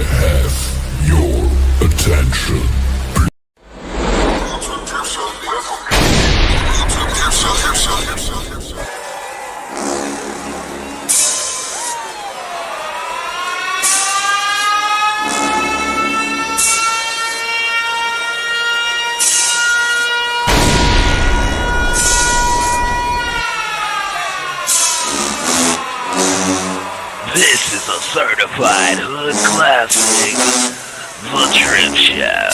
have your attention? This is a certified hood classic, The Trip Show.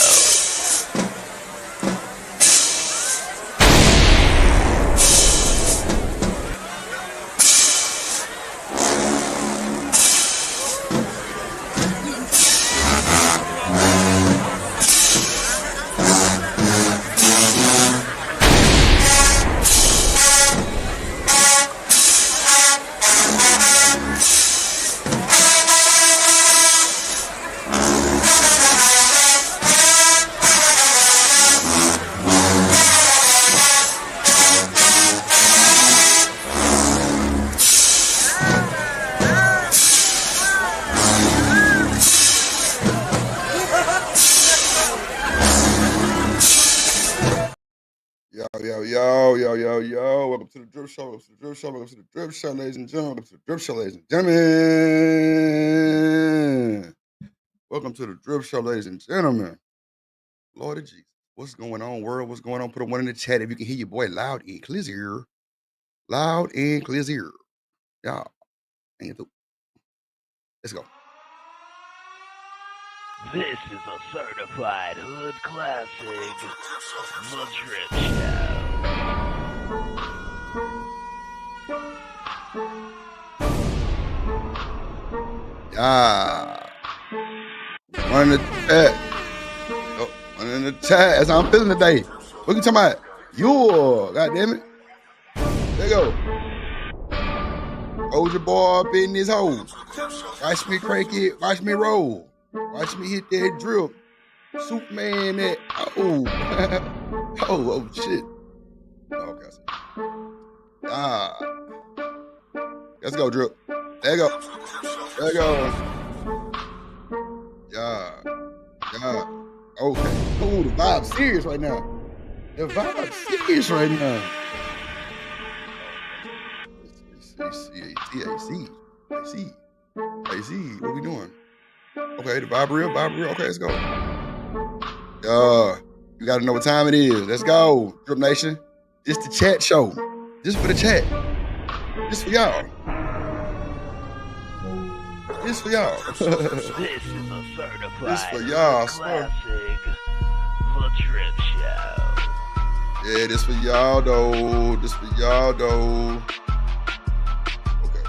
Yo. Welcome to the Drip Show. Welcome to the Drip Show. Welcome to the Drip Show, ladies and gentlemen. Welcome to the Drip Show, ladies and gentlemen. Welcome to the Drip Show, ladies and gentlemen. Lord of Jesus. What's going on, world? What's going on? Put a one in the chat if you can hear your boy loud and clear. Loud and clear. Y'all. Let's go. This is a certified hood classic, The Trip Show. Yeah. One in the chat. Oh, one in the chat. That's how I'm feeling today. What you talking about? You, God damn it. There you go. Hold your boy up in this hole. Watch me crank it. Watch me roll. Watch me hit that drip. Superman that. Oh shit. Okay. Let's go, drip. There you go. There you go. Yeah. Okay. Ooh, the vibe's serious right now. The vibe's serious right now. I see. What we doing? Okay, the vibe real. Okay, let's go. You gotta know what time it is. Let's go, Drip Nation. This the chat show. Just for the chat. This for y'all. This for y'all. This is a certified this for y'all. classic, The Trip Show. Yeah, this for y'all though. Okay.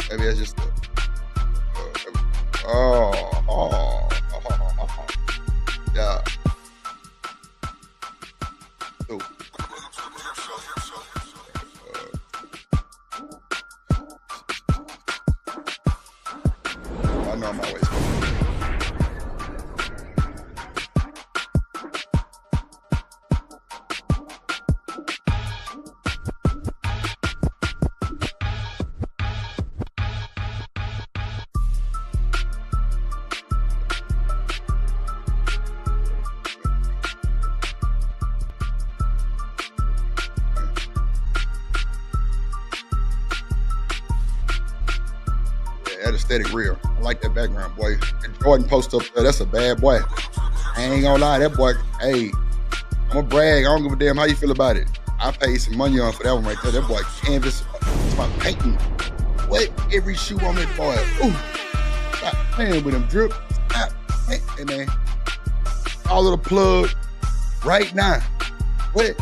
Maybe that's just yeah. Oh. I know I'm always that aesthetic real. I like that background, boy. And Jordan post up there, that's a bad boy. I ain't gonna lie, that boy, hey, I'm gonna brag. I don't give a damn how you feel about it. I paid some money on for that one right there. That boy canvas, it's my painting. What? Every shoe on that boy. Ooh, stop playing with him, Drip. Stop. Hey, man. All of the plug right now. What?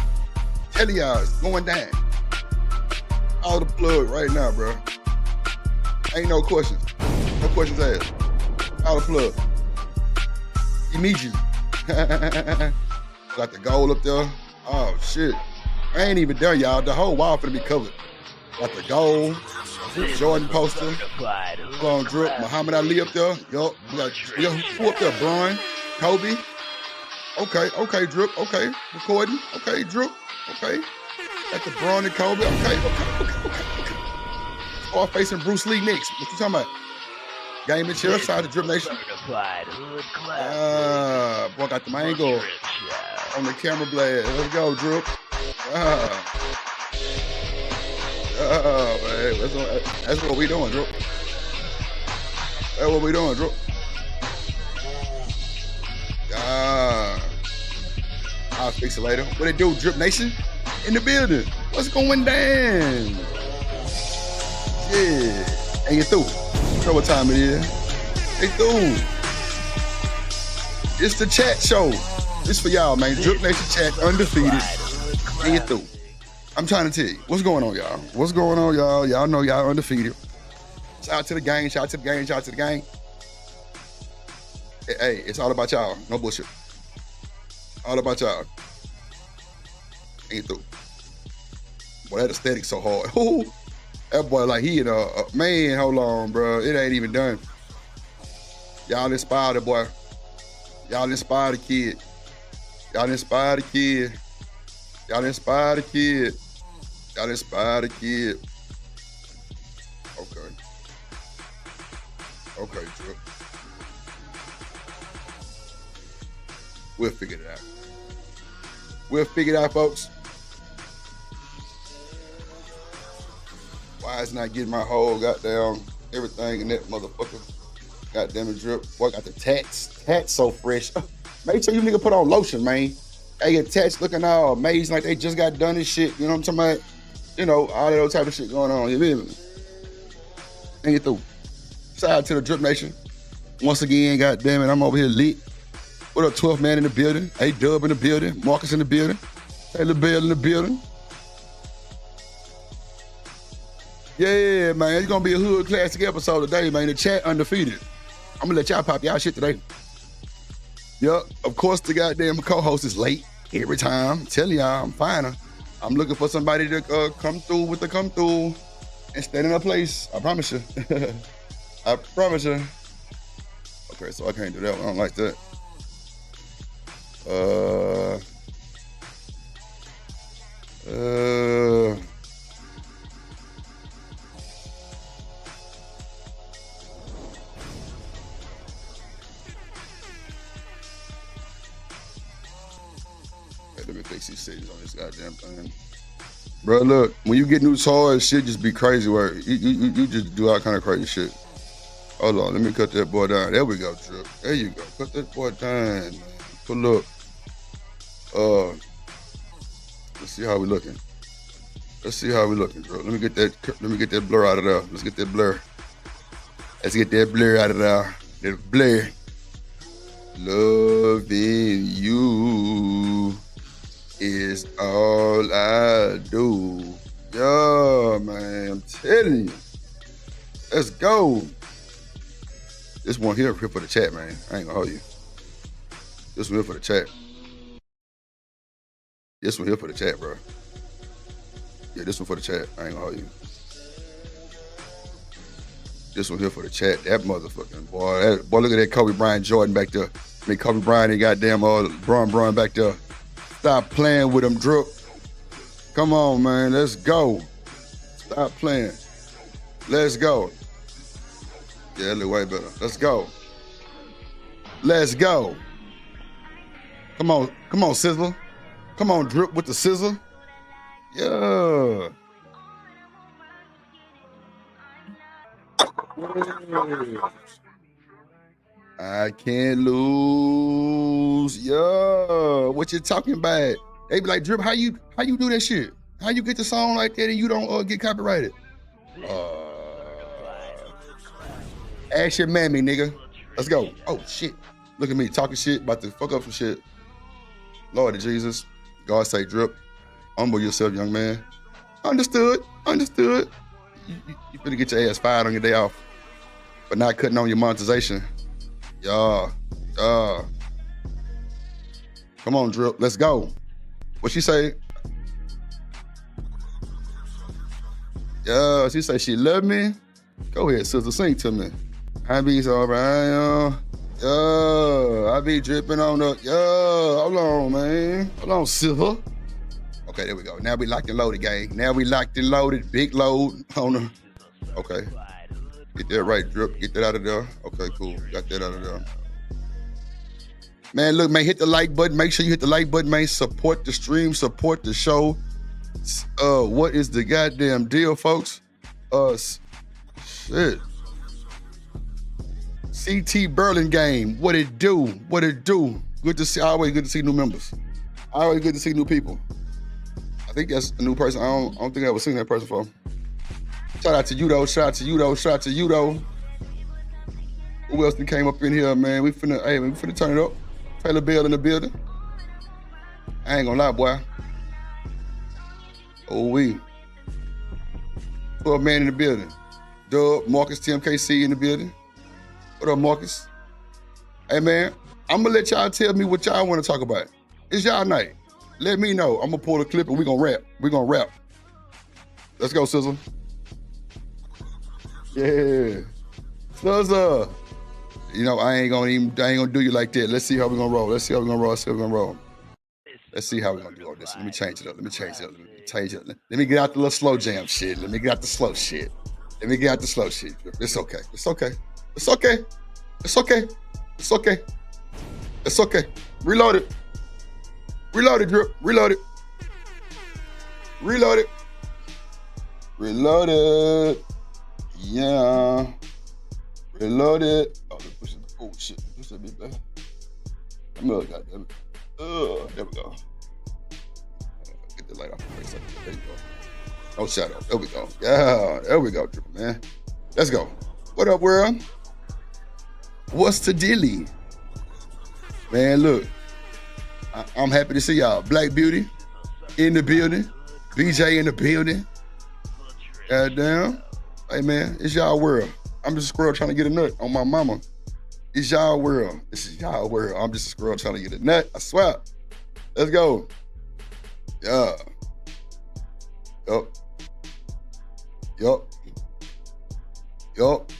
Tell y'all, it's going down. All the plug right now, bro. Ain't no questions. No questions asked. All the plug. Immediately. Got the goal up there. Oh, shit. I ain't even done, y'all. The whole wall finna be covered. Got the goal. Jordan poster. Come on, Drip. Muhammad Ali up there. Yo, we got who up there? Brian, Kobe. Okay, Drip. Okay, recording. Okay, Drip. Okay. Got the Braun and Kobe. Okay. Or facing Bruce Lee next. What you talking about? Game and chill. Shout out to Drip Nation. Certified hood classic. Boy, got the angle on the camera blast. Let's go, Drip. Man. That's what we doing, Drip. That's what we doing, Drip. I'll fix it later. What it do, Drip Nation? In the building. What's going down? Yeah. And you through. You know what time it is. Hey, through. It's the chat show. This for y'all, man. Drip Nation chat, undefeated. And you through. I'm trying to tell you. What's going on, y'all? What's going on, y'all? Y'all know y'all undefeated. Shout out to the gang. Shout out to the gang. Shout out to the gang. Hey, it's all about y'all. No bullshit. All about y'all. Ain't through. Boy, that aesthetic so hard. Ooh, that boy like he in a man, hold on, bro. It ain't even done. Y'all inspire the boy. Y'all inspire the kid. Y'all inspire the kid. Y'all inspire the kid. Y'all inspire the kid. Okay. Okay, Drip. We'll figure it out. We'll figure it out, folks. Why is not getting my whole goddamn everything in that motherfucker? Goddamn it, Drip. Boy, got the tats. Tats so fresh. Make sure you nigga put on lotion, man. They get tats looking all amazing like they just got done and shit. You know what I'm talking about? You know, all that type of shit going on. You feel me? And get through. Shout out to the Drip Nation. Once again, goddamn it, I'm over here lit. What up, 12th man in the building? A-Dub in the building. Marcus in the building. Taylor Bell in the building. Yeah, man, it's gonna be a hood classic episode today, man. The chat undefeated. I'm gonna let y'all pop y'all shit today. Yup, of course the goddamn co-host is late every time. I'm telling y'all, I'm fine. I'm looking for somebody to come through with the come through and stand in a place. I promise you. I promise you. Okay, so I can't do that one. I don't like that. Let me fix these settings on this goddamn thing. Bro, look, when you get new toys, shit just be crazy work. You just do all kind of crazy shit. Hold on, let me cut that boy down. There we go, Drip. There you go. Cut that boy down, man. Pull up. Let's see how we looking. Let's see how we looking, bro. Let me get that blur out of there. Let's get that blur. Let's get that blur out of there. That blur. Loving you is all I do. Yeah, man, I'm telling you. Let's go. This one here for the chat, man. I ain't gonna hold you. This one here for the chat. This one here for the chat, bro. Yeah, this one for the chat. I ain't gonna hold you. This one here for the chat. That motherfucking boy. Boy, look at that Kobe Bryant Jordan back there. I mean, Kobe Bryant and goddamn Braun back there. Stop playing with him, Drip. Come on, man. Let's go. Stop playing. Let's go. Yeah, that look way better. Let's go. Let's go. Come on, Sizzler. Come on, Drip with the scissor. Yeah. I can't lose. Yeah. What you talking about? They be like, Drip, how you do that shit? How you get the song like that and you don't get copyrighted? Ask your mammy, nigga. Let's go. Oh shit. Look at me talking shit, about to fuck up some shit. Lord Jesus. God say, Drip, humble yourself, young man. Understood. You finna get your ass fired on your day off for not cutting on your monetization. Yeah. Come on, Drip. Let's go. What she say? Yeah, she say she love me. Go ahead, sister, sing to me. I be so right. I be dripping on the, hold on, man. Hold on, Silver. Okay, there we go. Now we locked and loaded, gang. Now we locked and loaded. Big load on the, okay. Get that right, Drip. Get that out of there. Okay, cool. Got that out of there. Man, look, man, hit the like button. Make sure you hit the like button, man. Support the stream, support the show. What is the goddamn deal, folks? Shit. CT Berlin game. What it do? What it do? Good to see. Always good to see new members. Always good to see new people. I think that's a new person. I don't think I ever seen that person before. Shout out to you though. Shout out to you though. Shout out to you though. Who else that came up in here, man? We finna turn it up. Taylor Bill in the building. I ain't gonna lie, boy. Oh, we. 12 man in the building. Dub, Marcus, TMKC in the building. What up, Marcus? Hey, man, I'm gonna let y'all tell me what y'all wanna talk about. It's y'all night. Let me know. I'm gonna pull the clip and we gonna rap. We gonna rap. Let's go, Sizzle. Yeah. Sizzle. You know, I ain't gonna do you like that. Let's see how we gonna roll. Let's see how we gonna roll. Let's see how we gonna roll. Let's see how we gonna do all this. Let me change it up. Let me change it up. Let me get out the little slow jam shit. Let me get out the slow shit. Let me get out the slow shit. It's okay. It's okay. It's okay. It's okay. It's okay. It's okay. Reload it. Reload it, Drip. Reload it. Reload it. Reload it. Yeah. Reload it. Oh, let's push it. Oh, shit. This should be better. Look, goddamn it. There we go. Get the light off the face. There you go. No shadow. There we go. Yeah, there we go, Triple Man. Let's go. What up, world? What's the dilly? Man, look. I'm happy to see y'all. Black Beauty in the building. BJ in the building. Goddamn. Hey, man, it's y'all world. I'm just a squirrel trying to get a nut on my mama. It's y'all world. This is y'all world. I'm just a squirrel trying to get a nut. I swear. Let's go. Yeah. Yup. Yup. Yup.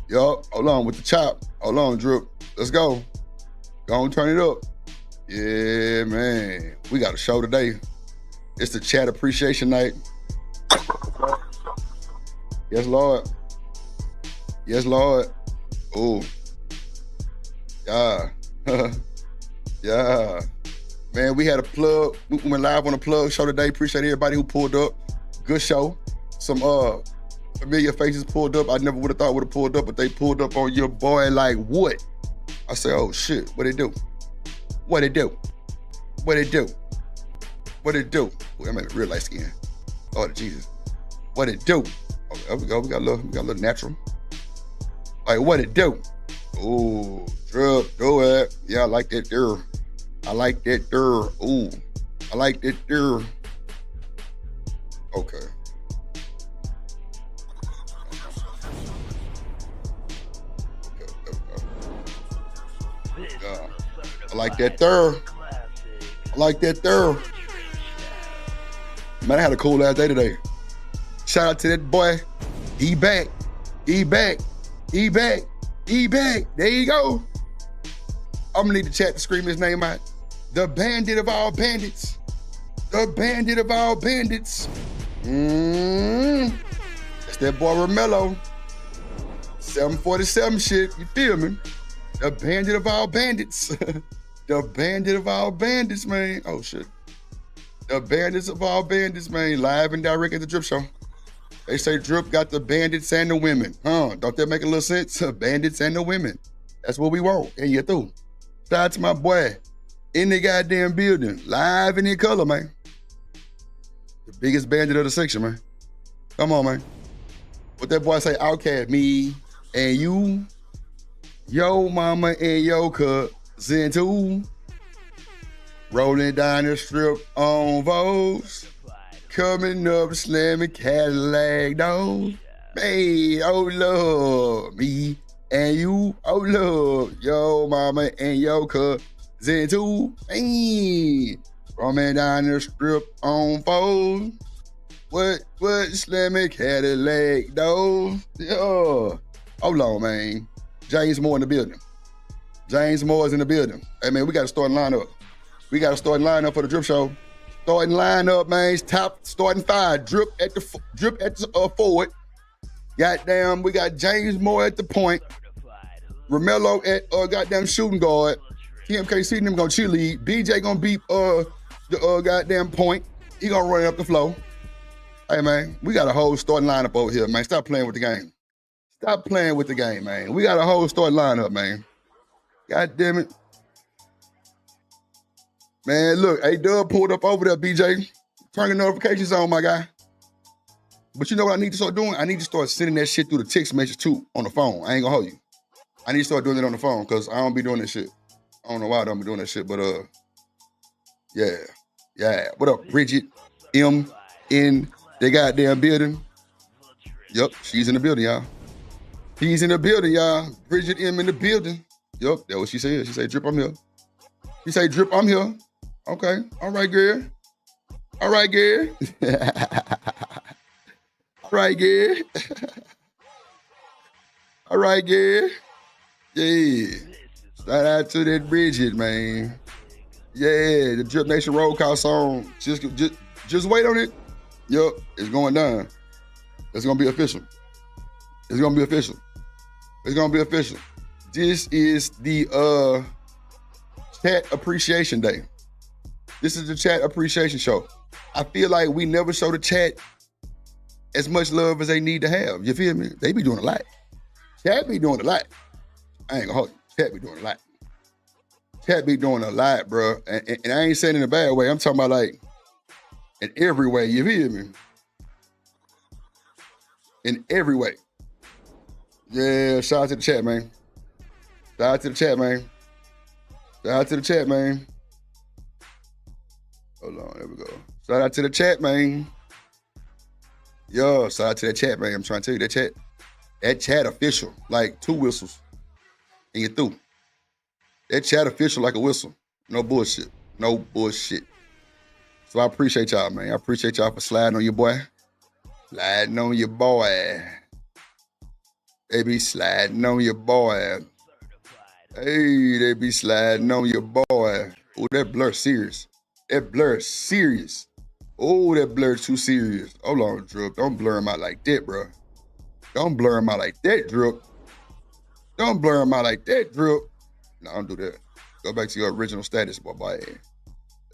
Yup. Hold on with the chop. Hold on, Drip. Let's go. Go and turn it up. Yeah, man. We got a show today. It's the chat appreciation night. Yes, Lord. Yes, Lord. Oh. Yeah. Yeah. Man, we had a plug. We went live on a plug show today. Appreciate everybody who pulled up. Good show. Some familiar faces pulled up. I never would have thought would have pulled up, but they pulled up on your boy like what? I say, oh shit, what it do? What it do? What it do? What it do? Boy, I made real light skin. Oh Jesus. What it do? Oh, there we go. We got a little natural. Like what it do? Ooh, Drip, do it. Yeah, I like that there. I like that there. Ooh, I like that there. Okay. Yeah. I like that there. I like that there. Man, I had a cool ass day today. Shout out to that boy. He back. He back. He back. He back. There you go. I'm gonna need the chat to scream his name out. The bandit of all bandits. The bandit of all bandits. That's that boy Romello. 747 shit. You feel me? The bandit of all bandits. The bandit of all bandits, man. Oh shit. The bandits of all bandits, man. Live and direct at the Drip Show. They say Drip got the bandits and the women. Don't that make a little sense? Bandits and the women. That's what we want. And you through. Shout out to my boy in the goddamn building. Live and in color, man. The biggest bandit of the section, man. Come on, man. What that boy say? Outcast, me and you, yo mama and yo cousin too. Rolling down the strip on Vogues. Coming up slamming Cadillac doors. Hey, oh love, me and you, oh love, yo mama and yo cousin too. Hey, rolling down the strip on Vogues. What slamming Cadillac doors? Yeah. Hold on, man. James Moore in the building. James Moore is in the building. Hey, man, we got to start lineup. We got to start lineup for the Drip Show. Starting lineup, man. It's top starting five. Drip at the forward. Goddamn, we got James Moore at the point. Romello at goddamn shooting guard. TMKC and them gonna cheerlead. BJ gonna beat the goddamn point. He gonna run up the floor. Hey, man, we got a whole starting lineup over here, man. Stop playing with the game. Stop playing with the game, man. We got a whole starting lineup, man. God damn it. Man, look, A-Dub pulled up over there, BJ. Turn your notifications on, my guy. But you know what I need to start doing? I need to start sending that shit through the text message too on the phone. I ain't gonna hold you. I need to start doing it on the phone because I don't be doing that shit. I don't know why I don't be doing that shit, but yeah. What up, Bridget M in the goddamn building? Yup, she's in the building, y'all. He's in the building, y'all. Bridget M in the building. Yup, that's what she said. She said, Drip, I'm here. She said, Drip, I'm here. Okay, all right, girl. All right, girl. All right, girl. All right, girl. Yeah. Shout out to that Bridget, man. Yeah, the Drip Nation roll call song. Just wait on it. Yup, it's going down. It's gonna be official. It's gonna be official. It's gonna be official. This is the Chat Appreciation Day. This is the Chat Appreciation Show. I feel like we never show the chat as much love as they need to have. You feel me? They be doing a lot. Chat be doing a lot. I ain't gonna hold you. Chat be doing a lot. Chat be doing a lot, bro. And I ain't saying in a bad way. I'm talking about like in every way. You feel me? In every way. Yeah, shout out to the chat, man. Shout out to the chat, man. Shout out to the chat, man. Hold on, there we go. Shout out to the chat, man. Yo, shout out to that chat, man. I'm trying to tell you, that chat official, like 2 whistles, and you're through. That chat official like a whistle. No bullshit. No bullshit. So I appreciate y'all, man. I appreciate y'all for sliding on your boy. Sliding on your boy. They be sliding on your boy. Hey, they be sliding on your boy. Oh, that blur serious. That blur serious. Oh, that blur too serious. Hold on, Drip. Don't blur him out like that, bro. Don't blur him out like that, Drip. Don't blur him out like that, Drip. No, don't do that. Go back to your original status, boy.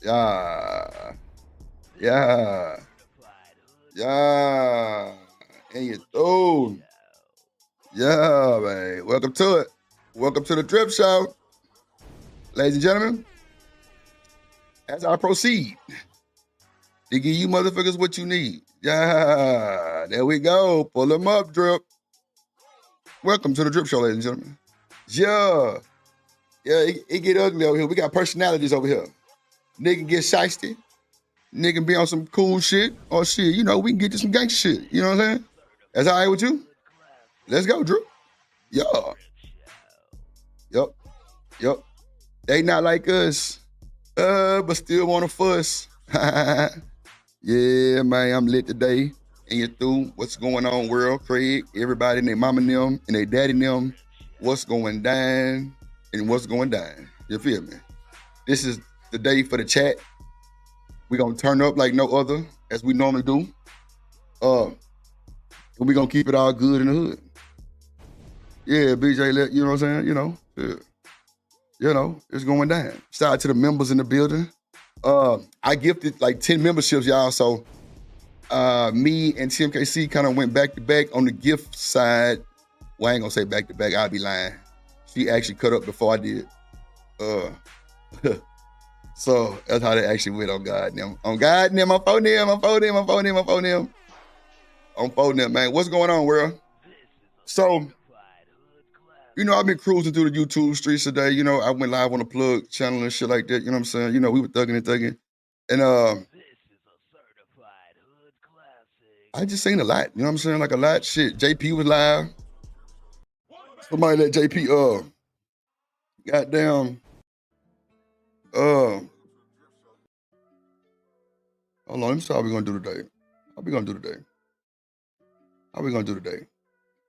Yeah. Yeah. Yeah. And you through. Yeah, man. Welcome to it. Welcome to the Drip Show. Ladies and gentlemen, as I proceed to give you motherfuckers what you need. Yeah, there we go. Pull them up, Drip. Welcome to the Drip Show, ladies and gentlemen. Yeah. Yeah, it get ugly over here. We got personalities over here. Nigga get shiesty. Nigga be on some cool shit. Or shit, you know, we can get to some gangster shit. You know what I'm saying? That's all right with you? Let's go, Drip. Yeah. Yup. They not like us. But still want to fuss. Yeah, man, I'm lit today. And you through what's going on, world, Craig, everybody and their mama and them and their daddy and them, what's going down and what's going down. You feel me? This is the day for the chat. We're going to turn up like no other, as we normally do. And we're going to keep it all good in the hood. Yeah, BJ, you know what I'm saying? You know, yeah. You know, it's going down. Shout out to the members in the building. I gifted like 10 memberships, y'all. So me and TMKC kind of went back to back on the gift side. Well, I ain't gonna say back to back. I'll be lying. She actually cut up before I did. So that's how that actually went on God. On God, I'm phoning them, man. What's going on, world? So, you know, I've been cruising through the YouTube streets today. You know, I went live on the Plug channel and shit like that. You know what I'm saying? You know, we were thugging. And I just seen a lot. You know what I'm saying? Like a lot. Shit. JP was live. Somebody let JP goddamn hold on, let me see how we gonna do today. How we gonna do today?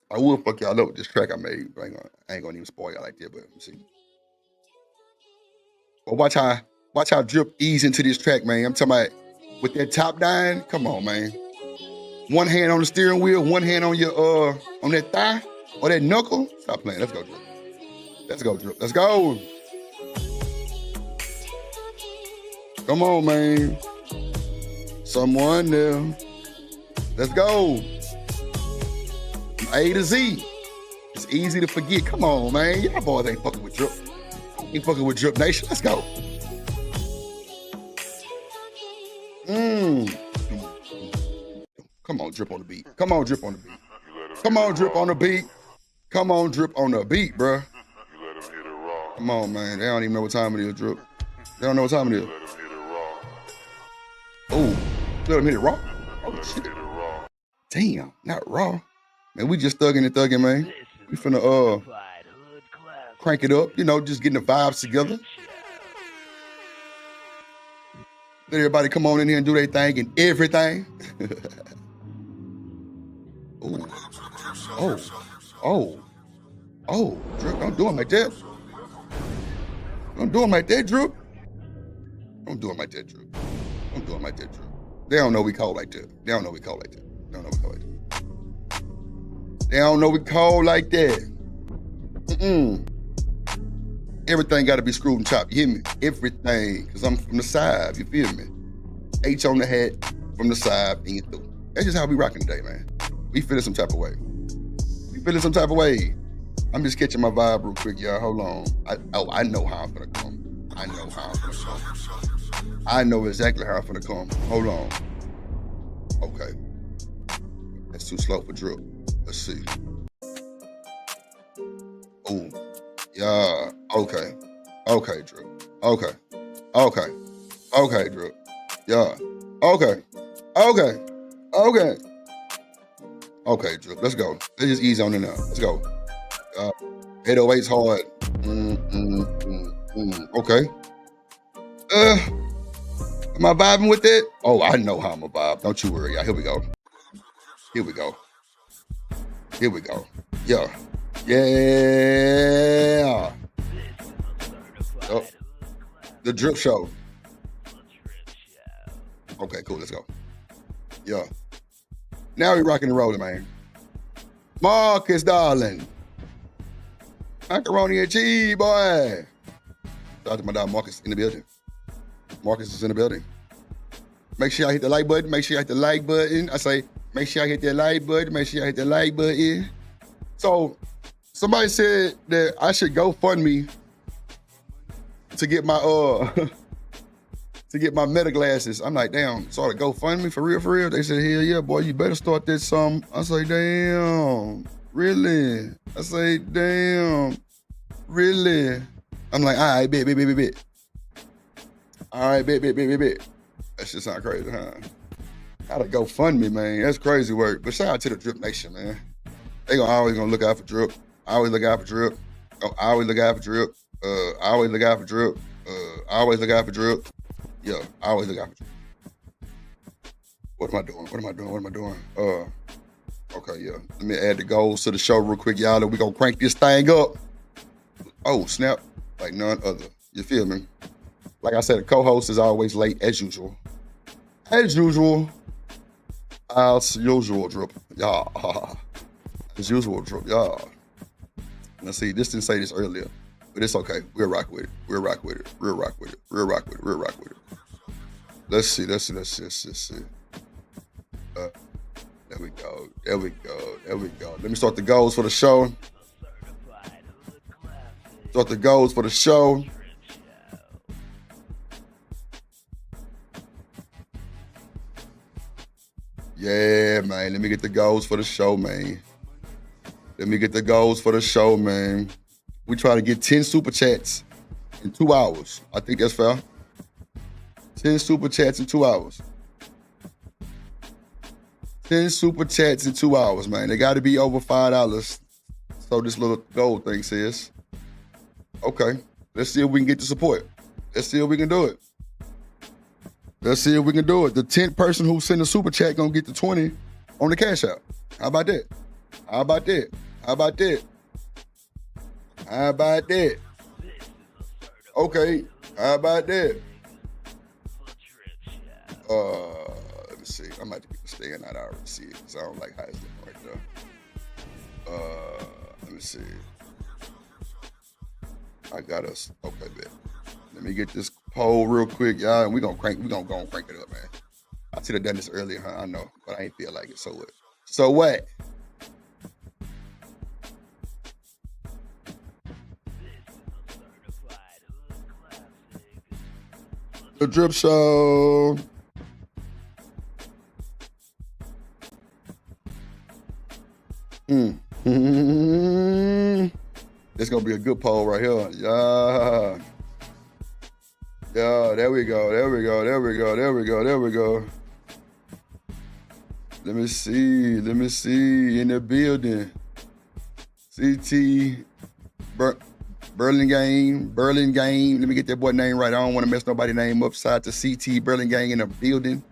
I will fuck y'all up with this track I made, but I ain't gonna even spoil y'all like that, but let me see. But watch how Drip ease into this track, man. I'm talking about with that top down. Come on, man. One hand on the steering wheel, one hand on your on that thigh or that knuckle. Stop playing. Let's go, Drip. Let's go, Drip. Let's go. Come on, man. Someone there. Let's go. From A to Z. It's easy to forget. Come on, man. Y'all boys ain't fucking with Drip. Ain't fucking with Drip Nation. Let's go. Come on, Drip on the beat. Come on, Drip on the beat. Come on, Drip on the beat. Come on, Drip on the beat, bruh. Come on, man. They don't even know what time it is, Drip. They don't know what time it is. Oh, let him hit it raw. Oh, shit. Damn, not raw. Man, we just thugging, man. We finna crank it up, you know, just getting the vibes together. Let everybody come on in here and do their thing and everything. Oh, Drip, don't do him like that. Don't do him like that, Drip. Don't do him like that, Drip. Don't do him like that, Drip. They don't know we cold like that. They don't know we cold like that. They don't know we cold like that. They don't know we cold like that. Everything got to be screwed and chopped. You hear me? Everything, because I'm from the side. You feel me? H on the hat, from the side, and you through. That's just how we rocking today, man. We feeling some type of way. We feeling some type of way. I'm just catching my vibe real quick, y'all. Hold on. I know how I'm gonna come. I know how I'm gonna come. I know exactly how I'm gonna come. Hold on. Okay. That's too slow for Drip. Let's see. Oh. Yeah. Okay. Okay, Drip. Okay. Okay. Okay, Drip. Yeah. Okay. Okay. Okay. Okay, Drip. Let's go. Let's just ease on in now. Let's go. 808's hard. Okay. Am I vibing with it? Oh, I know how I'm a vibe. Don't you worry, y'all. Here we go. Here we go. Here we go. Yeah. Yeah. Oh, the Drip Show. Okay, cool. Let's go. Yeah. Now we rocking and rolling, man. Marcus, darling. Macaroni and cheese, boy. Shout out to my dog Marcus in the building. Marcus is in the building. Make sure y'all hit the like button. Make sure y'all hit the like button. I say, make sure y'all hit that like button. Make sure y'all hit the like button. So, somebody said that I should GoFundMe to get my Meta glasses. I'm like, damn, so to GoFundMe for real, for real? They said, hell yeah, boy, you better start that some. I say, damn, really? I say, damn, really? I'm like, all right, bet. All right, bet. That shit sound crazy, huh? How to GoFundMe, man. That's crazy work. But shout out to the Drip Nation, man. They always gonna look out for Drip. I always look out for Drip. I always look out for Drip. I always look out for Drip. I always look out for Drip. Yeah, I always look out for Drip. What am I doing? Okay, yeah. Let me add the goals to the show real quick, y'all, and we gonna crank this thing up. Oh, snap. Like none other. You feel me? Like I said, the co-host is always late as usual. As usual, Drip. Yeah. As usual, Drip. Yeah. Let's see, this didn't say this earlier, but it's okay. We'll rock with it. Let's see. There we go. Let me start the goals for the show. Yeah, man. Let me get the goals for the show, man. We try to get 10 super chats in 2 hours. I think that's fair. 10 super chats in 2 hours. 10 super chats in 2 hours, man. They got to be over $5. So this little goal thing says. Okay. Let's see if we can get the support. Let's see if we can do it. The 10th person who send a super chat gonna get the 20 on the cash out. How about that? How about that? How about that? How about that? Okay. How about that? Let me see. I might be staying out. I already see it because I don't like how it's looking right there. Let me see. I got us. Okay, bet. Let me get this poll real quick, y'all, and we gonna go and crank it up, man. I should have done this earlier, huh? I know, but I ain't feel like it. So what? So what? The Drip Show. It's gonna be a good poll right here. Yeah. Yeah, there we go. There we go. There we go. There we go. There we go. Let me see. Let me see. In the building. CT Burlingame. Let me get that boy name right. I don't want to mess nobody's name up. Side to CT Burlingame in the building.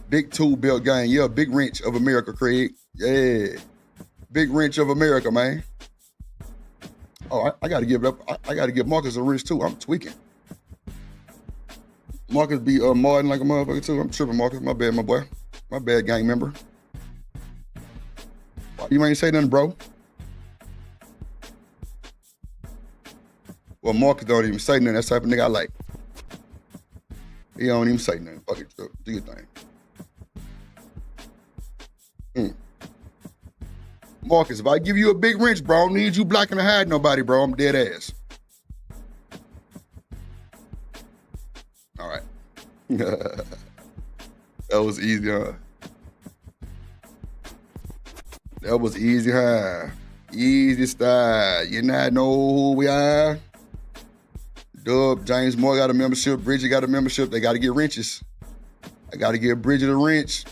Big Tool Belt Gang. Yeah, Big Wrench of America, Craig. Yeah. Big Wrench of America, man. Oh, I gotta give it up. I gotta give Marcus a wrench too. I'm tweaking. Marcus be Martin like a motherfucker too. I'm tripping, Marcus. My bad, my boy. My bad, gang member. You ain't say nothing, bro. Well, Marcus don't even say nothing. That's the type of nigga I like. He don't even say nothing. Fuck it, do your thing. Marcus, if I give you a big wrench, bro, I don't need you blocking to hide nobody, bro. I'm dead ass. All right. That was easy, huh? That was easy, huh? Easy style. You not know who we are? Dub, James Moore got a membership. Bridget got a membership. They got to get wrenches. I got to give Bridget a wrench.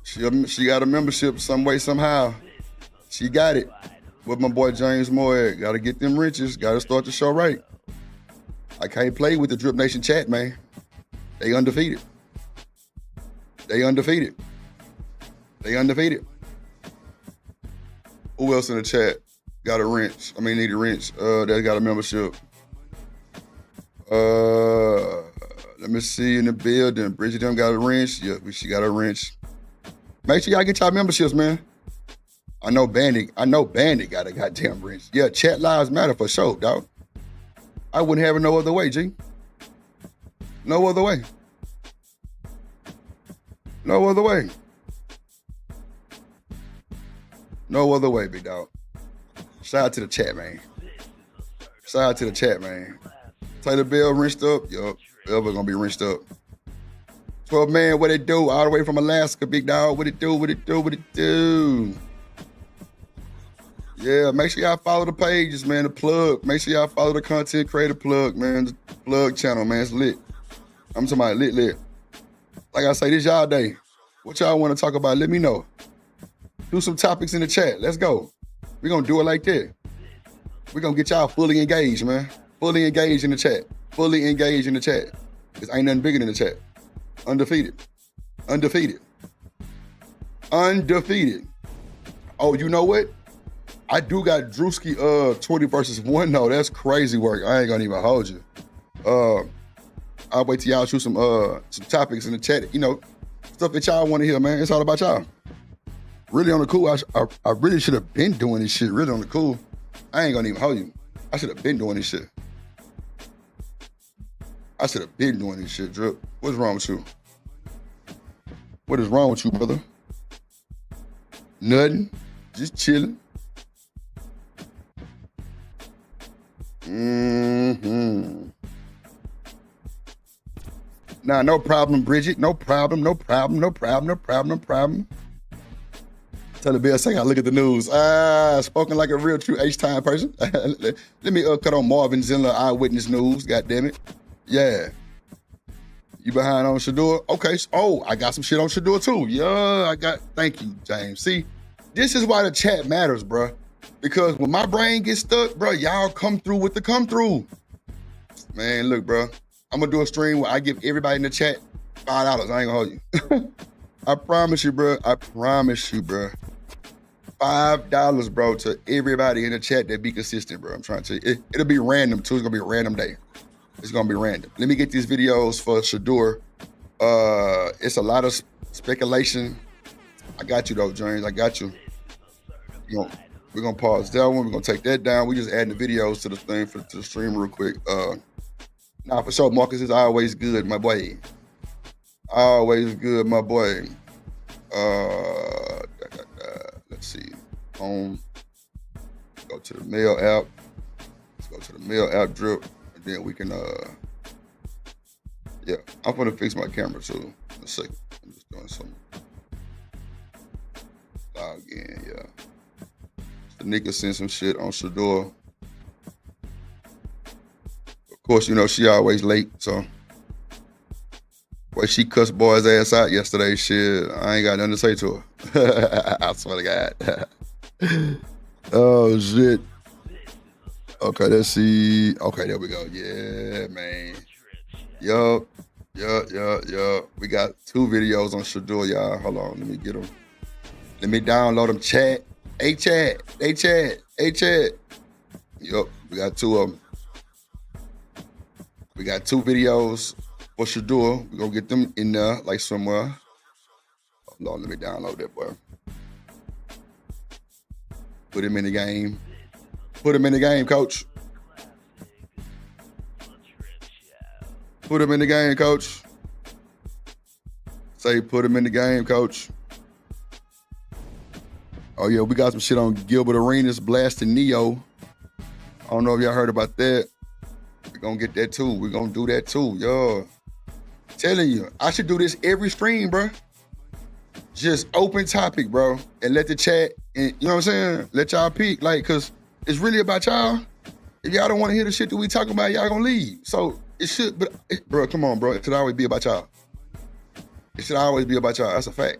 She got a membership some way, somehow. She got it. With my boy James Moore. Got to get them wrenches. Got to start the show right. I can't play with the Drip Nation chat, man. They undefeated. They undefeated. They undefeated. Who else in the chat got a wrench? I mean, need a wrench. That got a membership. Let me see in the building. Bridget them got a wrench. Yeah, she got a wrench. Make sure y'all get y'all memberships, man. I know Bandit got a goddamn wrench. Yeah, chat lives matter for sure, dog. I wouldn't have it no other way, G. No other way. No other way. No other way, big dog. Shout out to the chat, man. Shout out to the chat, man. Taylor Bell wrenched up. Yup. Ever gonna be wrenched up. 12 man, what it do? All the way from Alaska, big dog. What it do? What it do? What it do? Yeah, make sure y'all follow the pages, man. The plug. Make sure y'all follow the content creator plug, man. The plug channel, man. It's lit. I'm talking about lit. Like I say, this y'all day. What y'all want to talk about? Let me know. Do some topics in the chat. Let's go. We're going to do it like that. We're going to get y'all fully engaged, man. Fully engaged in the chat. Fully engaged in the chat. Because ain't nothing bigger than the chat. Undefeated. Undefeated. Undefeated. Oh, you know what? I do got Drewski 20 versus 1 though. That's crazy work. I ain't gonna even hold you. I'll wait till y'all shoot some topics in the chat. You know, stuff that y'all want to hear, man. It's all about y'all. Really on the cool. I really should have been doing this shit. Really on the cool. I ain't gonna even hold you. I should have been doing this shit. I should have been doing this shit, Drip. What's wrong with you? What is wrong with you, brother? Nothing. Just chilling. Nah, no problem, Bridget. No problem. Tell the Bill, say I look at the news. Spoken like a real true H-time person. Let me cut on Marvin Zindler Eyewitness News, goddammit. Yeah. You behind on Shador? Okay. Oh, I got some shit on Shador too. Yeah, thank you, James. See, this is why the chat matters, bruh. Because when my brain gets stuck, bro, y'all come through with the come through. Man, look, bro. I'm going to do a stream where I give everybody in the chat $5. I ain't going to hold you. I promise you, bro. I promise you, bro. $5, bro, to everybody in the chat that be consistent, bro. I'm trying to tell you. It'll be random, too. It's going to be a random day. It's going to be random. Let me get these videos for Shador. It's a lot of speculation. I got you, though, James. I got you. We're going to pause that one. We're going to take that down. We just adding the videos to the thing, to the stream real quick. Nah, for sure, Marcus is always good, my boy. Always good, my boy. Let's see. Home. Go to the mail app. Let's go to the mail app drip. And then we can, yeah, I'm gonna fix my camera too. In a second. I'm just doing some. Log in, yeah. The nigga sent some shit on Shador. Of course, you know, she always late, so. Boy, she cussed boy's ass out yesterday. Shit, I ain't got nothing to say to her. I swear to God. Oh, shit. Okay, let's see. Okay, there we go. Yeah, man. Yup. We got 2 videos on Shador, y'all. Hold on, let me get them. Let me download them. Chat. Hey, chat. Hey, chat. Hey, chat. Yup, we got 2 of them. We got 2 videos for Shador. We're going to get them in there, like somewhere. Hold on, let me download that, boy. Put him in the game. Put him in the game, coach. Put him in the game, coach. Say, put him in the game, coach. Oh, yeah, we got some shit on Gilbert Arenas blasting Neo. I don't know if y'all heard about that. We're going to get that, too. We're going to do that, too, yo. Telling you, I should do this every stream, bro. Just open topic, bro, and let the chat, and you know what I'm saying? Let y'all pick, like, because it's really about y'all. If y'all don't want to hear the shit that we talking about, y'all gonna leave. So it should, but bro, come on, bro. It should always be about y'all. It should always be about y'all. That's a fact.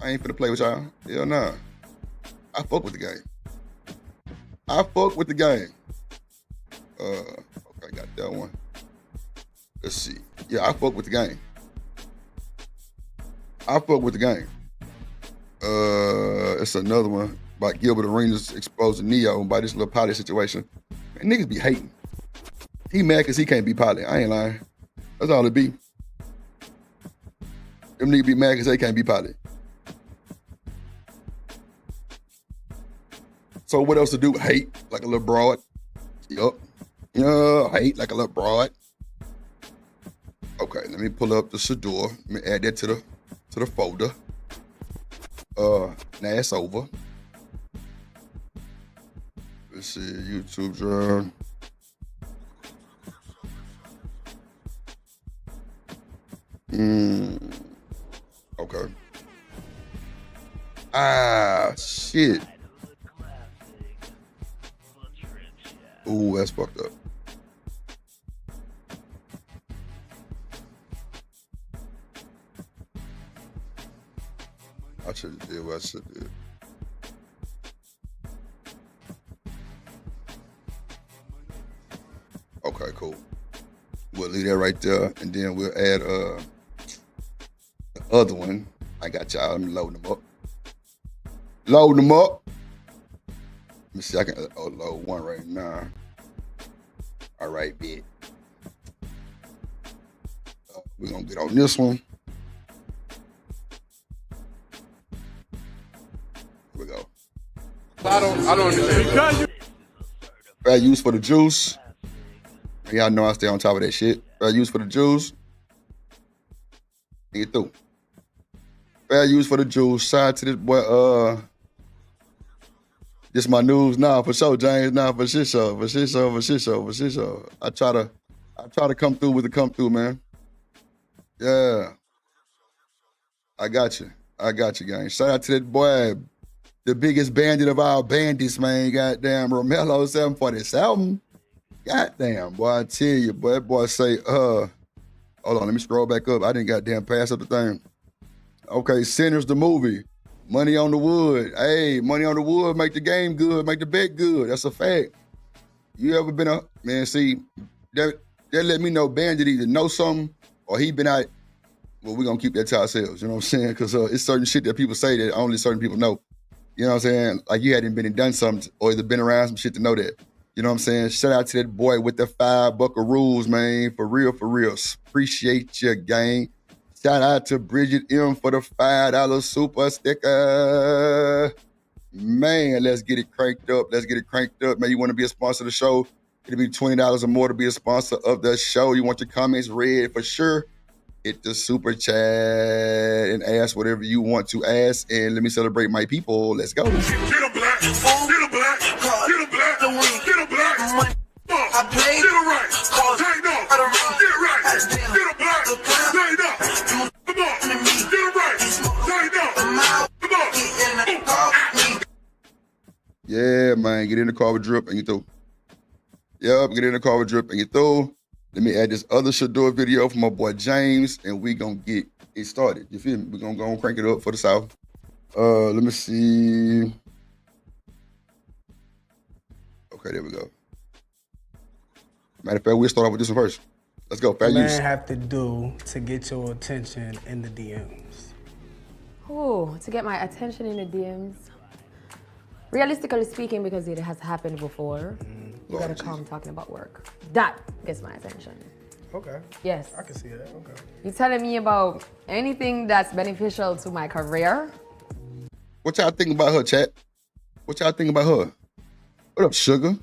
I ain't finna play with y'all. Hell nah. I fuck with the game. I fuck with the game. Okay, got that one. Let's see. Yeah, I fuck with the game. I fuck with the game. It's another one about Gilbert Arenas exposing Neo by this little pilot situation. Man, niggas be hating. He mad because he can't be pilot. I ain't lying. That's all it be. Them niggas be mad because they can't be pilot. So what else to do? Hate like a little broad. Yup. Yeah, hate like a little broad. Okay, let me pull up the Shador. Let me add that to the folder. Now it's over. Let's see, YouTube drive. Okay. Ah, shit. Ooh, that's fucked up. I should have did what I should have did. Okay, cool. We'll leave that right there, and then we'll add the other one. I got y'all. Let me load them up. Load them up. Let me see. I can load one right now. All right, bit. We're gonna get on this one. Here we go. I don't understand. Fair use for the juice. Y'all know I stay on top of that shit. Fair use for the juice. Get through. Fair use for the juice. Shout out to this boy. This my news now for sure, James. Now for shit show. I try to come through with the come through, man. Yeah. I got you, gang. Shout out to that boy, the biggest bandit of all bandits, man. Goddamn, Romello 747. Goddamn, boy, I tell you, boy, that boy say, hold on, let me scroll back up. I didn't goddamn pass up the thing. Okay, Sinners the movie. Money on the wood. Hey, money on the wood make the game good, make the bet good. That's a fact. You ever been man, see, that let me know Bandit either know something or he been out. Well, we're going to keep that to ourselves, you know what I'm saying? Because it's certain shit that people say that only certain people know. You know what I'm saying? Like you hadn't been and done something or either been around some shit to know that. You know what I'm saying? Shout out to that boy with the $5 rules, man. For real, for real. Appreciate your gang. Shout out to Bridget M for the $5 super sticker. Man, let's get it cranked up. Let's get it cranked up. Man, you want to be a sponsor of the show? It'll be $20 or more to be a sponsor of the show. You want your comments read for sure? Hit the super chat and ask whatever you want to ask. And let me celebrate my people. Let's go. Get a black, get a black, get a black, get a black. I play, get it right, tighten up, get right, get a black, tighten up. Come on, get it right, tighten up. Come on. Yeah, man, get in the car with Drip and you through. Yep, get in the car with Drip and you through. Let me add this other Shador video from my boy James, and we gonna get it started. You feel me? We're gonna go and crank it up for the South. Let me see. Okay, there we go. Matter of fact, we'll start off with this one first. Let's go. Fair use. What have to do to get your attention in the DMs? Oh, to get my attention in the DMs. Realistically speaking, because it has happened before, you gotta come talking about work. That gets my attention. Okay. Yes. I can see that. Okay. You telling me about anything that's beneficial to my career? What y'all think about her, chat? What y'all think about her? What up, Sugar?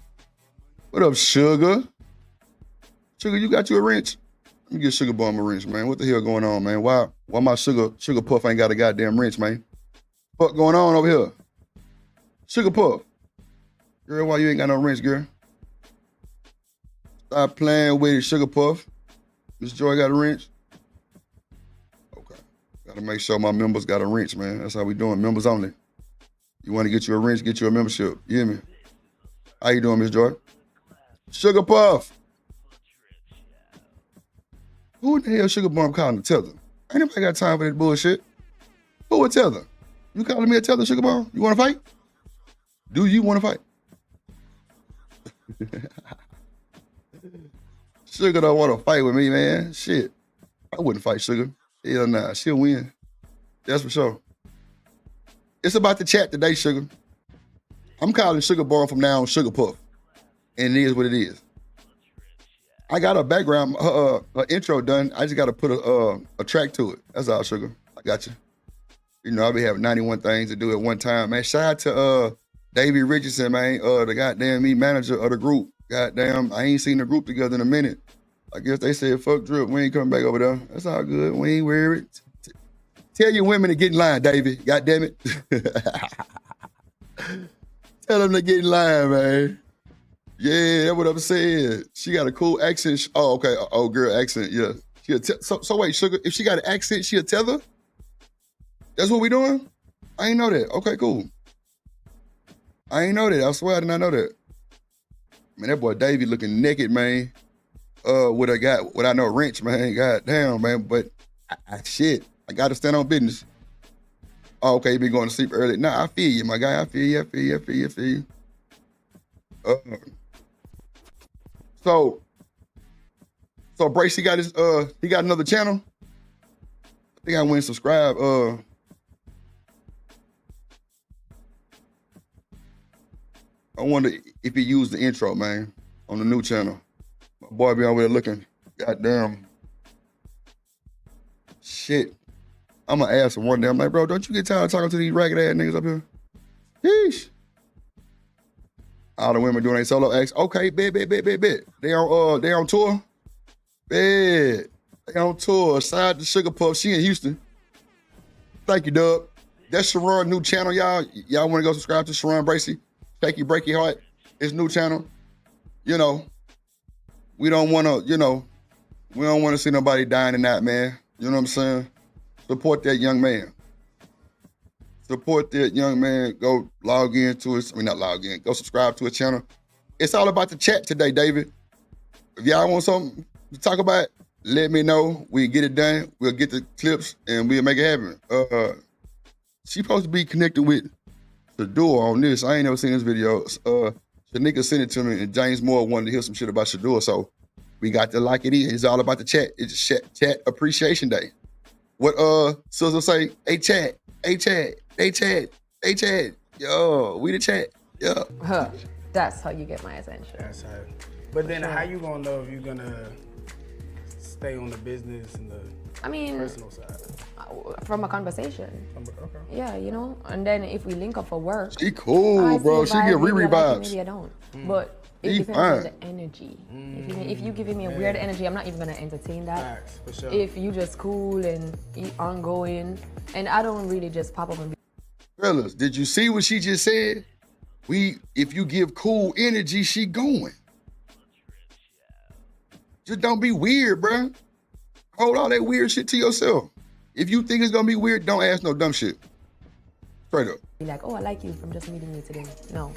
What up, Sugar? Sugar, you got you a wrench? Let me get Sugar Bum a wrench, man. What the hell going on, man? Why my Sugar Puff ain't got a goddamn wrench, man? What going on over here? Sugar Puff. Girl, why you ain't got no wrench, girl? Stop playing with it, Sugar Puff. Miss Joy got a wrench? Okay. Gotta make sure my members got a wrench, man. That's how we doing, members only. You want to get you a wrench, get you a membership. You hear me? How you doing, Miss Joy? Sugar Puff. Who the hell Sugar Bum calling a tether? Ain't nobody got time for that bullshit. Who a tether? You calling me a tether, Sugar Bum? You want to fight? Do you want to fight? Sugar don't want to fight with me, man. Shit. I wouldn't fight Sugar. Hell nah. She'll win. That's for sure. It's about the chat today, Sugar. I'm calling Sugar Bum from now on Sugar Puff. And it is what it is. I got a background, her intro done. I just got to put a track to it. That's all, Sugar. I got you. You know, I be having 91 things to do at one time, man. Shout out to Davey Richardson, man, the goddamn manager of the group. Goddamn, I ain't seen the group together in a minute. I guess they said, fuck Drip, we ain't coming back over there. That's all good, we ain't worried. Tell your women to get in line, Davey, goddamn it. Tell them to get in line, man. Yeah, that's what I'm saying. She got a cool accent. Oh, okay, oh, girl accent, yeah. So wait, Sugar, if she got an accent, she a tether? That's what we doing? I ain't know that. Okay, cool. I ain't know that. I swear I did not know that. Man, that boy Davey looking naked, man. Without no wrench, man. God damn, man. But shit, I gotta stand on business. Oh, okay, you been going to sleep early. Nah, I feel you, my guy. I feel you. So Brace, he got another channel. I think I went and subscribe. I wonder if he used the intro, man, on the new channel. My boy be over there looking, goddamn. Shit. I'm gonna ask him one day. I'm like, bro, don't you get tired of talking to these ragged ass niggas up here? Yeesh. All the women doing their solo acts. Okay, bet. They on tour. Bet. They on tour. Side to Sugar Puff. She in Houston. Thank you, Dub. That's Sharon new channel, y'all. Y'all want to go subscribe to Sharon Bracey? Shaky Breaky Heart. His new channel. You know, we don't want to see nobody dying in that, man. You know what I'm saying? Support that young man. Support that young man. Go log in to his, not log in. Go subscribe to his channel. It's all about the chat today, David. If y'all want something to talk about, let me know. We'll get it done. We'll get the clips and we'll make it happen. She supposed to be connected with the door on this. I ain't never seen this video. Shanika sent it to me, and James Moore wanted to hear some shit about Shador, so we got to lock it in. It's all about the chat. It's chat appreciation day. What Sizzle say? Hey chat. Yo, we the chat. Yeah. Huh. That's how you get my attention. That's how. But then how you gonna know if you're gonna stay on the business and the personal side? From a conversation. Okay. Yeah, you know? And then if we link up for work. She cool, bro. She get Riri vibes. Maybe I don't. But it depends on the energy. If you giving me a weird energy, I'm not even gonna entertain that. Facts, for sure. If you just cool and ongoing, and I don't really just pop up and be. Fellas, did you see what she just said? If you give cool energy, she going. Just don't be weird, bro. Hold all that weird shit to yourself. If you think it's gonna be weird, don't ask no dumb shit. Straight up. Be like, oh, I like you from just meeting me today. No.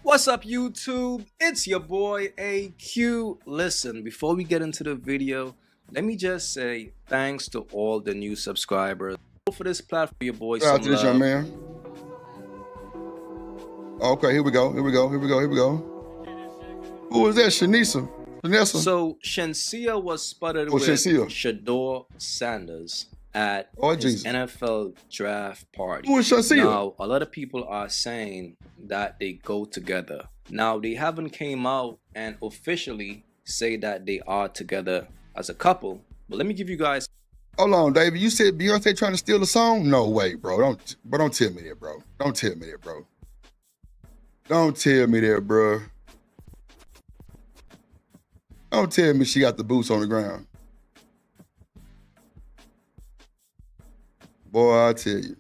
What's up, YouTube? It's your boy AQ. Listen, before we get into the video, let me just say thanks to all the new subscribers. For this platform, your boy. Shout out to this young man. Okay, here we go. Who is that? Shanisa. So Shansia was spotted with Shador Sanders at his NFL draft party. Who is Shansia? Now, a lot of people are saying that they go together. Now, they haven't came out and officially say that they are together as a couple. But let me give you guys. Hold on, David. You said Beyonce trying to steal the song? No way, bro. Don't tell me that, bro. Don't tell me that, bro. Don't tell me that, bro. Don't tell me she got the boots on the ground. Boy, I tell you.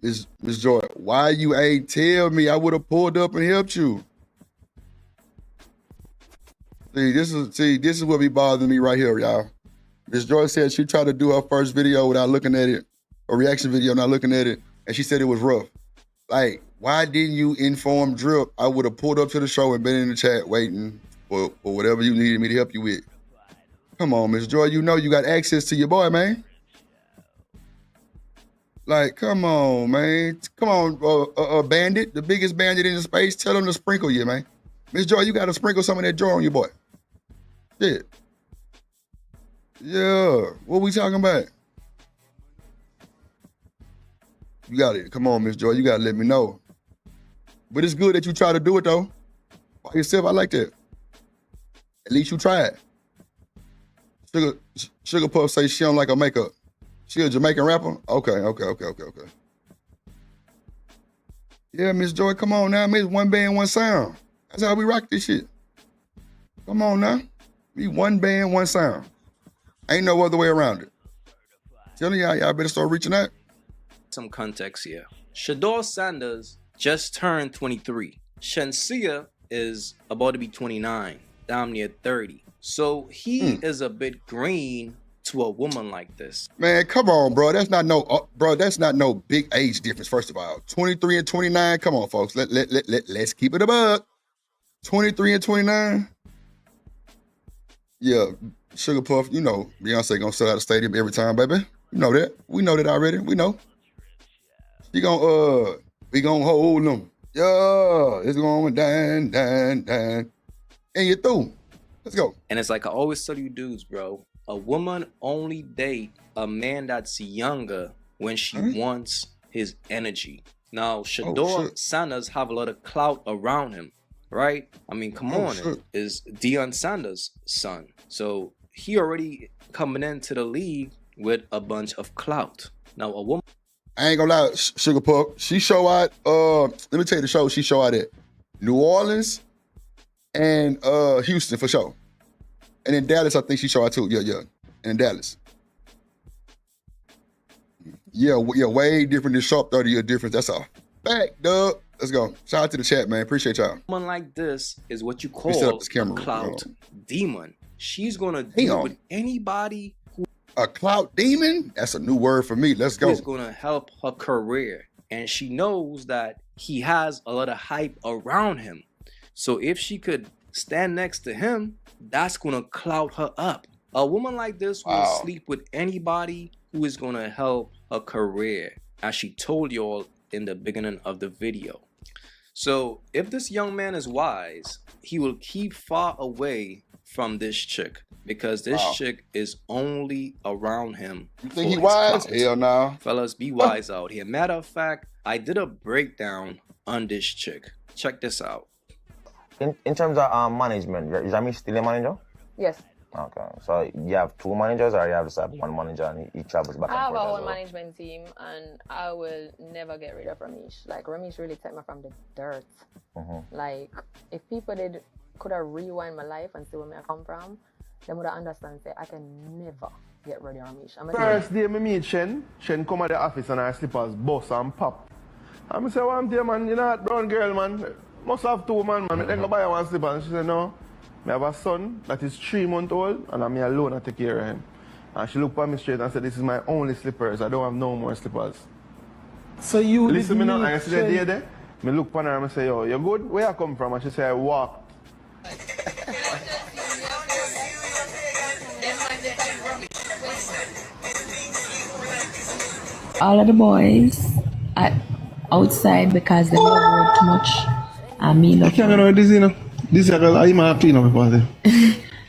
Miss Joy, why you ain't tell me? I would have pulled up and helped you. See, this is what be bothering me right here, y'all. Miss Joy said she tried to do her first video without looking at it, a reaction video not looking at it, and she said it was rough. Like, why didn't you inform Drip? I would have pulled up to the show and been in the chat waiting for whatever you needed me to help you with. Come on, Miss Joy, you know you got access to your boy, man. Like, come on, man. Come on, bandit, the biggest bandit in the space. Tell him to sprinkle you, man. Miss Joy, you got to sprinkle some of that joy on your boy. Shit. Yeah, what we talking about? You got it. Come on, Miss Joy. You got to let me know. But it's good that you try to do it, though. By yourself, I like that. At least you tried. Sugar Puff say she don't like her makeup. She a Jamaican rapper? Okay. Yeah, Miss Joy, come on now. Miss one band, one sound. That's how we rock this shit. Come on now. We one band, one sound. Ain't no other way around it. Telling y'all better start reaching out. Some context here. Shador Sanders just turned 23. Shansia is about to be 29, damn near 30. So he is a bit green to a woman like this. Man, come on, bro. That's not no big age difference. First of all, 23 and 29. Come on, folks. Let's keep it a buck. 23 and 29. Yeah, Sugar Puff. You know Beyonce gonna sell out the stadium every time, baby. You know that. We know that already. We know. We gonna hold them. Yeah, it's going down. And you're through. Let's go. And it's like I always tell you dudes, bro. A woman only date a man that's younger when she wants his energy. Now, Shador Sanders have a lot of clout around him, right? I mean, come on, is Deion Sanders' son. So he already coming into the league with a bunch of clout. Now, a woman. I ain't gonna lie, Sugar Puff. She show out, let me tell you the show she show out at New Orleans and Houston for sure. And in Dallas, I think she show out too. Yeah. And in Dallas. Yeah, way different than Sharp 30-year difference. That's all. Back, dub. Let's go. Shout out to the chat, man. Appreciate y'all. Someone like this is what you call a clout demon. She's gonna deal with anybody who a clout demon? That's a new word for me. Let's go. Is gonna help her career. And she knows that he has a lot of hype around him. So if she could stand next to him, that's gonna clout her up. A woman like this will sleep with anybody who is gonna help her career, as she told y'all in the beginning of the video. So if this young man is wise, he will keep far away from this chick because this chick is only around him. You think he wise? Clout. Hell no. Fellas, be wise out here. Matter of fact, I did a breakdown on this chick. Check this out. In terms of management, is Rami still a manager? Yes. Okay, so you have 2 managers or you have just one manager and he travels back and forth? I have a whole management team and I will never get rid of Ramesh. Like, Ramesh really took me from the dirt. Like, if people could have rewind my life and see where I come from, they would have understand say I can never get rid of Ramesh. First day I meet Shen come at the office and I slippers bust and pop. I say, well, I'm there, man, you know that brown girl, man. Must have 2 man. I think I buy 1 slipper. And she said, no. I have a son that is 3 months old and I'm alone to take care of him. And she looked at me straight and said, this is my only slippers. I don't have no more slippers. So you listen me now, and I see the day there. I look at her and I say, yo, you good? Where you come from? And she said, I walked. All of the boys are outside because they don't work too much. And me love work. This is a man clean up party.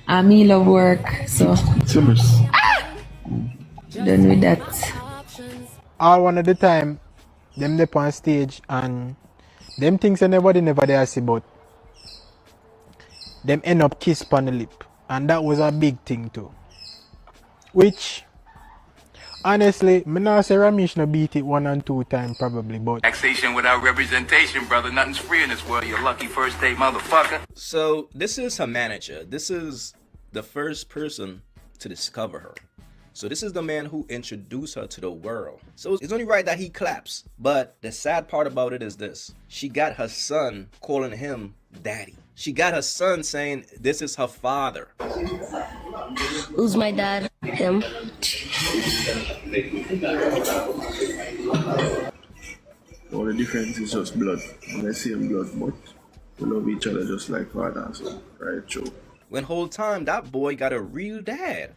And me love work, so Simmers. done with that. All one at the time, them up on stage and them things anybody never there see about. Them end up kiss on the lip. And that was a big thing too. Which honestly, me not say Ramesh no beat it 1 and 2 times probably, but Taxation without representation, brother. Nothing's free in this world. You lucky first date motherfucker. So this is her manager. This is the first person to discover her. So this is the man who introduced her to the world. So it's only right that he claps. But the sad part about it is this. She got her son calling him daddy. She got her son saying this is her father. Who's my dad? Him. All the difference is just blood. When I see him blood, but we love each other just like father, so right, true. When whole time that boy got a real dad.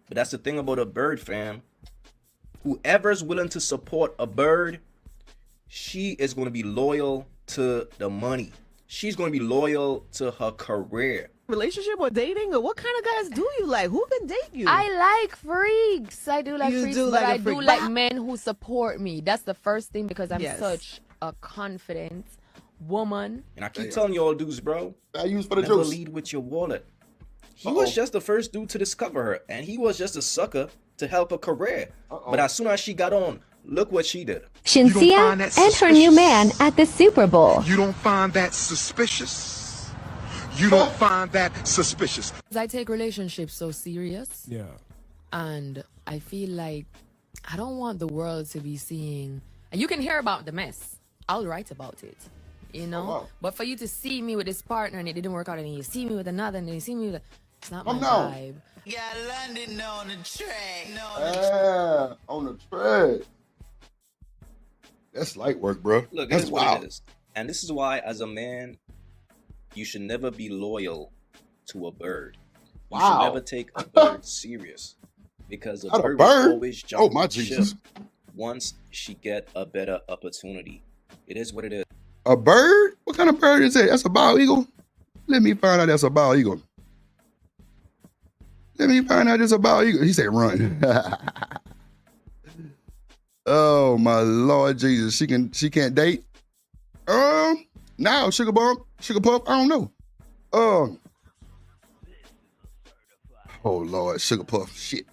But that's the thing about a bird, fam. Whoever's willing to support a bird, she is going to be loyal to the money. She's going to be loyal to her career. Relationship or dating, or what kind of guys do you like? Who can date you? I like freaks. I do like You freaks, do but like a I do freak. like men who support me. That's the first thing because I'm Yes. such a confident woman. And I keep telling you all dudes, bro, Values for the never juice. lead with your wallet. He was just the first dude to discover her, and he was just a sucker to help her career. But as soon as she got on, look what she did. Shinsia and her new man at the Super Bowl. You don't find that suspicious? You don't find that suspicious? I take relationships so serious. yeah. And I feel like I don't want the world to be seeing, and you can hear about the mess. I'll write about it, you know? wow. But for you to see me with this partner and it didn't work out, and you see me with another, and then you see me with it's not my Come down. vibe. Got London on the track. On the track. That's light work, bro. Look, That's it is what wild. it is. And this is why, as a man, you should never be loyal to a bird. You Wow. should never take a bird serious. Because a Not a bird bird? will always jump Oh, my the ship Jesus. once she get a better opportunity. It is what it is. A bird? What kind of bird is that? That's a bald eagle? Let me find out that's a bald eagle. Let me find out it's a bald eagle. He said run. Oh my Lord Jesus. She can't date? Now, sugar bump, sugar pup, I don't know. Oh Lord, sugar puff, shit.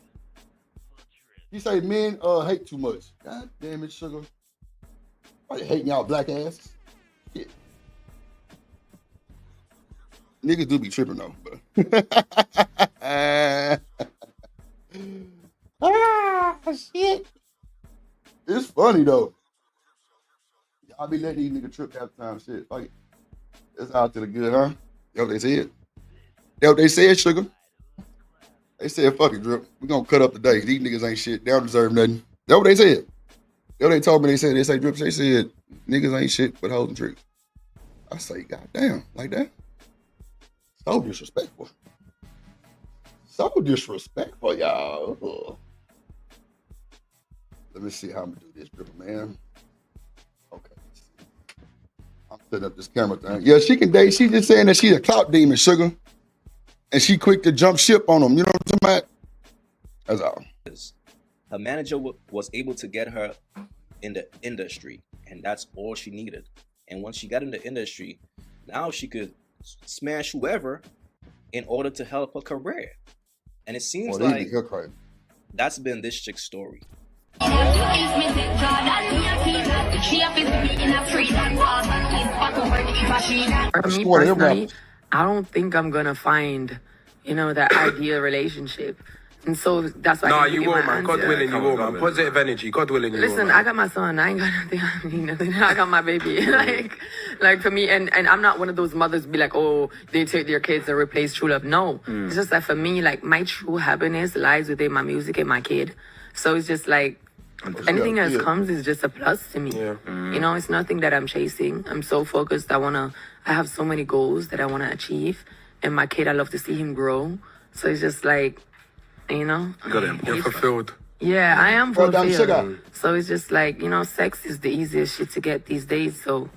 You say men hate too much. God damn it, sugar. Why you hating y'all black asses? Shit. Niggas do be tripping though, but shit. It's funny though. Y'all be letting these niggas trip half the time. Shit, fuck it. It's out to the good, huh? Yo, they said. Yo, they said, sugar. They said, fuck it, Drip. We gonna cut up today. These niggas ain't shit. They don't deserve nothing. That's what they said. Yo, they told me, they said, Drip, they said, niggas ain't shit but hoes and tricks. I say, goddamn, like that? So disrespectful. So disrespectful, y'all. Ugh. Let me see how I'm gonna do this, Dripper, man. Okay. I'm Setting up this camera thing. Yeah, she can date. She just saying that she's a clout demon, sugar. And she quick to jump ship on them. You know what I'm talking about? That's all. Her manager was able to get her in the industry, and that's all she needed. And once she got in the industry, now she could smash whoever in order to help her career. And it seems like that's been this chick's story. For me personally, I don't think I'm gonna find, that ideal relationship. And so that's why No, you won't, man. God willing, you won't, man. Positive energy. God willing, you won't. Listen, I got my son. I ain't got nothing. I need nothing. I got my baby. like for me, and I'm not one of those mothers be like, oh, they take their kids to replace true love. No, it's just that for me, like my true happiness lies within my music and my kid. So it's just like anything else comes is just a plus to me. Yeah. It's nothing that I'm chasing. I'm so focused. I have so many goals that I wanna achieve, and my kid, I love to see him grow. So it's just like. You're fulfilled. Yeah, I am fulfilled. So it's just like, sex is the easiest shit to get these days. So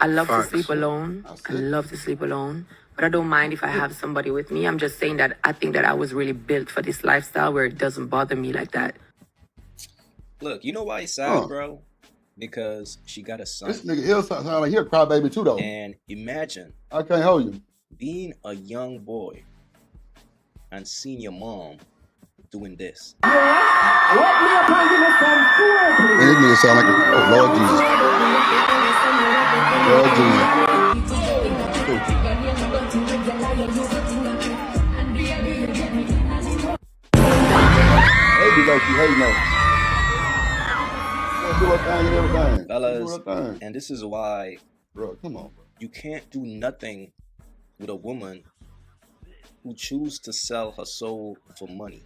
I love to sleep alone. I love to sleep alone. But I don't mind if I have somebody with me. I'm just saying that I think that I was really built for this lifestyle where it doesn't bother me like that. Look, you know why it's sad, bro? Because she got a son. This nigga sound like he a crybaby too, though. And imagine. I can't hold you. Being a young boy and seeing your mom doing this. Man, this nigga sound like Lord Jesus. Lord Jesus. Hey, low-key, hey, no. Do a thing and everything. Fellas, and this is why, bro, come on, bro. You can't do nothing with a woman who chooses to sell her soul for money.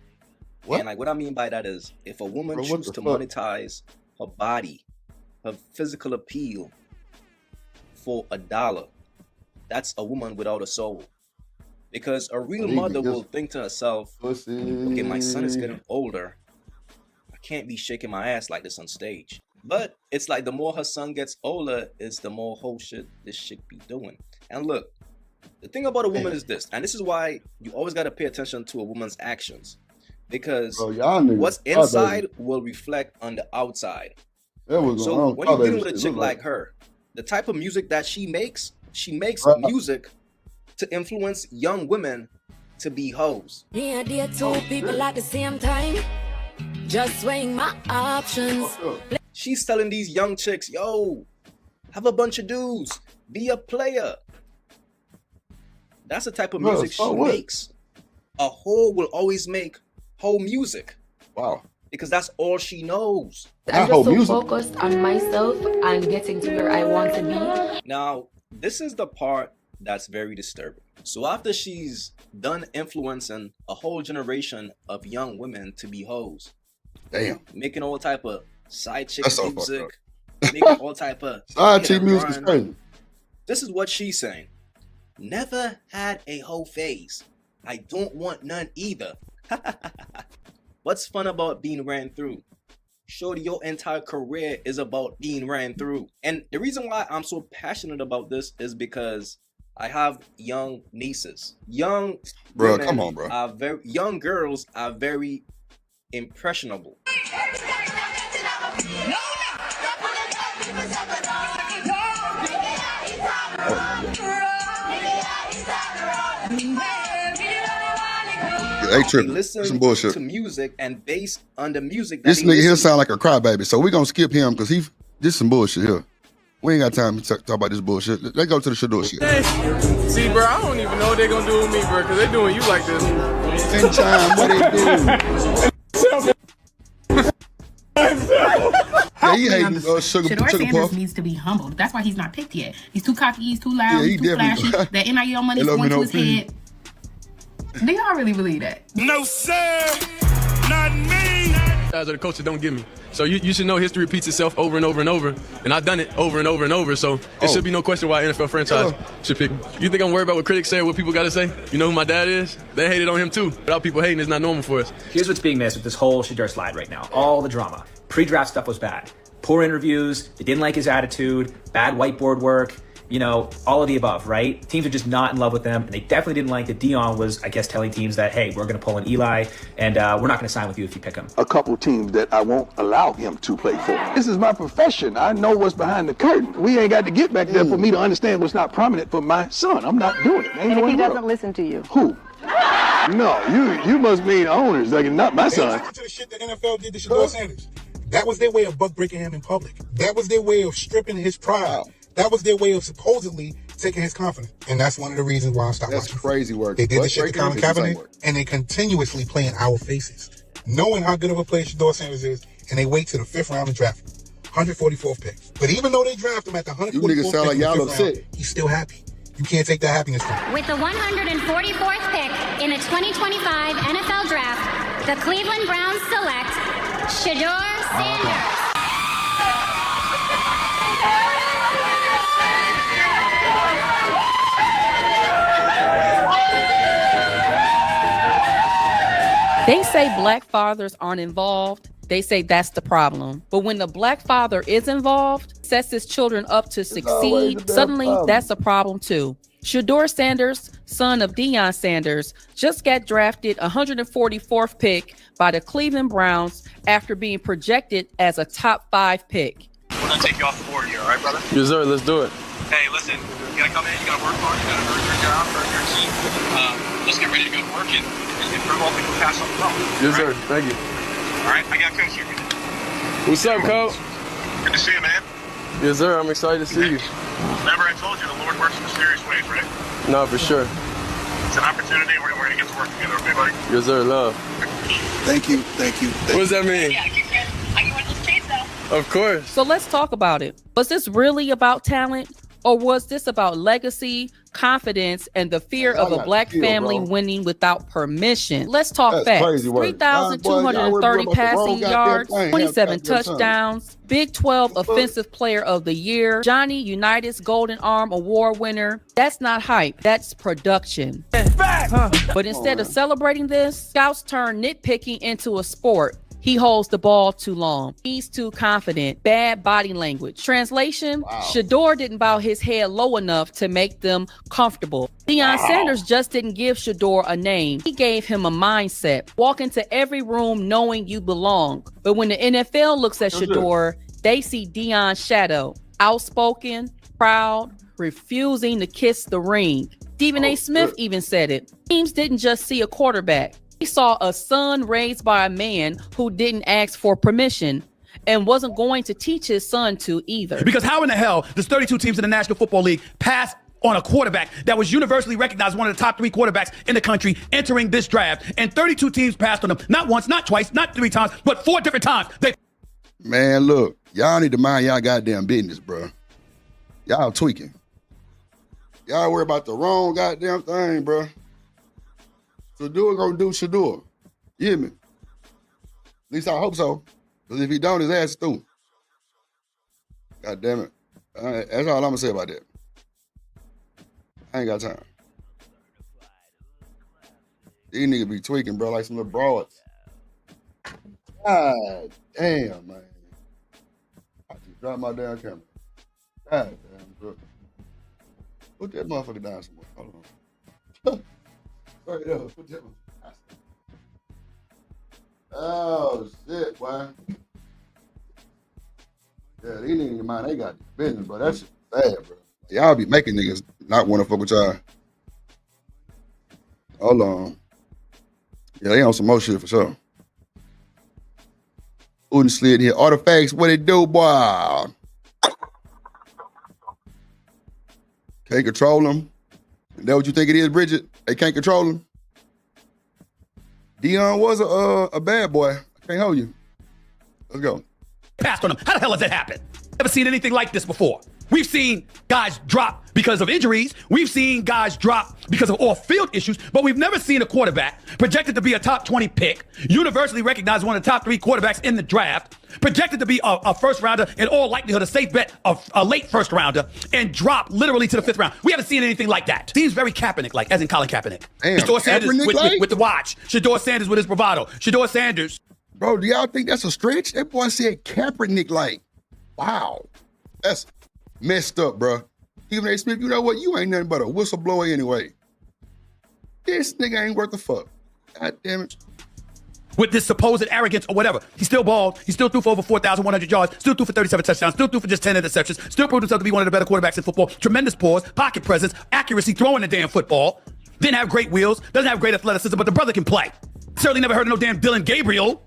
What? And like what I mean by that is if a woman chooses to monetize her body, her physical appeal for $1, that's a woman without a soul. Because a real mother will think to herself, okay, my son is getting older. I can't be shaking my ass like this on stage. But it's like the more her son gets older, is the more whole shit this chick be doing. And look, the thing about a woman is this, and this is why you always got to pay attention to a woman's actions. Because what's inside will reflect on the outside. So when you're dealing with a chick like her, the type of music that she makes music to influence young women to be hoes. Me and dear two people at the same time, just weighing my options. She's telling these young chicks, yo, have a bunch of dudes, be a player. That's the type of music she makes. A hoe will always make hoe music. Wow. Because that's all she knows. I'm just so focused on myself and getting to where I want to be. Now, this is the part that's very disturbing. So after she's done influencing a whole generation of young women to be hoes, making all type of side chick music, making all type of side chick music is crazy. This is what she's saying. Never had a hoe phase. I don't want none either. What's fun about being ran through? Shorty, your entire career is about being ran through. And the reason why I'm so passionate about this is because I have young nieces. Young women come on, bro. Young girls are very impressionable. Hey, tripping. Listen some bullshit. To music and based on the music. This nigga here sound like a crybaby, so we gonna skip him because this some bullshit here. We ain't got time to talk about this bullshit. Let's go to the Shador shit. See, bro, I don't even know what they gonna do with me, bro, because they doing you like this. In time, what they do? He hating sugar Sanders puff. needs to be humbled. That's why he's not picked yet. He's too cocky, he's too loud, he's too flashy. That NIL money's going to his head. Do y'all really believe that? No, sir, not me. Guys are the coach that don't give me. So you should know history repeats itself over and over and over. And I've done it over and over and over. So it should be no question why NFL franchise should pick me. You think I'm worried about what critics say or what people got to say? You know who my dad is? They hated on him too. Without people hating, it's not normal for us. Here's what's being missed with this whole Shador slide right now. All the drama. Pre-draft stuff was bad. Poor interviews. They didn't like his attitude. Bad whiteboard work. you know, all of the above, right? Teams are just not in love with them, and they definitely didn't like that Deion was, I guess, telling teams that, hey, we're going to pull in Eli, and we're not going to sign with you if you pick him. A couple teams that I won't allow him to play for. This is my profession. I know what's behind the curtain. We ain't got to get back there for me to understand what's not prominent for my son. I'm not doing it. Ain't And no if he way doesn't listen to you? Who? No, you must mean owners, like not my son. To the shit the NFL did to Shedeur Sanders. That was their way of buck breaking him in public. That was their way of stripping his pride. That was their way of supposedly taking his confidence. And that's one of the reasons why I stopped watching. That's crazy work. They did the shit to Colin Kaepernick, and they continuously play in our faces, knowing how good of a player Shedeur Sanders is, and they wait to the 5th round of draft, 144th pick. But even though they draft him at the 144th You niggas sound like y'all upset. round, he's still happy. You can't take that happiness from him. With the 144th pick in the 2025 NFL Draft, the Cleveland Browns select Shedeur Sanders. They say black fathers aren't involved. They say that's the problem. But when the black father is involved, sets his children up to succeed, suddenly that's a problem too. Shedeur Sanders, son of Deion Sanders, just got drafted 144th pick by the Cleveland Browns after being projected as a top 5 pick. We're gonna take you off the board here, all right, brother? Yes, sir. Let's do it. Hey, listen, you gotta come in, you gotta work hard, you gotta earn your job, earn your team. Let's get ready to go to work and prove all people pass on the phone. Yes, sir. Thank you. All right, I got Coach here. What's up, Coach? Good to see you, man. Yes, sir. I'm excited to see you. Remember I told you the Lord works in mysterious ways, right? No, for sure. It's an opportunity. We're gonna get to work together, okay, buddy? Yes, sir. Love. Thank you. What does that mean? Of course. So let's talk about it. Was this really about talent? Or was this about legacy, confidence, and the fear of a black family winning without permission? Let's talk facts. 3,230 passing yards, 27 touchdowns, Big 12 Offensive Player of the Year, Johnny Unitas Golden Arm Award winner. That's not hype, that's production. But instead of celebrating this, scouts turn nitpicking into a sport. He holds the ball too long. He's too confident. Bad body language. Translation, Shedeur didn't bow his head low enough to make them comfortable. Deion Sanders just didn't give Shedeur a name. He gave him a mindset. Walk into every room knowing you belong. But when the NFL looks at Shedeur, they see Deion's shadow. Outspoken, proud, refusing to kiss the ring. Stephen A. Smith even said it. Teams didn't just see a quarterback. He saw a son raised by a man who didn't ask for permission and wasn't going to teach his son to either. Because how in the hell does 32 teams in the National Football League pass on a quarterback that was universally recognized one of the top 3 quarterbacks in the country entering this draft, and 32 teams passed on him, not once, not twice, not 3 times, but 4 different times. Man, look, y'all need to mind y'all goddamn business, bro. Y'all tweaking. Y'all worry about the wrong goddamn thing, bro. Shedeur gonna do Shedeur. You hear me? At least I hope so. Because if he don't, his ass is through. God damn it. That's all I'm gonna say about that. I ain't got time. These niggas be tweaking, bro, like some little broads. God damn, man. I just dropped my damn camera. God damn, bro. Put that motherfucker down somewhere. Hold on. Right there, put that one. Oh shit, boy. Yeah, these niggas, man, they got business, bro. That shit bad, bro. Y'all be making niggas not want to fuck with y'all. Hold on. Yeah, they on some more shit for sure. Wouldn't slid here. Artifacts, what it do, boy? Can't control them. Is that what you think it is, Bridget? They can't control him. Deion was a bad boy. I can't hold you. Let's go. Passed on him. How the hell has that happened? Never seen anything like this before. We've seen guys drop because of injuries. We've seen guys drop because of off-field issues, but we've never seen a quarterback projected to be a top 20 pick, universally recognized one of the top 3 quarterbacks in the draft, projected to be a first rounder, in all likelihood a safe bet, a late first rounder, and drop literally to the 5th round. We haven't seen anything like that. Seems very Kaepernick-like, as in Colin Kaepernick. Damn, Shedeur Sanders Kaepernick-like? with the watch. Shedeur Sanders with his bravado. Shedeur Sanders. Bro, do y'all think that's a stretch? That boy said Kaepernick-like. Wow. That's messed up, bro. Stephen A. Smith, you know what? You ain't nothing but a whistleblower anyway. This nigga ain't worth a fuck. God damn it. With this supposed arrogance or whatever. He still balled. He still threw for over 4,100 yards. Still threw for 37 touchdowns. Still threw for just 10 interceptions. Still proved himself to be one of the better quarterbacks in football. Tremendous pause, pocket presence, accuracy, throwing the damn football. Didn't have great wheels. Doesn't have great athleticism, but the brother can play. Certainly never heard of no damn Dylan Gabriel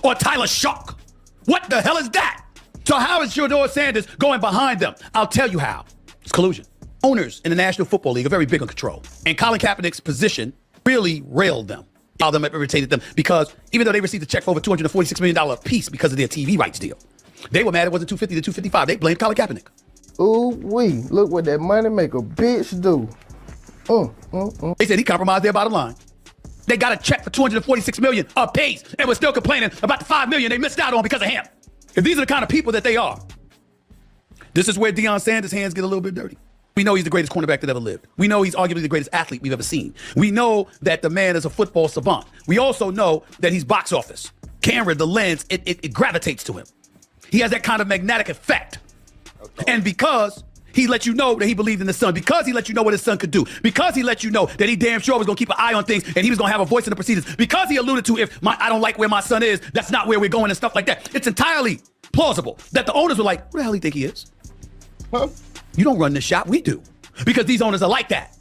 or Tyler Shock. What the hell is that? So how is Shedeur Sanders going behind them? I'll tell you how. It's collusion. Owners in the National Football League are very big on control. And Colin Kaepernick's position really railed them. All them irritated them because even though they received a check for over $246 million a piece because of their TV rights deal, they were mad it wasn't 250 to 255. They blamed Colin Kaepernick. Ooh wee! Look what that money make a bitch do. They said he compromised their bottom line. They got a check for $246 million a piece and were still complaining about the $5 million they missed out on because of him. If these are the kind of people that they are, this is where Deion Sanders' hands get a little bit dirty. We know he's the greatest cornerback that ever lived. We know he's arguably the greatest athlete we've ever seen. We know that the man is a football savant. We also know that he's box office. Camera, the lens, it gravitates to him. He has that kind of magnetic effect. Okay. And because he let you know that he believed in his son, because he let you know what his son could do, because he let you know that he damn sure was going to keep an eye on things and he was going to have a voice in the proceedings, because he alluded to I don't like where my son is, that's not where we're going and stuff like that. It's entirely plausible that the owners were like, what the hell do you think he is? Huh? You don't run this shop, we do. Because these owners are like that.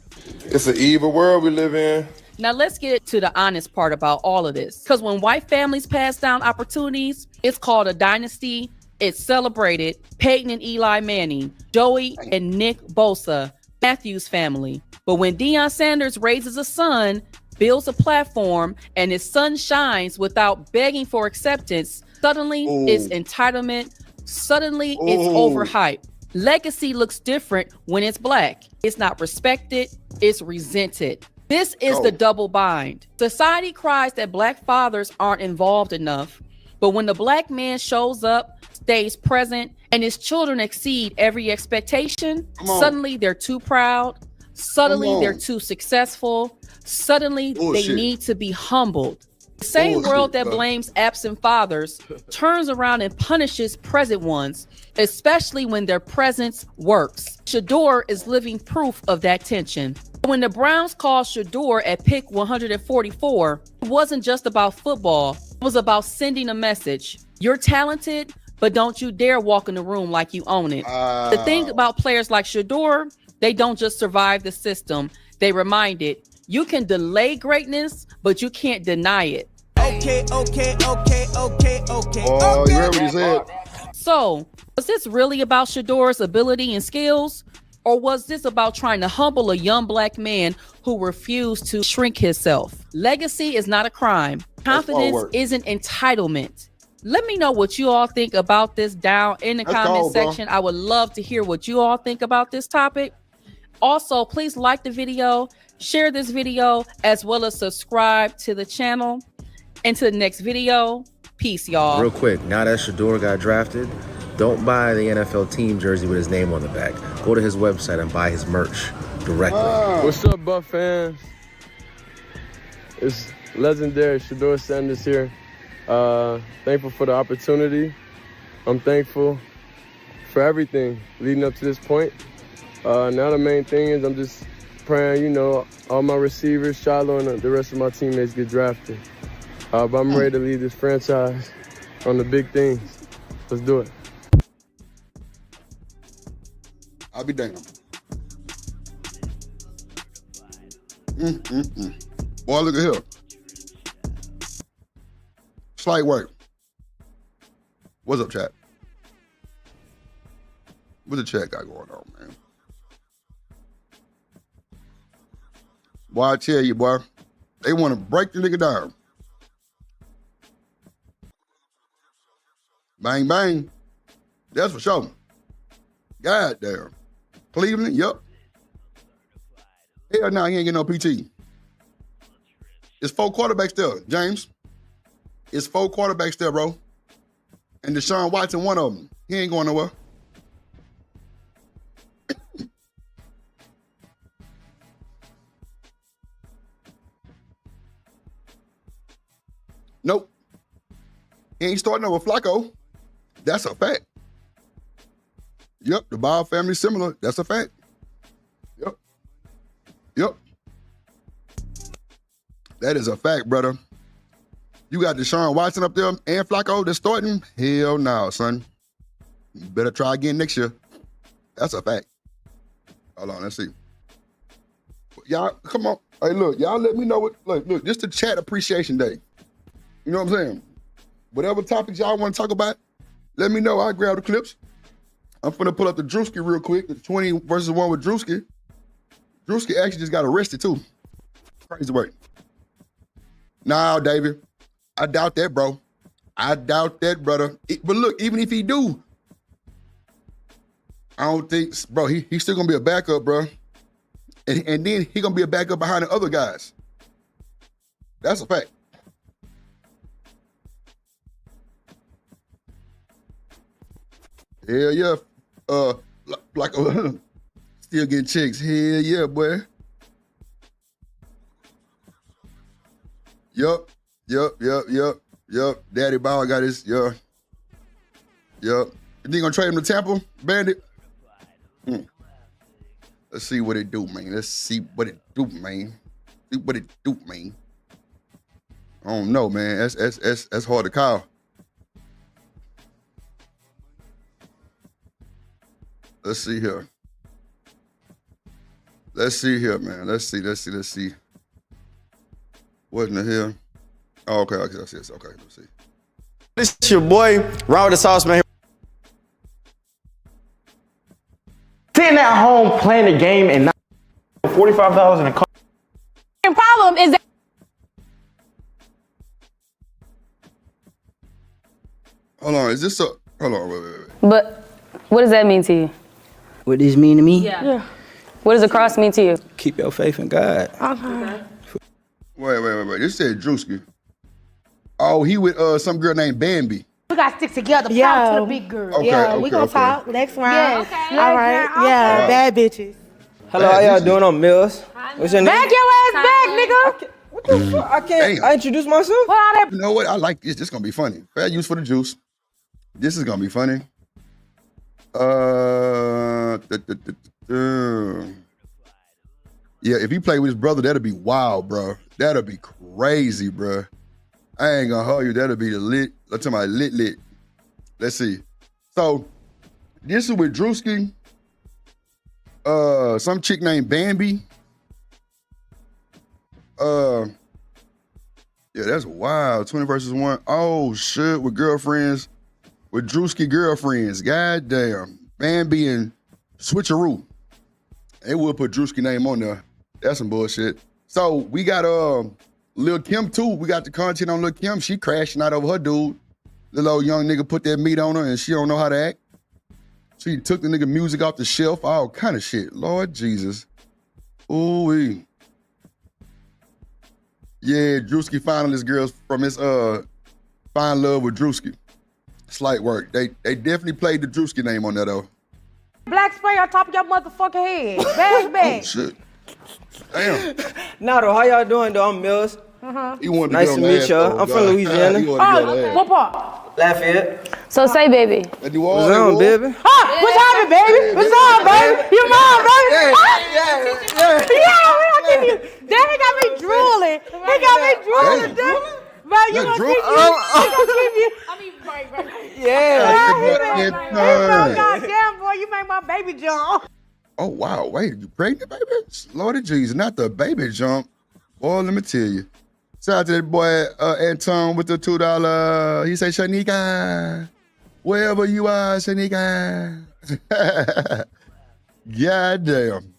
It's an evil world we live in. Now let's get to the honest part about all of this. Because when white families pass down opportunities, it's called a dynasty. It's celebrated. Peyton and Eli Manning, Joey and Nick Bosa, Matthews family. But when Deion Sanders raises a son, builds a platform, and his son shines without begging for acceptance, suddenly it's entitlement. Suddenly it's overhyped. Legacy looks different when it's black. It's not respected, it's resented. This is the double bind. Society cries that black fathers aren't involved enough, but when the black man shows up, stays present, and his children exceed every expectation, suddenly they're too proud, suddenly they're too successful, suddenly they need to be humbled. The same world that blames absent fathers turns around and punishes present ones, especially when their presence works. Shedeur is living proof of that tension. When the Browns called Shedeur at pick 144, it wasn't just about football. It was about sending a message. You're talented, but don't you dare walk in the room like you own it. The thing about players like Shedeur, they don't just survive the system. They remind it. You can delay greatness, but you can't deny it. Okay. Oh, you heard what he said? So, was this really about Shedeur's ability and skills? Or was this about trying to humble a young black man who refused to shrink himself? Legacy is not a crime. Confidence isn't entitlement. Let me know what you all think about this down in the comment section. I would love to hear what you all think about this topic. Also, please like the video, share this video, as well as subscribe to the channel. And to the next video, peace, y'all. Real quick, now that Shedeur got drafted, don't buy the NFL team jersey with his name on the back. Go to his website and buy his merch directly. What's up, Buff fans? It's legendary Shedeur Sanders here. Thankful for the opportunity. I'm thankful for everything leading up to this point. Now the main thing is I'm just praying, all my receivers, Shiloh, and the rest of my teammates get drafted. But I'm ready to lead this franchise on the big things. Let's do it. I'll be damned. Boy, look at here. Slight work. What's up, chat? What's the chat got going on, man? Boy, I tell you, boy, they want to break the nigga down. Bang, bang. That's for sure. God damn. Cleveland, yep. Hell no, he ain't getting no PT. It's 4 quarterbacks there, James. It's 4 quarterbacks there, bro. And Deshaun Watson, one of them. He ain't going nowhere. Nope. He ain't starting over Flacco. That's a fact. Yep, the Ball family similar. That's a fact. Yep. That is a fact, brother. You got Deshaun Watson up there and Flacco that's starting? Hell no, son. You better try again next year. That's a fact. Hold on, let's see. Y'all, come on. Hey, look, y'all let me know what, look, this the chat appreciation day. You know what I'm saying? Whatever topics y'all want to talk about, let me know. I'll grab the clips. I'm finna pull up the Drewski real quick, the 20 versus 1 with Drewski. Drewski actually just got arrested too. Crazy work. Nah, David. I doubt that, bro. I doubt that, brother. But look, even if he do, I don't think, bro, he's still gonna be a backup, bro. And then he gonna be a backup behind the other guys. That's a fact. Hell yeah. Like still getting chicks. Hell yeah, boy. Yup. Daddy Ball got his, Yup. You think gonna trade him to Tampa, Bandit? Let's see what it do, man. See what it do, man. I don't know, man. That's hard to call. Let's see here, man. Let's see. What in the hell? Oh, okay, I see this. Okay, let's see. This is your boy, Raw with the Sauce, man. Sitting at home playing the game and not $45 in a car. The problem is that Hold on, is this a, hold on, wait. But what does that mean to you? What does this mean to me? Yeah. What does the cross mean to you? Keep your faith in God. Okay. Wait. This said Drewski. Oh, he with some girl named Bambi. We gotta stick together. Talk to the big girl. Okay, we gonna talk next round. Okay. All right. Yeah, bad bitches. Hello, how y'all doing? I'm Mills. What's your name? Back your ass back, nigga. What the fuck? I can't. I introduced myself. What all that? You know what? I like this. This is gonna be funny. Fair use for the juice. This is gonna be funny. Yeah, if he play with his brother, that'll be wild, bro. That'll be crazy, bro. I ain't gonna hold you. That'll be the lit. Let's talk about lit. Let's see. So this is with Drewski. Some chick named Bambi. Yeah, that's wild. 20 versus 1. Oh shit, with girlfriends, with Drewski girlfriends. God damn. Bambi and Switcheroo. They would put Drewski name on there. That's some bullshit. So we got Lil Kim too. We got the content on Lil Kim. She crashing out over her dude. Little old young nigga put that meat on her and she don't know how to act. She took the nigga music off the shelf, all kind of shit. Lord Jesus. Ooh-wee. Yeah, Drewski finding this girl from his Find Love with Drewski. Slight work. They definitely played the Drewski name on that though. Black spray on top of your motherfucking head. Bang. Oh shit. Damn. Nah, though, how y'all doing, though? I'm Mills. He wanted Nice to meet y'all. I'm from Louisiana. What part? Lafayette. So say, baby. What's on, baby? What's happening, baby? What's on, baby? Your mom, baby? Yeah, we gonna give you. Damn, he got me drooling. Bro, you gonna give you. I mean, right. Yeah. Goddamn, boy, you make my baby jump. Oh, wow. Wait, you pregnant, baby? Lord of Jesus, not the baby jump. Boy, let me tell you. Shout out to that boy, Anton, with the $2. He say, Shanika, wherever you are, Shanika. God damn.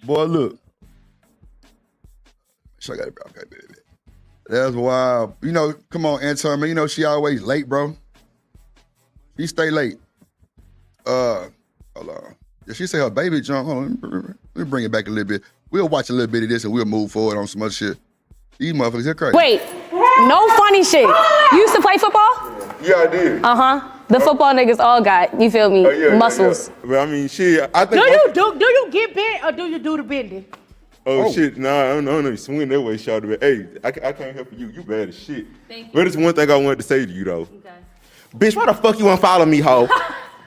Boy, look. I got it, bro. Okay, baby. That's wild. You know, come on, Anton, man. You know she always late, bro. She stay late. Hold on. Yeah, she say her baby jump. Hold on, let me bring it back a little bit. We'll watch a little bit of this and we'll move forward on some other shit. These motherfuckers, they're crazy. Wait, no funny shit. You used to play football? Yeah, I did. The football niggas all got, you feel me, muscles. Yeah. But I mean, shit, I think... Do you get bent or do you do the bending? Oh, shit, nah, I don't know you swing that way, shawty, but hey, I can't help you. You bad as shit. Thank you. But there's one thing I wanted to say to you, though. Okay. Bitch, why the fuck you unfollow me, hoe?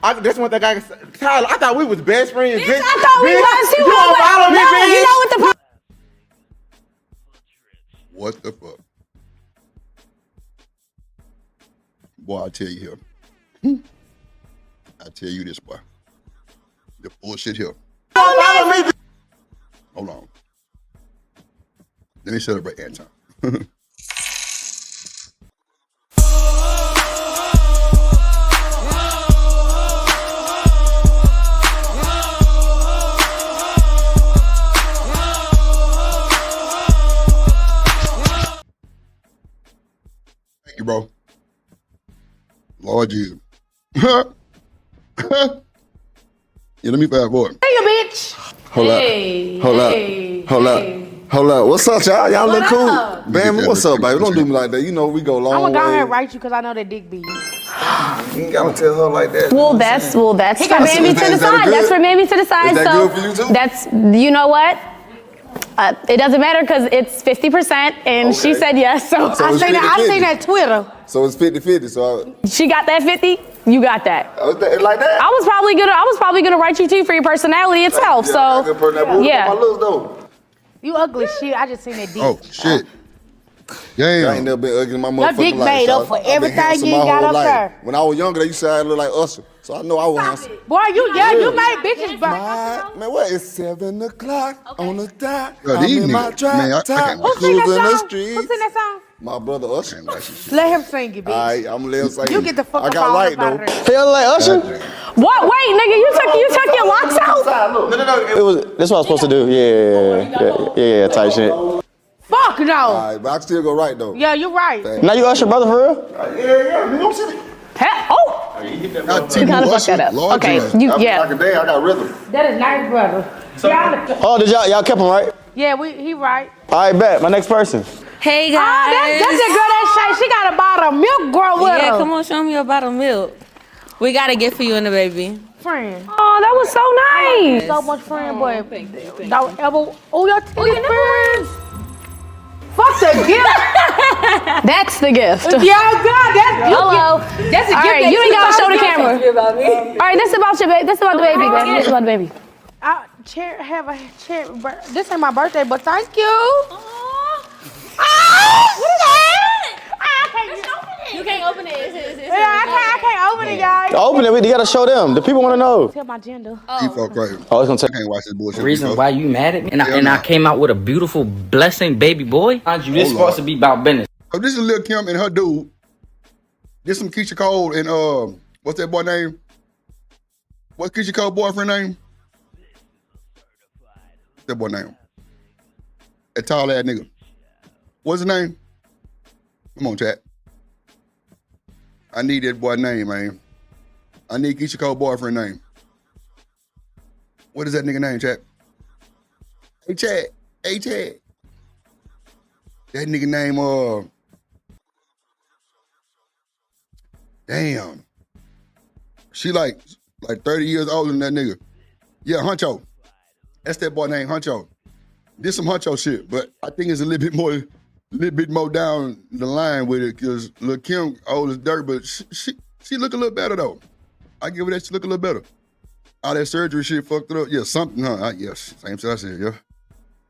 That's one thing I can say. Tyler, I thought we was best friends, bitch. I thought we was too. You don't follow me, bitch. You know what the What the fuck? Boy, I tell you here. I tell you this, boy. The bullshit here. Follow me. Hold on. Let me celebrate Anton. Thank you, bro. Lord Jesus. Yeah, let me fast forward. Hey, you bitch. Hold up. What's up, y'all? Y'all look cool. Bam, what's up, baby? Don't do me like that. You know we go long I'm gonna go ahead way. and write you because I know that dick big. You ain't gotta tell her like that. Well, that's for baby to the side. That's for baby to the side. Is that So good for you too? that's, you know what? It doesn't matter because it's 50%, and she said yes. So So I it's seen that. 50-50. I seen that Twitter. So it's 50-50. So she got that 50. You got that. like that. I was probably gonna write you too for your personality itself. So yeah. My looks though. You ugly shit. I just seen that dick. Oh shit. Damn. I ain't never been ugly in my Your motherfucking dick life. made so up for I've been everything handsome you my got whole up life. there. When I was younger, they used to say I look like Usher. So I know I was handsome. Boy, you made bitches back. Man, what? It's 7 o'clock on the dot. Yo, I'm these in my niggas, drop man, I top. can't watch Who sing Cruising the that song? street. Who sing that song? My brother Usher. Let him sing it, bitch. All right, I'm gonna let him sing. You get the fuck I up got all right up out though. of there. Feel like Usher? What? Wait, nigga, you took your locks out? No. It was. That's what I was supposed to do. Yeah. Tight shit. Fuck no. All right, but I can still go right though. Yeah, you're right. Now you Usher brother for real? Yeah. You don't see it. Oh. You hit You kind of fucked that up. Okay, yeah. Like a day, I got rhythm. That is nice, brother. Oh, did y'all kept him right? Yeah, he right. All right, bet. My next person. Hey guys. That's the girl that say she got a bottle of milk, girl. With Yeah, her. come on, show me your bottle of milk. We got a gift for you and the baby. Friend. Oh, that was so nice. So much friend, boy. Don't ever. Oh, your titty friends. Fuck the gift. That's the gift. Yeah, God, that's Hello. That's a All gift. right, you ain't gotta show the camera. All right, this is about your baby. This is about the baby, baby. This is about the baby. This ain't my birthday, but thank you. You can't open it. I can't open it, guys. Open it. You gotta show them. The people want to know. Tell my gender. He fuck crazy. Oh, it's gonna take. I can't watch this bullshit. The reason why you mad at me, and Hell no. I came out with a beautiful blessing baby boy. Mind you, this Oh, supposed Lord. to be about business. Oh, this is Lil Kim and her dude. This some Keisha Cole and what's that boy name? What's Keisha Cole boyfriend name? What's that boy name? That tall ass nigga. What's his name? Come on, chat. I need that boy name, man. I need Keisha Cole boyfriend name. What is that nigga name, chat? Hey, chat. Hey, chat. That nigga name, damn. She like 30 years older than that nigga. Yeah, Huncho. That's that boy named Huncho. This some Huncho shit, but I think it's a little bit more down the line with it because Lil Kim old as dirt, but she look a little better though. I give her that she look a little better. All that surgery shit fucked it up. Yeah, something, huh? Yes, same shit I said, yeah.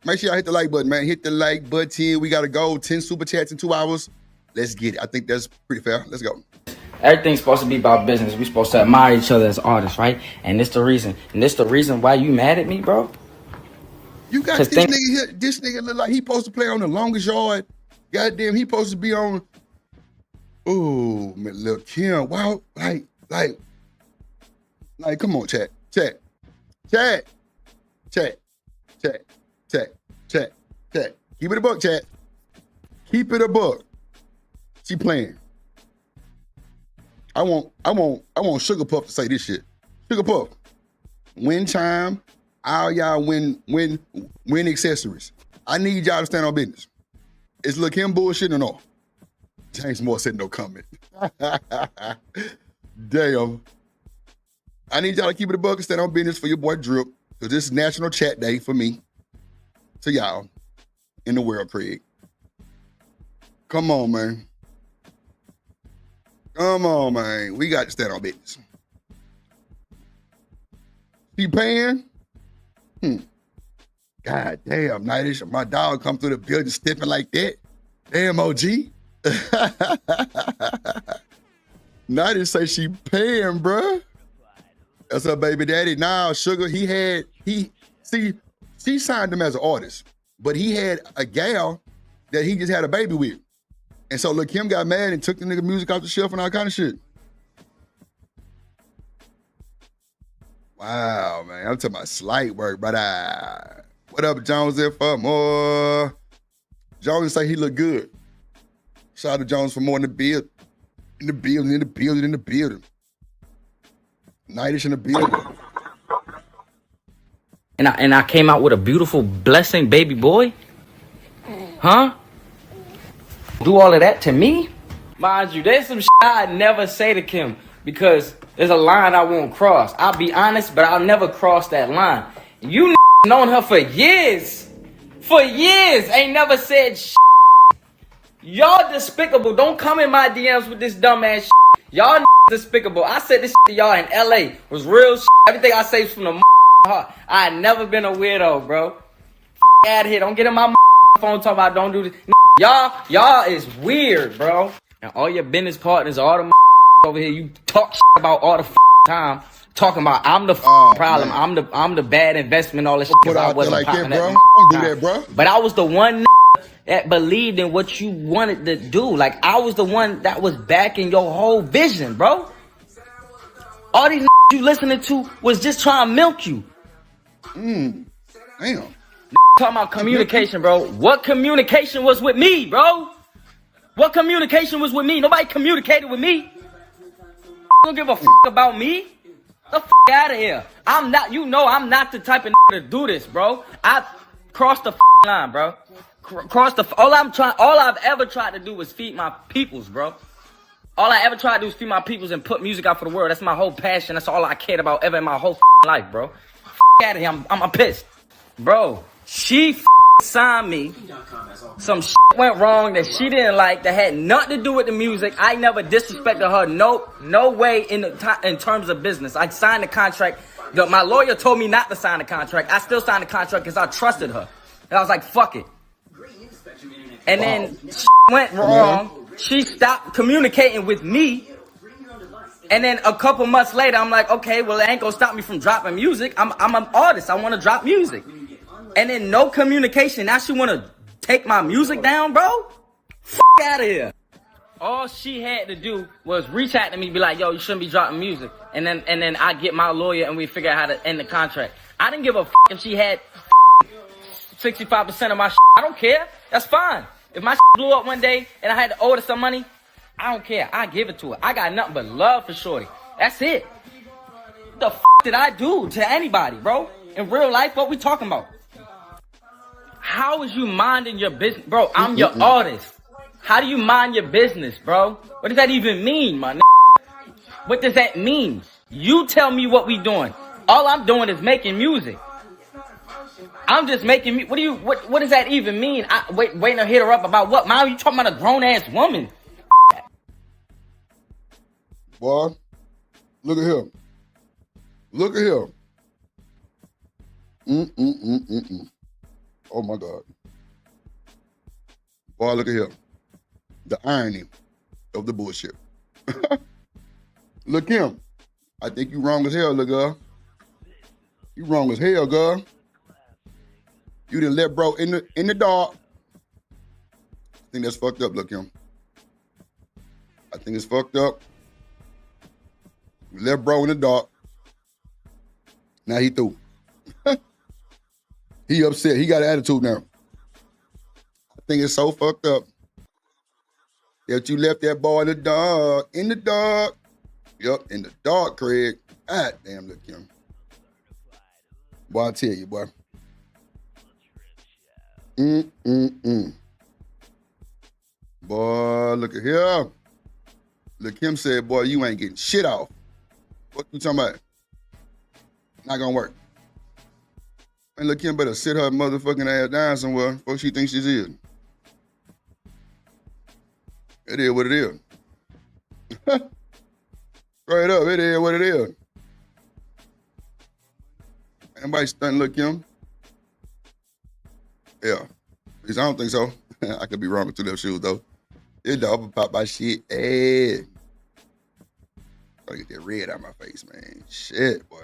Make sure y'all hit the like button, man. Hit the like button. We got to go. 10 super chats in 2 hours. Let's get it. I think that's pretty fair. Let's go. Everything's supposed to be about business. We're supposed to admire each other as artists, right? And this the reason. And this the reason why you mad at me, bro. You got this nigga here. This nigga look like he supposed to play on the longest yard. Goddamn, he supposed to be on. Ooh, Lil Kim. Wow, like, come on, chat. Keep it a buck, chat. Keep it a buck. She playing. I want Sugar Puff to say this shit. Sugar Puff, win chime, all y'all win accessories. I need y'all to stand on business. Is Lil Kim bullshit or no? James Moore said no comment. Damn. I need y'all to keep it a buck and stand on business for your boy Drip, because this is National Chat Day for me. To y'all in the world, Craig. Come on, man. Come on, man. We got to stand on business. She paying? God damn, Nightish. My dog come through the building stepping like that. Damn, OG. Nightish say she paying, bruh. That's her baby daddy. Now, Sugar, she signed him as an artist, but he had a gal that he just had a baby with. And so, look, Kim got mad and took the nigga music off the shelf and all kind of shit. Wow, man. I'm talking about slight work, brother. What up, Jones? There for more. Jones say he look good. Shout out to Jones for more in the build. In the building. Nightish in the building. And I came out with a beautiful blessing baby boy? Huh? Do all of that to me? Mind you, there's some shit I'd never say to Kim because there's a line I won't cross. I'll be honest, but I'll never cross that line. You known her for years. For years. Ain't never said shit. Y'all despicable. Don't come in my DMs with this dumbass shit. Y'all despicable. I said this shit to y'all in LA. Was real shit. Everything I say is from the heart. I ain't never been a weirdo, bro. Out of here. Don't get in my phone talking about don't do this. Y'all is weird, bro. And all your business partners, all the over here, you talk shit about all the time. Talking about I'm the problem. Man. I'm the bad investment, all this shit. Put out there like that, bro. Don't do that, bro. But I was the one that believed in what you wanted to do. Like, I was the one that was backing your whole vision, bro. All these you listening to was just trying to milk you. Damn. Talking about communication, bro. What communication was with me, bro? What communication was with me? Nobody communicated with me. Don't give a about me. The out of here. I'm not, I'm not the type of to do this, bro. I crossed the line, bro. All I've ever tried to do was feed my peoples, bro. All I ever tried to do is feed my peoples and put music out for the world. That's my whole passion. That's all I cared about ever in my whole life, bro. Out of here. I'm pissed. Bro, she signed me. Some went wrong that she didn't like that had nothing to do with the music. I never disrespected her. No way in terms of business. I signed the contract. My lawyer told me not to sign the contract. I still signed the contract because I trusted her. And I was like, fuck it. And then went wrong. She stopped communicating with me. And then a couple months later, I'm like, okay, well, it ain't gonna stop me from dropping music. I'm an artist. I want to drop music. And then no communication. Now she want to take my music down, bro? Out of here. All she had to do was reach out to me, be like, yo, you shouldn't be dropping music. And then I get my lawyer and we figure out how to end the contract. I didn't give a if she had 65% of my shit. I don't care. That's fine. If my shit blew up one day and I had to owe her some money, I don't care. I give it to her. I got nothing but love for shorty. That's it. What the did I do to anybody, bro? In real life, what we talking about? How is you minding your business? Bro, I'm your artist. How do you mind your business, bro? What does that even mean, my nigga? What does that mean? You tell me what we doing. All I'm doing is making music. I'm just making me. What does that even mean? Waiting to hit her up about what? Mom, you talking about a grown ass woman? Boy, look at him. Look at him. Oh my God. Boy, look at him. The irony of the bullshit. Look him. I think you wrong as hell, little girl. You wrong as hell, girl. You done let bro in the dark. I think that's fucked up, look him. I think it's fucked up. You let bro in the dark. Now he through. He upset. He got an attitude now. I think it's so fucked up that you left that boy in the dark. In the dark. Yup, in the dark, Craig. God damn, look him. Boy, I tell you, boy. Boy, look at here. Look, him said, boy, you ain't getting shit off. What you talking about? Not gonna work. And look, Kim better sit her motherfucking ass down somewhere before she thinks she's is. It is what it is. Straight up, it is what it is. Anybody stunting Lil Kim? Yeah. At least I don't think so. I could be wrong with 2 left shoes though. This dog pop my shit. Hey. Gotta get that red out of my face, man. Shit, boy.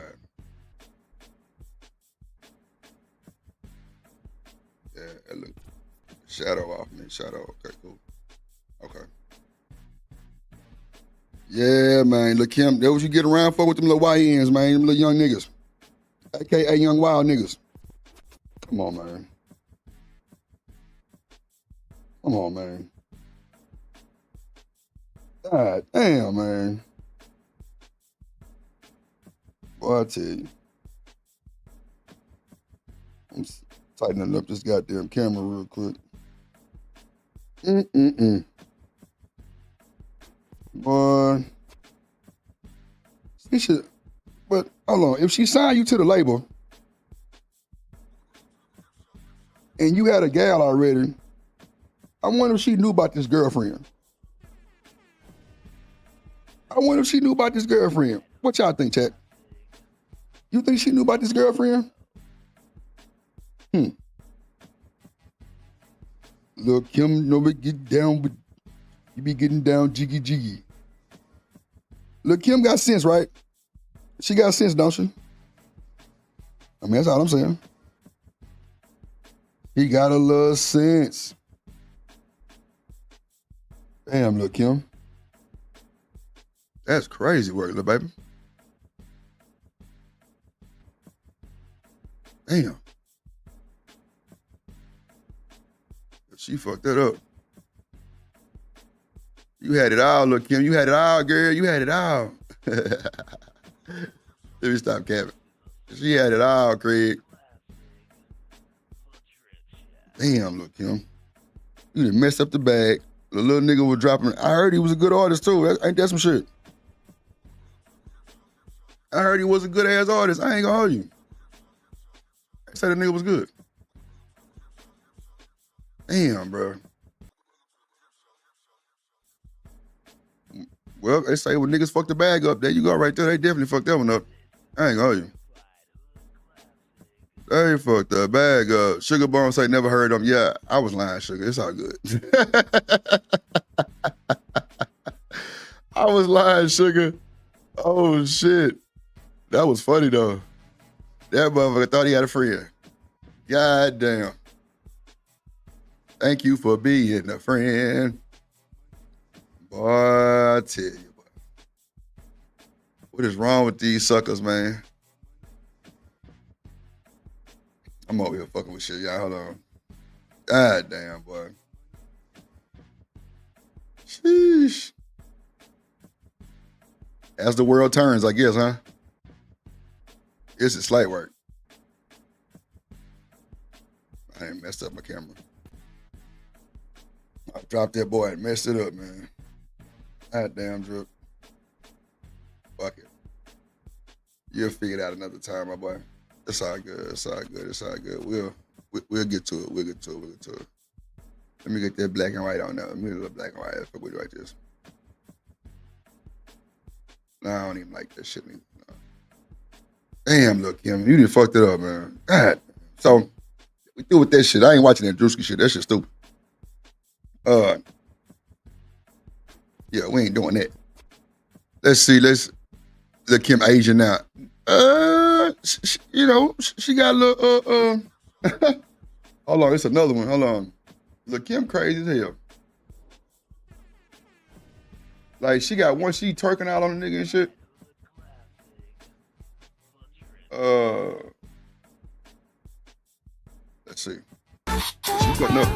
Yeah, that look. Shadow off, man. Shadow. Okay, cool. Okay. Yeah, man. Lil Kim, that what you get around for with them little YNs, man. Them little young niggas. AKA young wild niggas. Come on, man. Come on, man. God damn, man. Boy, I tell you. I'm tightening up this goddamn camera real quick. Boy. She should, but hold on. If she signed you to the label and you had a gal already, I wonder if she knew about this girlfriend. I wonder if she knew about this girlfriend. What y'all think, chat? You think she knew about this girlfriend? Look, Kim, nobody get down with, you be getting down jiggy jiggy. Look, Kim got sense, right? She got sense, don't she? I mean, that's all I'm saying. He got a little sense. Damn, look, Kim. That's crazy work, little baby. Damn. She fucked that up. You had it all, look, Kim. You had it all, girl. You had it all. Let me stop capping. She had it all, Craig. Damn, look, Kim. You done messed up the bag. The little nigga was dropping. I heard he was a good artist, too. Ain't that some shit? I heard he was a good ass artist. I ain't gonna hold you. I said the nigga was good. Damn, bro. Well, they say when niggas fuck the bag up, there you go right there. They definitely fucked that one up. I ain't gonna hold you. They fucked the bag up. Sugar Bone say never heard of them. Yeah, I was lying, Sugar. It's all good. I was lying, Sugar. Oh, shit. That was funny, though. That motherfucker thought he had a friend. God damn. Thank you for being a friend. Boy, I tell you, boy. What is wrong with these suckers, man? I'm over here fucking with shit, y'all. Hold on. God damn, boy. Sheesh. As the world turns, I guess, huh? This is slight work. I ain't messed up my camera. I dropped that boy and messed it up, man. God damn, Drip. Fuck it. You'll figure it out another time, my boy. It's all good. It's all good. It's all good. We'll get to it. We'll get to it. We'll get to it. Let me get that black and white on there. Let me get a little black and white for with like this. Nah, I don't even like that shit anymore. No. Damn, look, Kim, you done fucked it up, man. God. So we through with that shit. I ain't watching that Drewski shit. That shit stupid. Yeah, we ain't doing that. Let's see. Let's look Kim Asian now. You know, she got a little. Hold on, it's another one. Hold on. Look, Kim crazy as hell. Like she got one. She twerking out on the nigga and shit. Let's see. She putting up.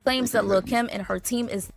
Claims that Lil Kim and her team is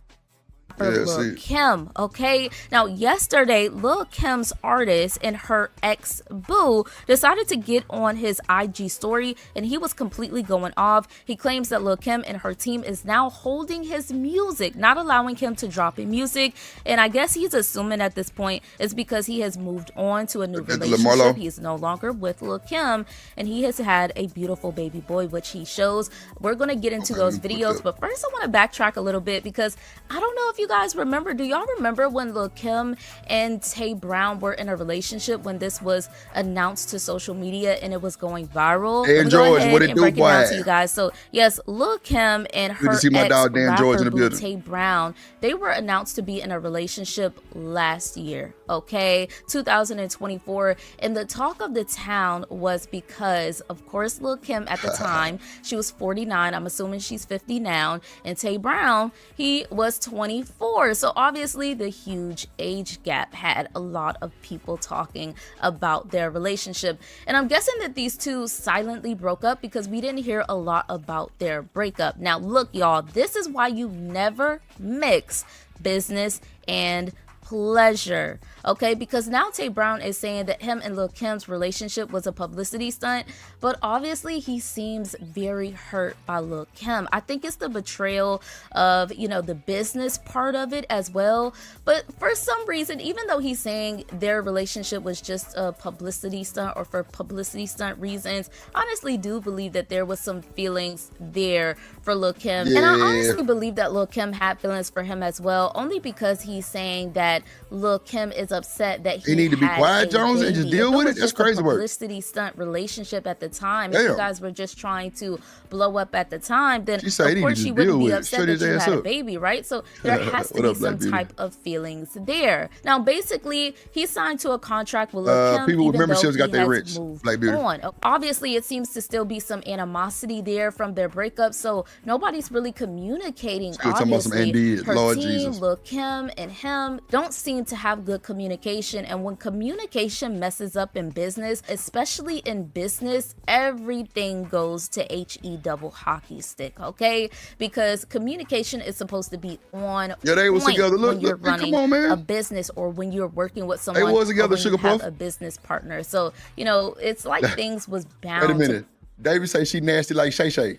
Lil Kim, okay? Now, yesterday, Lil Kim's artist and her ex-boo decided to get on his IG story, and he was completely going off. He claims that Lil Kim and her team is now holding his music, not allowing him to drop in music, and I guess he's assuming at this point it's because he has moved on to a new relationship. He is no longer with Lil Kim, and he has had a beautiful baby boy, which he shows. We're going to get into those videos, but first I want to backtrack a little bit because I don't know if you guys guys remember, do y'all remember when Lil Kim and Tay Brown were in a relationship when this was announced to social media and it was going viral? Hey, George, what it do, break it down boy? to you guys. So yes, Lil Kim and her ex-rapper Tay Brown, they were announced to be in a relationship last year, okay, 2024. And the talk of the town was because, of course, Lil Kim at the time, she was 49. I'm assuming she's 50 now. And Tay Brown, he was 24. So obviously the huge age gap had a lot of people talking about their relationship. And I'm guessing that these two silently broke up because we didn't hear a lot about their breakup. Now, look, y'all, this is why you never mix business and pleasure, okay? Because now Tay Brown is saying that him and Lil Kim's relationship was a publicity stunt, but obviously he seems very hurt by Lil Kim. I think it's the betrayal of, you know, the business part of it as well. But for some reason, even though he's saying their relationship was just a publicity stunt or for publicity stunt reasons, I honestly do believe that there was some feelings there for Lil Kim. Yeah. And I honestly believe that Lil Kim had feelings for him as well, only because he's saying that Lil Kim is upset that he need to be quiet, Jones, and just deal with it. That's crazy work. Publicity stunt relationship at the time. If you guys were just trying to blow up at the time, then of course she wouldn't be upset that you had a baby, right? So there has to be some type of feelings there. Now, basically, he signed to a contract with Lil Kim. People with memberships got their rich. Black Beauty. Obviously, it seems to still be some animosity there from their breakup, so nobody's really communicating. Obviously, her team, Lil Kim and him, don't seem to have good communication. And when communication messes up in business, especially in business, everything goes to HE double hockey stick, okay? Because communication is supposed to be on they was together. When you're running a business or when you're working with someone, they was together, or when you have a business partner. So, you know, it's like things was bound. Wait a minute. David say she nasty like Shay Shay.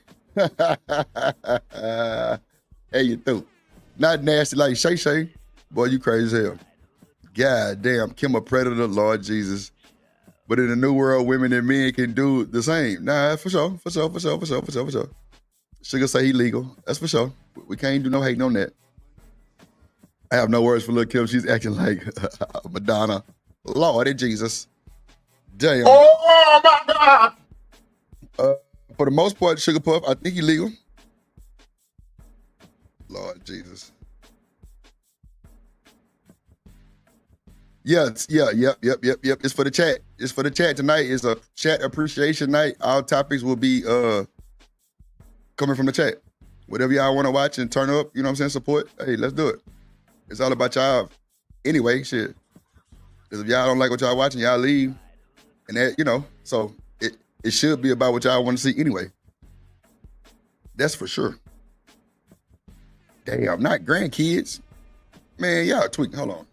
Hey, you through. Not nasty like Shay Shay. Boy, you crazy as hell. God damn, Kim a predator, Lord Jesus. But in the new world, women and men can do the same. Nah, for sure. Sugar say he legal. That's for sure. We can't do no hating on that. I have no words for Lil Kim. She's acting like Madonna. Lordy Jesus. Damn. Oh my God. For the most part, Sugar Puff, I think he legal. Lord Jesus. Yep. It's for the chat. It's for the chat tonight. It's a chat appreciation night. All topics will be coming from the chat. Whatever y'all want to watch and turn up, you know what I'm saying, support, hey, let's do it. It's all about y'all anyway, shit. Because if y'all don't like what y'all watching, y'all leave. And that, you know, so it should be about what y'all want to see anyway. That's for sure. Damn, not grandkids. Man, y'all tweaking. Hold on.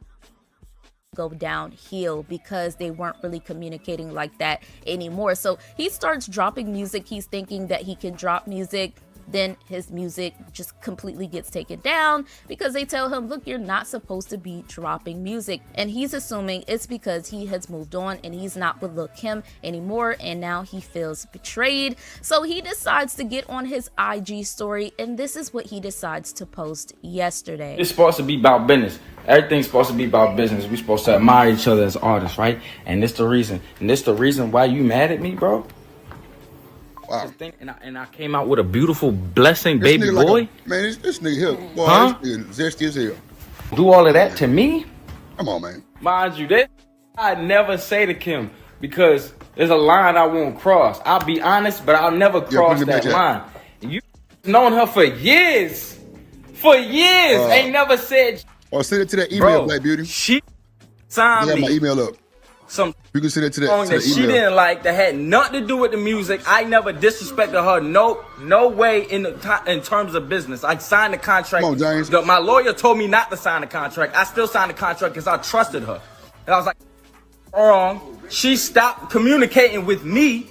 Go downhill because they weren't really communicating like that anymore. So he starts dropping music. He's thinking that he can drop music. Then his music just completely gets taken down because they tell him, look, you're not supposed to be dropping music. And he's assuming it's because he has moved on and he's not with Lil Kim anymore. And now he feels betrayed. So he decides to get on his IG story. And this is what he decides to post yesterday. It's supposed to be about business. Everything's supposed to be about business. We're supposed to admire each other as artists, right? And this the reason. And this the reason why you mad at me, bro? Wow. And I came out with a beautiful blessing, this baby boy. Like man, this nigga here, boy, this nigga zesty as hell. Do all of that to me? Come on, man. Mind you, that I never say to Kim because there's a line I won't cross. I'll be honest, but I'll never cross that line. And you known her for years. Ain't never said. Or send it to that email, Black Beauty. She signed me. My email up. You can send it to that that she didn't like that had nothing to do with the music. I never disrespected her. No way in terms of business. I signed the contract. Come on, James. My lawyer told me not to sign the contract. I still signed the contract because I trusted her. And I was like, wrong. She stopped communicating with me.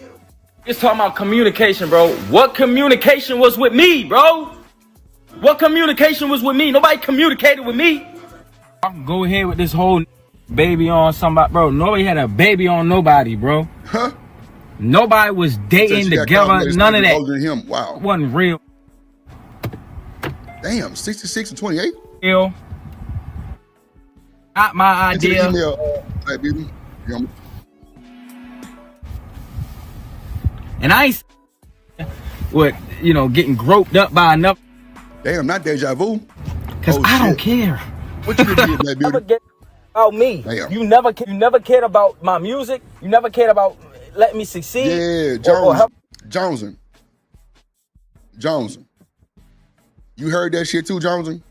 It's talking about communication, bro. What communication was with me, bro? What communication was with me? Nobody communicated with me. I can go ahead with this whole baby on somebody, bro. Nobody had a baby on nobody, bro. Huh? Nobody was dating together. None of that. Older than him. Wow. Wasn't real. Damn, 66 and 28. Real. Not my idea. Email, Black Beauty. And I ain't what, getting groped up by another. Damn, not deja vu. Cause I don't care. What you did, Black Beauty? Never about me. Damn. You never cared about my music. You never cared about letting me succeed. Yeah, Joneson. You heard that shit too, Joneson?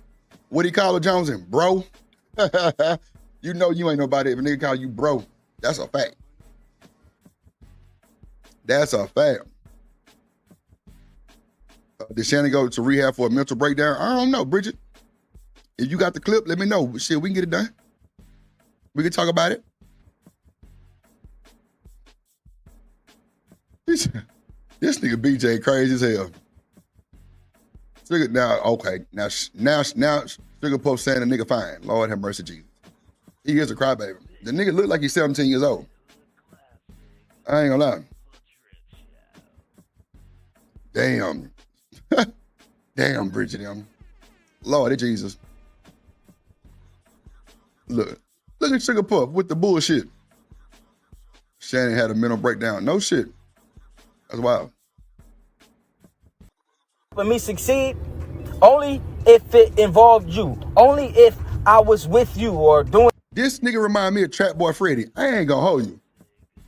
What do you call it, Joneson? Bro? You know you ain't nobody if a nigga call you bro. That's a fact. That's a fact. Did Shannon go to rehab for a mental breakdown? I don't know, Bridget. If you got the clip, let me know. Shit, we can get it done. We can talk about it. This nigga BJ crazy as hell. Now, Sugar Puff saying the nigga fine. Lord have mercy, Jesus. He is a crybaby. The nigga look like he's 17 years old. I ain't gonna lie. Damn. Damn, Bridget, Lord Jesus. Look at Sugar Puff with the bullshit. Shannon had a mental breakdown. No shit. That's wild. For me succeed only if it involved you. Only if I was with you or doing. This nigga remind me of Trap Boy Freddy. I ain't gonna hold you.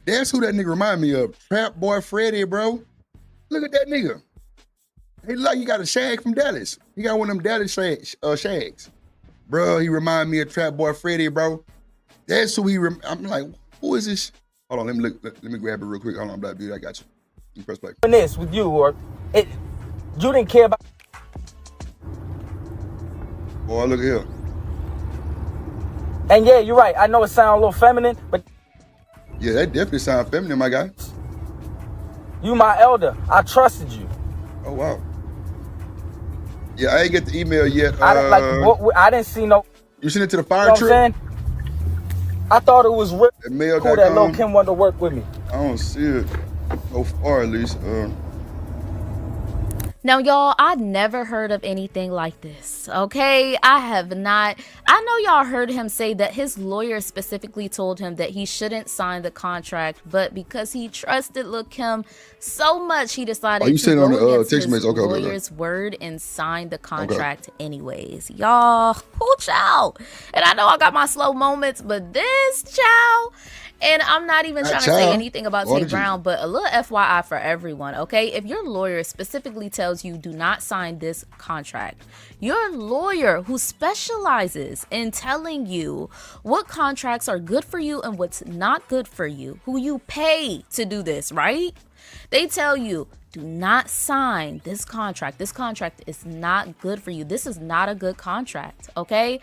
That's who that nigga remind me of. Trap Boy Freddy, bro. Look at that nigga. He like he got a shag from Dallas. He got one of them Dallas shags. Bro, he remind me of Trap Boy Freddy, bro. That's who I'm like, who is this? Hold on, let me grab it real quick. Hold on, Black Beauty, I got you. You press play. This with you or it. You didn't care about. Boy, look at here. And yeah, you're right. I know it sounds a little feminine, but yeah, that definitely sounds feminine, my guy. You my elder. I trusted you. Oh wow. Yeah, I ain't get the email yet. I didn't see no. You sent it to the fire trip? Saying? I thought it was really cool that Lil Kim wanted to work with me. I don't see it so far, at least. Now, y'all, I've never heard of anything like this, okay? I have not. I know y'all heard him say that his lawyer specifically told him that he shouldn't sign the contract, but because he trusted Lil Kim so much, he decided to go against his lawyer's word and sign the contract anyways. Y'all, whoo child. And I know I got my slow moments, but this child... And I'm not even trying to say anything about Tay Brown, but a little FYI for everyone, okay? If your lawyer specifically tells you do not sign this contract, your lawyer who specializes in telling you what contracts are good for you and what's not good for you, who you pay to do this, right? They tell you, do not sign this contract. This contract is not good for you. This is not a good contract, okay?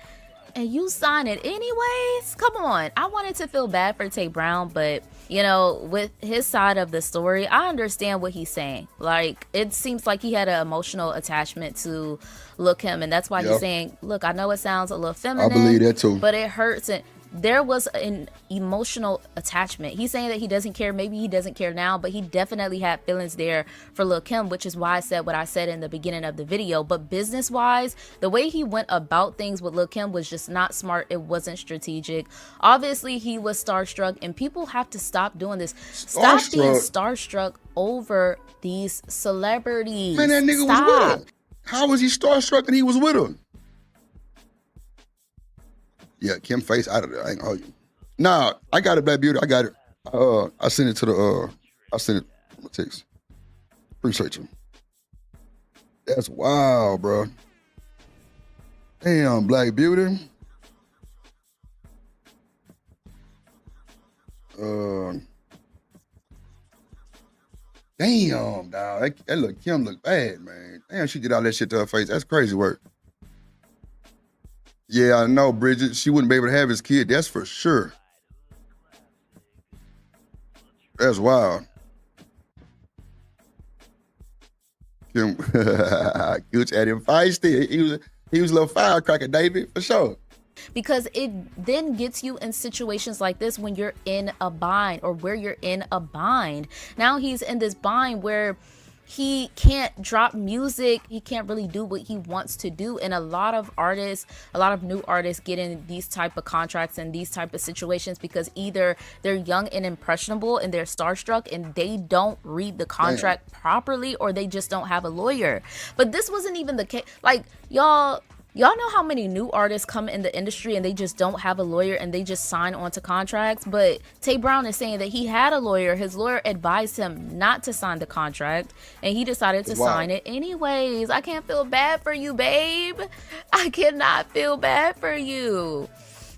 And you sign it anyways? Come on. I wanted to feel bad for Tay Brown, but, with his side of the story, I understand what he's saying. Like, it seems like he had an emotional attachment to Lil Kim, and that's why he's saying, look, I know it sounds a little feminine. I believe that too. But it hurts. And there was an emotional attachment. He's saying that he doesn't care. Maybe he doesn't care now, but he definitely had feelings there for Lil Kim, which is why I said what I said in the beginning of the video. But business-wise, the way he went about things with Lil Kim was just not smart. It wasn't strategic. Obviously, he was starstruck, and people have to stop doing this. Stop being starstruck over these celebrities. Man, that nigga was with her. How was he starstruck and he was with her? Yeah, Kim face out of there. I ain't gonna hold you. Nah, I got it, Black Beauty. I got it. I sent it to the I sent it to my text. Appreciate you. That's wild, bro. Damn, Black Beauty. Damn, dog. That look Kim look bad, man. Damn, she did all that shit to her face. That's crazy work. Yeah, I know, Bridget. She wouldn't be able to have his kid. That's for sure. That's wild. Kim, Gooch at him feisty. He was a little firecracker, David, for sure. Because it then gets you in situations like this when you're in a bind or where you're in a bind. Now he's in this bind where he can't drop music. He can't really do what he wants to do. And a lot of artists, a lot of new artists get in these type of contracts and these type of situations because either they're young and impressionable and they're starstruck and they don't read the contract properly, or they just don't have a lawyer. But this wasn't even the case. Like, y'all know how many new artists come in the industry and they just don't have a lawyer and they just sign onto contracts? But Tay Brown is saying that he had a lawyer. His lawyer advised him not to sign the contract and he decided to sign it anyways. I can't feel bad for you, babe. I cannot feel bad for you.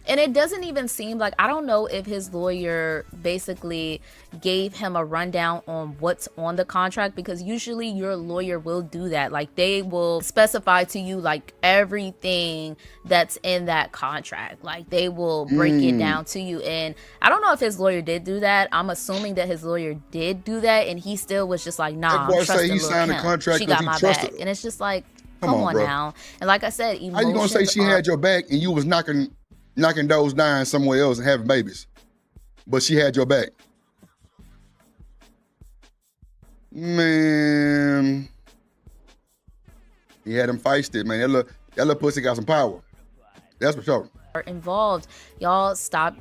And it doesn't even seem like, I don't know if his lawyer basically gave him a rundown on what's on the contract, because usually your lawyer will do that. Like, they will specify to you like everything that's in that contract. Like, they will break it down to you. And I don't know if his lawyer did do that. I'm assuming that his lawyer did do that, and he still was just like, nah, I'm trusting Lil' Kim. She got my back. And it's just like, come on now. And like I said, how you gonna say she had your back and you was knocking those down somewhere else and having babies, but she had your back? Man, he had him feisty, man. That little pussy got some power. That's for sure. Involved, y'all stop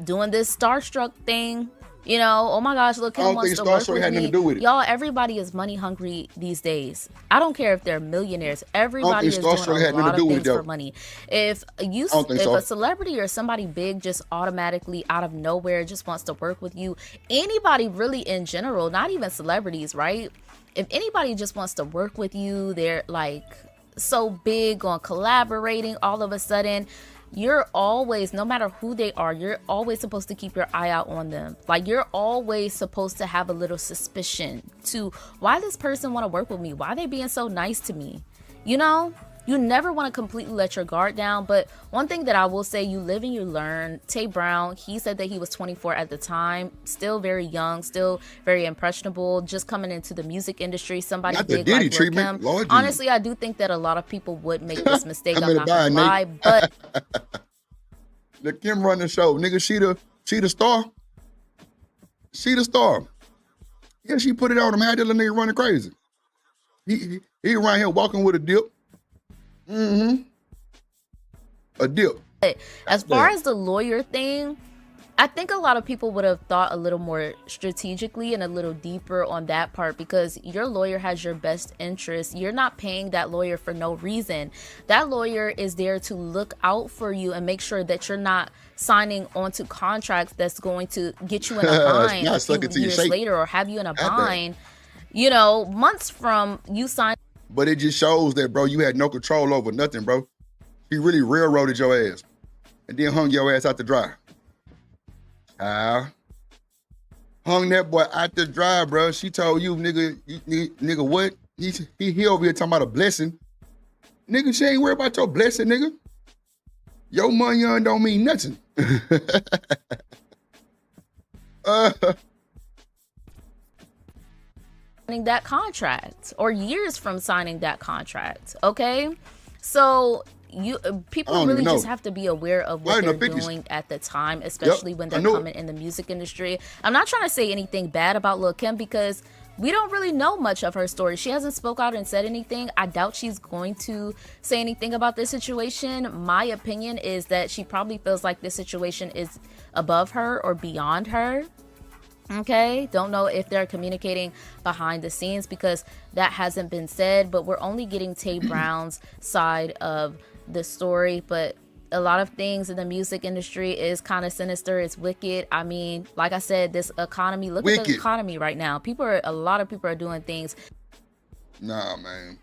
doing this starstruck thing. You know, oh my gosh, look, Kim wants to work with me. Y'all, everybody is money hungry these days. I don't care if they're millionaires. Everybody is doing a lot of things for money. If a celebrity or somebody big just automatically out of nowhere just wants to work with you, anybody really in general, not even celebrities, right? If anybody just wants to work with you, they're like so big on collaborating all of a sudden, you're always, no matter who they are, you're always supposed to keep your eye out on them. Like, you're always supposed to have a little suspicion to why this person want to work with me, why they being so nice to me. You know, you never want to completely let your guard down. But one thing that I will say, you live and you learn. Tay Brown, he said that he was 24 at the time, still very young, still very impressionable, just coming into the music industry. Somebody big like Lil' Kim. Honestly, I do think that a lot of people would make this mistake. I'm not gonna lie, but the Kim run the show, nigga. She the star. She the star. Yeah, she put it on him. Had that little nigga running crazy. He around here walking with a dip. A dip. As far as the lawyer thing, I think a lot of people would have thought a little more strategically and a little deeper on that part, because your lawyer has your best interest. You're not paying that lawyer for no reason. That lawyer is there to look out for you and make sure that you're not signing onto contracts that's going to get you in a bind a few years later, or have you in a bind, you know, months from you signing. But it just shows that, bro, you had no control over nothing, bro. He really railroaded your ass and then hung your ass out to dry. Hung that boy out to dry, bro. She told you, nigga, what? He over here talking about a blessing. Nigga, she ain't worried about your blessing, nigga. Your money don't mean nothing. That contract, or years from signing that contract, okay? So people really just have to be aware of what they're doing at the time, especially when they're coming in the music industry. I'm not trying to say anything bad about Lil' Kim, because we don't really know much of her story. She hasn't spoke out and said anything. I doubt she's going to say anything about this situation. My opinion is that she probably feels like this situation is above her or beyond her. Okay, don't know if they're communicating behind the scenes, because that hasn't been said, but we're only getting Tay Brown's side of the story. But a lot of things in the music industry is kind of sinister. It's wicked. I mean, like I said, this economy, look at the economy right now. A lot of people are doing things. Nah, man.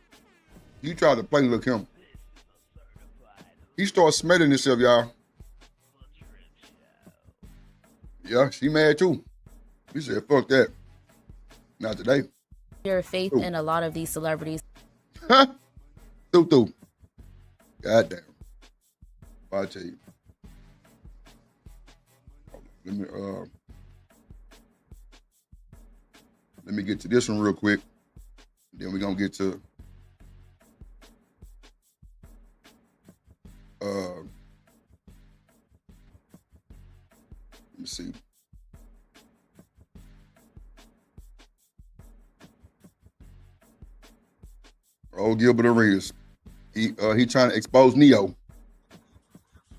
You try to play Lil' Kim. He started smelling himself, y'all. Yeah, she mad too. He said, fuck that. Not today. Your faith in a lot of these celebrities. Goddamn. I'll tell you. Let me get to this one real quick. Then we're gonna get to let me see. Old Gilbert Arenas. He trying to expose Neo.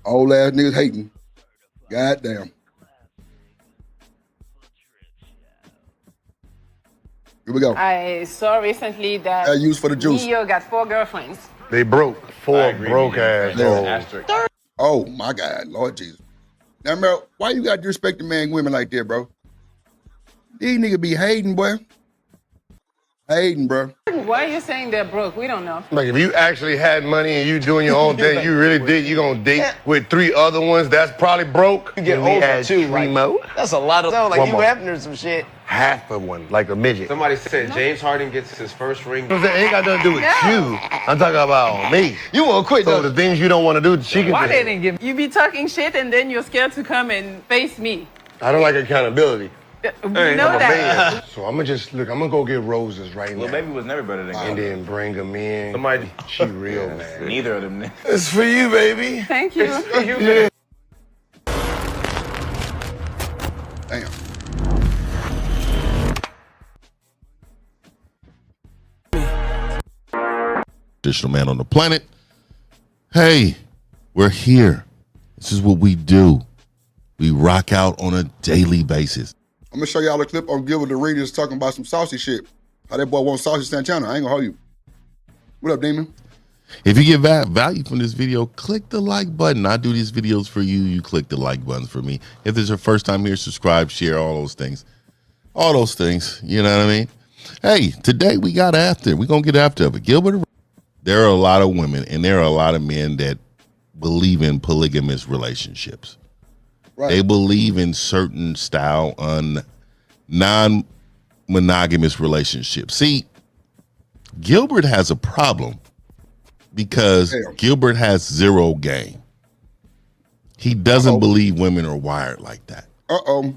Old ass niggas hating. Goddamn. Here we go. I saw recently that used for the juice. Neo got 4 girlfriends. They broke. 4 broke ass hoes. Oh my God, Lord Jesus. Now, bro, why you got to respect the man and women like that, bro? These niggas be hating, boy. Hating, bro. Why are you saying they're broke? We don't know. Like, if you actually had money and you doing your own thing, you really did, you gonna date with 3 other ones that's probably broke. You get older too, like, that's a lot of, like, you having or some shit. Half of one, like a midget. Somebody said James Harden gets his first ring. It ain't got nothing to do with you. I'm talking about me. You won't quit, so the things you don't want to do, she can Why do. they didn't give? You be talking shit and then you're scared to come and face me. I don't like accountability. We know that. So I'm gonna go get roses right now. Well, baby was never better than and then bring them in. Somebody, she real man. Neither of them. It's for you, baby. Thank you. It's for you, man. Damn. Traditional man on the planet. Hey, we're here. This is what we do. We rock out on a daily basis. I'm gonna show y'all a clip on Gilbert Arenas talking about some saucy shit. How that boy wants saucy Santana. I ain't gonna hold you. What up, Demon? If you get value from this video, click the like button. I do these videos for you. You click the like buttons for me. If this is your first time here, subscribe, share, all those things. All those things. You know what I mean? Hey, today we got after. We're going to get after it. Gilbert Arenas. There are a lot of women and there are a lot of men that believe in polygamous relationships. Right. They believe in certain style non-monogamous relationships. See, Gilbert has a problem because Gilbert has zero game. He doesn't believe women are wired like that.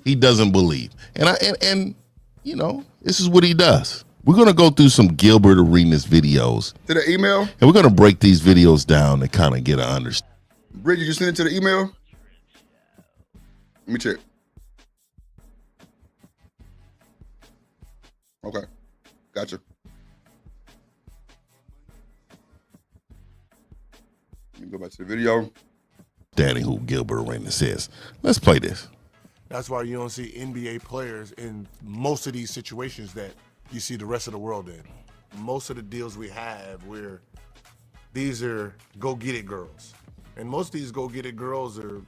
He doesn't believe. And you know, this is what he does. We're going to go through some Gilbert Arenas videos. To the email? And we're going to break these videos down and kind of get an understanding. Bridget, you send it to the email? Let me check. Okay. Gotcha. Let me go back to the video. Danny, who Gilbert Arenas is. Let's play this. That's why you don't see NBA players in most of these situations that you see the rest of the world in. Most of the deals we have where these are go-get-it girls. And most of these go-get-it girls are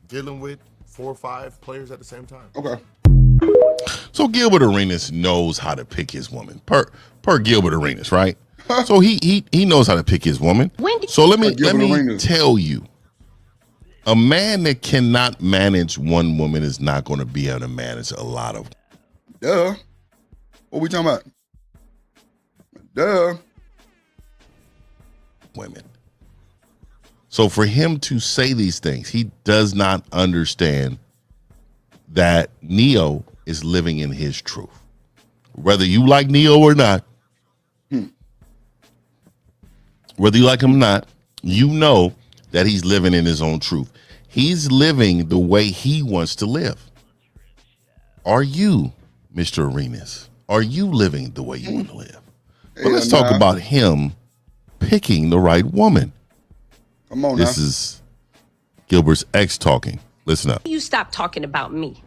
dealing with 4 or 5 players at the same time. Okay. So Gilbert Arenas knows how to pick his woman. Per Gilbert Arenas, right? So he knows how to pick his woman. So let me tell you, a man that cannot manage one woman is not going to be able to manage a lot of. Duh. What we talking about? Duh. Women. So for him to say these things, he does not understand that Neo is living in his truth. Whether you like Neo or not, whether you like him or not, you know that he's living in his own truth. He's living the way he wants to live. Are you, Mr. Arenas? Are you living the way you want to live? Well, let's talk about him picking the right woman. Come on, this is Gilbert's ex talking. Listen up. You stop talking about me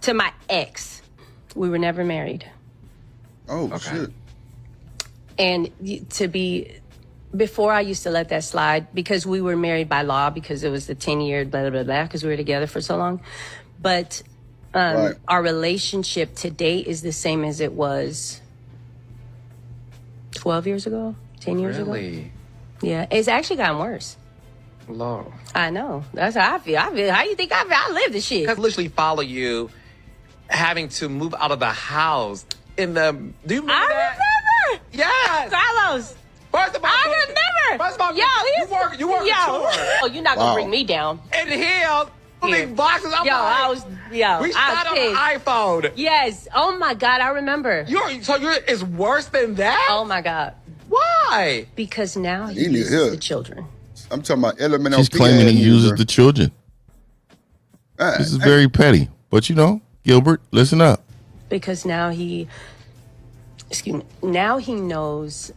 to my ex. We were never married. Oh, shit. And before I used to let that slide because we were married by law because it was the 10-year blah, blah, blah, because we were together for so long. But our relationship today is the same as it was 12 years ago, 10 years ago. Really? Yeah, it's actually gotten worse. Lord. I know. That's how I feel. How you think I feel? I live this shit. I literally follow you having to move out of the house in the... Do you remember that? I remember. Yes. Carlos. First of all, I remember. First of all, you work a tour. Oh, you're not going to bring me down. In the hills. Big boxes. We shot on the iPhone. Yes. Oh my God, I remember. It's worse than that? Oh my God. Why? Because now he uses the children. I'm talking about elemental. She's claiming he uses the children. This is very petty. But you know, Gilbert, listen up. Because now he knows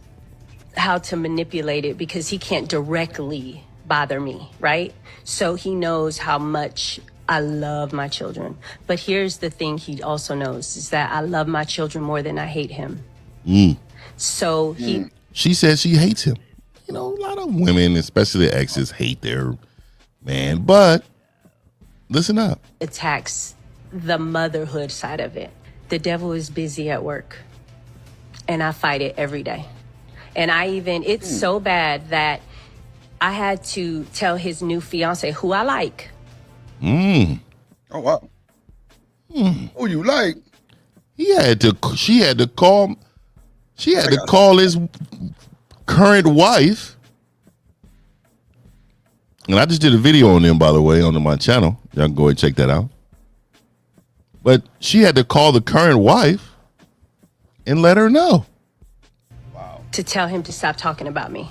how to manipulate it because he can't directly bother me, right? So he knows how much I love my children. But here's the thing he also knows is that I love my children more than I hate him. So he... She says she hates him. You know, a lot of women, especially their exes, hate their man. But listen up. attacks the motherhood side of it. The devil is busy at work. And I fight it every day. And it's so bad that I had to tell his new fiance who I like. Oh, wow. Who you like? She had to call his current wife. And I just did a video on them, by the way, on my channel. Y'all can go and check that out. But she had to call the current wife and let her know. To tell him to stop talking about me.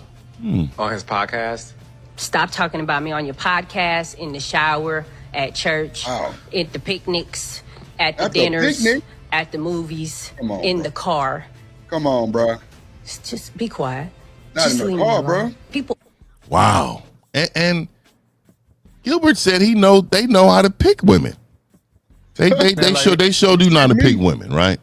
On his podcast? Stop talking about me on your podcast, in the shower, at church, at the picnics, at the dinners, at the movies, in the car. Come on, bro. Just be quiet. Not just in the car, bro. People. Wow. And Gilbert said they know how to pick women. They show do know how to pick women, right?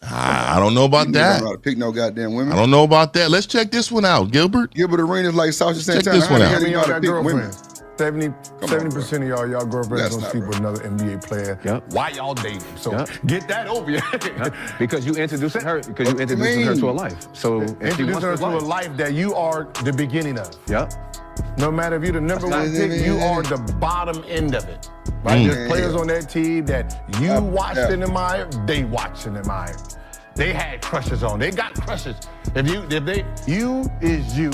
I don't know about that. I don't know how to pick no goddamn women. I don't know about that. Let's check this one out, Gilbert. Gilbert Arenas like Sasha Santana. Check this one out. How do you know how to pick women? 70% of y'all girlfriends gonna sleep with another NBA player. Why y'all dating? So get that over you. Because you introducing her to a life. So introducing her to a life that you are the beginning of. No matter if you're the number one pick, you are the bottom end of it. Right? There's players on that team that you watched and admired, they watched and admired. They had crushes on. They got crushes. You is you.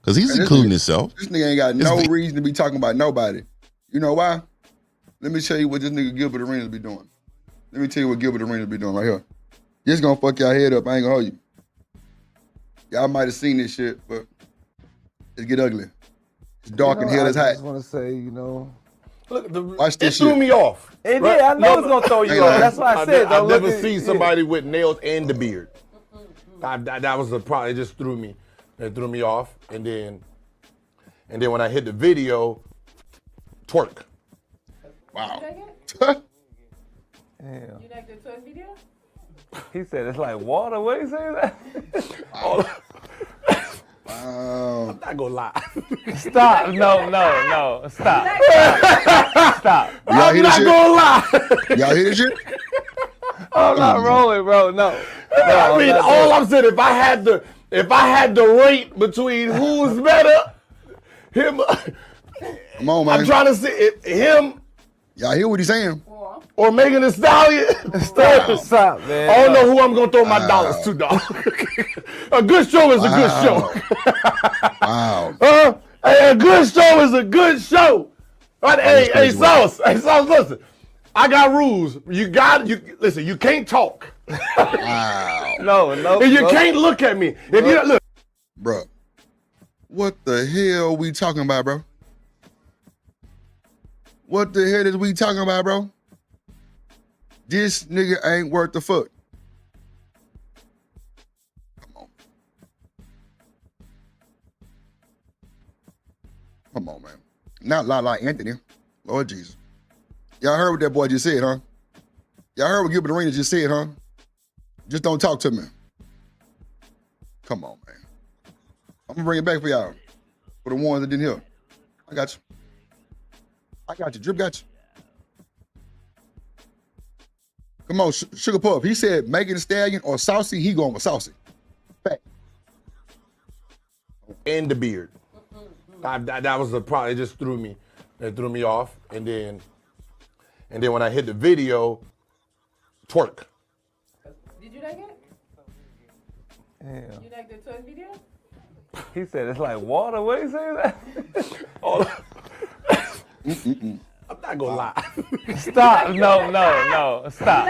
Because he's including himself. This nigga ain't got no reason to be talking about nobody. You know why? Let me tell you what this nigga Gilbert Arenas be doing. Let me tell you what Gilbert Arenas be doing right here. Just gonna fuck y'all head up. I ain't gonna hold you. Y'all might have seen this shit, but it get ugly. It's dark and hell is hot. I just want to say, look, watch this it threw shit. me off. It did. I know it's gonna throw you off. That's why I said. I've never seen somebody with nails and the beard. That was the problem. It just threw me. It threw me off. And then when I hit the video, twerk. Wow. Damn. You like the twerk video? He said it's like water. What did he say that? I'm not gonna lie. Stop. No. Stop. Stop. Y'all hear this shit? I'm not gonna lie. Y'all hear this shit? I'm not rolling, bro. No. I mean, all I'm saying, if I had to rate between who's better, him. Come on, man. I'm trying to see him. Y'all hear what he's saying? Or Megan Thee Stallion. Stop, man. I don't know who I'm gonna throw my dollars to, dog. A good show is a good show. Wow. A good show is a good show. Right? Hey, Sauce, listen. I got rules. Listen, you can't talk. Wow. No. And you can't look at me. If you look. Bro, what the hell we talking about, bro? What the hell is we talking about, bro? This nigga ain't worth the fuck. Come on, man. Not like Anthony. Lord Jesus. Y'all heard what that boy just said, huh? Y'all heard what Gilbert Arenas just said, huh? Just don't talk to me. Come on, man. I'm gonna bring it back for y'all. For the ones that didn't hear. I got you. Drip got you. Come on, Sugar Puff. He said Megan Thee Stallion or Saucy. He going with Saucy. Fact. And the beard. That was the problem. It just threw me. It threw me off. And then when I hit the video, twerk. Did you like it? You like the twerk video? He said it's like water. What did he say that? I'm not gonna lie. Stop. No. Stop.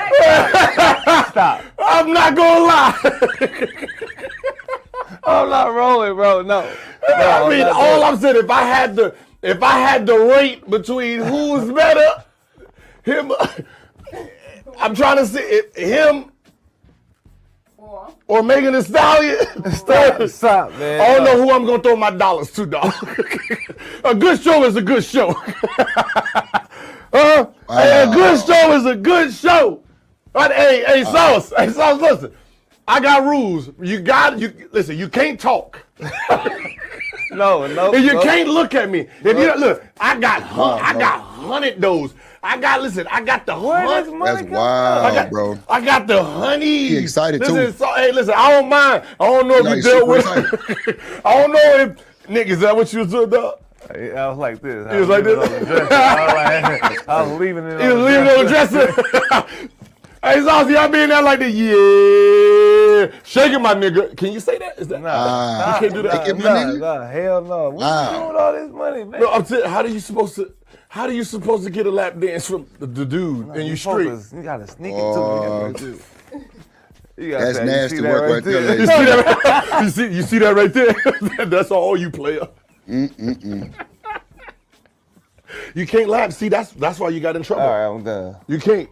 Stop. I'm not gonna lie. I'm not rolling, bro. No. I mean, all I'm saying, if I had to rate between who's better, him. I'm trying to see him. or Megan Thee Stallion. Stop, man. I don't know who I'm gonna throw my dollars to, dog. A good show is a good show. Hey, a good show is a good show. Hey, Sauce. Hey, Sauce, listen. I got rules. Listen, you can't talk. No. And you can't look at me. If you look, I got 100 those. I got the honey. That's wild, bro. I got the honey. He excited listen, too. Hey, listen, I don't mind. I don't know if you dealt with it. I don't know if, Nick, is that what you was doing, dog? I was like this. He was like this? I was leaving it on the dresser. He was leaving it on the dresser. Hey, Sauce, y'all being there like this? Yeah. Shaking my nigga. Can you say that? Is that? Nah. You can't do that. Nah, hell no. What you doing with all this money, man? No, I'm saying, how are you supposed to get a lap dance from the dude and you straight? You gotta sneak it to me. That's nasty work right there, ladies. You see that right there? That's all you player. You can't laugh. See, that's why you got in trouble. All right, I'm done. You can't.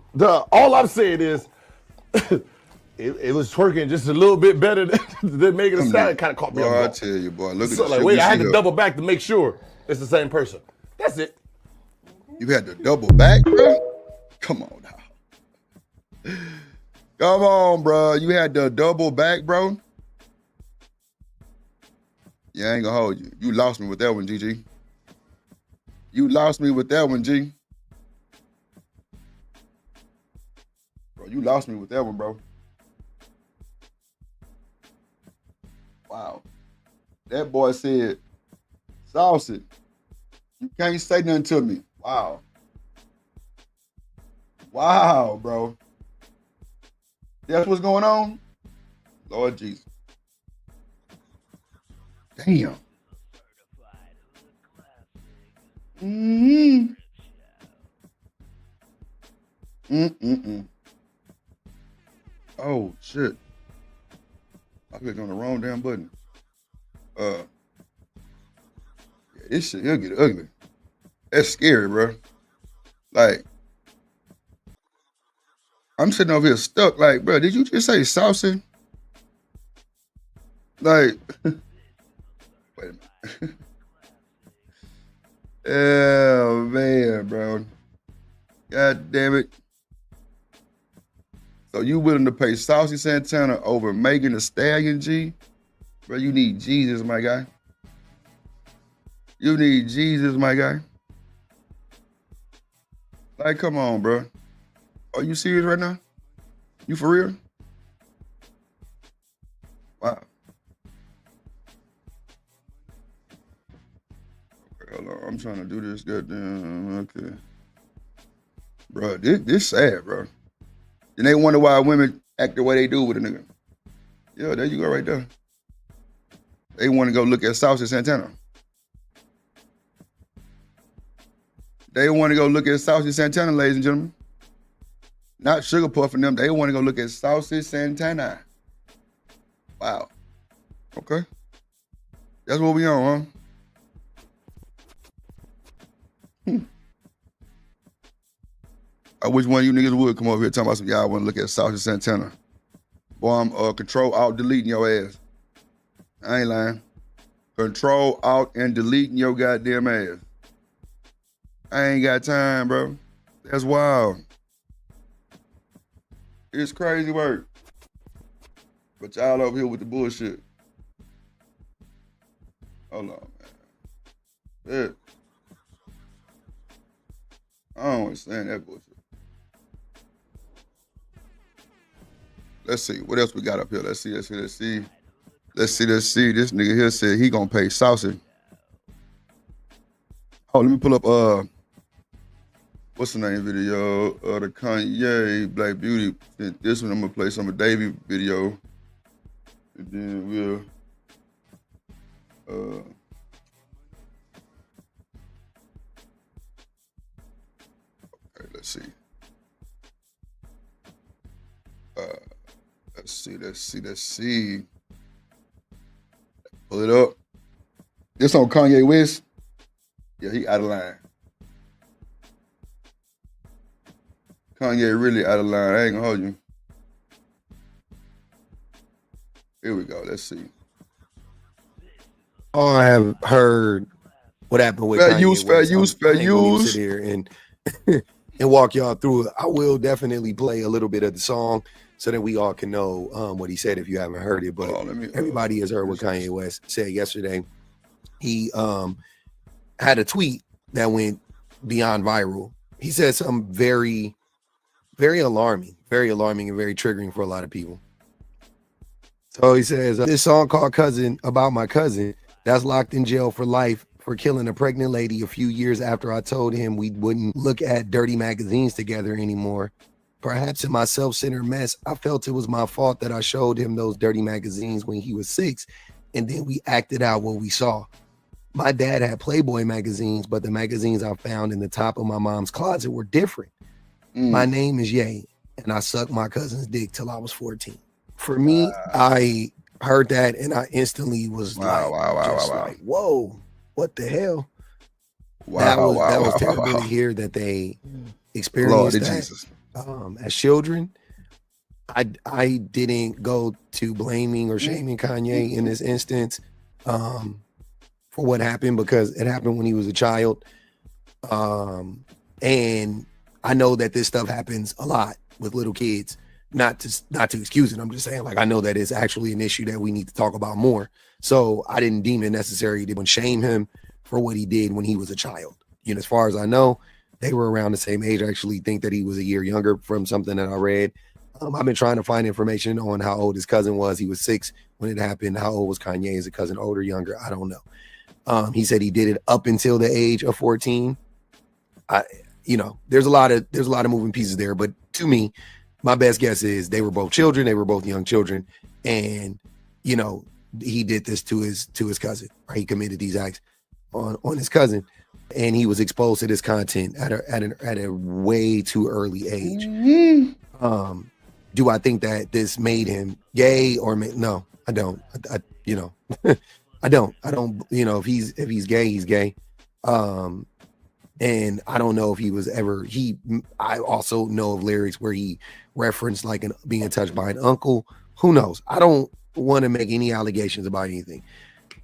All I'm saying is, it was twerking just a little bit better than Megan Thee Stallion. Kind of caught me off guard. I tell you, boy. Look at so, this. like, wait, I had to double back to make sure it's the same person. That's it. You had to double back, bro? Come on now. Come on, bro. You had to double back, bro? Yeah, I ain't gonna hold you. You lost me with that one, GG. You lost me with that one, G. Bro, you lost me with that one, bro. Wow. That boy said, Saucy, you can't say nothing to me. Wow. Wow, bro. That's what's going on? Lord Jesus. Damn. Oh shit. I clicked on the wrong damn button. Yeah, this shit, it'll get ugly. That's scary, bro. Like, I'm sitting over here stuck. Like, bro, did you just say saucy? Like, wait a minute. Oh, man, bro. God damn it. So you willing to pay Saucy Santana over Megan Thee Stallion, G? Bro, you need Jesus, my guy. You need Jesus, my guy. Like, come on, bro. Are you serious right now? You for real? Wow. Okay, hold on. I'm trying to do this goddamn. Okay. Bro, this sad, bro. And they wonder why women act the way they do with a nigga. Yeah, there you go right there. They want to go look at Saucy Santana. They want to go look at Saucy Santana, ladies and gentlemen. Not Sugar Puff and them. They want to go look at Saucy Santana. Wow. Okay. That's what we on, huh? I wish one of you niggas would come over here talking about some y'all want to look at Saucy Santana. Boy, I'm control out deleting your ass. I ain't lying. Control out and deleting your goddamn ass. I ain't got time, bro. That's wild. It's crazy work. But y'all over here with the bullshit. Hold on, man. Yeah. I don't understand that bullshit. Let's see. What else we got up here? Let's see. This nigga here said he gonna pay Saucy. Oh, let me pull up what's the name video? The Kanye Black Beauty. This one I'm gonna play some of Davey video. And then we'll okay, let's see. Let's see. Pull it up. This on Kanye West. Yeah, he out of line. Kanye really out of line. I ain't gonna hold you. Here we go. Let's see. I have heard what happened with Fair Kanye use, fair West. use, I fair ain't gonna even use. sit here and walk y'all through it. I will definitely play a little bit of the song so that we all can know what he said if you haven't heard it. But everybody has heard what Kanye West said yesterday. He had a tweet that went beyond viral. He said something very, very alarming and very triggering for a lot of people. So he says, this song called Cousin about my cousin that's locked in jail for life for killing a pregnant lady a few years after I told him we wouldn't look at dirty magazines together anymore. Perhaps in my self-centered mess, I felt it was my fault that I showed him those dirty magazines when he was 6, and then we acted out what we saw. My dad had Playboy magazines, but the magazines I found in the top of my mom's closet were different. My name is Ye, and I sucked my cousin's dick till I was 14. For me, I heard that and I instantly was like, whoa, what the hell? That was terrible to hear that they experienced that. Jesus. As children. I didn't go to blaming or shaming Kanye in this instance for what happened, because it happened when he was a child. And I know that this stuff happens a lot with little kids. Not to excuse it. I'm just saying, like, I know that it's actually an issue that we need to talk about more. So I didn't deem it necessary to shame him for what he did when he was a child. You know, as far as I know, they were around the same age. I actually think that he was a year younger from something that I read. I've been trying to find information on how old his cousin was. He was 6 when it happened. How old was Kanye? Is a cousin older, younger? I don't know. He said he did it up until the age of 14. There's a lot of moving pieces there, but to me, my best guess is they were both children. They were both young children, and he did this to his cousin. Or he committed these acts on his cousin, and he was exposed to this content at a way too early age. Do I think that this made him gay or no? I don't. I don't. If he's gay, he's gay. And I don't know if he was ever, I also know of lyrics where he referenced like being touched by an uncle. Who knows? I don't want to make any allegations about anything.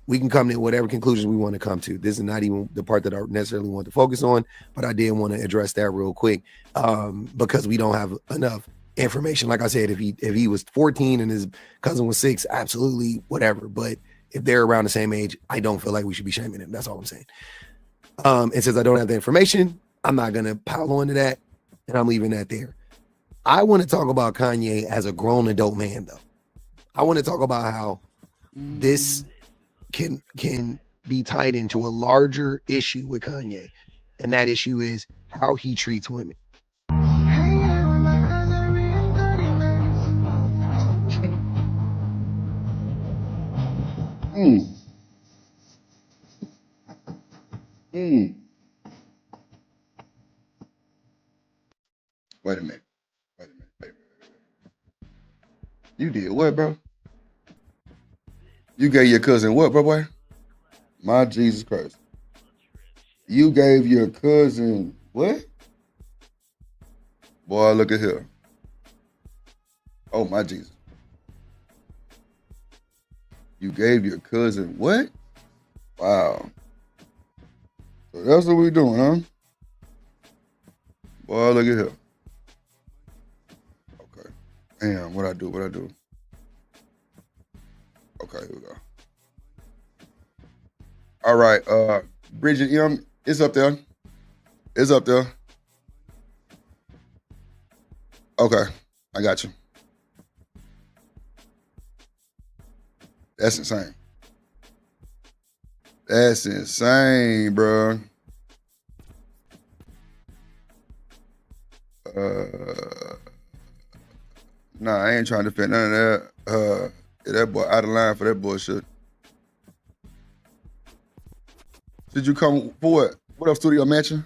We can come to whatever conclusions we want to come to. This is not even the part that I necessarily want to focus on, but I did want to address that real quick because we don't have enough information. Like I said, if he was 14 and his cousin was 6, absolutely whatever. But if they're around the same age, I don't feel like we should be shaming them. That's all I'm saying. And since I don't have the information, I'm not going to pile on to that, and I'm leaving that there. I want to talk about Kanye as a grown adult man, though. I want to talk about how this can be tied into a larger issue with Kanye, and that issue is how he treats women. Wait a minute. You did what, bro? You gave your cousin what, bro, boy? My Jesus Christ. You gave your cousin what? Boy, look at here. Oh, my Jesus. You gave your cousin what? Wow. So that's what we doing, huh? Boy, look at here. Okay. Damn, what I do? Okay, here we go. All right, Bridget M, it's up there. Okay, I got you. That's insane. That's insane, bro. Nah, I ain't trying to defend none of that. Yeah, that boy out of line for that bullshit. Did you come for what? What up, Studio Mansion?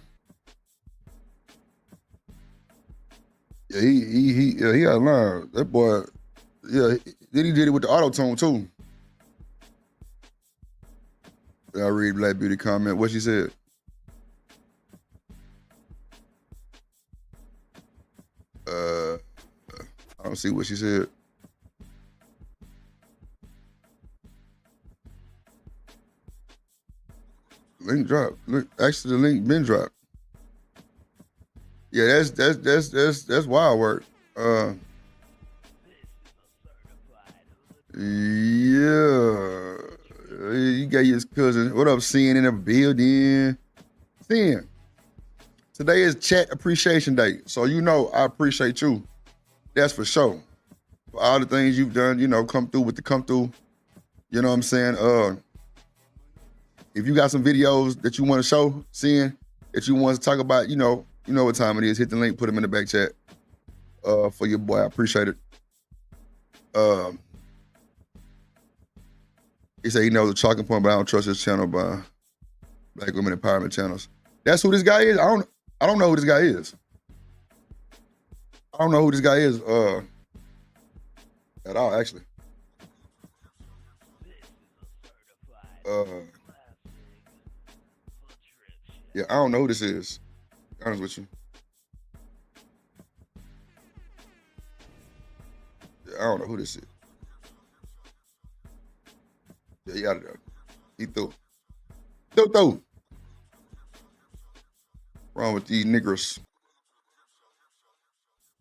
Yeah, he out of line. That boy, yeah, then he did it with the auto-tune too. I read Black Beauty comment. What she said? I don't see what she said. Link drop. Actually, the link been dropped. Yeah, that's wild work. Yeah. You got your cousin. What up, Sin in the building? Sin. Today is Chat Appreciation Day. So you know I appreciate you. That's for sure. For all the things you've done, you know, come through with the come through. You know what I'm saying? If you got some videos that you want to show, Sin, that you want to talk about, you know what time it is. Hit the link, put them in the back chat. For your boy. I appreciate it. He said he knows the talking point, but I don't trust his channel by Black Women Empowerment channels. That's who this guy is. I don't know who this guy is. I don't know who this guy is at all, actually. Yeah, I don't know who this is. To be honest with you. Yeah, I don't know who this is. Yeah, he out of there. He threw. Throw. Wrong with these niggers.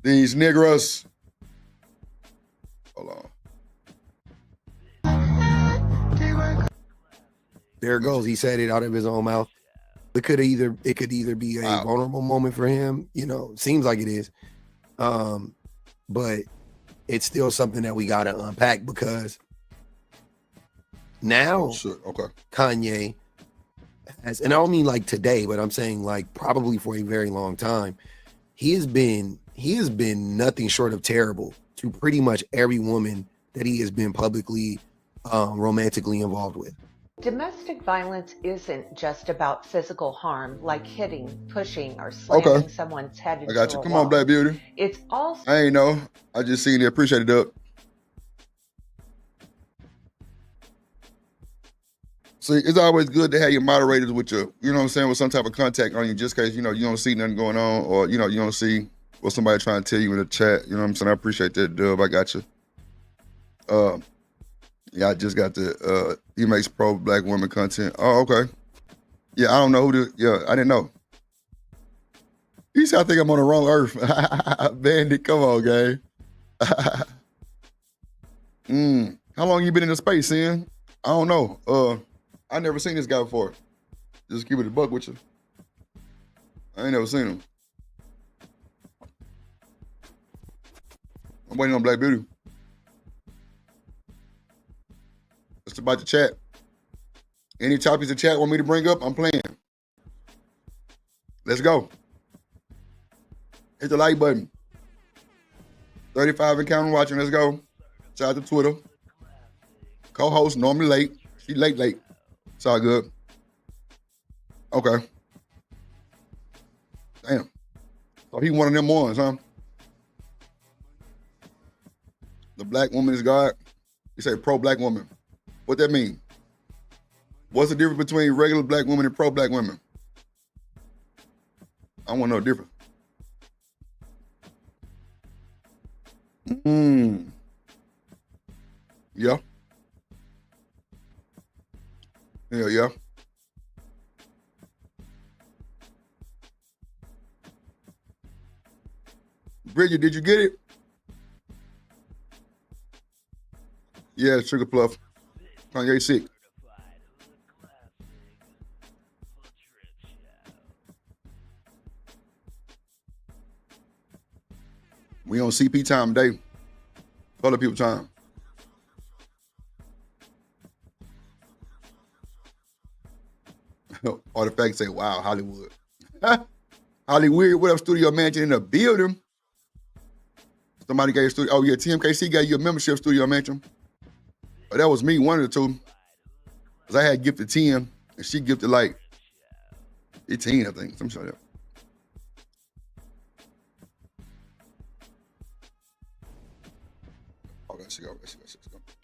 These niggers. Hold on. There it goes. He said it out of his own mouth. It could either be a vulnerable moment for him. You know, seems like it is. But it's still something that we gotta unpack because now Kanye has, and I don't mean like today, but I'm saying like probably for a very long time, he has been nothing short of terrible to pretty much every woman that he has been publicly romantically involved with. Domestic violence isn't just about physical harm, like hitting, pushing, or slamming someone's head into I got you. a Come wall. on, Black Beauty. It's also I ain't know. I just seen it. Appreciate it, up. See, it's always good to have your moderators with you. You know what I'm saying? With some type of contact on you, just in case you don't see nothing going on, or you don't see what somebody trying to tell you in the chat. You know what I'm saying? I appreciate that, Dub. I got you. Yeah, I just got the he makes pro Black women content. Oh, okay. Yeah, I don't know who this. Yeah, I didn't know. He said I think I'm on the wrong earth. Bandit, come on, gang. How long you been in the space, Sin? I don't know. I never seen this guy before. Just keep it a buck with you. I ain't never seen him. I'm waiting on Black Beauty. It's about the chat. Any topics the chat want me to bring up, I'm playing. Let's go. Hit the like button. 35 and counting watching. Let's go. Shout out to Twitter. Co-host normally late. She late. It's all good. Okay. Damn. So he one of them ones, huh? The Black woman is God. You say pro-Black woman. What that mean? What's the difference between regular Black women and pro-Black women? I want to know the difference. Yeah. Yeah. Bridget, did you get it? Yeah, Sugar Pluff. Kanye sick. We on CP time today. Other people time. Artifact say, wow, Hollywood. Hollywood, what up, Studio Mansion in the building? Somebody gave studio. Oh yeah, TMKC gave you a membership, Studio Mansion. Oh, that was me, one of the two. Cause I had gifted 10 and she gifted like 18, I think. Some shit like that. Oh, let's go.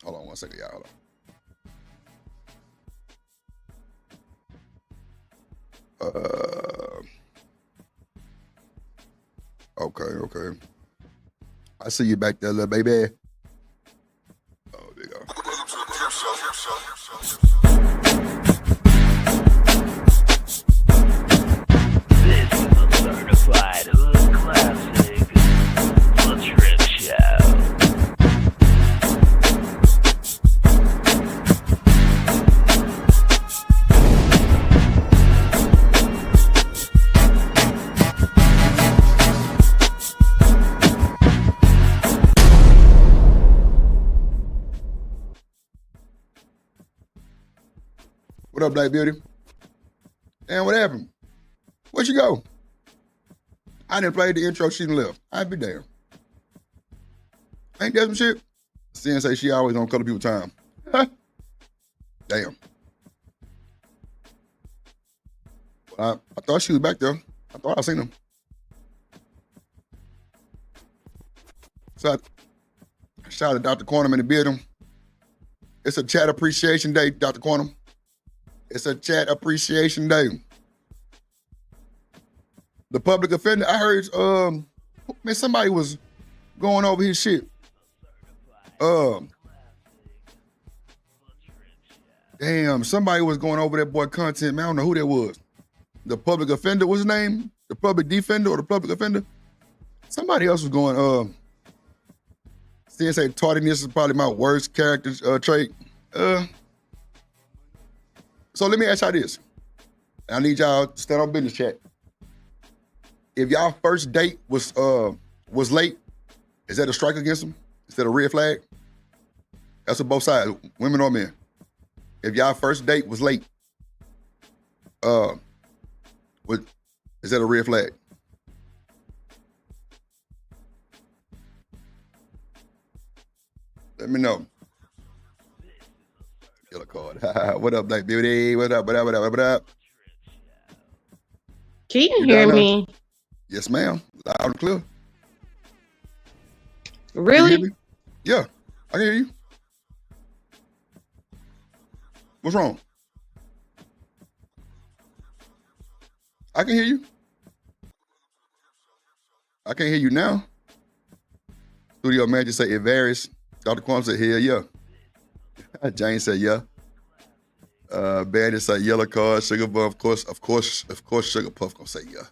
Hold on one second, y'all. Hold on. Okay. I see you back there, little baby. Oh, there you go. What up, Black Beauty? And what happened? Where'd you go? I didn't play the intro, she done left. I'd be damn. Ain't that some shit? Sin say she always on color people time. Damn. I thought she was back there. I thought I seen him. So shout out to Dr. Quantum in the building. It's a chat appreciation day, Dr. Quantum. It's a chat appreciation day. The public offender, I heard, man, somebody was going over his shit. Damn, somebody was going over that boy content, man. I don't know who that was. The public offender, what's his name? The public defender or the public offender? Somebody else was going, CSA tardiness is probably my worst character trait. So let me ask y'all this. I need y'all to stand on business chat. If y'all first date was late, is that a strike against them? Is that a red flag? That's what both sides, women or men. If y'all first date was late, is that a red flag? Let me know. Yellow card. What up, Black Beauty? What up, what up, what up, what up? Can you hear me? Yes, ma'am. Loud and clear. Really? Can you hear me? Yeah, I can hear you. What's wrong? I can hear you. I can't hear you now. Studio manager say it varies. Dr. Quam said, hell yeah. Jane said, yeah. Bandit said, yellow card. Sugar Buff, of course, Sugar Puff gonna say, yeah.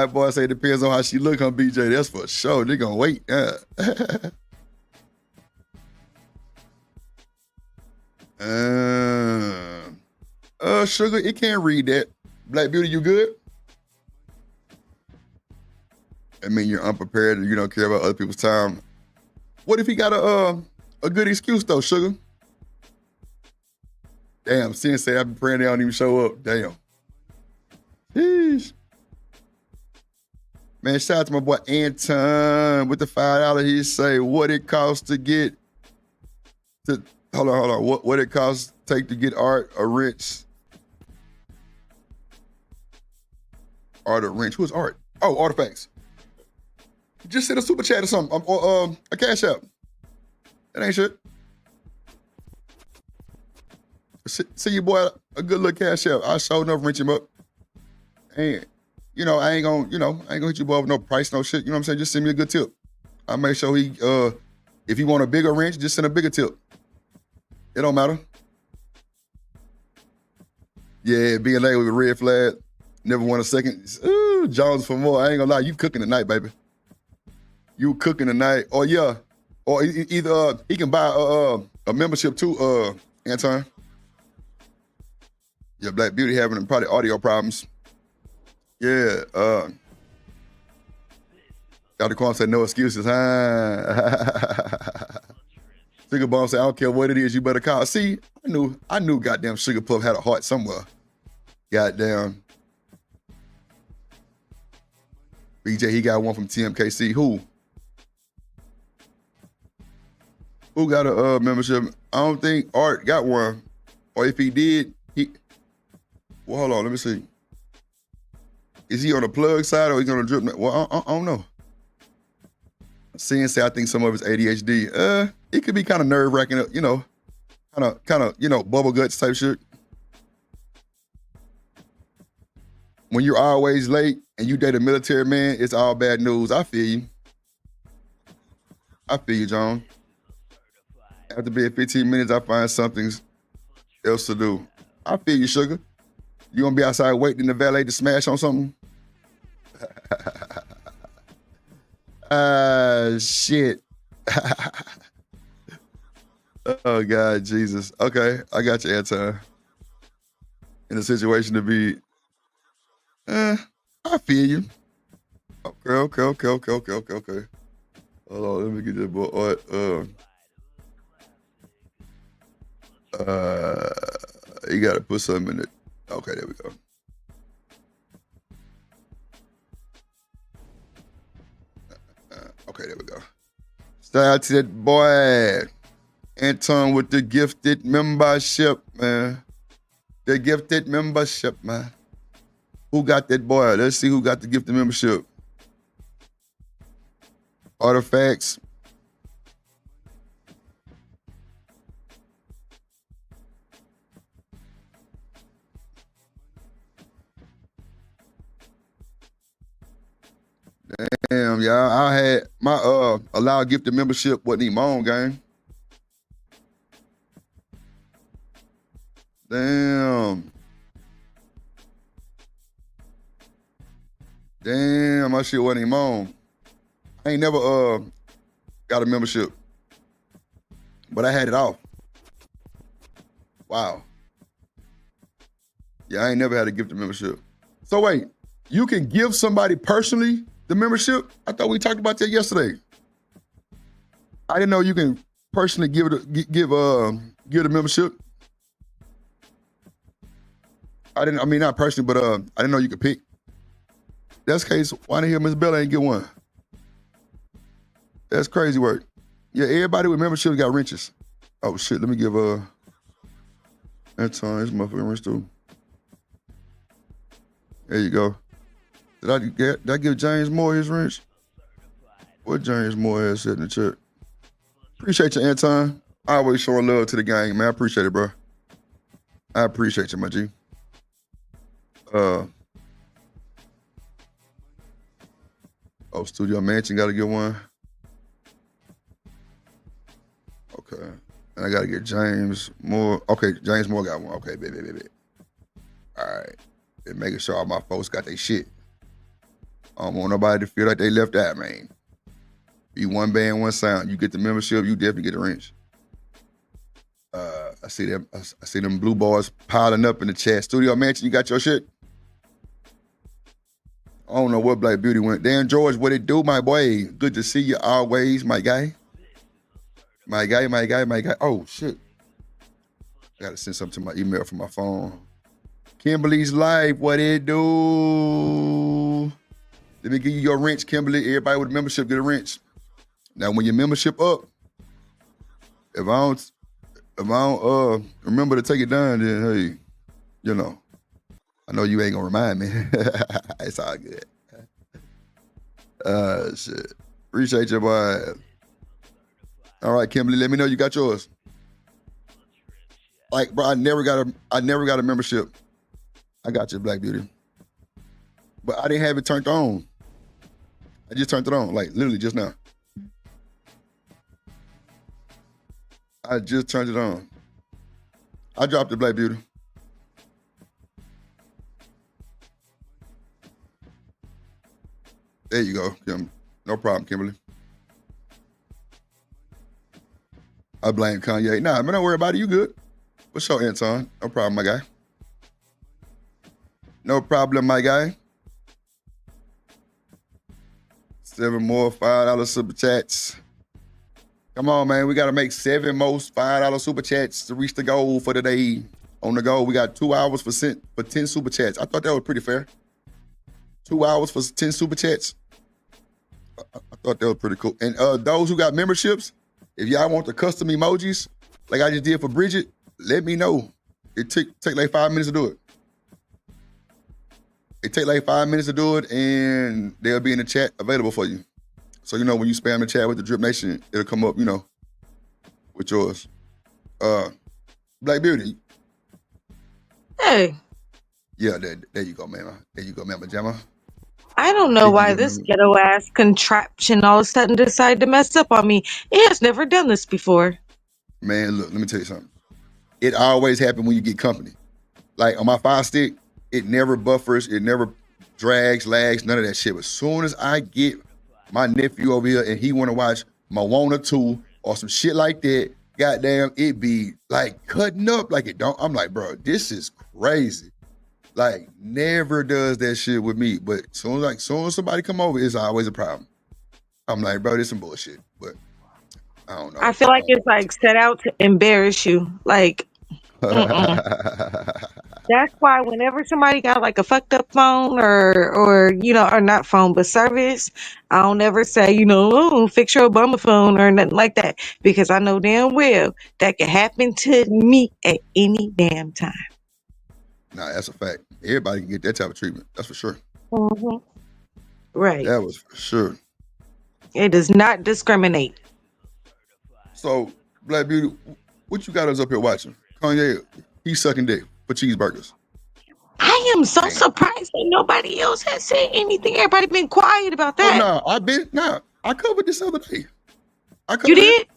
Boy, I say it depends on how she look on BJ. That's for sure. They gonna wait. Sugar, it can't read that. Black Beauty, you good? I mean, you're unprepared and you don't care about other people's time. What if he got a good excuse though, Sugar? Damn, Sensei, I've been praying they don't even show up. Damn. Sheesh. Man, shout out to my boy Anton with the $5. He say, what it costs to get to, hold on. What it costs take to get art, a wrench? Art, a wrench. Who's Art? Oh, Artifacts. Just send a super chat or something, or a cash app. That ain't shit. See your boy a good little cash app. I sure enough wrench him up. And I ain't gonna hit you boy with no price, no shit. You know what I'm saying? Just send me a good tip. I'll make sure if he want a bigger wrench, just send a bigger tip. It don't matter. Yeah, being late with a red flag. Never won a second. Ooh, Jones for more. I ain't gonna lie, you cooking tonight, baby. You cooking tonight. Or yeah. Or either he can buy a membership too, Anton. Yeah, Black Beauty having probably audio problems. Yeah, Dr. Kwame said no excuses, huh? Sugar Bomb said, I don't care what it is, you better call. See, I knew goddamn Sugar Puff had a heart somewhere. Goddamn. BJ, he got one from TMKC. Who got a membership? I don't think Art got one. Or if he did, well, hold on, let me see. Is he on the plug side or he on the drip? Well, I don't know. Say I think some of it's ADHD. It could be kind of nerve wracking, kind of, bubble guts type shit. When you're always late and you date a military man, it's all bad news. I feel you, John. After being 15 minutes, I find something else to do. I feel you, Sugar. You gonna be outside waiting in the valet to smash on something? Shit. Oh, God, Jesus. Okay, I got you, Anton. In a situation to be, I feel you. Okay. Hold on, let me get that boy. You gotta put something in it. Okay, there we go. Okay, there we go. Shout out to that boy, Anton, with the gifted membership, man. The gifted membership, man. Who got that boy? Let's see who got the gifted membership. Artifacts. Damn, y'all. I had my allowed gifted membership wasn't even my own game. Damn. Damn, my shit wasn't even on. I ain't never got a membership. But I had it off. Wow. Yeah, I ain't never had a gifted membership. So wait, you can give somebody personally the membership? I thought we talked about that yesterday. I didn't know you can personally give the membership. Not personally, but I didn't know you could pick. That's the case, why the hell Miss Bella ain't get one? That's crazy work. Yeah, everybody with memberships got wrenches. Oh shit, let me give Anton his motherfucking wrench too. There you go. Did I give James Moore his wrench? What James Moore has said in the chat? Appreciate you, Anton. I always showing love to the gang, man. I appreciate it, bro. I appreciate you, my G. Studio Mansion gotta get one. Okay. And I gotta get James Moore. Okay, James Moore got one. Okay, baby. All right. And making sure all my folks got their shit. I don't want nobody to feel like they left out, man. Be one band, one sound. You get the membership, you definitely get a wrench. I see them blue boys piling up in the chat. Studio Mansion, you got your shit? I don't know what Black Beauty went. Dan George, what it do, my boy? Good to see you always, my guy. My guy. Oh, shit. I gotta send something to my email from my phone. Kimberly's live, what it do? Let me give you your wrench, Kimberly. Everybody with a membership get a wrench. Now, when your membership up, if I don't remember to take it down, then hey, you know. I know you ain't gonna remind me. It's all good. Shit. Appreciate you, boy. All right, Kimberly, let me know you got yours. Like, bro, I never got a membership. I got you, Black Beauty. But I didn't have it turned on. I just turned it on, like literally just now. I just turned it on. I dropped it, Black Beauty. There you go, Kim. No problem, Kimberly. I blame Kanye. Nah, man, don't worry about it. You good. What's up, Anton? No problem, my guy. No problem, my guy. 7 more $5 super chats. Come on, man. We got to make 7 most $5 super chats to reach the goal for today. On the goal, we got 2 hours for 10 super chats. I thought that was pretty fair. 2 hours for 10 super chats. I thought that was pretty cool. And those who got memberships, if y'all want the custom emojis, like I just did for Bridget, let me know. It take like 5 minutes to do it. It take like 5 minutes to do it, and they'll be in the chat available for you. So, you know, when you spam the chat with the Drip Nation, it'll come up, you know, with yours. Black Beauty. Hey. Yeah, there you go, man. There you go, man, Pajama. I don't know why this ghetto ass contraption all of a sudden decided to mess up on me. It has never done this before. Man, look, let me tell you something. It always happens when you get company. Like on my Fire Stick, it never buffers, it never drags, lags, none of that shit. But as soon as I get my nephew over here and he want to watch Moana 2 or some shit like that, goddamn, it be like cutting up like it don't. I'm like, bro, this is crazy. Like, never does that shit with me. But soon as somebody come over, it's always a problem. I'm like, bro, this some bullshit. But I don't know. I feel like it's like set out to embarrass you. Like, That's why whenever somebody got like a fucked up phone or or not phone but service, I don't ever say, oh, fix your Obama phone or nothing like that, because I know damn well that can happen to me at any damn time. Nah, that's a fact. Everybody can get that type of treatment. That's for sure. Right. That was for sure. It does not discriminate. So, Black Beauty, what you got us up here watching? Kanye, he's sucking dick for cheeseburgers. I am so surprised that nobody else has said anything. Everybody been quiet about that. Oh no, I covered this other day. You did?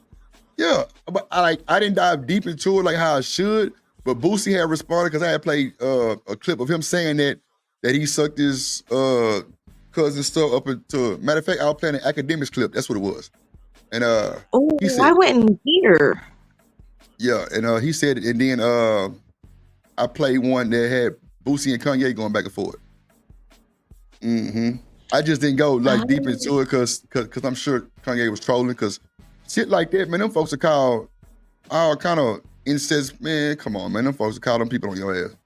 Yeah, but I didn't dive deep into it like how I should. But Boosie had responded because I had played a clip of him saying that he sucked his cousin's stuff up into. Matter of fact, I was playing an academics clip. That's what it was. And he said, I wouldn't hear. Yeah, and he said, and then I played one that had Boosie and Kanye going back and forth. I just didn't go like deep into it because I'm sure Kanye was trolling, because shit like that, man, them folks are called all kind of incest. Man, come on, man, them folks are call them people on your ass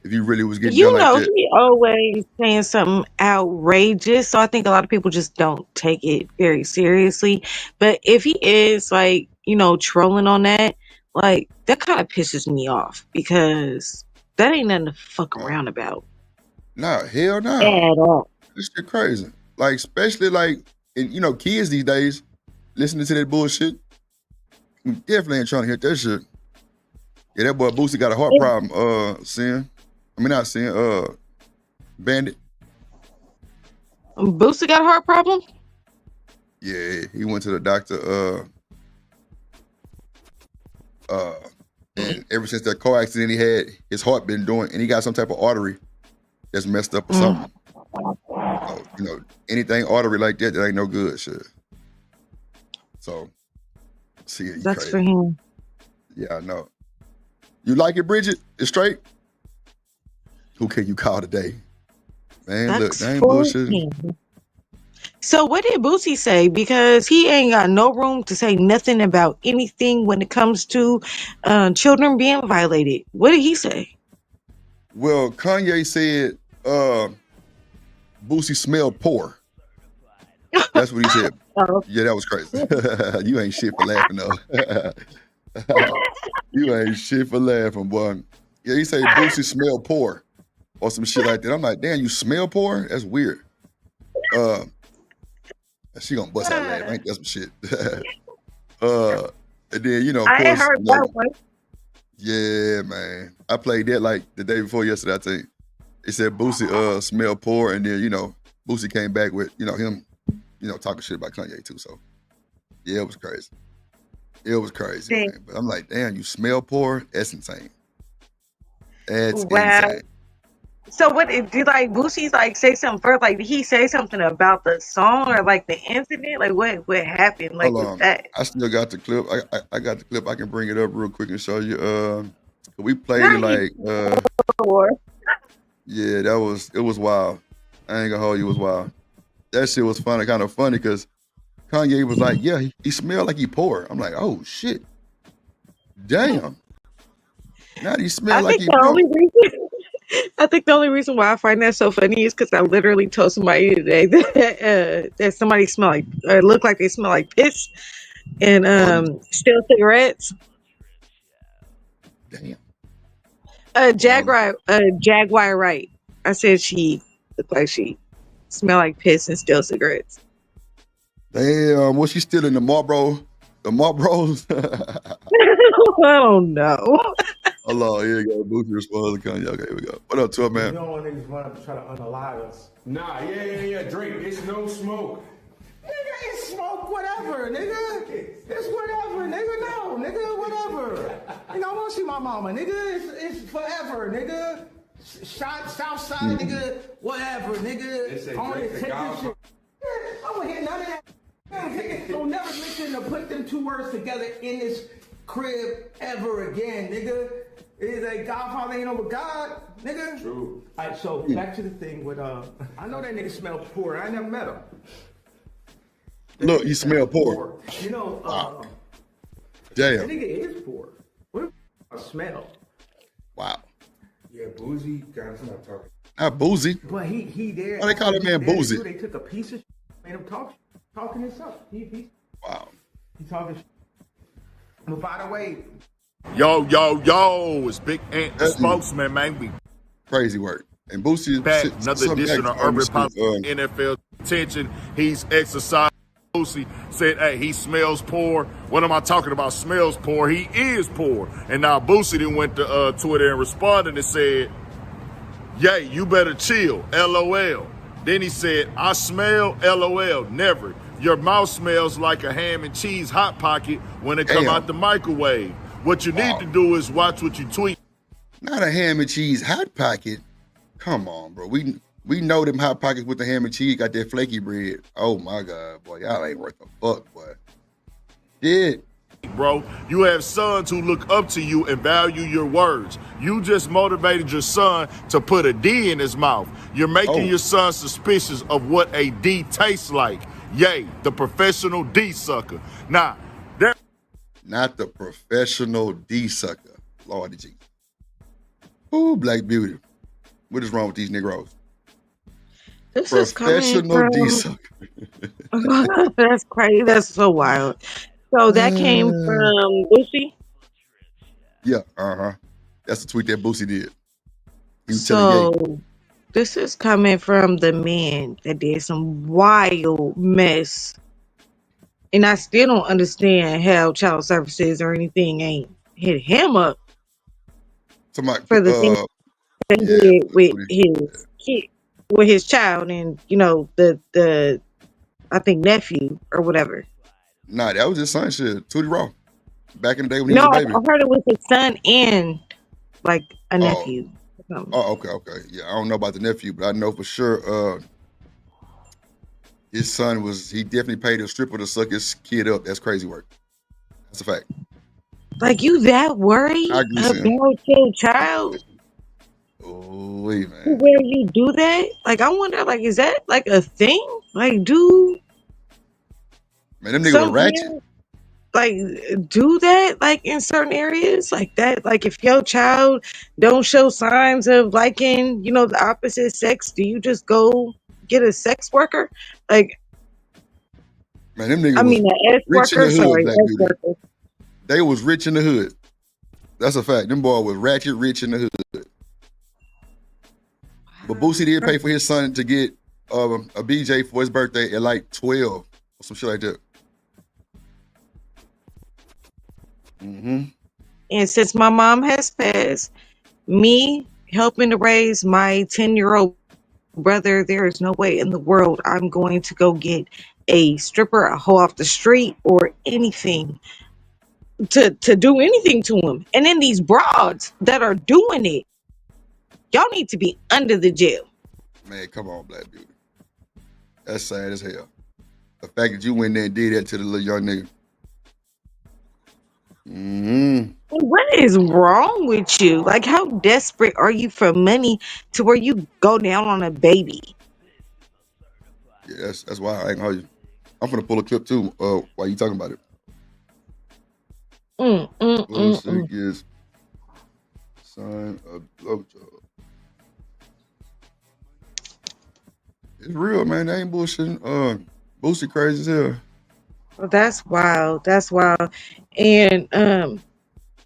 if you really was getting done like that. He always saying something outrageous, so I think a lot of people just don't take it very seriously. But if he is like, trolling on that, like, that kind of pisses me off, because that ain't nothing to fuck around about. Nah, hell no. At all. This shit crazy. Like, especially like, kids these days listening to that bullshit. Definitely ain't trying to hear that shit. Yeah, that boy Boosie got a heart problem, Bandit. Boosie got a heart problem? Yeah, he went to the doctor, and ever since that car accident he had, his heart been doing, and he got some type of artery that's messed up or something. Anything artery like that ain't no good shit. So, see, that's crazy. For him. Yeah, I know. You like it, Bridget? It's straight? Who can you call today? Man, look, they ain't bullshitting. So what did Boosie say? Because he ain't got no room to say nothing about anything when it comes to children being violated. What did he say? Well, Kanye said Boosie smelled poor. That's what he said. Yeah, that was crazy. You ain't shit for laughing, though. You ain't shit for laughing, boy. Yeah, he said Boosie smelled poor or some shit like that. I'm like, damn, you smell poor? That's weird. She gonna bust out laughing. Ain't that some shit? And then, of I course, ain't heard that one. Yeah, man. I played that like the day before yesterday, I think. It said Boosie smelled poor, and then, Boosie came back with, him, talking shit about Kanye too. So yeah, it was crazy. It was crazy, man. But I'm like, damn, you smell poor? That's insane. That's insane. So what did Boosie's like say something first? Like, did he say something about the song or like the incident? Like what happened? Like with that? I still got the clip. I got the clip. I can bring it up real quick and show you. We played it like yeah, it was wild. I ain't gonna hold you, it was wild. That shit was funny, kind of funny, because Kanye was like, yeah, he smelled like he poor. I'm like, oh shit. Damn. Now he smell like he poor. I think the only reason why I find that so funny is because I literally told somebody today that somebody looked like they smell like piss and still cigarettes. Damn. Jaguar Wright. I said she looked like she smelled like piss and still cigarettes. Damn, was she still in the Marlboros? I don't know. Hello, here you go. Boosie responds to Kanye. Okay, here we go. What up, to it, man? You don't want niggas run up to try to unalive us. Nah, yeah, Drake. It's no smoke. Nigga, it's smoke, whatever, nigga. It's whatever, nigga. No, nigga, whatever. I want to see my mama, nigga. It's forever, nigga. South side, nigga, whatever, nigga. I want to take this shit. I don't hear none of that. Don't never listen to put them two words together in this crib ever again, nigga. Is a Godfather ain't over God, nigga? True. All right, so back to the thing with I know that nigga smell poor. I never met him. Look, he smell poor. Damn. That That nigga is poor. What a smell. Boozy, gotta stop talking. Not Boozy. But he there. Why they call that man Boozy? They took a piece of made him talking himself. Wow. He talking. But by the way, Yo, it's Big Ant, the spokesman, man. We crazy work. And Boosie back another edition of Urban Pop NFL attention. He's exercised. Boosie said, hey, he smells poor. What am I talking about? Smells poor. He is poor. And now Boosie then went to Twitter and responded and said, yay, you better chill, LOL. Then he said, I smell, LOL, never. Your mouth smells like a ham and cheese Hot Pocket when it come out the microwave. What you need to do is watch what you tweet. Not a ham and cheese Hot Pocket. Come on, bro. We know them Hot Pockets with the ham and cheese got that flaky bread. Oh my God, boy, y'all ain't worth a fuck, boy. Yeah. Bro, you have sons who look up to you and value your words. You just motivated your son to put a D in his mouth. You're making your son suspicious of what a D tastes like. Yay, the professional D sucker. Now, not the professional D sucker. Lord Jesus. Ooh, Black Beauty. What is wrong with these Negroes? This professional D sucker. That's crazy. That's so wild. So that came from Boosie? Yeah, that's the tweet that Boosie did. He was So this is coming from the man that did some wild mess. And I still don't understand how child services or anything ain't hit him up for the thing that he did with his kid, with his child, and the I think nephew or whatever. Nah, that was his son shit. Tootie Raw. Back in the day when he was a baby. I heard it was his son and like a nephew. Okay. Yeah, I don't know about the nephew, but I know for sure his son he definitely paid a stripper to suck his kid up. That's crazy work. That's a fact. Like, you that worried about your child? Oh, wait, man. Where you do that? Like, I wonder, like, is that like a thing? Like, do man, them niggas were ratchet. Like, do that like in certain areas like that? Like, if your child don't show signs of liking, the opposite sex, do you just go get a sex worker? Like, man, them niggas rich in the hood. They was rich in the hood. That's a fact. Them boy was ratchet rich in the hood. But Boosie did pay for his son to get a BJ for his birthday at like 12 or some shit like that. And since my mom has passed, me helping to raise my 10-year-old brother, there is no way in the world I'm going to go get a stripper, a hoe off the street, or anything to do anything to him. And then these broads that are doing it, y'all need to be under the jail. Man, come on, Black Beauty. That's sad as hell. The fact that you went there and did that to the little young nigga. What is wrong with you? Like, how desperate are you for money to where you go down on a baby? Yeah, that's why I ain't gonna hold you. I'm gonna pull a clip too while you talking about it. Boosie gives son a blowjob. It's real, man. They ain't bullshitting. Boosie crazy as hell. Well, that's wild. That's wild. And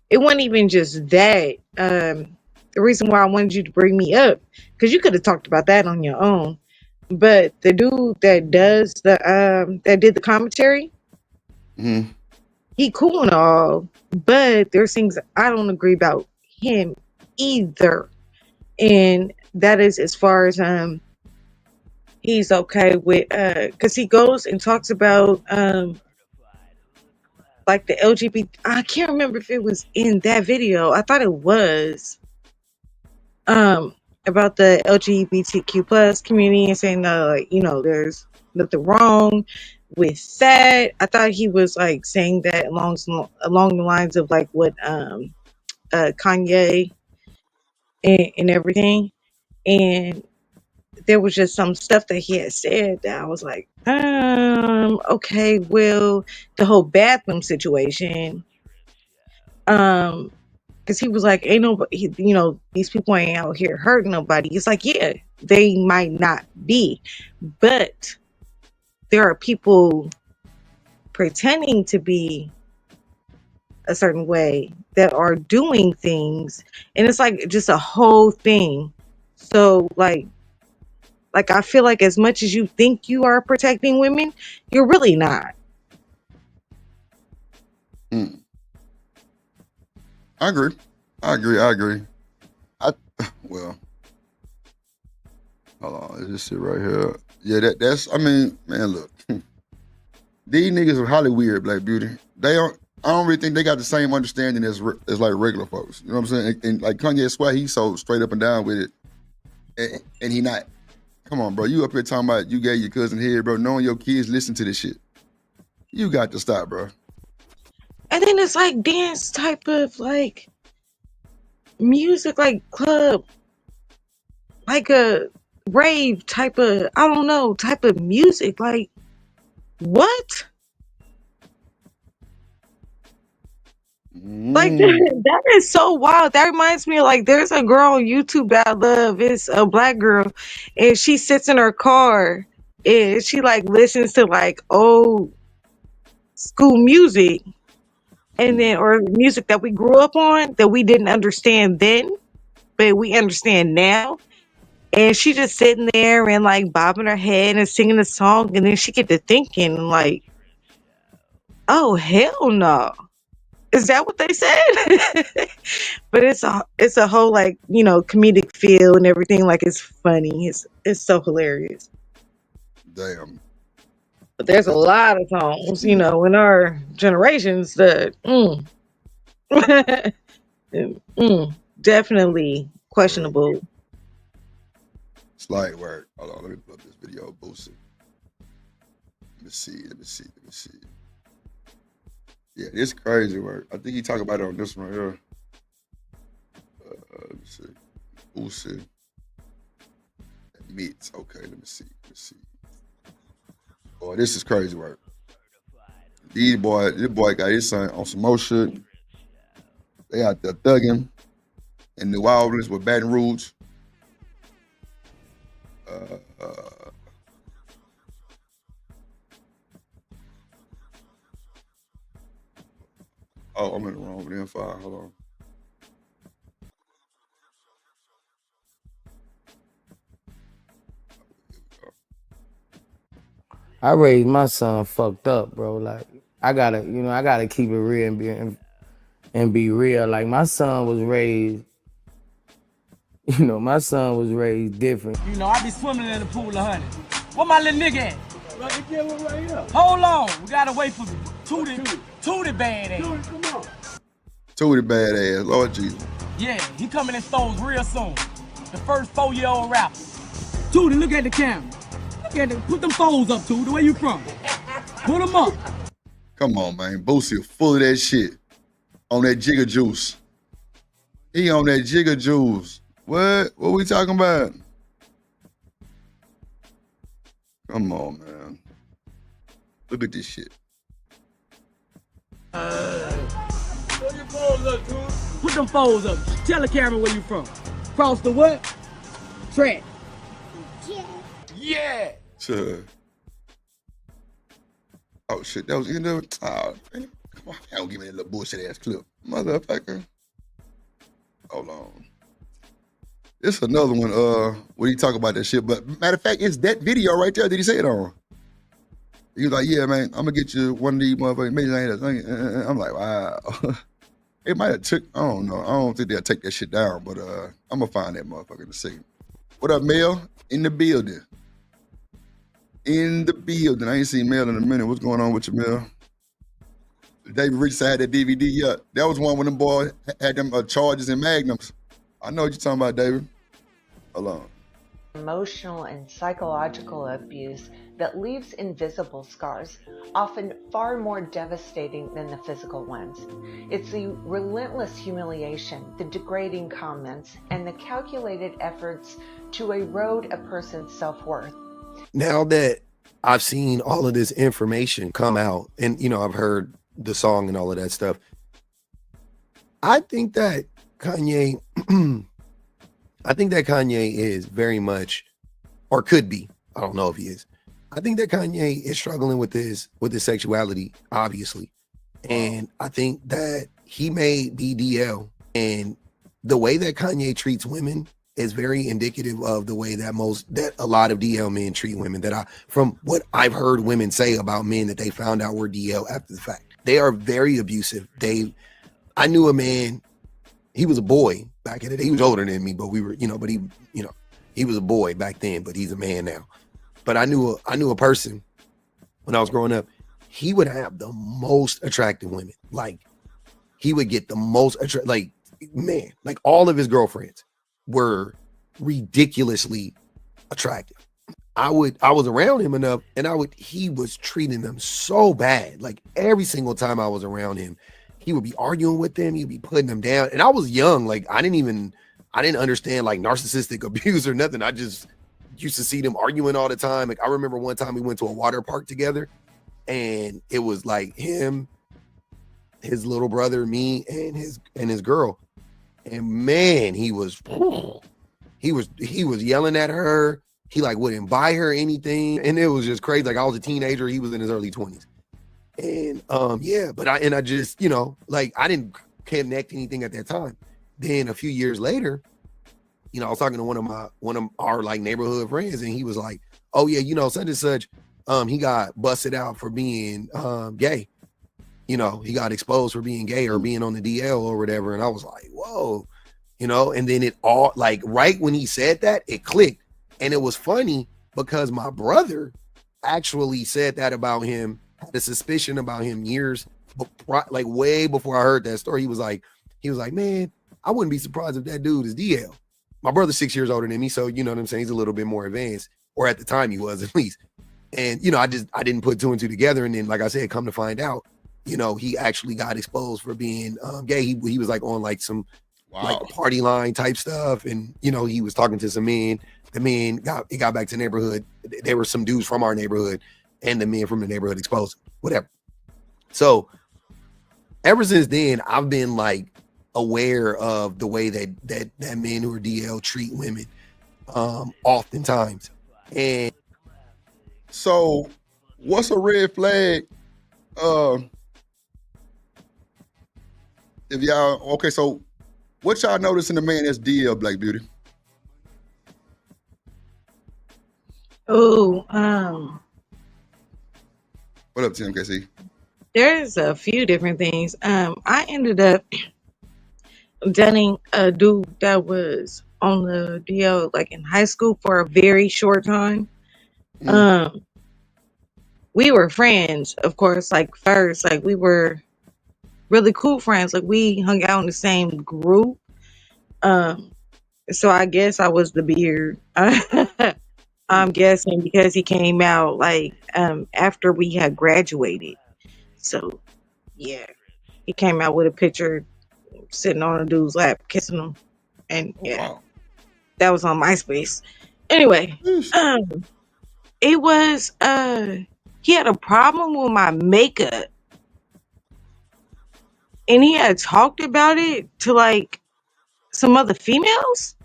it wasn't even just that. The reason why I wanted you to bring me up, because you could have talked about that on your own. But the dude that does that did the commentary, he cool and all, but there's things I don't agree about him either. And that is as far as he's okay with because he goes and talks about like the LGBT. I can't remember if it was in that video. I thought it was about the LGBTQ plus community and saying there's nothing wrong with that. I thought he was like saying that along the lines of like what Kanye and everything. And there was just some stuff that he had said that I was like, okay, well, the whole bathroom situation, because he was like, ain't nobody, you know, these people ain't out here hurting nobody. It's like, yeah, they might not be, but there are people pretending to be a certain way that are doing things, and it's like just a whole thing. So like I feel like as much as you think you are protecting women, you're really not. I agree. Well, hold on, let's just sit right here. Yeah, that's. I mean, man, look, these niggas are highly weird, Black Beauty. They don't. I don't really think they got the same understanding as like regular folks. You know what I'm saying? And like Kanye swear he's so straight up and down with it, and he not. Come on, bro. You up here talking about you gave your cousin head, bro, knowing your kids listen to this shit. You got to stop, bro. And then it's like dance type of like music, like club, like a rave type of, I don't know, type of music. Like, what? Like that is so wild. That reminds me of like there's a girl on YouTube that I love. It's a Black girl, and she sits in her car and she like listens to like old school music, and then or music that we grew up on that we didn't understand then, but we understand now. And she just sitting there and like bobbing her head and singing the song, and then she get to thinking like, oh hell no. Is that what they said? But it's a whole like, you know, comedic feel and everything. Like it's funny. It's so hilarious. Damn. But there's a lot of songs, you know, in our generations that definitely questionable. Slight work. Hold on, let me pull up this video. Boost it. Let me see. Yeah, it's crazy work. I think he talk about it on this one right here. Let me see. Boosie. Meats. Okay, let me see. Boy, this is crazy work. This boy got his son on some more shit. They out there thugging in New Orleans with Baton Rouge. Oh, I'm in the wrong info. Hold on. I raised my son fucked up, bro. Like I gotta keep it real and be real. Like my son was raised, my son was raised different. You know, I be swimming in the pool of honey. Where my little nigga at? Right here. Hold on. We gotta wait for Tootie bad ass. Come on. Tootie bad ass. Lord Jesus. Yeah, he coming in stores real soon. The first 4-year-old rapper. Tootie, look at the camera. Put them foes up, Tootie. Where you from? Put them up. Come on, man. Boosie full of that shit. On that Jigga Juice. He on that Jigga Juice. What we talking about? Come on, man. Look at this shit. Put your foes up, Tootie. Put them foes up. Tell the camera where you from. Cross the what? Track. Yeah. Sure. Oh shit, that was in there. Oh, man. Come on, don't give me that little bullshit ass clip, motherfucker. Hold on. It's another one. Where he talk about that shit. But matter of fact, it's that video right there that he said on. He was like, "Yeah, man, I'm gonna get you one of these motherfucking million." I'm like, wow. It might have took. I don't know. I don't think they'll take that shit down. But I'm gonna find that motherfucker in a second. What up, Mel? In the building. I ain't seen Mel in a minute. What's going on with you, Mel? David Rich had that DVD. Yeah, that was one when them boys had them charges and magnums. I know what you're talking about, David. Hold on. Emotional and psychological abuse that leaves invisible scars, often far more devastating than the physical ones. It's the relentless humiliation, the degrading comments, and the calculated efforts to erode a person's self-worth. Now that I've seen all of this information come out and, I've heard the song and all of that stuff, I think that Kanye, I think that Kanye is very much, or could be, I don't know if he is. I think that Kanye is struggling with his sexuality, obviously. And I think that he made BDL, and the way that Kanye treats women is very indicative of the way that a lot of DL men treat women, from what I've heard women say about men that they found out were DL after the fact. They are very abusive. I knew a man, he was a boy back in the day. He was older than me, but he was a boy back then, but he's a man now. But I knew a person when I was growing up. He would have the most attractive women. Like, he would get the most attractive, like all of his girlfriends were ridiculously attractive. I was around him enough, and he was treating them so bad. Like, every single time I was around him, he would be arguing with them. He'd be putting them down. And I was young. Like, I didn't understand like narcissistic abuse or nothing. I just used to see them arguing all the time. Like, I remember one time we went to a water park together, and it was like him, his little brother, me, and his girl. And man, he was yelling at her. He like wouldn't buy her anything, and it was just crazy. Like, I was a teenager, he was in his early 20s. And I just, like, I didn't connect anything at that time. Then a few years later, I was talking to one of our like neighborhood friends, and he was like, "Oh yeah, such and such, he got busted out for being gay. He got exposed for being gay or being on the DL or whatever." And I was like, "Whoa," and then it all, like, right when he said that, it clicked. And it was funny because my brother actually said that about him, had a suspicion about him years, like way before I heard that story. He was like, "Man, I wouldn't be surprised if that dude is DL." My brother's 6 years older than me, so you know what I'm saying? He's a little bit more advanced, or at the time he was, at least. And, I didn't put two and two together. And then, like I said, come to find out, he actually got exposed for being gay. He was like on like some like party line type stuff. And, he was talking to some men. The men got back to the neighborhood. There were some dudes from our neighborhood, and the men from the neighborhood exposed him, whatever. So ever since then, I've been like aware of the way that men who are DL treat women, oftentimes. And so, what's a red flag? If y'all okay, so what y'all notice in the man that's DL, Black Beauty? Oh, What up, Tim KC? there's a few different things. I ended up dating a dude that was on the DL like in high school for a very short time. We were friends, of course, like first, like we were really cool friends. Like, we hung out in the same group. So I guess I was the beard. I'm guessing because he came out like after we had graduated. So yeah, he came out with a picture sitting on a dude's lap kissing him, and that was on MySpace. Anyway, it was he had a problem with my makeup, and he had talked about it to like some other females.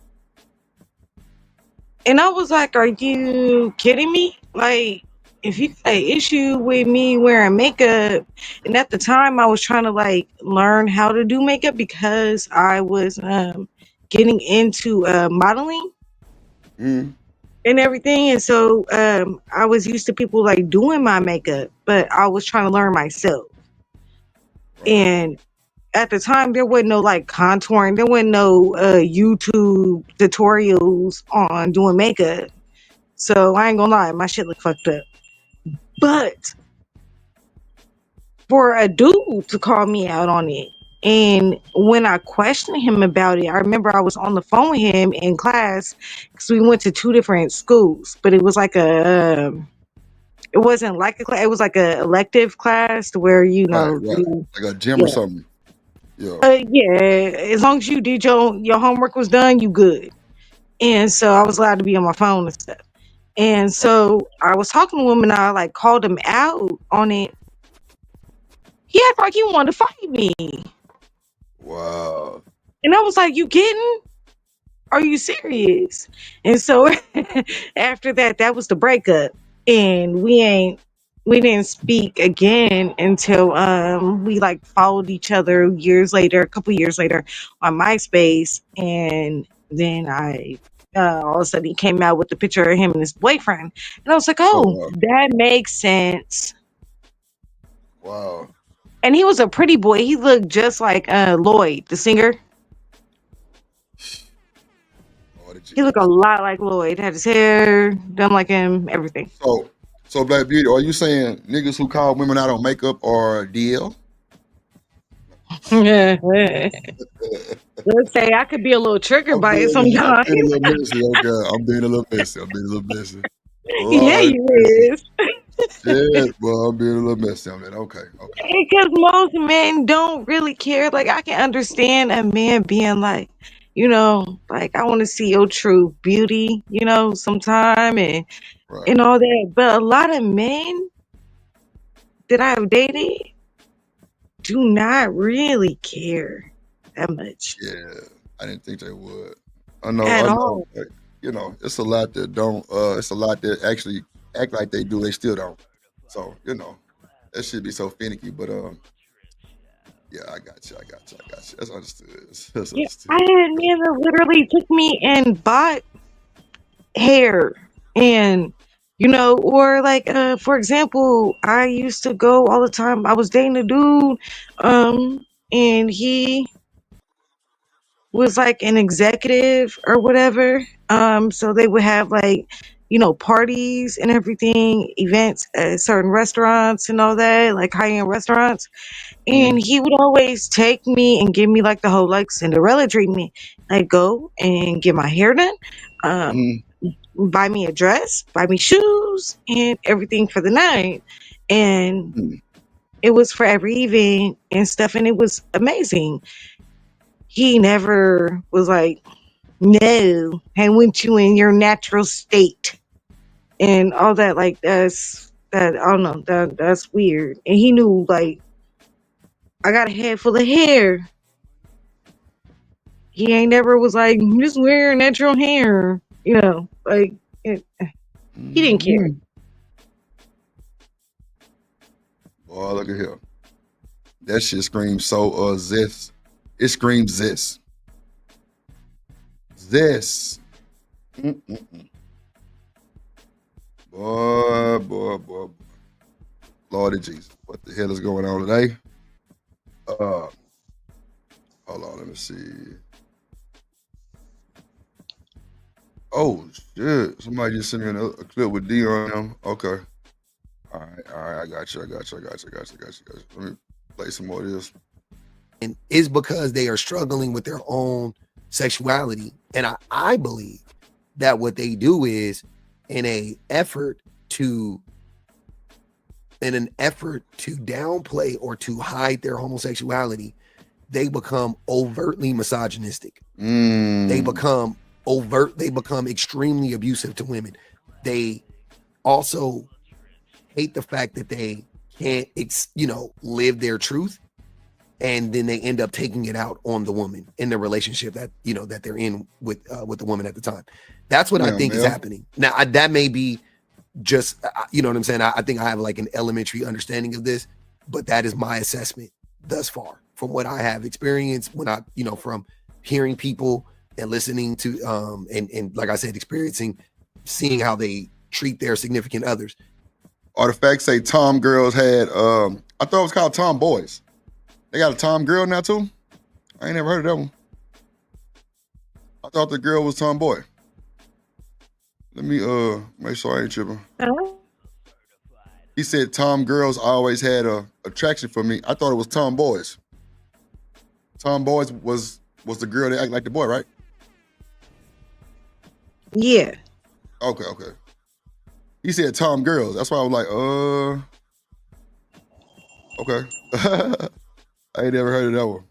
And I was like, "Are you kidding me? Like, if you got an issue with me wearing makeup," and at the time I was trying to like learn how to do makeup because I was getting into modeling and everything. And so I was used to people like doing my makeup, but I was trying to learn myself. And at the time, there wasn't no like contouring. There wasn't no YouTube tutorials on doing makeup. So I ain't gonna lie, my shit look fucked up. But for a dude to call me out on it, and when I questioned him about it, I remember I was on the phone with him in class because we went to two different schools, but it was like it wasn't like a class. It was like a elective class to where Right. Like a gym or something. Yeah, as long as you did your homework was done, you good. And so I was allowed to be on my phone and stuff. And so I was talking to him, and I like called him out on it. He acted like he wanted to fight me. Wow. And I was like, you kidding? Are you serious? And so after that, that was the breakup. And we didn't speak again until we like followed each other a couple years later on MySpace. And then all of a sudden he came out with the picture of him and his boyfriend. And I was like, oh, that makes sense. Wow. And he was a pretty boy. He looked just like Lloyd, the singer. He looked a lot like Lloyd. Had his hair done like him, everything. So Black Beauty, are you saying niggas who call women out on makeup are DL? Let's say I could be a little triggered by it sometimes. I'm being a little messy. Yeah, you is. Yeah, well, I'm being a little messy on that. Okay. Because most men don't really care. Like, I can understand a man being like, like, I want to see your true beauty, sometime and all that. But a lot of men that I've dated do not really care that much. Yeah, I didn't think they would. I know. Like, it's a lot that don't. It's a lot that actually act like they do. They still don't. So that should be so finicky. But yeah, I got you. That's understood. I had men that literally took me and bought hair and or like for example, I used to go all the time. I was dating a dude and he was like an executive or whatever, so they would have like parties and everything, events at certain restaurants and all that, like high-end restaurants. And he would always take me and give me like the whole like Cinderella treatment. Like, go and get my hair done, buy me a dress, buy me shoes, and everything for the night. And it was for every event and stuff, and it was amazing. He never was like, no, I want you in your natural state and all that. Like, that I don't know, that's weird. And he knew, like, I got a head full of hair. He ain't never was like, just wear natural hair, like he didn't care. Boy, look at here. That shit screams so zest. It screams zest. Zest. Boy. Lordy Jesus. What the hell is going on today? Hold on, let me see. Oh shit! Somebody just sent me a clip with Dion. Okay. All right. I got you. Let me play some more of this. And it's because they are struggling with their own sexuality. And I believe that what they do is in an effort to downplay or to hide their homosexuality, they become overtly misogynistic. They become extremely abusive to women. They also hate the fact that they can't, live their truth. And then they end up taking it out on the woman in the relationship that they're in with the woman at the time. That's what I think is happening. Now, that may be just, you know what I'm saying? I think I have like an elementary understanding of this, but that is my assessment thus far from what I have experienced when from hearing people and listening to, and like I said, seeing how they treat their significant others. Artifacts say Tom girls had, I thought it was called Tom boys. They got a Tom girl now too? I ain't never heard of that one. I thought the girl was Tom boy. Let me make sure I ain't tripping. He said Tom girls always had a attraction for me. I thought it was Tom boys. Tom boys was the girl that act like the boy, right? Yeah. Okay. He said Tom girls. That's why I was like, okay. I ain't never heard of that one.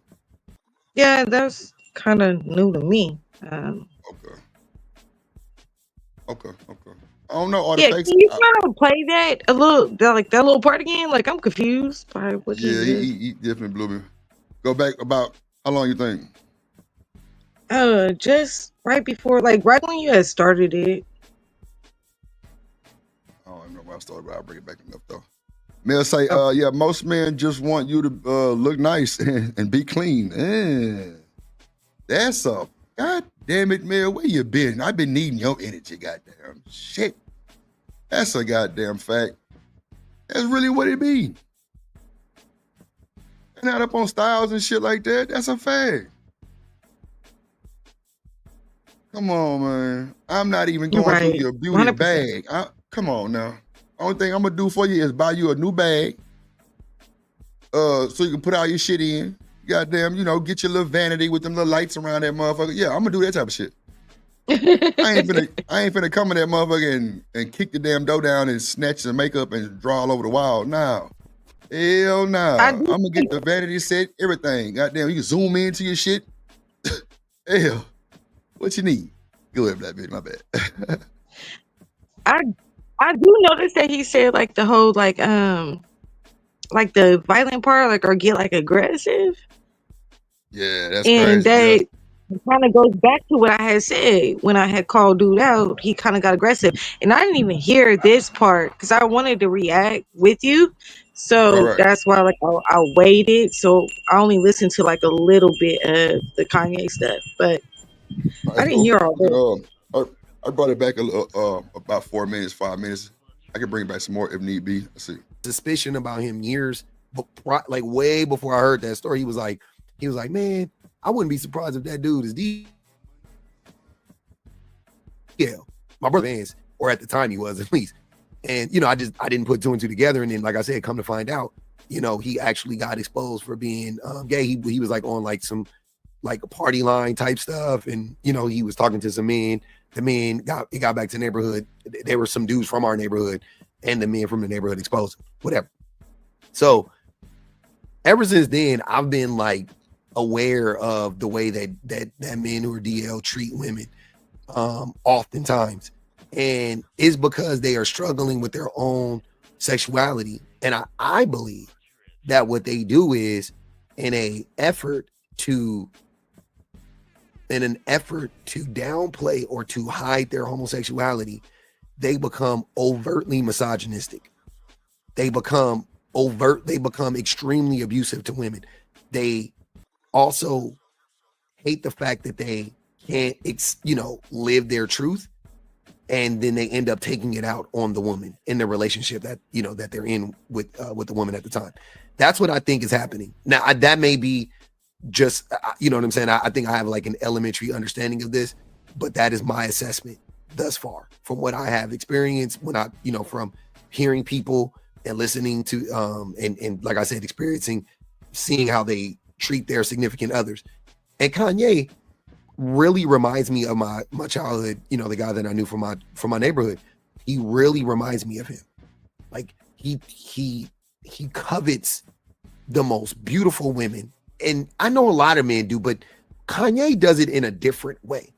Yeah, that's kind of new to me. Okay. I don't know. Yeah, can you kind of play that little part again? Like, I'm confused by what he definitely blew me. Go back about how long you think? Just right before, like right when you had started it. I don't even know when I started, but I'll bring it back enough though. Mel say, yeah, most men just want you to look nice and be clean. That's a god damn it, Mel. Where you been? I've been needing your energy, goddamn shit. That's a goddamn fact. That's really what it means. Not up on styles and shit like that. That's a fact. Come on, man. I'm not even going through your beauty 100%. Bag. Come on now. Only thing I'm gonna do for you is buy you a new bag, so you can put all your shit in. Goddamn, get your little vanity with them little lights around that motherfucker. Yeah, I'm gonna do that type of shit. I ain't finna come in that motherfucker and kick the damn dough down and snatch the makeup and draw all over the wall. No. Hell no. I'm gonna get the vanity set, everything. Goddamn, you can zoom into your shit. Hell, what you need? Go ahead, Black Bitch, my bad. I do notice that he said like the whole like the violent part, like, or get like aggressive. Yeah, that's and crazy. that kind of goes back to what I had said when I had called dude out. He kind of got aggressive, and I didn't even hear this part because I wanted to react with you. So Right. that's why like I waited. So I only listened to like a little bit of the Kanye stuff, but I didn't hear all that. I brought it back a little, about 4 minutes, 5 minutes. I can bring back some more if need be. Let's see. Suspicion about him years, like way before I heard that story. He was like, man, I wouldn't be surprised if that dude is DL. My brother Vance, or at the time he was at least. And I didn't put two and two together. And then, like I said, come to find out, he actually got exposed for being gay. He was like on like some like a party line type stuff, and he was talking to some men. The men got back to the neighborhood. There were some dudes from our neighborhood, and the men from the neighborhood exposed him. Whatever. So ever since then, I've been like aware of the way that men who are DL treat women, oftentimes, and it's because they are struggling with their own sexuality. And I believe that what they do is in an effort to downplay or to hide their homosexuality, they become overtly misogynistic. They become extremely abusive to women. They also hate the fact that they can't, live their truth. And then they end up taking it out on the woman in the relationship that they're in with the woman at the time. That's what I think is happening. Now, that may be just, what I'm saying? I think I have like an elementary understanding of this, but that is my assessment thus far from what I have experienced when from hearing people and listening to, and like I said, seeing how they treat their significant others. And Kanye really reminds me of my childhood, the guy that I knew from my neighborhood. He really reminds me of him. Like he covets the most beautiful women. And I know a lot of men do, but Kanye does it in a different way.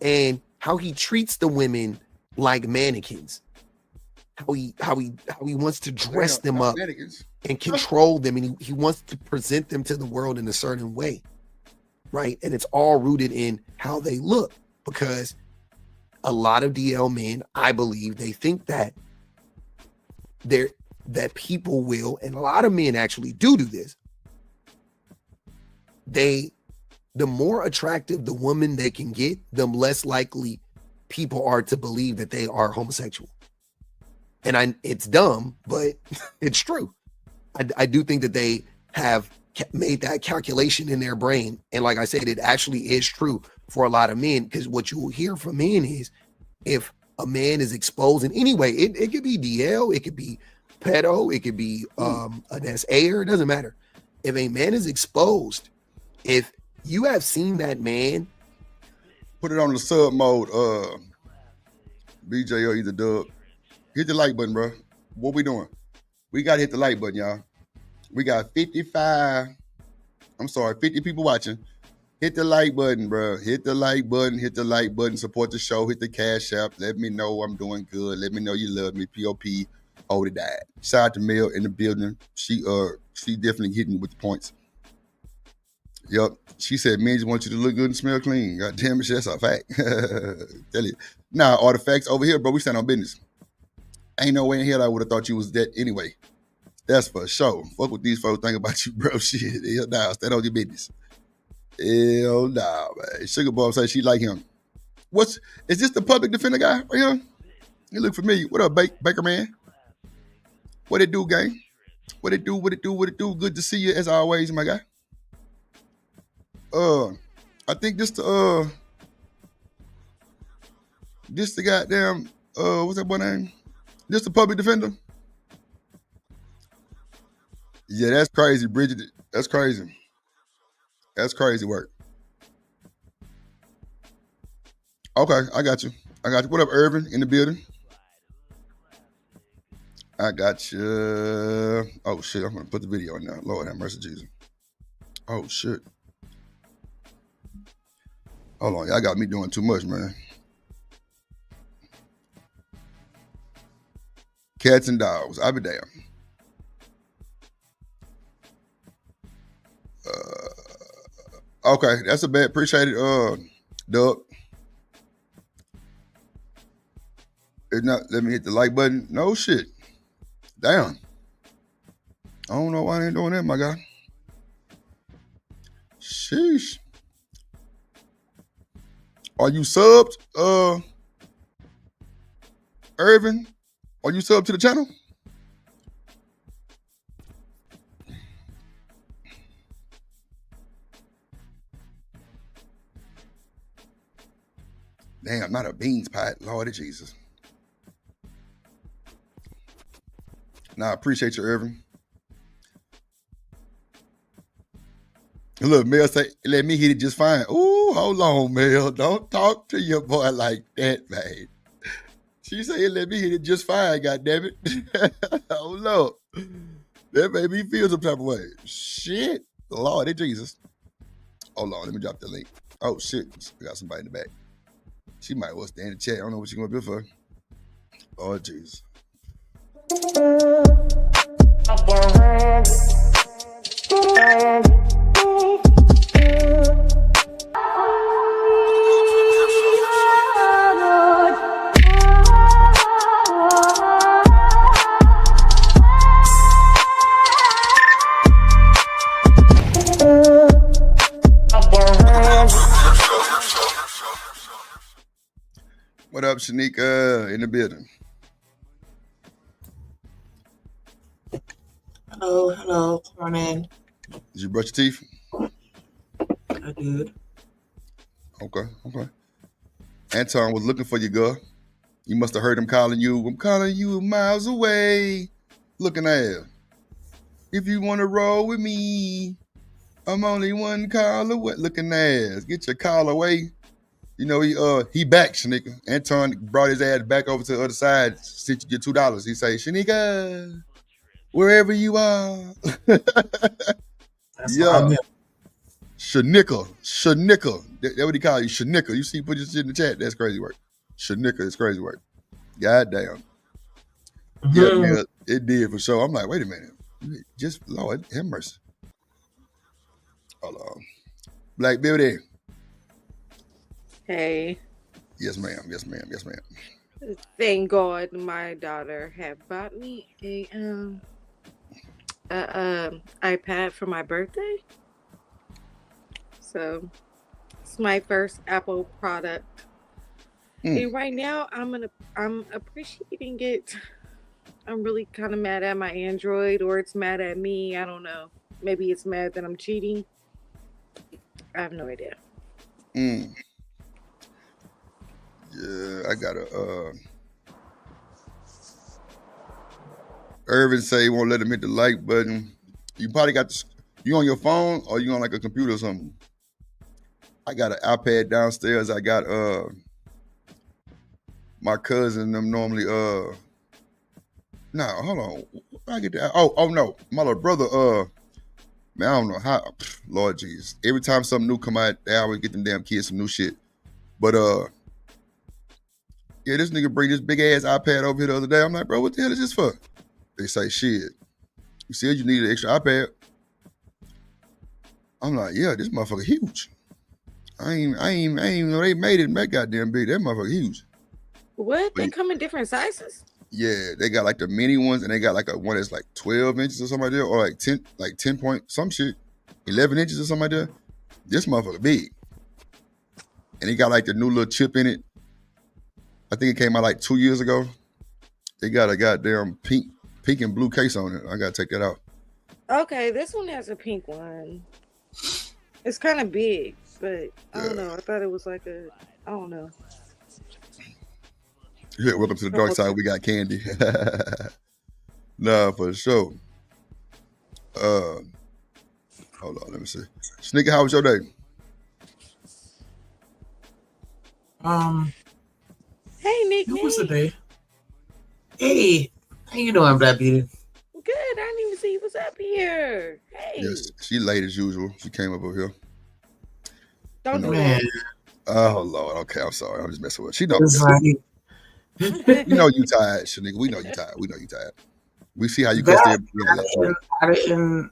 And how he treats the women like mannequins. How he wants to dress them up and control them, and he wants to present them to the world in a certain way. Right. And it's all rooted in how they look, because a lot of DL men, I believe, they think that people will, and a lot of men actually do this. The more attractive the woman they can get, the less likely people are to believe that they are homosexual. And it's dumb, but it's true. I do think that they have made that calculation in their brain. And like I said, it actually is true for a lot of men, because what you will hear from men is, if a man is exposed in any way, it could be DL, it could be pedo, it could be an SA, it doesn't matter. If a man is exposed, if you have seen that man, put it on the sub mode, BJ or either Dub, hit the like button, bro. What we doing? We got to hit the like button, y'all. We got 50 people watching. Hit the like button, bro. Hit the like button, support the show, hit the cash app. Let me know I'm doing good. Let me know you love me. POP, hold it died. Shout out to Mel in the building. She definitely hitting me with the points. Yep. She said, men just want you to look good and smell clean. God damn it, that's a fact. Tell you. Nah, artifacts over here, bro. We stand on business. Ain't no way in hell I would have thought you was that anyway. That's for sure. Fuck what these folks think about you, bro. Shit. Hell nah. Stand on your business. Hell nah, man. Sugar Bob say she like him. Is this the public defender guy right here? He look familiar. What up, Baker man? What it do, gang? What it do? Good to see you as always, my guy. I think this the goddamn what's that boy name? This the public defender? Yeah, that's crazy, Bridget. That's crazy. That's crazy work. Okay, I got you. What up, Irvin, in the building? I got you. Oh, shit, I'm going to put the video in now. Lord have mercy, Jesus. Oh, shit. Hold on, y'all got me doing too much, man. Cats and dogs. I'll be damned. Okay, that's a bad. Appreciate it, Doug. If not, let me hit the like button. No shit. Damn. I don't know why I ain't doing that, my guy. Sheesh. Are you subbed, Irvin? Are you subbed to the channel? Damn, not a beans pot. Lord of Jesus. Nah, I appreciate you, Irvin. Look, Mel say, let me hit it just fine. Ooh, hold on, Mel. Don't talk to your boy like that, man. She said, let me hit it just fine, goddammit. Hold up. That made me feel some type of way. Shit. Lord of Jesus. Hold on, let me drop the link. Oh, shit. We got somebody in the back. She might well stay in the chat. I don't know what she's going to do for her. Lord Jesus. What up, Shanika, in the building? Hello, come on in. Did you brush your teeth? I did. Okay. Anton was looking for you, girl. You must have heard him calling you. I'm calling you miles away. Looking at him. If you want to roll with me, I'm only one call away. Looking ass. Get your call away. You know, he back, Shanika. Anton brought his ass back over to the other side since you get $2. He say, Shanika, wherever you are. Yeah. Shanika. That's what he call you, Shanika. You see, put your shit in the chat. That's crazy work. Shanika is crazy work. God damn. Yeah, man, it did for sure. I'm like, wait a minute. Just, Lord, have mercy. Hold on. Black Beauty. Hey. Yes, ma'am. Thank God my daughter had bought me a iPad for my birthday. So it's my first Apple product. And right now I'm appreciating it. I'm really kind of mad at my Android, or it's mad at me. I don't know. Maybe it's mad that I'm cheating. I have no idea. Yeah, I got a Irvin say he won't let him hit the like button. You probably got you on your phone or you on like a computer or something. I got an iPad downstairs. I got my cousin them normally no, hold on. I get that. Oh no. My little brother man, I don't know how. Lord Jesus. Every time something new come out, they always get them damn kids some new shit. But yeah, this nigga bring this big ass iPad over here the other day. I'm like, bro, what the hell is this for? They say, shit. You said you needed an extra iPad. I'm like, yeah, this motherfucker huge. I ain't even know they made it that goddamn big. That motherfucker huge. What? They come in different sizes? Yeah, they got like the mini ones, and they got like a one that's like 12 inches or something like that, or like 10 point some shit, 11 inches or something like that. This motherfucker big, and he got like the new little chip in it. I think it came out like 2 years ago. They got a goddamn pink and blue case on it. I gotta take that out. Okay, this one has a pink one. It's kind of big, but I don't know. I thought it was like I don't know. Yeah, welcome to the dark side. We got candy. Nah, for sure. Hold on, let me see. Sneaker, how was your day? Hey, Nick. It was a day. Hey, how you doing, Black Beauty? Good. I didn't even see you was up here. Hey. Yes, she late as usual. She came up over here. Don't do Man. that. Oh Lord. Okay, I'm sorry. I'm just messing with her. She know. It's like, We know you tired, Shanique. We know you tired. We know you tired. We see how you cuss there. I didn't.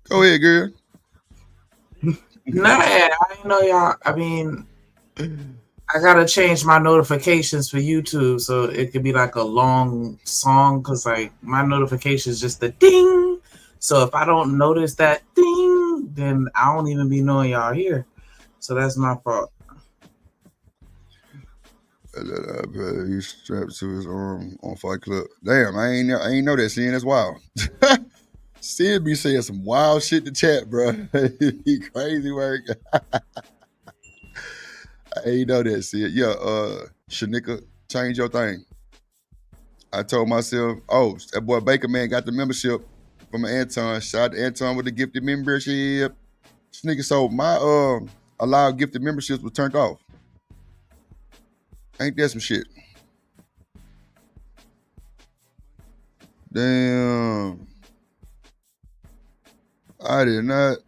Go ahead, girl. Nah, I didn't know y'all. I mean, I gotta change my notifications for YouTube so it could be like a long song because like my notification is just a ding. So if I don't notice that ding, then I don't even be knowing y'all here. So that's my fault. He's strapped to his arm on Fight Club. Damn, I ain't know that. Seeing that's wild. Sid be saying some wild shit to chat, bro. He crazy work. I ain't know that, Sid. Yeah, Shanika, change your thing. I told myself, oh, that boy Baker man got the membership from Anton. Shout out to Anton with the gifted membership. Sneaker, so my allowed gifted memberships was turned off. Ain't that some shit? Damn. I did not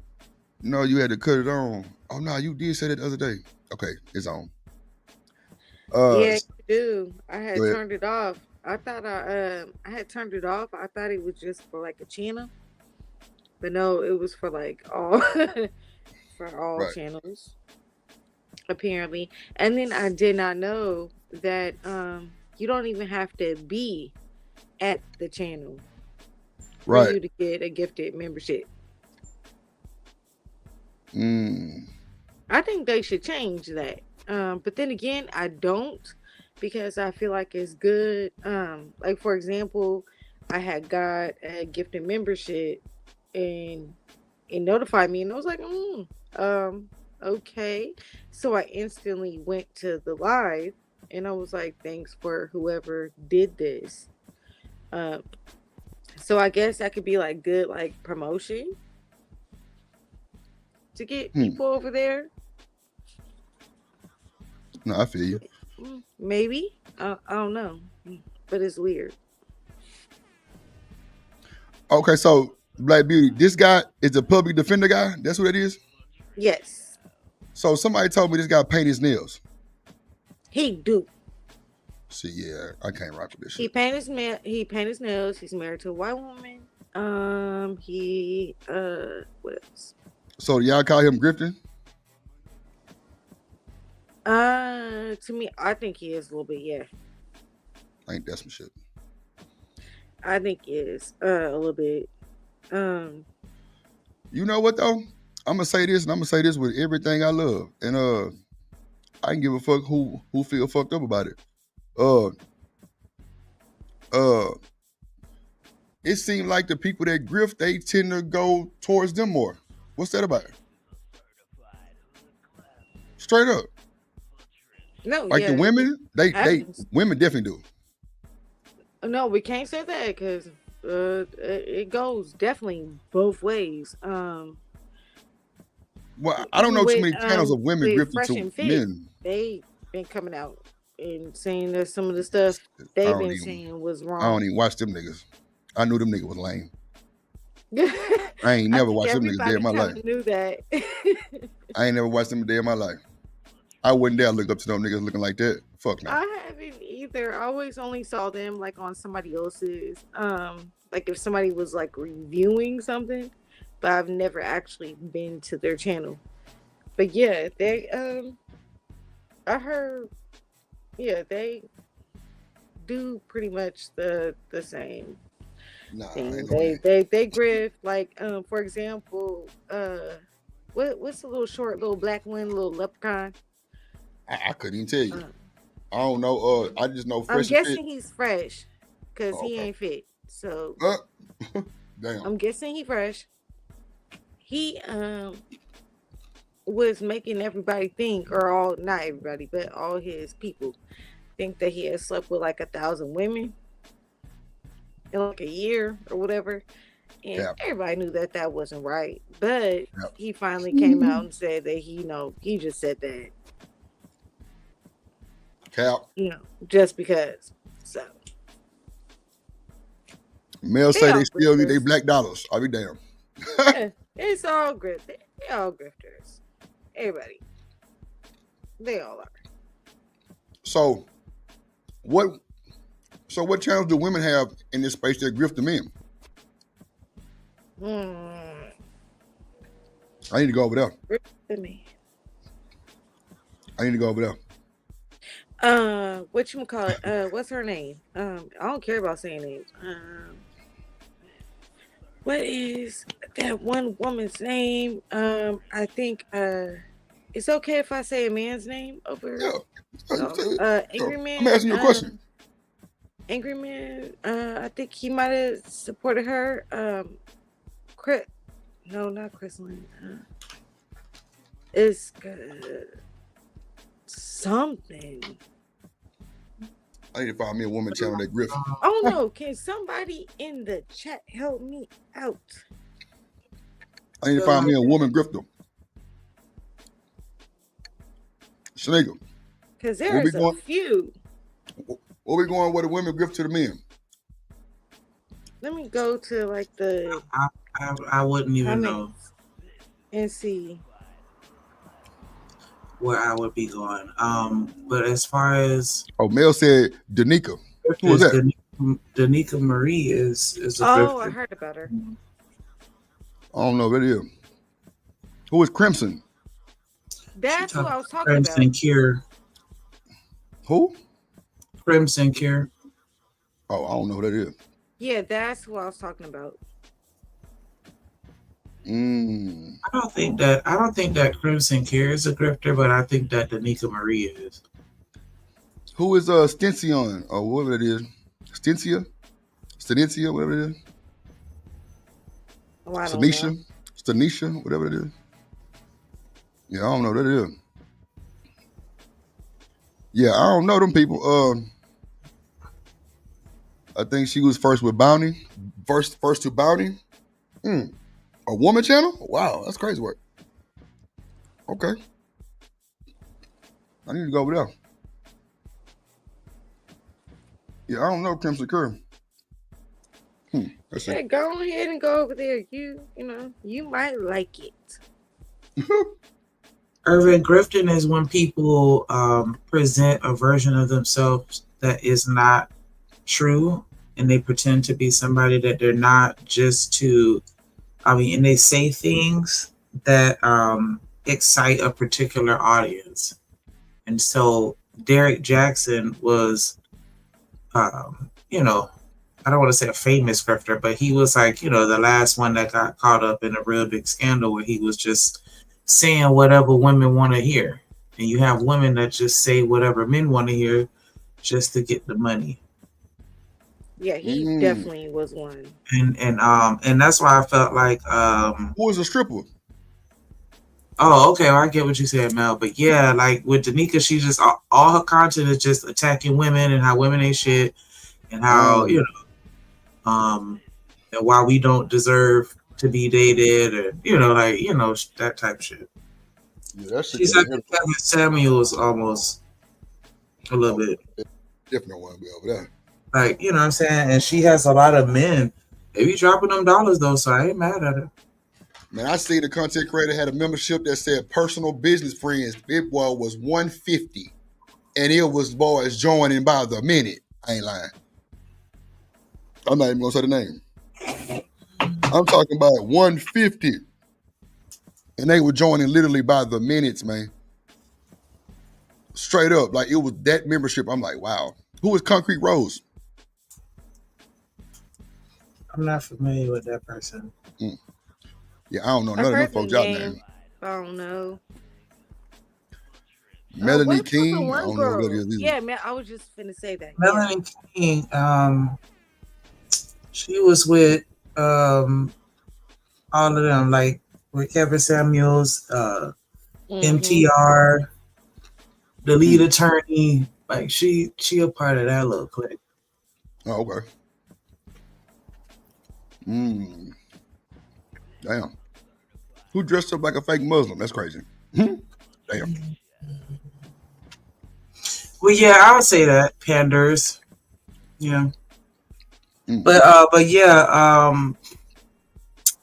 know you had to cut it on. Oh no, you did say that the other day. Okay, it's on. Yeah, you do. I had turned it off. I thought I had turned it off. I thought it was just for like a channel. But no, it was for like all for all channels. Apparently. And then I did not know that you don't even have to be at the channel for you to get a gifted membership. I think they should change that. But then again, I don't, because I feel like it's good. Like for example, I had got a gifted membership and it notified me and I was like, okay. So I instantly went to the live and I was like, thanks for whoever did this. So I guess that could be like good like promotion to get people over there. No, I feel you. Maybe. I don't know. But it's weird. Okay, so Black Beauty, this guy is a public defender guy? That's what it is? Yes. So somebody told me this guy paint his nails. He do. See, yeah, I can't rock with this shit. He paint his nails. He's married to a white woman. What else? So y'all call him grifting? To me, I think he is a little bit, yeah. Ain't that some shit? I think he is a little bit. You know what though? I'm gonna say this, and I'm gonna say this with everything I love, and I can give a fuck who feel fucked up about it. It seemed like the people that grift, they tend to go towards them more. What's that about? Straight up. No, like the women, they women definitely do. No, we can't say that because it goes definitely both ways. Well, I don't know too many channels of women grifting to men. They been coming out and saying that some of the stuff they've been saying was wrong. I don't even watch them niggas. I knew them niggas was lame. I ain't never watched them niggas a day in my life. Knew that. I ain't never watched them a day in my life. I wouldn't dare look up to them niggas looking like that. Fuck no. I haven't either. I always only saw them like on somebody else's, like if somebody was like reviewing something, but I've never actually been to their channel. But yeah, they I heard, yeah, they do pretty much the same thing. They grift, like for example, what's the little short little black one, little leprechaun? I couldn't even tell you. I don't know. I just know Fresh. I'm guessing he's fresh because he ain't fit. So damn. I'm guessing he fresh. He was making everybody think, or all, not everybody, but all his people think that he had slept with like 1,000 women in like a year or whatever. And everybody knew that that wasn't right. But he finally came out and said that he just said that. Cap. Just because. So. Males say they still need their black dollars. I'll be damned. Yeah, it's all grift. They all grifters. Everybody. They all are. So what channels do women have in this space that grift the men? I need to go over there. Grift the men. I need to go over there. What you call it? What's her name? I don't care about saying names. What is that one woman's name? I think it's okay if I say a man's name over. Angry Man. I'm asking you a question. Angry Man. I think he might have supported her. No, not Chrislyn. It's something. I need to find me a woman channel that grift. Oh no! Can somebody in the chat help me out? I need to find me a woman grifter. Sneaker. Because there's a few. Where we going with the women grift to the men? Let me go to like the. I wouldn't even know. And see where I would be going. But as far as Mel said, Danica. Who was that? Danica Marie is a grifter. I heard about her. I don't know what it is. Who is Crimson? That's what I was talking Crimson about. Cure. Who? Crimson Cure. Oh, I don't know who that is. Yeah, that's what I was talking about. I don't think that Crimson Cure is a grifter, but I think that Danica Marie is. Who is Stencion or whatever it is? Stencia, whatever it is. Oh, I don't know. Stanisha, whatever it is. Yeah, I don't know what it is. Yeah, I don't know them people. I think she was first with Bounty. First to Bounty. A woman channel? Wow, that's crazy work. Okay. I need to go over there. Yeah, I don't know Crimson Curve. Yeah, go ahead and go over there. You might like it. Urban grifting is when people present a version of themselves that is not true, and they pretend to be somebody that they're not, just to, and they say things that excite a particular audience. And so Derek Jackson was, I don't want to say a famous grifter, but he was like, the last one that got caught up in a real big scandal where he was just saying whatever women want to hear. And you have women that just say whatever men want to hear just to get the money. Yeah, he definitely was one. And that's why I felt like who was a stripper? Oh, okay, well, I get what you said, Mel. But yeah, like with Danica, she just all her content is just attacking women and how women ain't shit, and how and why we don't deserve to be dated, and that type of shit. Yeah, that shit. She's like Kevin Samuels almost a little bit. Different one be over there. Like, you know what I'm saying? And she has a lot of men. They be dropping them dollars though, so I ain't mad at her. Man, I see the content creator had a membership that said personal business friends. It was $150. And it was boys joining by the minute. I ain't lying. I'm not even gonna say the name. I'm talking about $150. And they were joining literally by the minutes, man. Straight up. Like it was that membership. I'm like, wow. Who was Concrete Rose? I'm not familiar with that person. Yeah, I don't know none of them folks out there. I don't know. Melanie What about the King. I one don't know girl? what that is either. Yeah, man, I was just finna say that. Melanie King, she was with all of them, like with Kevin Samuels, MTR, the lead attorney. Like she a part of that little clique. Oh, okay. Damn. Who dressed up like a fake Muslim? That's crazy. Damn. Well, yeah, I would say that panders. Yeah. But yeah,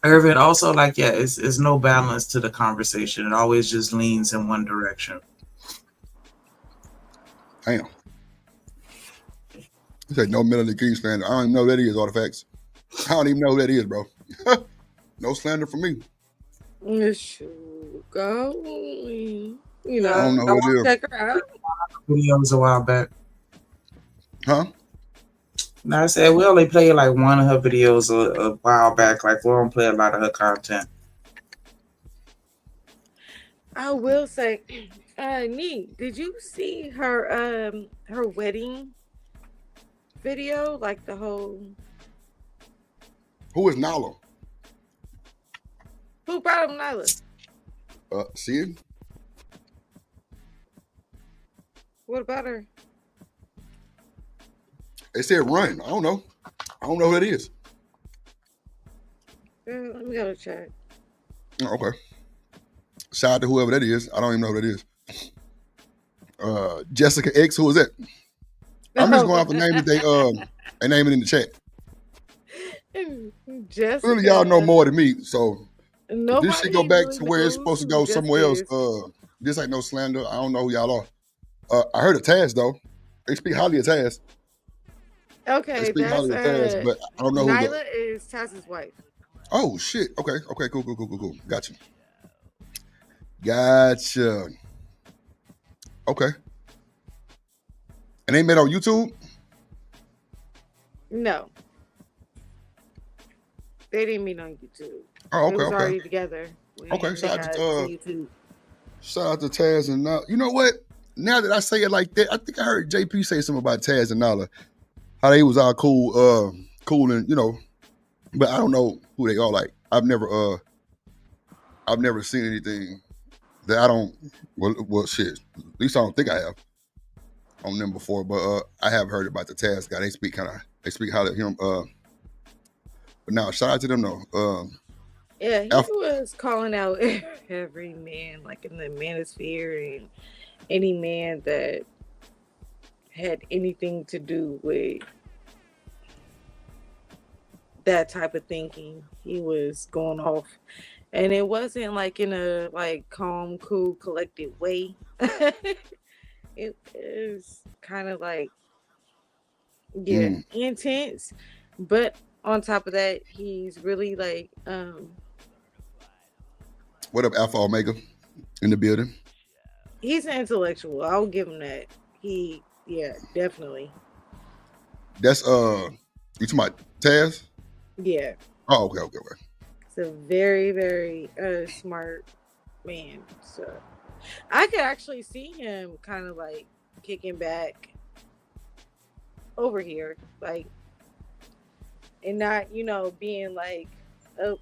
Irvin also like, yeah, it's no balance to the conversation. It always just leans in one direction. Damn. You said no Melanie King slander. I don't even know who that is, Artifacts. I don't even know who that is, bro. No slander for me. Go. You know, I don't know who it is. check her out. Videos a while back. Huh? No, I said we only played like one of her videos a while back. Like we don't play a lot of her content. I will say, Nee, did you see her her wedding video? Like the whole. Who is Nala? Who brought him Nyla? Sid? What about her? They said run. I don't know. I don't know who that is. Let me go check. Oh, okay. Shout out to whoever that is. I don't even know who that is. Jessica X, who is that? I'm just going off the name that they name it in the chat. Jessica. Clearly, y'all know more than me. So Nobody this should go back really to where it's supposed to go knows somewhere else. Jessica This ain't no slander. I don't know who y'all are. I heard of Taz though. They speak highly of Taz. They Okay, speak that's highly of Taz, but I don't know who. Nyla is Taz's wife. Oh shit. Okay. Cool. Gotcha. Okay. And they met on YouTube? No. They didn't meet on YouTube. Oh, okay, They was okay. already together. Okay, shout out to YouTube. shout out to Taz and Nala. You know what? Now that I say it like that, I think I heard JP say something about Taz and Nala. How they was all cool, and but I don't know who they are. Like I've never seen anything that I don't. Well, shit. At least I don't think I have on them before. But I have heard about the Taz guy. They speak highly of him. But now shout out to them though. Yeah, he was calling out every man, like in the manosphere, and any man that had anything to do with that type of thinking. He was going off, and it wasn't like in a like calm, cool, collected way. It is kind of like intense, but on top of that, he's really like What up, Alpha Omega in the building? He's an intellectual. I'll give him that. Definitely. That's you talking about Taz? Yeah. Oh, okay. It's a very, very smart man. So I could actually see him kind of like kicking back over here, like, and not, being like, oh,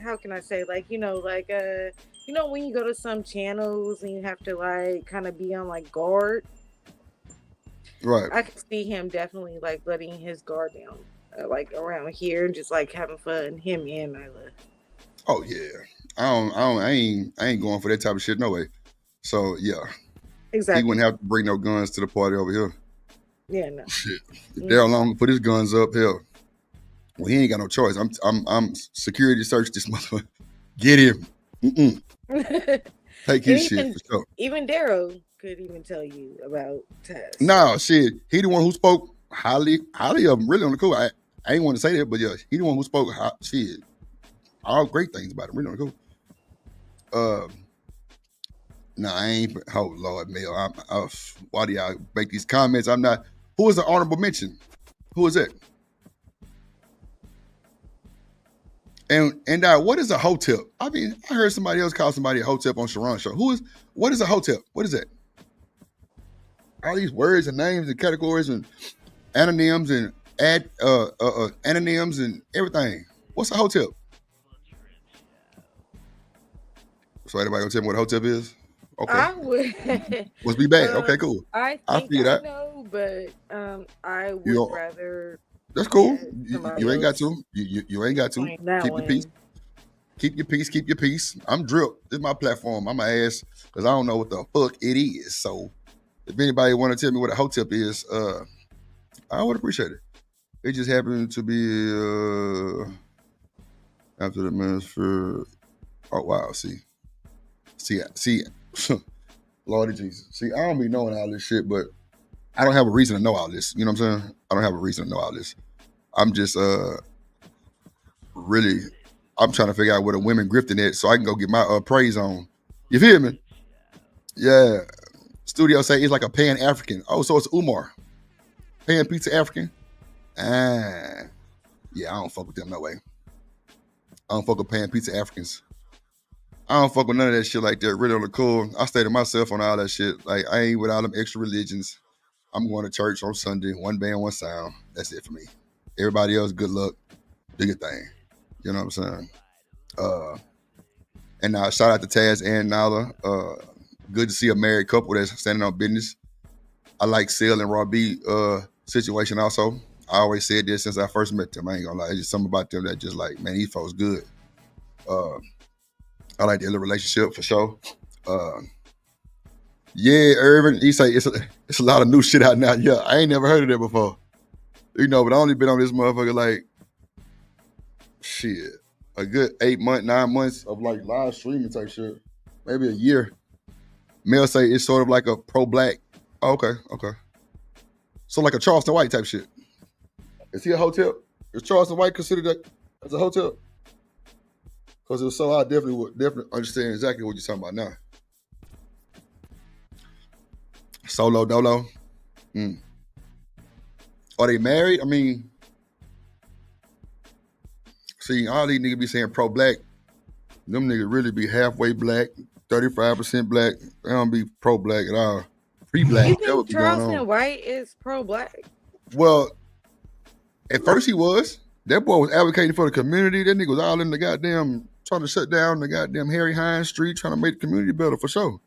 how can I say, like, like, when you go to some channels and you have to like kind of be on like guard. Right. I could see him definitely like letting his guard down, like around here, and just like having fun, him and Nyla. Oh yeah. I ain't going for that type of shit no way. So yeah. Exactly. He wouldn't have to bring no guns to the party over here. Yeah, no. Shit. If Daryl Long put his guns up, hell, Well, he ain't got no choice. I'm security search this motherfucker. Get him. Take his shit for sure. Even Daryl could even tell you about Taz. No, shit. He the one who spoke highly of him, really on the cool. I ain't want to say that, but yeah, he the one who spoke shit. All great things about him, really on the cool. No, I ain't. Oh Lord, Mel. Why do y'all make these comments? I'm not. Who is the honorable mention? Who is that? And what is a hotep? I mean, I heard somebody else call somebody a hotep on Sharon's show. What is a hotep? What is that? All these words and names and categories and anonyms and anonyms and everything. What's a hotep? So anybody gonna tell me what a hotep is? Okay. I would. Must be bad. Okay, cool. I think I know, but I would rather. That's cool. You ain't got to. You ain't got to. Keep your peace. Keep your peace. Keep your peace. I'm Drip. This is my platform. I'm an ass because I don't know what the fuck it is. So if anybody want to tell me what a hotep is, I would appreciate it. It just happened to be after the minister. Oh wow. See. Lord Jesus. See, I don't be knowing all this shit, but I don't have a reason to know all this. You know what I'm saying? I don't have a reason to know all this. I'm just really, I'm trying to figure out where the women grifting at so I can go get my praise on. You feel me? Yeah. Studio say it's like a Pan-African. Oh, so it's Umar. Pan Pizza African? Yeah, I don't fuck with them no way. I don't fuck with Pan Pizza Africans. I don't fuck with none of that shit like that. Really on the cool. I stay to myself on all that shit. Like, I ain't with all them extra religions. I'm going to church on Sunday. One band, one sound. That's it for me. Everybody else, good luck. Do your thing. You know what I'm saying? And now shout out to Taz and Nala. Good to see a married couple that's standing on business. I like Sil and Robbie situation also. I always said this since I first met them. I ain't gonna lie. It's just something about them that just like, man, these folks good. I like their little relationship for sure. Yeah, Irvin, he say it's a lot of new shit out now. Yeah, I ain't never heard of that before. You know, but I only been on this motherfucker like, shit, a good 9 months of like live streaming type shit. Maybe a year. Mel say it's sort of like a pro-black. Oh, okay. So like a Charleston White type shit. Is he a hotel? Is Charleston White considered that as a hotel? Because if so, I would understand exactly what you're talking about now. Solo Dolo. Are they married? I mean, see, all these niggas be saying pro-black. Them niggas really be halfway black, 35% black. They don't be pro-black at all. Pre-black. You think Charleston White is pro-black? Well, at first he was. That boy was advocating for the community. That nigga was all in the goddamn trying to shut down the goddamn Harry Hines Street, trying to make the community better for sure.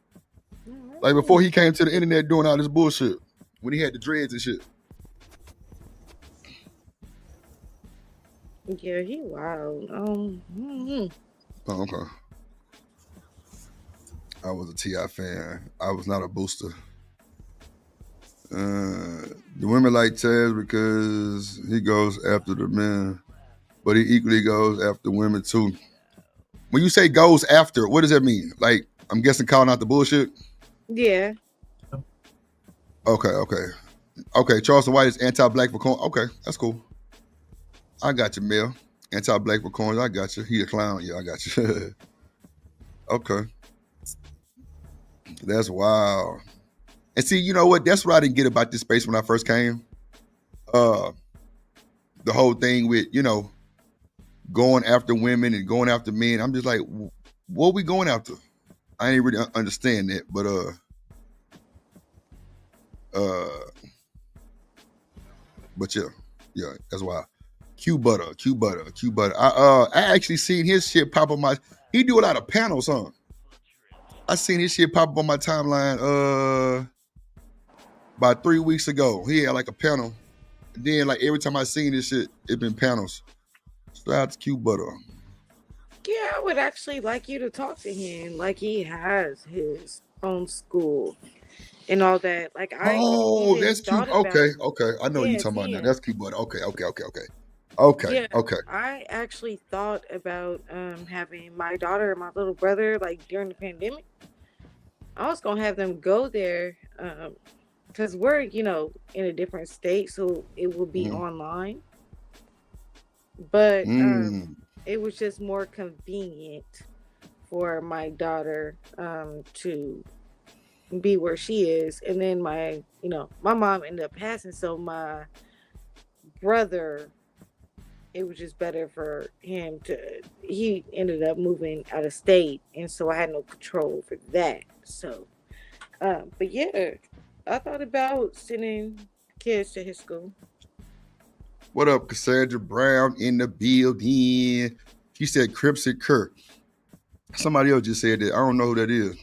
Like before he came to the internet doing all this bullshit, when he had the dreads and shit. Yeah, he wild. Oh, okay. I was a T.I. fan. I was not a booster. The women like Taz because he goes after the men, but he equally goes after women too. When you say goes after, what does that mean? Like, I'm guessing calling out the bullshit? Yeah. Okay, Charleston White is anti-black for corn. Okay, that's cool. I got you, Mel. Anti-black for corns. I got you. He a clown. Yeah, I got you. Okay. That's wild. And see, you know what? That's what I didn't get about this space when I first came. The whole thing with, you know, going after women and going after men. I'm just like, what are we going after? I ain't really understand that, but yeah, that's why. Q butter. I actually seen his shit pop up he do a lot of panels, huh? I seen his shit pop up on my timeline about 3 weeks ago. He had like a panel. And then like every time I seen this shit, it been panels. Shout out to Q butter. Yeah, I would actually like you to talk to him. Like he has his own school and all that. Like that's Q. Okay. I know what you're talking about now. That's Q butter. Okay. Okay. Yeah, Okay. I actually thought about having my daughter and my little brother like during the pandemic. I was gonna have them go there because we're in a different state, so it will be online. But it was just more convenient for my daughter to be where she is, and then my mom ended up passing, so my brother, it was just better for him he ended up moving out of state, and so I had no control for that. So but yeah, I thought about sending kids to his school. What up, Cassandra Brown in the building? She said Crimson Kirk. Somebody else just said that. I don't know who that is.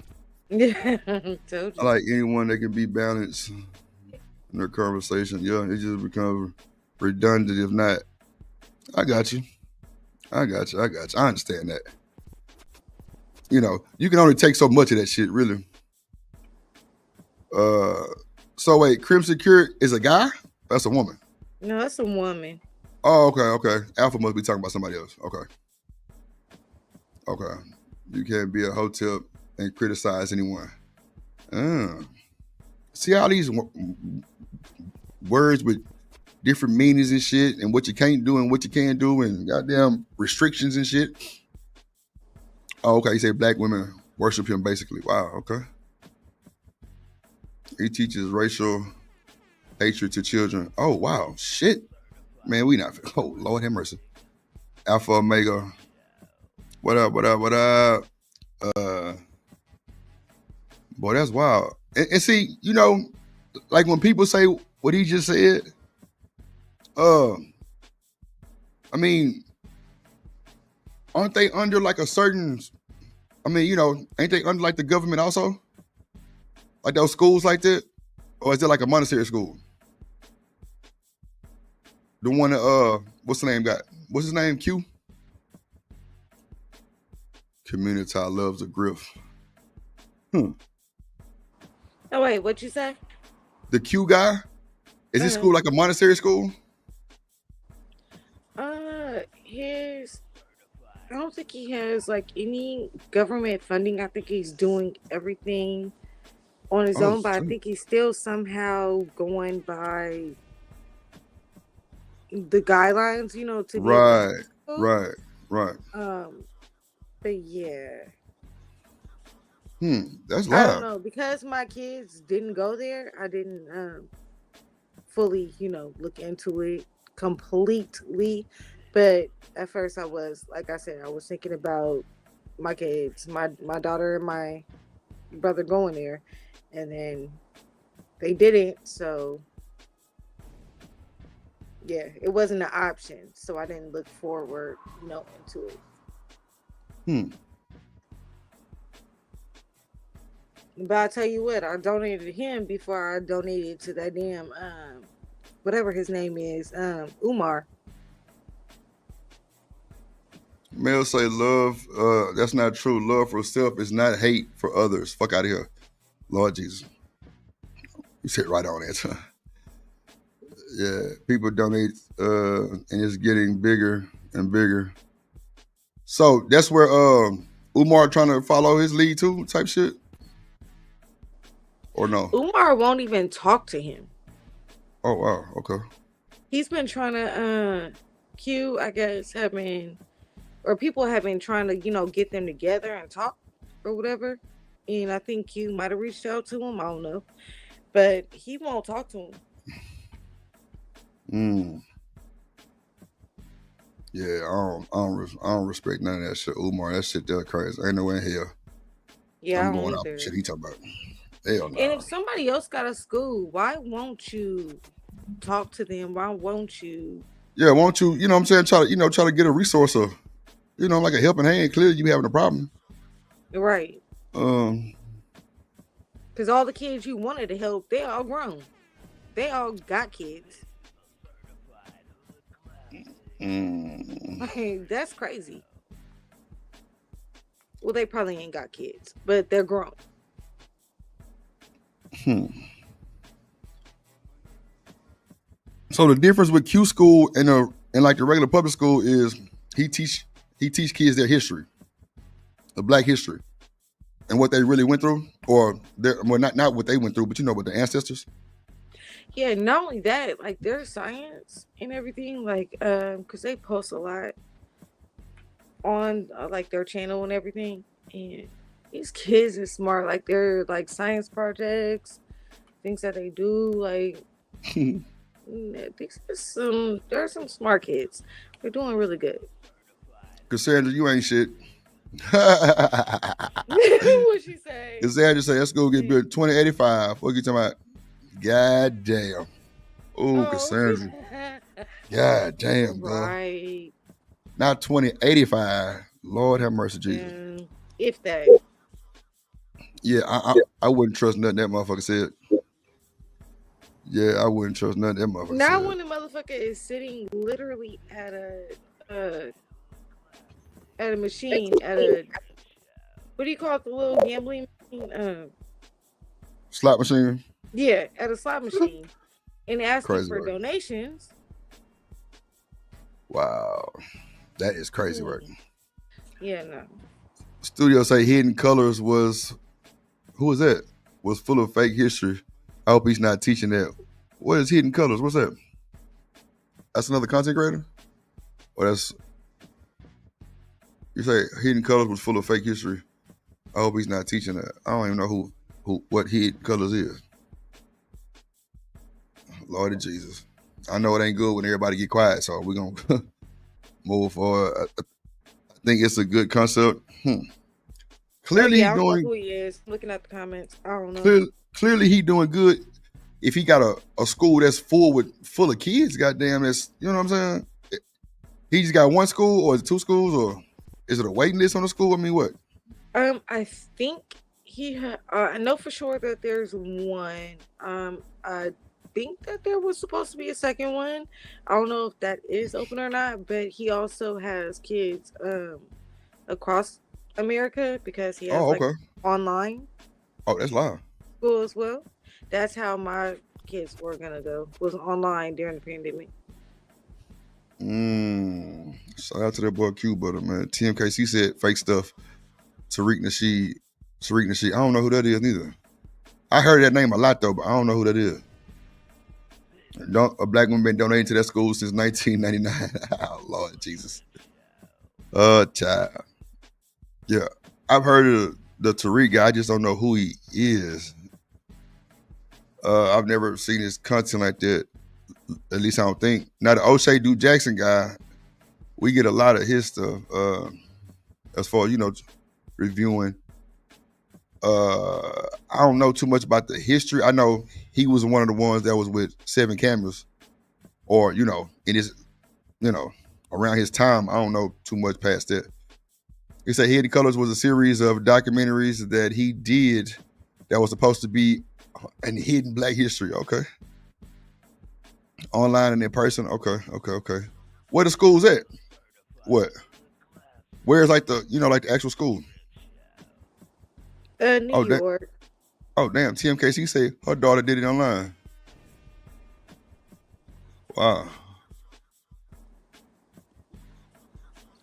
Told you. I like anyone that can be balanced in their conversation. Yeah, it just becomes redundant if not. I got you. I understand that. You can only take so much of that shit, really. So wait, Crimson Kirk is a guy? That's a woman. No, that's a woman. Oh, okay. Alpha must be talking about somebody else. Okay. You can't be a hotel and criticize anyone. See all these words with different meanings and shit, and what you can't do and what you can do, and goddamn restrictions and shit. Oh, okay. You say black women worship him, basically. Wow. Okay. He teaches racial hatred to children. Oh, wow. Shit. Man, we not. Oh, Lord have mercy. Alpha Omega. What up? Boy, that's wild. And see, like when people say what he just said, I mean, aren't they under like a certain, ain't they under like the government also? Like those schools like that? Or is it like a Montessori school? The one that, what's the name got? What's his name? Q? Community loves a griff. Oh, wait, what'd you say? The Q guy? Is his school like a Montessori school? I don't think he has like any government funding. I think he's doing everything on his own, but I think he's still somehow going by the guidelines, to be Right. But yeah. That's I loud. don't know, because my kids didn't go there. I didn't fully, look into it completely. But at first I was, like I said, I was thinking about my kids, my daughter and my brother going there, and then they didn't. So yeah, it wasn't an option. So I didn't look forward, into it. But I tell you what, I donated to him before I donated to that damn whatever his name is, Umar. Mel say love, that's not true. Love for self is not hate for others. Fuck out of here. Lord Jesus. You sit right on it. Yeah, people donate and it's getting bigger and bigger. So that's where Umar trying to follow his lead too, type shit? Or no? Umar won't even talk to him. Oh, wow. Okay. He's been trying to, Q, I guess, people have been trying to, get them together and talk or whatever. And I think Q might have reached out to him. I don't know. But he won't talk to him. Yeah, I don't respect none of that shit, Umar. That shit that's crazy. Ain't no way in hell. Yeah, I'm going out shit he talking about. Hell no. And if somebody else got a school, why won't you talk to them? Why won't you? Yeah, won't you? You know what I'm saying? Try to get a resource of, like a helping hand. Clearly, you having a problem. Right. Because all the kids you wanted to help, they all grown. They all got kids. That's crazy. Well, they probably ain't got kids, but they're grown. So the difference with Q school and And like the regular public school is, he teach kids their history, the Black history, and what they really went through, or not what they went through, but what their ancestors. Yeah, not only that, like their science and everything, like because they post a lot on like their channel and everything, and these kids are smart. Like they're like science projects, things that they do, like there's some smart kids. They're doing really good. Cassandra, you ain't shit. What'd she say? Cassandra say that school get built 2085. What you talking about? God damn. Oh, Cassandra. God damn, bro. Right. Not 2085. Lord have mercy, Jesus. If that. Yeah, I wouldn't trust nothing that motherfucker said. Yeah, I wouldn't trust nothing that motherfucker Now said. when the motherfucker is sitting literally at a machine, what do you call it, the little gambling machine? Slot machine? Yeah, at a slot machine. And asking Crazy for work. donations. Wow. That is crazy work. Yeah, no. Studio say Hidden Colors was, who was that? Was full of fake history. I hope he's not teaching that. What is Hidden Colors? What's that? That's another content creator? Or that's, you say Hidden Colors was full of fake history. I hope he's not teaching that. I don't even know what Hidden Colors is. Lord of Jesus. I know it ain't good when everybody get quiet, so we're going to move forward. I think it's a good concept. Clearly, I don't know who he is. Looking at the comments, I don't know. Clearly, he doing good. If he got a school that's full of kids, goddamn, that's, you know what I'm saying? He just got one school, or is it two schools, or is it a waiting list on the school? I mean, what? I think I know for sure that there's one. I think that there was supposed to be a second one. I don't know if that is open or not, but he also has kids across America because he has like online. Oh, that's live. School as well. That's how my kids were gonna go, was online during the pandemic. Shout out to that boy Q Butter, man. TMKC said fake stuff. Tariq Nasheed. I don't know who that is neither. I heard that name a lot though, but I don't know who that is. A black woman been donating to that school since 1999. Oh, Lord Jesus. Child. Yeah, I've heard of the Tariq guy. I just don't know who he is. I've never seen his content like that. At least I don't think. Now the O'Shea Duke Jackson guy, we get a lot of his stuff. As far as reviewing. I don't know too much about the history. I know he was one of the ones that was with 7 cameras, or in his, around his time. I don't know too much past that. He said Hidden Colors was a series of documentaries that he did that was supposed to be an hidden Black history. Okay. Online and in person. Okay. Where the school's at? What? Where's like the actual school? New York. Oh, damn. TMKC say her daughter did it online. Wow.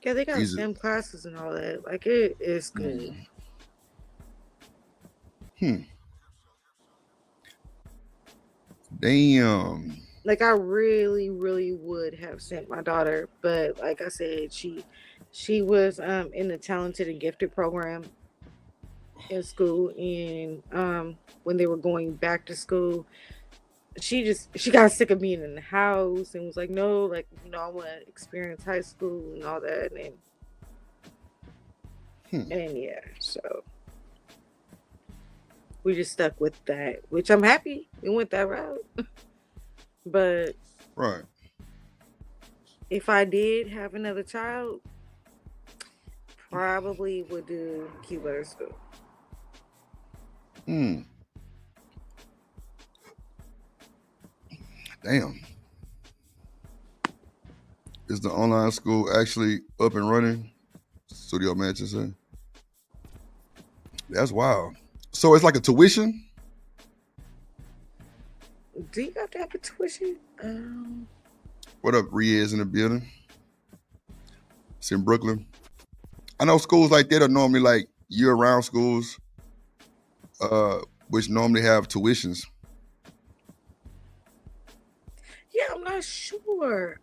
Yeah, they got STEM classes and all that. Like, it is good. Damn. Like, I really, really would have sent my daughter, but like I said, she was in the talented and gifted program in school, and when they were going back to school, she got sick of being in the house and was like, no, like, I want to experience high school and all that, and yeah, so we just stuck with that, which I'm happy we went that route. But right, if I did have another child, probably would do Q-Butter School. Damn. Is the online school actually up and running? Studio Mansion said. That's wild. So it's like a tuition? Do you have to have a tuition? What up, Riaz in the building? It's in Brooklyn. I know schools like that are normally like year-round schools, which normally have tuitions. Yeah, I'm not sure.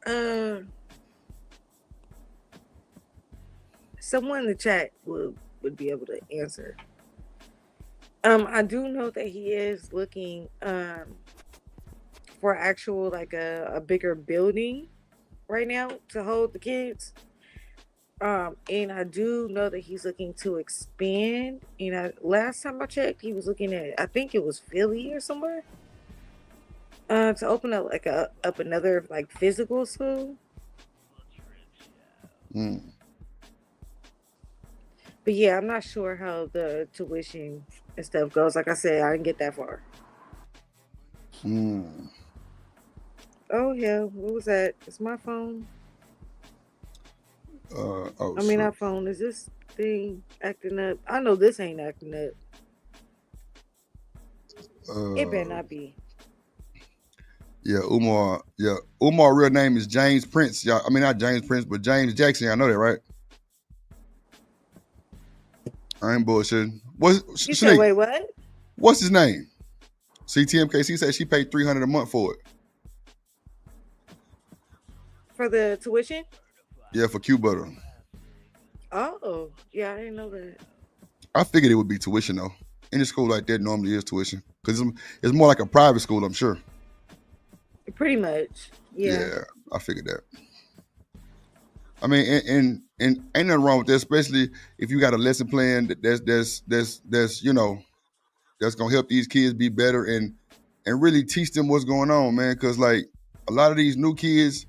Someone in the chat would be able to answer. I do know that he is looking for actual like a bigger building right now to hold the kids. And I do know that he's looking to expand. And last time I checked, he was looking at, I think it was Philly or somewhere, to open up like up another like physical school. But yeah, I'm not sure how the tuition and stuff goes. Like I said, I didn't get that far. Oh yeah, what was that? It's my phone. I mean, not phone. Is this thing acting up? I know this ain't acting up. It better not be. Yeah, Umar. Yeah, Umar real name is James Prince. Y'all, I mean, not James Prince, but James Jackson. I know that, right? I ain't bullshitting. You said, wait, what? What's his name? CTMKC said she paid $300 a month for it. For the tuition? Yeah, for Q Butter. Oh, yeah, I didn't know that. I figured it would be tuition though. Any school like that normally is tuition because it's more like a private school, I'm sure. Pretty much, yeah. I figured that. I mean, and ain't nothing wrong with that, especially if you got a lesson plan that's you know that's gonna help these kids be better and really teach them what's going on, man. Because like a lot of these new kids,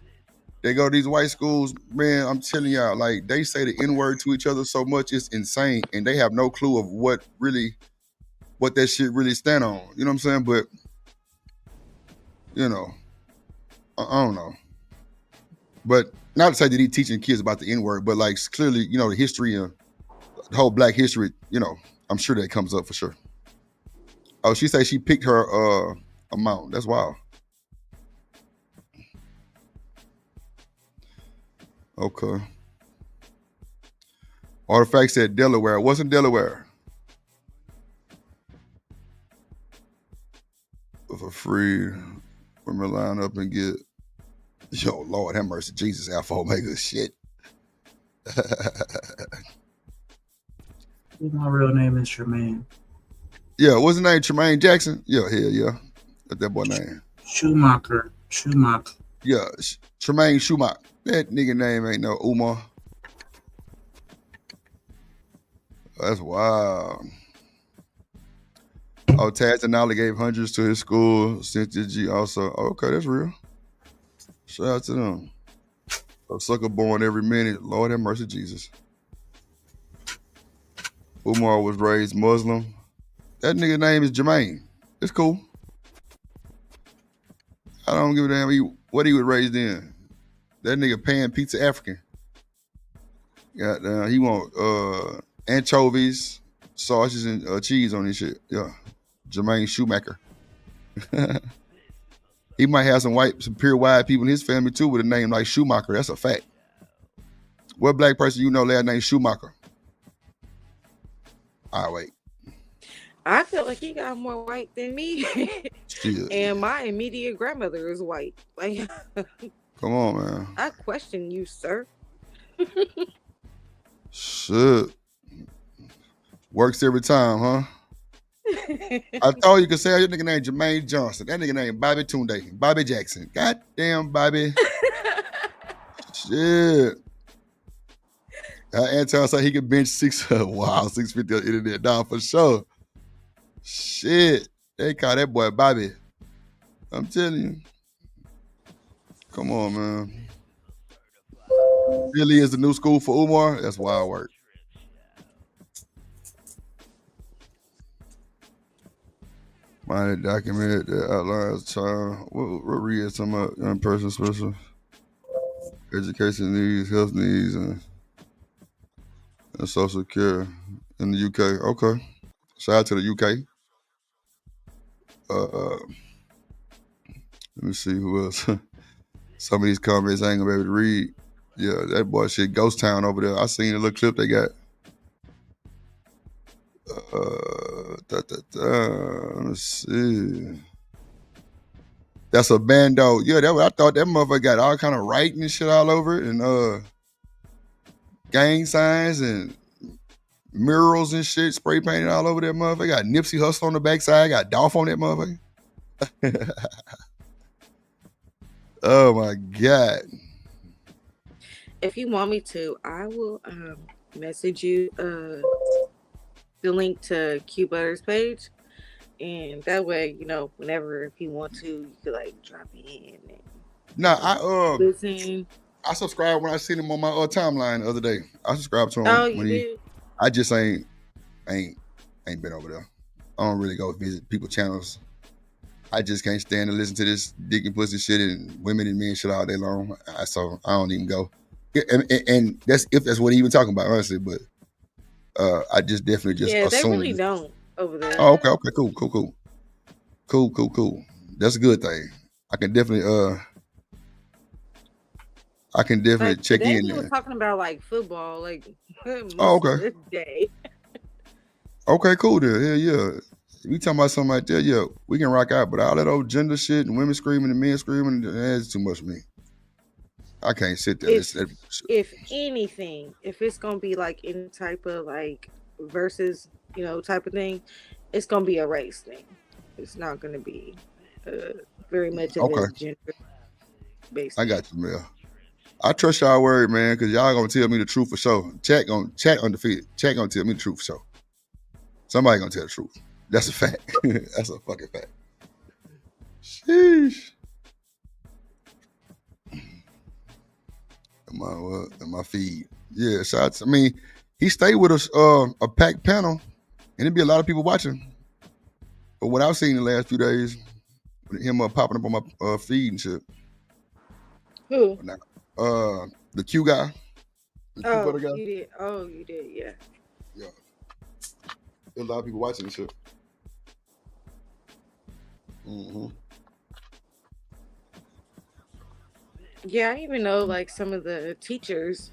they go to these white schools, man. I'm telling y'all, like they say the N-word to each other so much, it's insane, and they have no clue of what that shit really stand on. You know what I'm saying? But you know, I don't know. But not to say that he's teaching kids about the N-word, but like clearly, you know, the history and the whole Black history, you know, I'm sure that comes up for sure. Oh, she said she picked her amount. That's wild. Okay. Artifact said Delaware. It wasn't Delaware. For free, from her line up and get. Yo, Lord have mercy, Jesus, Alpha Omega, shit. My real name is Tremaine. Yeah, what's his name? Tremaine Jackson? Yeah, hell yeah. That's that boy name. Schumacher. Yeah, Tremaine Schumacher. That nigga name ain't no Umar. That's wild. Oh, Taz and Nolly gave hundreds to his school. Cynthia G also. Okay, that's real. Shout out to them. A sucker born every minute. Lord have mercy, Jesus. Umar was raised Muslim. That nigga name is Jermaine. It's cool. I don't give a damn what he was raised in. That nigga pan pizza African. Goddamn, he want anchovies, sausages, and cheese on his shit. Yeah. Jermaine Schumacher. He might have some pure white people in his family too with a name like Schumacher. That's a fact. What Black person you know last name Schumacher? All right, wait. I feel like he got more white than me. And my immediate grandmother is white. Like, come on, man. I question you, sir. Shit. Works every time, huh? I thought you could say your nigga named Jermaine Johnson. That nigga named Bobby Tunde. Bobby Jackson. Goddamn, Bobby. Shit. Anton said he could bench 650 on the internet. Nah, for sure. Shit. They call that boy Bobby. I'm telling you. Come on, man. Really is the new school for Umar? That's wild work. My document that outlines time. What reads talking about young person special education needs, health needs, and social care in the UK. Okay. Shout out to the UK. Let me see who else. Some of these comments I ain't gonna be able to read. Yeah, that boy shit, Ghost Town over there. I seen a little clip they got. Let's see. That's a bando. Yeah, I thought that motherfucker got all kind of writing and shit all over it, and gang signs and murals and shit spray painted all over that motherfucker. Got Nipsey Hussle on the backside. Got Dolph on that motherfucker. Oh my God. If you want me to, I will message you the link to Q Butter's page, and that way, you know, whenever if you want to, you could like drop it in. Nah, I listen. I subscribed when I seen him on my timeline the other day. I subscribed to him. Oh, you did? I just ain't been over there. I don't really go visit people's channels. I just can't stand to listen to this dick and pussy shit and women and men shit all day long. So I don't even go. Yeah, and that's if that's what he even talking about, honestly. But I just definitely just assume. They really don't over there. Oh, okay, cool. That's a good thing. I can definitely like, check today in we there. were talking about like football, like most okay. of this day. Okay, cool then. Yeah. We talking about something like that, yeah, we can rock out, but all that old gender shit and women screaming and men screaming, that's too much for me. I can't sit there. If anything, if it's gonna be like any type of like versus, you know, type of thing, it's gonna be a race thing. It's not gonna be very much of a gender based. I got you, Mel. I trust y'all word, man, because y'all gonna tell me the truth for sure. Chat undefeated. Chat gonna tell me the truth for sure. Somebody gonna tell the truth. That's a fact. That's a fucking fact. Sheesh. In my feed. Yeah, shots. I mean, he stayed with us a packed panel, and there'd be a lot of people watching. But what I've seen in the last few days, with him popping up on my feed and shit. Who? The Q guy. The Q butter guy. You did. Oh, you did. Yeah. Yeah. There's a lot of people watching this shit. Mm-hmm. Yeah, I even know like some of the teachers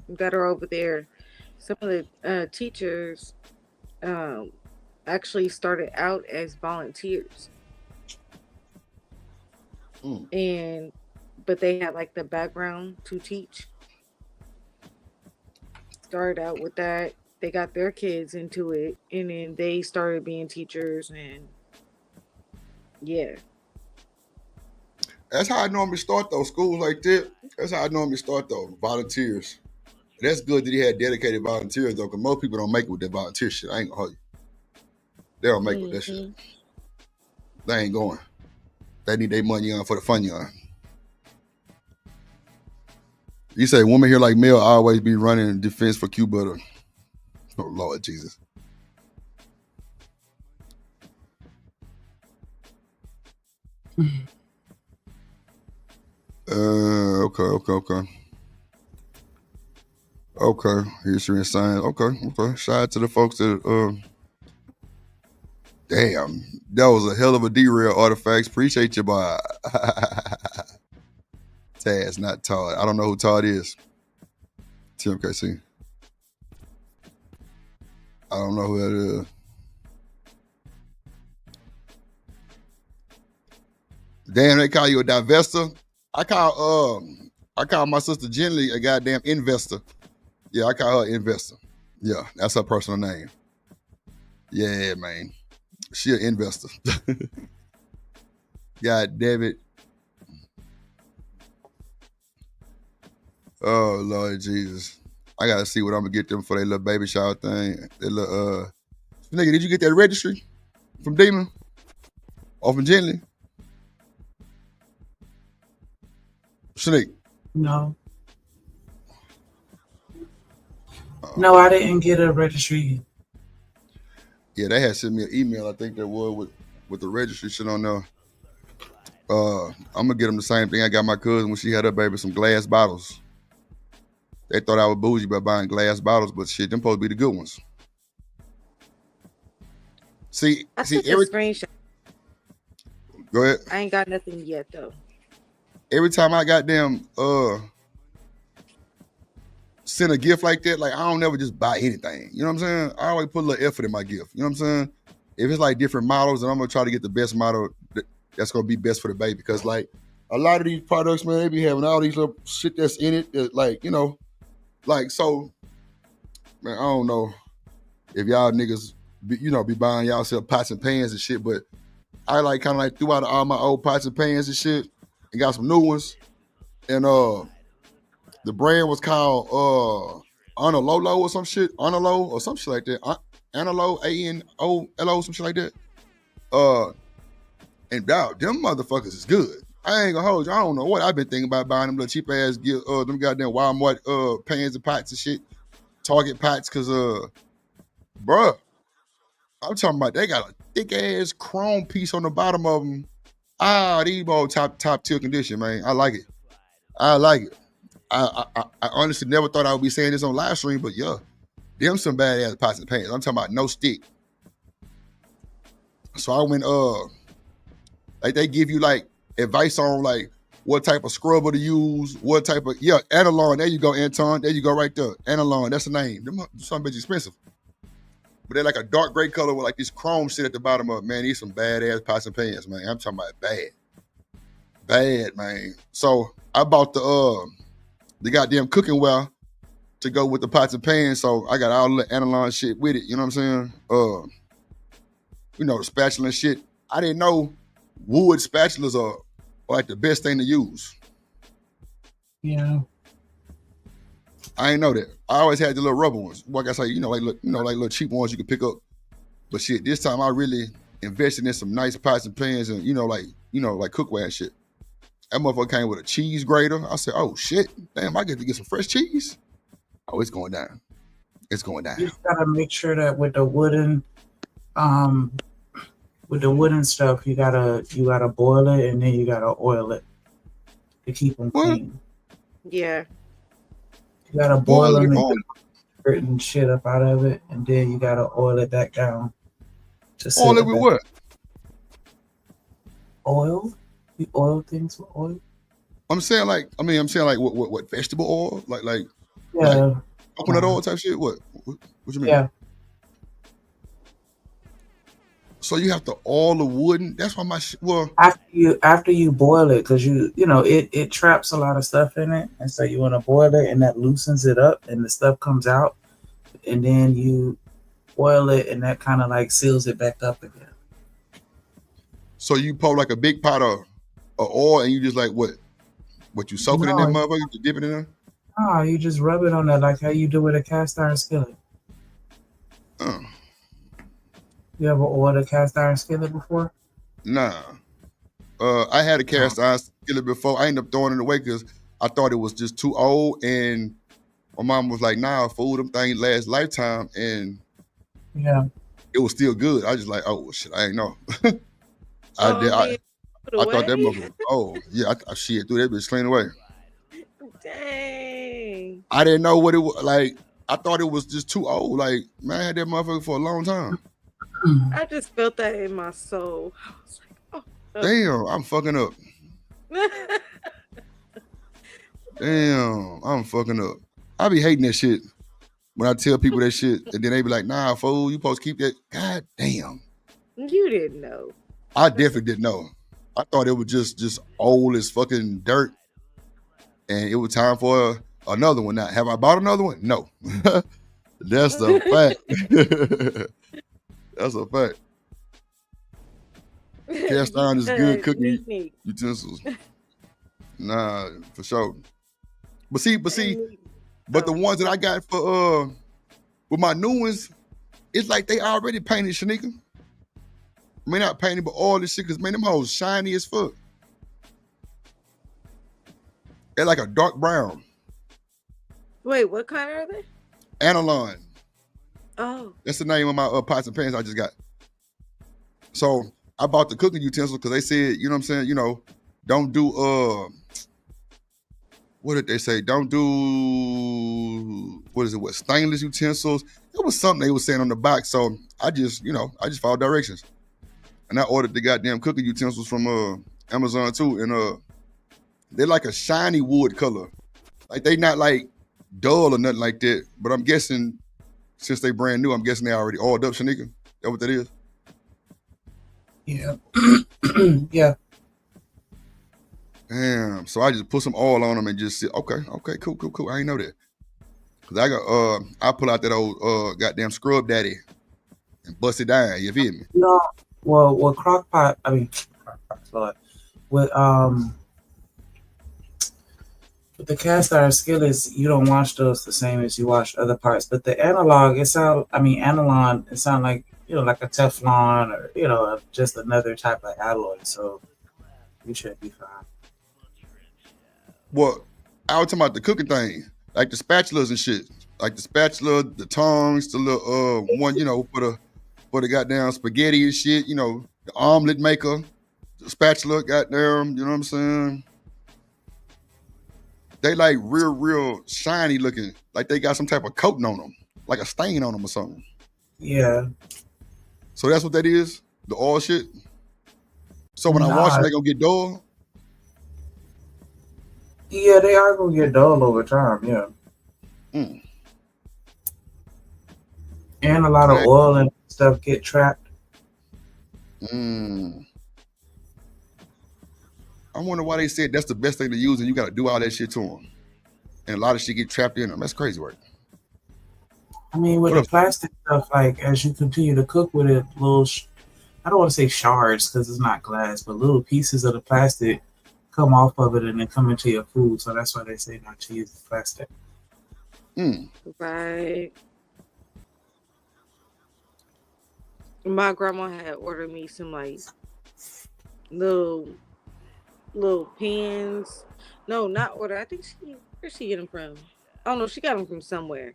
that are over there. Some of the teachers actually started out as volunteers, but they had like the background to teach. Started out with that. They got their kids into it, and then they started being teachers, and yeah. That's how I normally start those schools like that. That's how I normally start those volunteers. That's good that he had dedicated volunteers though, because most people don't make it with that volunteer shit. I ain't gonna hold you. They don't make it with that shit. They ain't going. They need their money on for the fun on. You say women here like Mel always be running in defense for Q Butter. Oh Lord Jesus. Okay. History and science. Okay. Shout out to the folks that damn, that was a hell of a derail, Artifacts. Appreciate you, boy. Taz, not Todd. I don't know who Todd is. TMKC. I don't know who that is. Damn, they call you a divester. I call my sister Jenny a goddamn investor. Yeah, I call her investor. Yeah, that's her personal name. Yeah, man. She an investor. God damn it. Oh, Lord Jesus. I gotta see what I'm gonna get them for their little baby shower thing. Their little, nigga, did you get that registry from Demon? Or from Jenny? Snake. No. No, I didn't get a registry. Yeah, they had sent me an email. I think there was with the registry shit on there. I'm gonna get them the same thing I got my cousin when she had her baby, some glass bottles. They thought I was bougie by buying glass bottles, but shit, them supposed to be the good ones. See, took a screenshot. Go ahead. I ain't got nothing yet though. every time I goddamn send a gift like that, like I don't never just buy anything. You know what I'm saying? I always put a little effort in my gift. You know what I'm saying? If it's like different models, then I'm gonna try to get the best model that's gonna be best for the baby. Because like a lot of these products, man, they be having all these little shit that's in it. That, like, you know, like so, man, I don't know if y'all niggas be buying y'all self pots and pans and shit, but I like kind of like threw out all my old pots and pans and shit and got some new ones. And the brand was called Analolo or some shit. Analo or some shit like that. Analo, ANOLO, some shit like that. And dog, them motherfuckers is good. I ain't gonna hold you. I don't know what I've been thinking about buying them little cheap ass them goddamn Walmart pans and pots and shit. Target pots, cause bruh, I'm talking about they got a thick ass chrome piece on the bottom of them. These both top tier condition, man. I like it. I honestly never thought I would be saying this on live stream, but yeah, them some badass pots and pans. I'm talking about no stick. So I went like they give you like advice on like what type of scrubber to use, what type of Analon. There you go, Anton. There you go, right there. Analon, that's the name. Them some bitch expensive. But they're like a dark gray color with like this chrome shit at the bottom of it. Man, these some badass pots and pans, man. I'm talking about bad, man. So I bought the goddamn cooking well to go with the pots and pans. So I got all the Analon shit with it. You know what I'm saying? The spatula and shit. I didn't know wood spatulas are like the best thing to use. Yeah. I ain't know that. I always had the little rubber ones. Like I say, like little cheap ones you can pick up. But shit, this time I really invested in some nice pots and pans and like cookware and shit. That motherfucker came with a cheese grater. I said, oh shit, damn, I get to get some fresh cheese. Oh, it's going down. It's going down. You just gotta make sure that with the wooden stuff, you gotta boil it and then you gotta oil it to keep them clean. Yeah. You gotta boil them and get certain shit up out of it, and then you gotta oil it back down. Oil it with what? Oil? You oil things with oil? I'm saying like what vegetable oil? Like coconut oil type shit? What you mean? Yeah. So you have to oil the wooden. That's why my shit. Well, after you boil it, because it traps a lot of stuff in it, and so you want to boil it, and that loosens it up, and the stuff comes out, and then you oil it, and that kind of like seals it back up again. So you pour like a big pot of oil, and you just like what you soak it in that motherfucker? You dip it in there? Oh, you just rub it on there like how you do with a cast iron skillet. You ever ordered a cast iron skillet before? Nah. I had a cast iron skillet before. I ended up throwing it away because I thought it was just too old. And my mom was like, nah, fool, them things last lifetime. And it was still good. I just like, oh, shit, I ain't know. I thought that motherfucker, I shit threw that bitch clean away. Dang. I didn't know what it was. Like, I thought it was just too old. Like, man, I had that motherfucker for a long time. I just felt that in my soul. I was like, damn, I'm fucking up. Damn, I'm fucking up. I be hating that shit when I tell people that shit, and then they be like, nah, fool, you supposed to keep that. God damn. You didn't know. I definitely didn't know. I thought it was just old as fucking dirt, and it was time for another one. Now, have I bought another one? No. That's the fact. That's a fact. Cast iron is good cooking utensils. Nah, for sure. But the ones that I got for with my new ones, it's like they already painted, Shanika. I mean, not painted, but all this shit, because man, them hoes shiny as fuck. They're like a dark brown. Wait, what kind are they? Analon. Oh. That's the name of my pots and pans I just got. So I bought the cooking utensils because they said, you know what I'm saying, don't do what did they say? Don't do stainless utensils. It was something they were saying on the box. So I just followed directions. And I ordered the goddamn cooking utensils from Amazon too. And They're like a shiny wood color. Like they not like dull or nothing like that. But I'm guessing since they brand new, I'm guessing they already oiled up, Shanika. That what that is? Yeah. Yeah. Damn. So I just put some oil on them and just said, okay, cool. I ain't know that. Cause I pull out that old goddamn scrub daddy and bust it down. You feel me? No. Well, with crockpot, with the cast iron skillets, you don't wash those the same as you wash other parts. But the analog, analon, it sounds like, like a Teflon or, just another type of alloy. So you should be fine. Well, I was talking about the cooking thing, like the spatulas and shit. Like the spatula, the tongs, the little one, for the goddamn spaghetti and shit, the omelet maker, the spatula, goddamn, you know what I'm saying? They like real shiny looking, like they got some type of coating on them, like a stain on them or something. Yeah. So that's what that is? The oil shit? So when I wash them, they gonna get dull? Yeah, they are gonna get dull over time, yeah. And a lot of oil and stuff get trapped. I wonder why they said that's the best thing to use and you gotta do all that shit to them. And a lot of shit get trapped in them. That's crazy work. I mean, with the plastic stuff, like as you continue to cook with it, little, I don't want to say shards because it's not glass, but little pieces of the plastic come off of it and then come into your food. So that's why they say not to use the plastic. Right. My grandma had ordered me some like little pins. No, not order. I think where'd she get them from? I don't know. She got them from somewhere.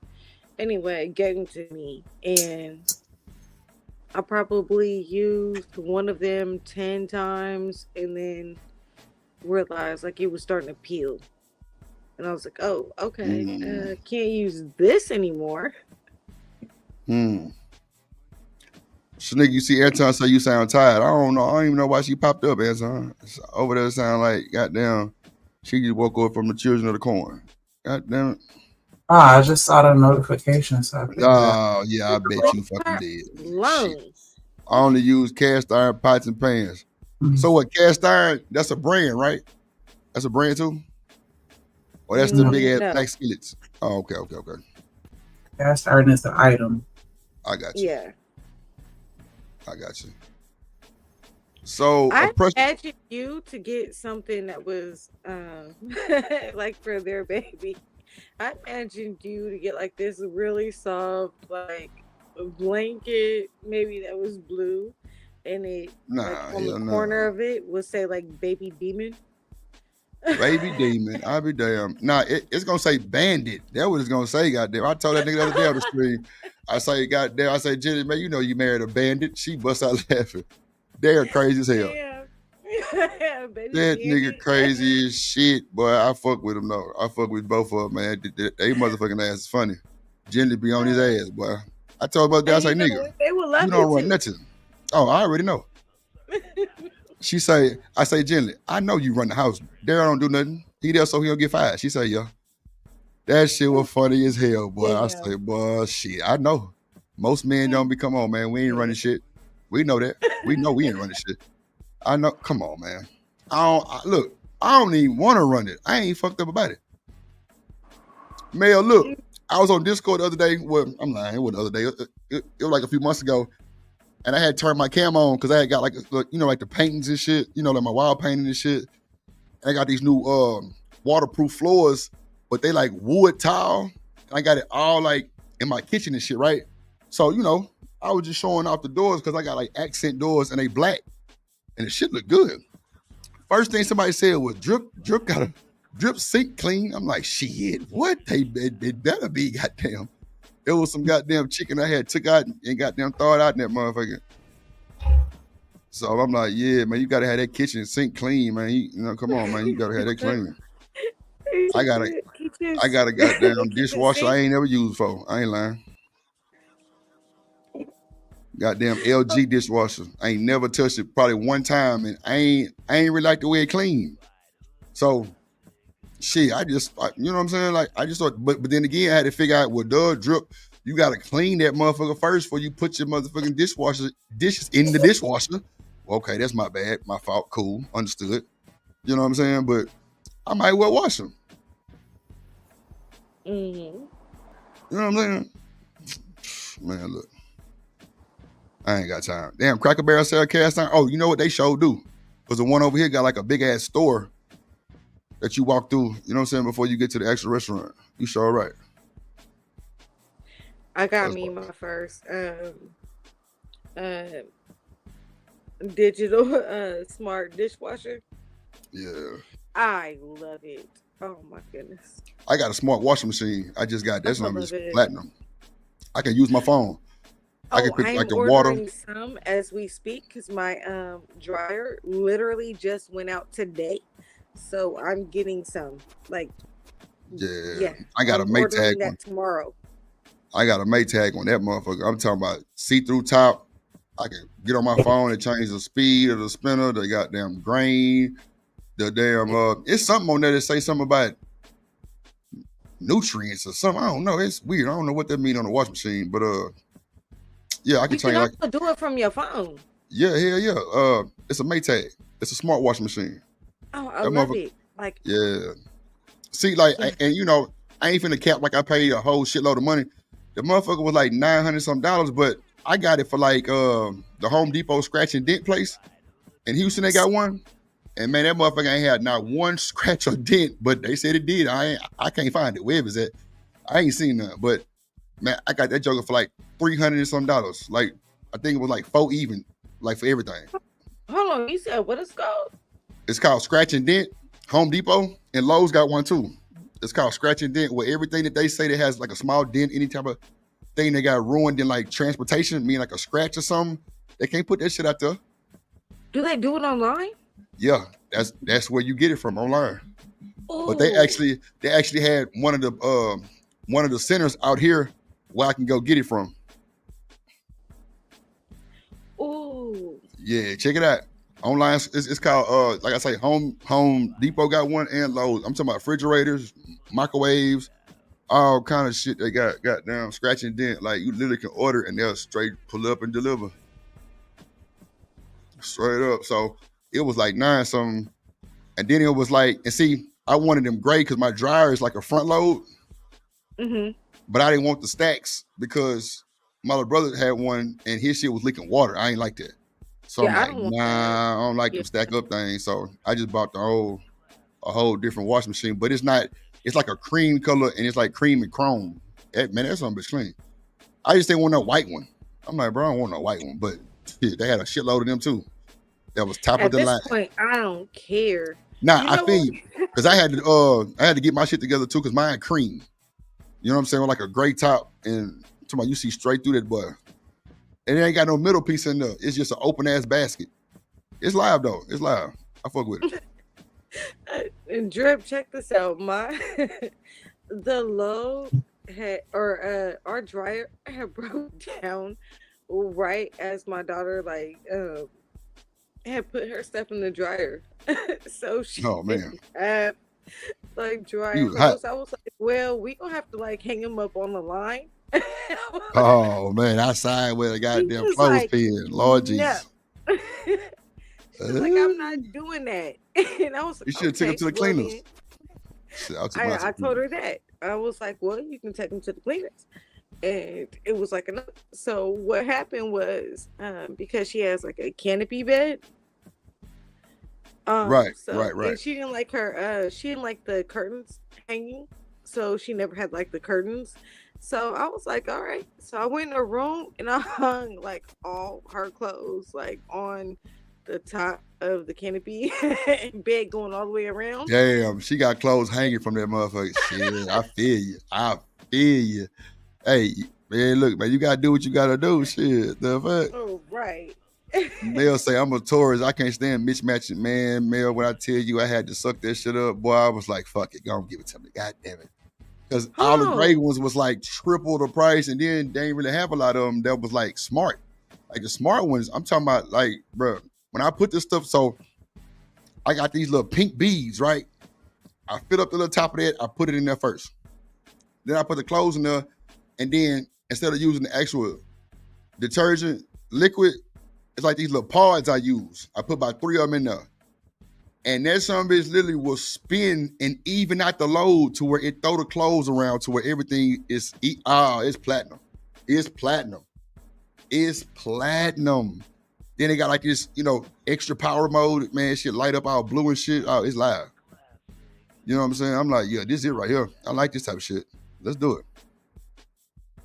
Anyway, gave them to me, and I probably used one of them 10 times, and then realized like it was starting to peel, and I was like, "Oh, okay, can't use this anymore." Shanika, you see, every time I say you sound tired, I don't know. I don't even know why she popped up, Anton. Over there sound like, goddamn, she just woke up from the children of the corn. Goddamn it. I just saw the notification. So yeah, I bet you fucking did. Shit. I only use cast iron pots and pans. So what, cast iron, that's a brand, right? That's a brand too? Or that's the big ass black skillets? Oh, okay. Cast iron is the item. I got you. Yeah. I got you. So I imagined you to get something that was like for their baby. I imagined you to get like this really soft like blanket, maybe that was blue, and it like, on the corner of it would say like baby demon. Baby demon, I'll be damn. Nah, it's gonna say bandit. That's what it's gonna say, goddamn. I told that nigga the other day on the stream. I say, goddamn, I say, Jenny, man, you know you married a bandit. She busts out laughing. They're crazy as hell. Yeah, that nigga crazy as shit, boy. I fuck with him though. I fuck with both of them, man. They motherfucking ass is funny. Jenny be on his ass, boy. I told about that, I say, nigga, they will love you don't run nothing. Oh, I already know. She say, I say, Jenny, I know you run the house. Daryl don't do nothing. He there so he don't get fired. She say, yeah. That shit was funny as hell, boy. Yeah. I say, boy, shit, I know. Most men don't be, come on, man. We ain't running shit. We know that. We know we ain't running shit. I know. Come on, man. Look, I don't even want to run it. I ain't fucked up about it. Mel, look, I was on Discord the other day. Well, I'm lying. It wasn't the other day. It was like a few months ago. And I had turned my cam on because I had got like the paintings and shit, like my wall painting and shit. And I got these new waterproof floors, but they like wood tile. And I got it all like in my kitchen and shit, right? So, I was just showing off the doors because I got like accent doors and they black. And the shit look good. First thing somebody said was drip got a drip sink clean. I'm like, shit, what? It better be, goddamn. It was some goddamn chicken I had took out and goddamn throw it out in that motherfucker. So I'm like, yeah, man, you gotta have that kitchen sink clean, man. Come on, man, you gotta have that clean. I got a goddamn dishwasher I ain't never used before. I ain't lying. Goddamn LG dishwasher. I ain't never touched it probably one time, and I ain't really like the way it clean. So shit, you know what I'm saying? Like, I just thought, but then again, I had to figure out, well, drip, you got to clean that motherfucker first before you put your motherfucking dishes in the dishwasher. Well, okay, that's my bad. My fault. Cool. Understood. You know what I'm saying? But I might well wash them. Mm-hmm. You know what I'm saying? Man, look. I ain't got time. Damn, Cracker Barrel sell cast iron. Oh, you know what they sure do? Because the one over here got like a big ass store that you walk through, you know what I'm saying, before you get to the actual restaurant. You sure right. I got me my first digital smart dishwasher. Yeah. I love it. Oh my goodness. I got a smart washing machine. I just got that one is platinum. I can use my phone. I can pick like the water. I'm ordering some as we speak because my dryer literally just went out today. So I'm getting some. Like, yeah. I got a Maytag one tomorrow. I got a Maytag on that motherfucker. I'm talking about see-through top. I can get on my phone and change the speed of the spinner, the goddamn grain, the damn it's something on there that say something about nutrients or something. I don't know. It's weird. I don't know what that means on the wash machine, but yeah, I can change. You can also do it from your phone. Yeah, yeah. It's a Maytag. It's a smart wash machine. Oh, I love it. Like, yeah. See, like, and you know, I ain't finna cap like I paid a whole shitload of money. The motherfucker was like $900 some, but I got it for like the Home Depot scratch and dent place in Houston. They got one, and man, that motherfucker ain't had not one scratch or dent, but they said it did. I can't find it. Where is it? I ain't seen none, but man, I got that joker for like $300 some. Like, I think it was like $4 even, like for everything. Hold on, you said what it's called? It's called Scratch and Dent. Home Depot and Lowe's got one too. It's called Scratch and Dent, where everything that they say that has like a small dent, any type of thing that got ruined in like transportation, meaning like a scratch or something, they can't put that shit out there. Do they do it online? Yeah, that's where you get it from, online. Ooh. But they actually had one of the centers out here where I can go get it from. Ooh. Yeah, check it out. Online, it's called like I say, Home Depot got one and Lowe's. I'm talking about refrigerators, microwaves, all kind of shit. They got down scratch and dent. Like, you literally can order and they'll straight pull up and deliver. Straight up. So it was like $9 something. And then it was like, and see, I wanted them gray because my dryer is like a front load. Mm-hmm. But I didn't want the stacks because my little brother had one and his shit was leaking water. I ain't like that. So Yeah, I'm like, I don't like them stack up things. So I just bought a whole different washing machine. But it's like a cream color and it's like cream and chrome. Man, that's something bitch clean. I just didn't want no white one. I'm like, bro, I don't want no white one. But shit, they had a shitload of them too. That was top of the line. At this point, I don't care. Nah, I feel you. Because I had to get my shit together too, because mine cream. You know what I'm saying? With like a gray top, and somebody you see straight through that boy. And it ain't got no middle piece in there. It's just an open ass basket. It's live though. It's live. I fuck with it. And Drip, check this out. The load had, or our dryer had broke down right as my daughter had put her stuff in the dryer. So she had like dryer clothes. I was like, well, we gonna have to like hang them up on the line. Oh man, outside with a goddamn clothespin. Lord Jesus. No. Like, I'm not doing that. And I was like, you should have taken them to the cleaners. I told her that. I was like, well, you can take them to the cleaners. And it was like enough. So what happened was, because she has like a canopy bed. Right. And she didn't like the curtains hanging. So she never had like the curtains. So I was like, all right. So I went in her room and I hung like all her clothes like on the top of the canopy and bed going all the way around. Damn, she got clothes hanging from that motherfucker. Shit, I feel you. Hey, man, look, man, you gotta do what you gotta do. Shit, the fuck. Oh, right. Mel say, I'm a tourist. I can't stand mismatching. Man, Mel, when I tell you I had to suck that shit up, boy, I was like, fuck it, go and give it to me. God damn it. Because all the gray ones was like triple the price, and then they didn't really have a lot of them that was like smart. Like the smart ones, I'm talking about like, bro, when I put this stuff, so I got these little pink beads, right? I fill up the little top of that. I put it in there first. Then I put the clothes in there, and then instead of using the actual detergent liquid, it's like these little pods I use. I put about 3 of them in there. And that son bitch literally will spin and even out the load to where it throw the clothes around to where everything is, it's platinum. It's platinum. It's platinum. Then they got like this, extra power mode. Man, shit light up all blue and shit. Oh, it's live. You know what I'm saying? I'm like, yeah, this is it right here. I like this type of shit. Let's do it.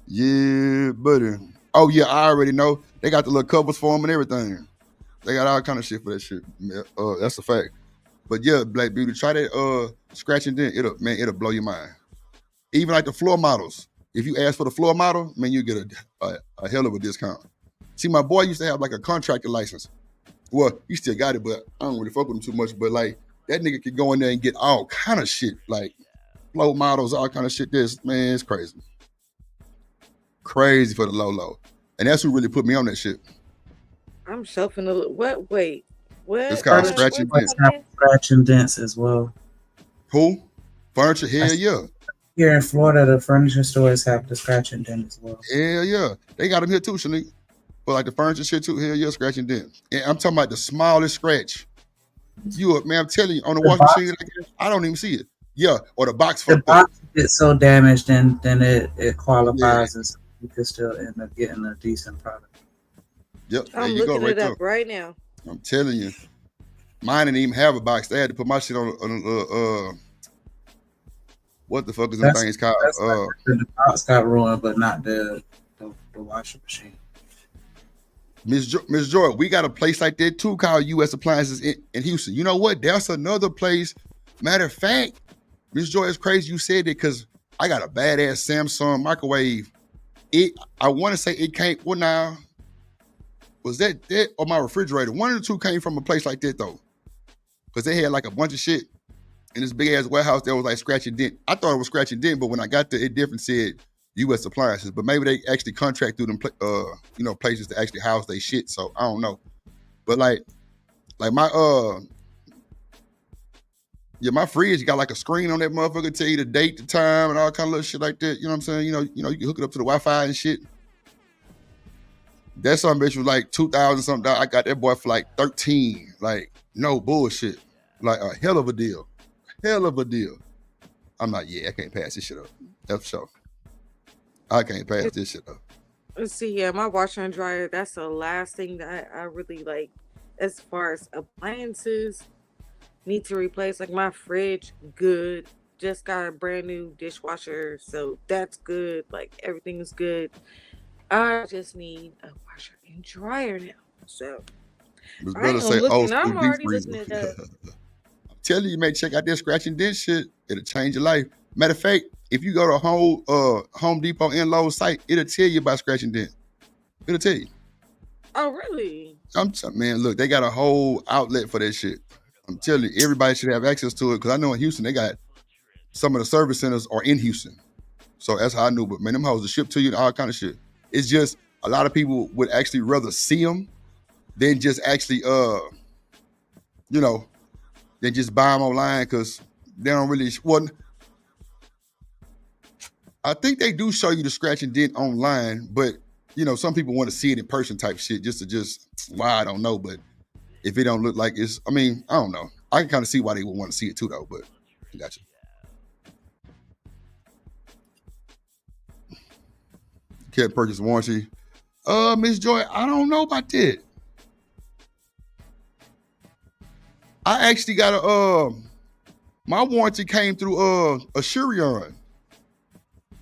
Yeah, buddy. Oh, yeah, I already know. They got the little covers for them and everything. They got all kind of shit for that shit. That's a fact. But yeah, Black Beauty, try that scratch and dent. It'll blow your mind. Even like the floor models. If you ask for the floor model, man, you get a hell of a discount. See, my boy used to have like a contractor license. Well, he still got it, but I don't really fuck with him too much. But like that nigga could go in there and get all kind of shit, like floor models, all kind of shit. Man, it's crazy. Crazy for the low. And that's who really put me on that shit. I'm shelving a little. What? Wait. What? It's called scratch and dent. Scratch and dents as well. Who? Furniture? Hell yeah. Here in Florida, the furniture stores have the scratch and dent as well. Hell yeah. They got them here too, Shanique. But like the furniture shit too, hell yeah, scratch and dent. And I'm talking about the smallest scratch. Man, I'm telling you, on the washing machine, I don't even see it. Yeah, or the box. The box gets so damaged, then it qualifies as you could still end up getting a decent product. Yep, I'm looking it up right now. I'm telling you, mine didn't even have a box. They had to put my shit on what the fuck is them things called? The box got ruined, but not the washing machine. Miss Joy, we got a place like that too called U.S. Appliances in Houston. You know what? That's another place. Matter of fact, Miss Joy, it's crazy you said it because I got a badass Samsung microwave. I want to say it came. Well, now was that or my refrigerator? One of the two came from a place like that though, because they had like a bunch of shit in this big ass warehouse that was like scratch and dent. I thought it was scratch and dent, but when I got there, it different said U.S. Appliances. But maybe they actually contract through them, places to actually house they shit. So I don't know. But like my my fridge got like a screen on that motherfucker, tell you the date, the time, and all kind of little shit like that. You know what I'm saying? You can hook it up to the Wi-Fi and shit. That son bitch was like 2,000 something. I got that boy for like 13. Like no bullshit. Like a hell of a deal. Hell of a deal. I'm like, I can't pass this shit up. That's for sure. I can't pass this shit up. Let's see, my washer and dryer, that's the last thing that I really like as far as appliances need to replace. Like my fridge, good. Just got a brand new dishwasher, so that's good. Like everything is good. I just need a washer and dryer now. So I'm already looking at that. I'm telling you, man, check out that scratch and dent shit. It'll change your life. Matter of fact, if you go to Home Depot and Lowe's site, it'll tell you about scratch and dent. It'll tell you. Oh, really? Man, look, they got a whole outlet for that shit. I'm telling you, everybody should have access to it because I know in Houston, they got some of the service centers are in Houston. So that's how I knew. But man, them hoes will ship to you and all kind of shit. It's just a lot of people would actually rather see them than just actually, than just buy them online because they don't really. Well, I think they do show you the scratch and dent online, but some people want to see it in person type shit I don't know. But if it don't look like it's, I don't know. I can kind of see why they would want to see it too though, but I got you. Can't purchase warranty. Miss Joy, I don't know about that. I actually got my warranty came through Asurion.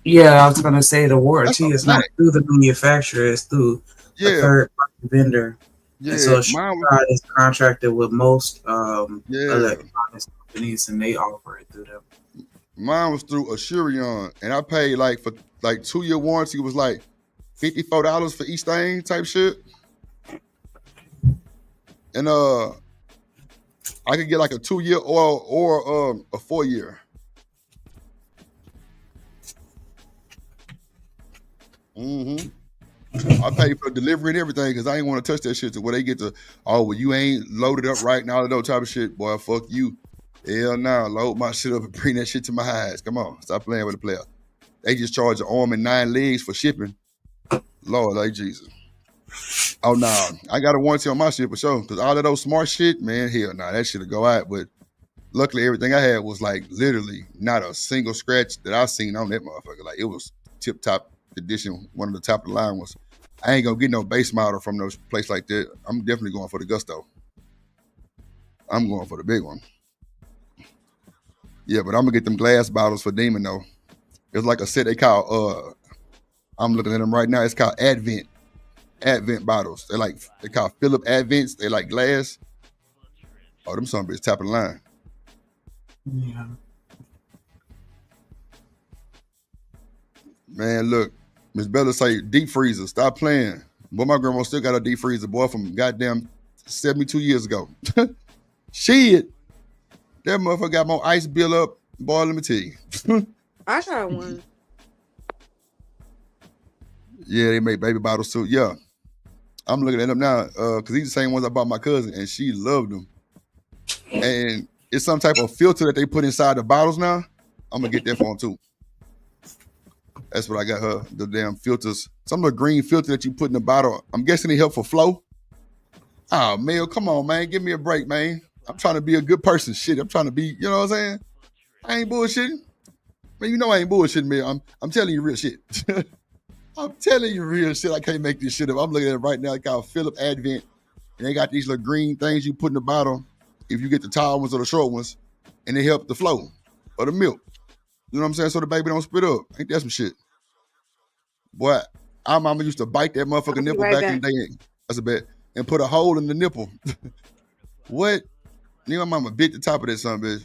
Yeah, I was gonna say the warranty is not through the manufacturer; it's through a third-party vendor. Yeah, and so Asurion is contracted with most electronics companies, and they offer it through them. Mine was through Asurion, and I paid like for like 2-year warranty was like $54 for each thing type shit, and I could get like a 2-year or a 4-year. I pay for delivery and everything because I ain't want to touch that shit to where they get to, you ain't loaded up right now, all that type of shit. Boy, fuck you. Hell no, load my shit up and bring that shit to my eyes. Come on, stop playing with the player. They just charge an arm and 9 legs for shipping. Lord, like Jesus. Oh no, I got a warranty on my shit for sure. Cause all of those smart shit, man, hell no, that shit'll go out. But luckily, everything I had was like literally not a single scratch that I seen on that motherfucker. Like it was tip top condition. One of the top of the line was. I ain't gonna get no base model from those place like that. I'm definitely going for the Gusto. I'm going for the big one. Yeah, but I'm gonna get them glass bottles for Demon though. It's like a set they call I'm looking at them right now. It's called Advent bottles. They call Philip Advents. They like glass. Oh, them some bitch top of the line. Yeah. Man, look, Miss Bella say deep freezer. Stop playing. Boy, my grandma still got a deep freezer, boy, from goddamn 72 years ago. Shit. That motherfucker got more ice bill up. Boy, let me tell you. I got one. Yeah, they make baby bottles too. Yeah. I'm looking at them now because these the same ones I bought my cousin, and she loved them. And it's some type of filter that they put inside the bottles now. I'm going to get that for them too. That's what I got her, the damn filters. Some of the green filter that you put in the bottle. I'm guessing they help for flow. Oh, Mel, come on, man. Give me a break, man. I'm trying to be a good person. Shit, I'm trying to be, you know what I'm saying? I ain't bullshitting. Man, you know I ain't bullshitting, man. I'm telling you real shit. I'm telling you real shit. I can't make this shit up. I'm looking at it right now. It's called Philip Advent. And they got these little green things you put in the bottle if you get the tall ones or the short ones. And they help the flow of the milk. You know what I'm saying? So the baby don't spit up. Ain't that some shit? Boy, our mama used to bite that motherfucking nipple back in the day. That's a bet. And put a hole in the nipple. What? My mama bit the top of that son, bitch.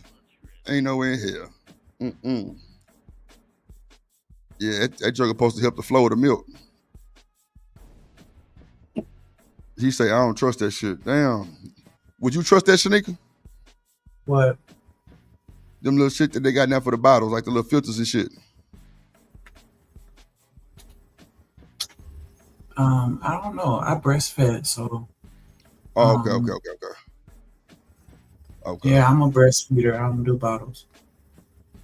Ain't nowhere in hell. Yeah, that drug supposed to help the flow of the milk. He say, I don't trust that shit. Damn. Would you trust that, Shanika? What? Them little shit that they got now for the bottles, like the little filters and shit. I don't know. I breastfed, so. Oh, okay. Yeah, I'm a breastfeeder. I don't do bottles.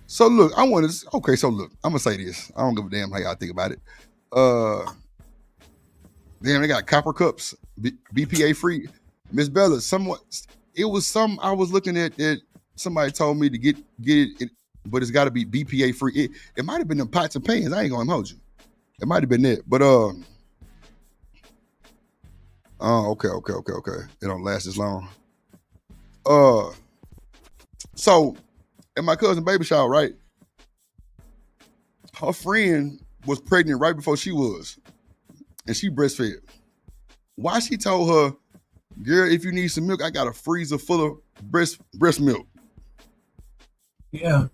So look, I'm gonna say this. I don't give a damn how y'all think about it. Damn, they got copper cups, BPA free. Miss Bella, it was some I was looking at that somebody told me to get it, but it's got to be BPA free. It might have been them pots and pans. I ain't gonna hold you. It might have been that, but okay. It don't last as long. So at my cousin baby shower, right? Her friend was pregnant right before she was, and she breastfed. Why she told her, girl, if you need some milk, I got a freezer full of breast milk. Yeah.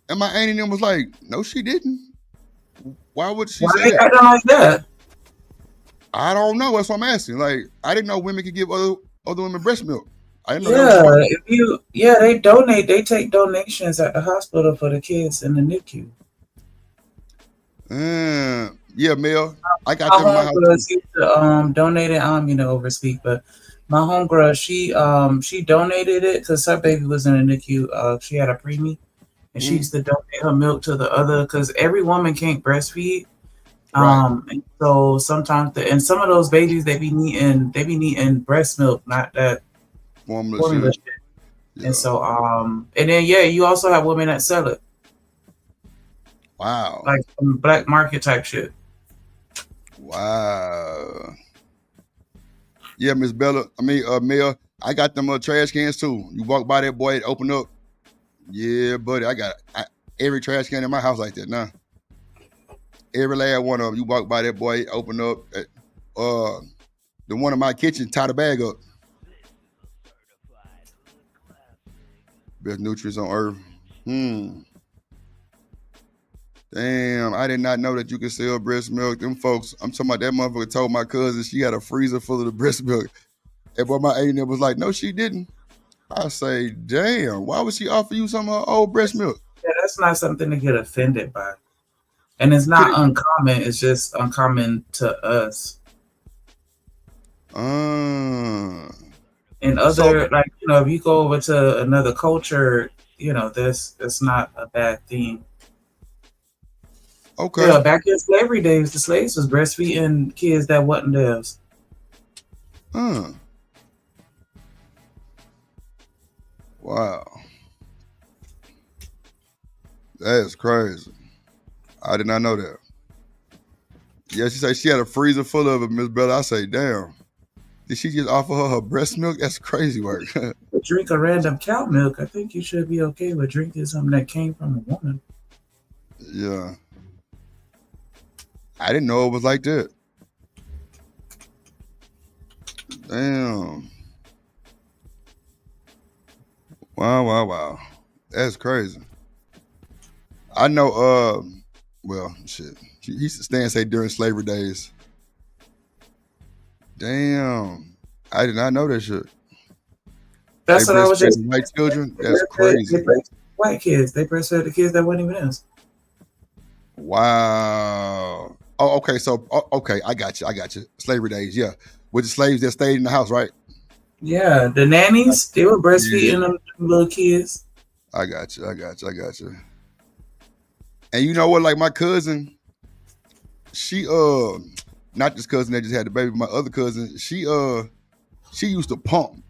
And my auntie and them was like, no, she didn't. Why would she Why say that? Acting like that? I don't know. That's what I'm asking. Like, I didn't know women could give other women breast milk. I didn't know. They donate. They take donations at the hospital for the kids in the NICU. Yeah, Mel. I got them in my house. Used to, donated. I don't mean to overspeak, but my homegirl, she donated it because her baby was in the NICU. She had a preemie, and she used to donate her milk to the other because every woman can't breastfeed. Right. And so sometimes some of those babies they be needing breast milk, not that formula shit. Yeah. And so and then you also have women that sell it. Wow. Like some black market type shit. Wow. Yeah, Miss Bella. Mel, I got them trash cans too. You walk by that boy, it open up. Yeah, buddy. I got every trash can in my house like that now. Every last one of them. You walk by that boy, it open up. The one in my kitchen, tie the bag up. Best nutrients on earth. Damn, I did not know that you could sell breast milk. Them folks, I'm talking about that motherfucker told my cousin she had a freezer full of the breast milk. And boy, my agent was like, no, she didn't. I say, damn, why would she offer you some of her old breast milk? Yeah, that's not something to get offended by. And it's not uncommon. It's just uncommon to us. And other, like, you know, if you go over to another culture, you know, that's not a bad thing. Okay. Yeah, back in slavery days, the slaves was breastfeeding kids that wasn't theirs. Wow. That is crazy. I did not know that. Yeah, she said she had a freezer full of it, Miss Bella. I say, damn. Did she just offer her breast milk? That's crazy work. Drink a random cow milk. I think you should be okay with drinking something that came from a woman. Yeah. I didn't know it was like that. Damn. Wow. That's crazy. I know, well, shit. He used to stay and say during slavery days. Damn. I did not know that shit. That's what I was just white children? That's crazy. White kids. They breastfed the kids that weren't even theirs. Wow. Oh, okay. So, okay, I got you. Slavery days, yeah. With the slaves that stayed in the house, right? Yeah, the nannies, they were breastfeeding them little kids. I got you. And you know what? Like my cousin, she not this cousin that just had the baby, my other cousin, she used to pump.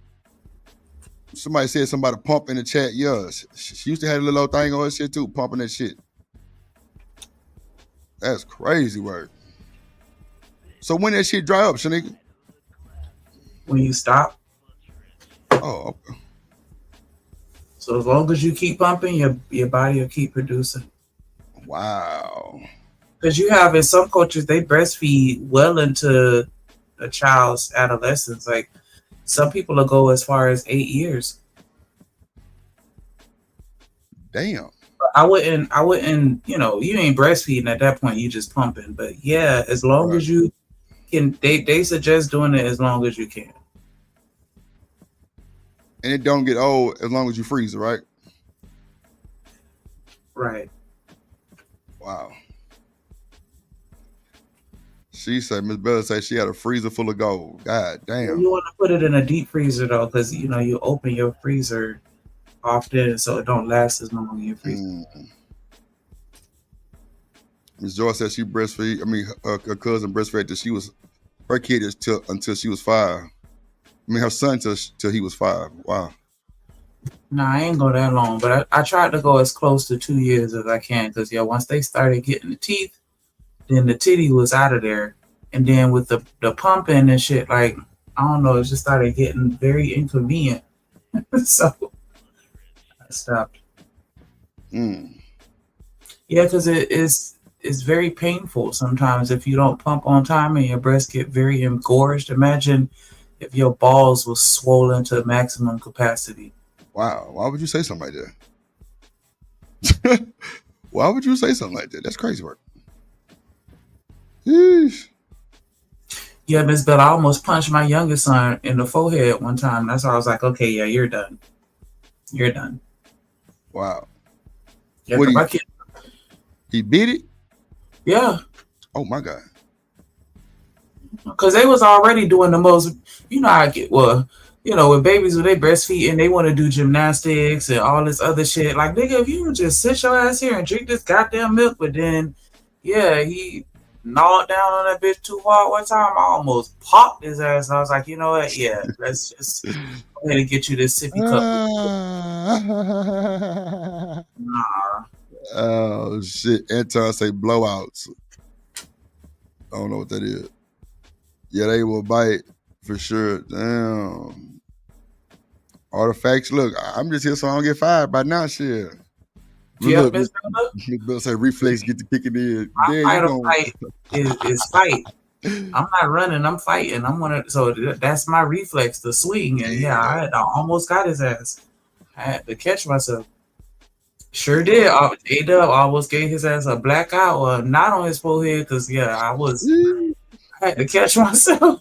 Somebody said somebody pump in the chat. Yeah, she used to have a little old thing on her shit too, pumping that shit. That's crazy work. So when that shit dry up, Shanika? When you stop. Oh, okay. So as long as you keep pumping, your body will keep producing. Wow. Because you have in some cultures, they breastfeed well into a child's adolescence. Like some people will go as far as 8 years. Damn. I wouldn't, you know, you ain't breastfeeding at that point, you just pumping. But yeah, as long as you can, they suggest doing it as long as you can. And it don't get old as long as you freeze it, right? Right. Wow. She said, Miss Bella said she had a freezer full of gold. God damn. You want to put it in a deep freezer though, because you know you open your freezer often, so it don't last as long in your freezer. Miss Joy said she breastfeed. I mean, her cousin breastfed till her kid is until she was 5. I mean, her son till he was 5. Wow. Nah, I ain't go that long, but I tried to go as close to 2 years as I can, because once they started getting the teeth, then the titty was out of there, and then with the pumping and shit, like I don't know, it just started getting very inconvenient. So I stopped. Yeah, because it's very painful sometimes if you don't pump on time and your breasts get very engorged. Imagine if your balls was swollen to maximum capacity. Wow. Why would you say something like that? Why would you say something like that? That's crazy work. Yeesh. Yeah, Miss Bell, I almost punched my youngest son in the forehead one time. That's why I was like, okay, yeah, you're done. You're done. Wow. Yeah, what my kid, he beat it? Yeah. Oh my God. Because they was already doing the most, you know how I get, well, you know, with babies, when they breastfeed and they want to do gymnastics and all this other shit. Like, nigga, if you would just sit your ass here and drink this goddamn milk, but then, yeah, he gnawed down on that bitch too hard one time. I almost popped his ass. And I was like, you know what? Yeah, let's just go ahead and get you this sippy cup. Nah. Oh, shit. Anton say blowouts. I don't know what that is. Yeah, they will bite for sure. Damn. Artifacts. Look, I'm just here so I don't get fired by now. Shit. Yeah, Miss Bill say reflex get to kicking in. Fight is fight. I'm not running. I'm fighting. So that's my reflex, the swing. And yeah, I almost got his ass. I had to catch myself. Sure did. A-Dub almost gave his ass a black eye or a knot on his forehead because I had to catch myself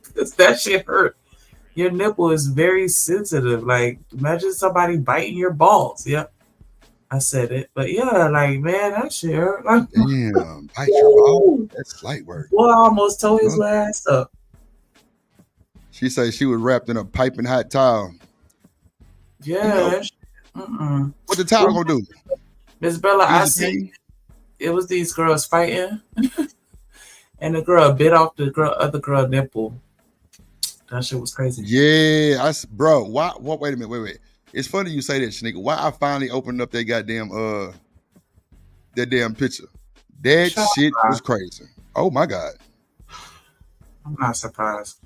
because that shit hurt. Your nipple is very sensitive. Like, imagine somebody biting your balls. Yep. I said it. But yeah, like, man, that shit hurt. Like, damn, bite your ball. That's light work. Boy, I almost tore his ass up. She said she was wrapped in a piping hot towel. Yeah. What the towel gonna do? Miss Bella, I Easy see pain? it was these girls fighting, and the girl bit off the other girl nipple. That shit was crazy. Yeah, bro. Why? What? Wait a minute. Wait. It's funny you say that, Sneaker. Why I finally opened up that goddamn that damn picture. That shit was crazy. Oh my god. I'm not surprised.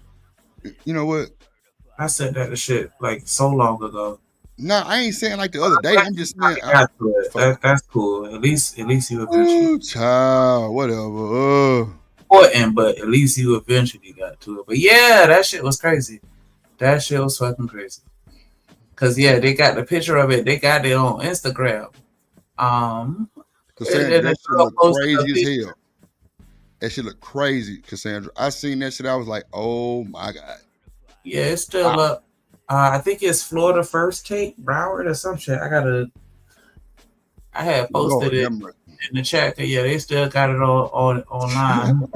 You know what? I said that shit like so long ago. Nah, I ain't saying like the other day. I'm just saying. That's cool. At least you eventually. Ooh, child, whatever. Important, but at least you eventually got to it. But yeah, that shit was crazy. That shit was fucking crazy. Cause yeah, they got the picture of it. They got it on Instagram. Cassandra, that shit look crazy as hell. That shit look crazy, Cassandra. I seen that shit. I was like, oh my god. Yeah, it's still up. I think it's Florida First Take, Broward or some shit. I had posted it in the chat. Yeah, they still got it online.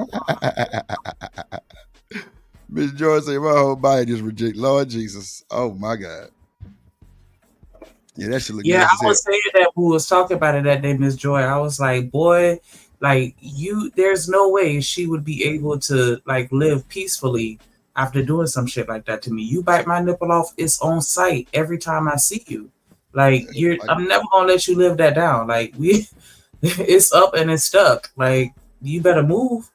Miss Joy said, my whole body just reject. Lord Jesus. Oh my god. Yeah, that shit look Yeah, I was saying that we was talking about it that day, Miss Joy. I was like, boy, like there's no way she would be able to like live peacefully after doing some shit like that to me. You bite my nipple off, it's on sight every time I see you. Like I'm never gonna let you live that down. Like it's up and it's stuck. Like you better move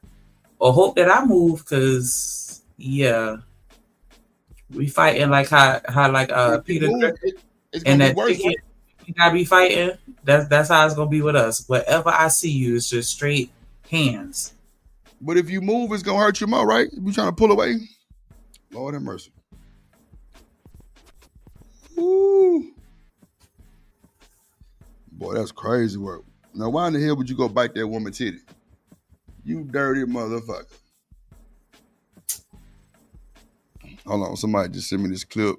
or hope that I move, cause yeah, we fighting like how like Peter and that chicken we gotta be fighting. That's how it's gonna be with us. Wherever I see you, it's just straight hands. But if you move, it's gonna hurt you more, right? If you trying to pull away. Lord have mercy. Ooh. Boy, that's crazy work. Now, why in the hell would you go bite that woman's titty? You dirty motherfucker. Hold on, somebody just sent me this clip.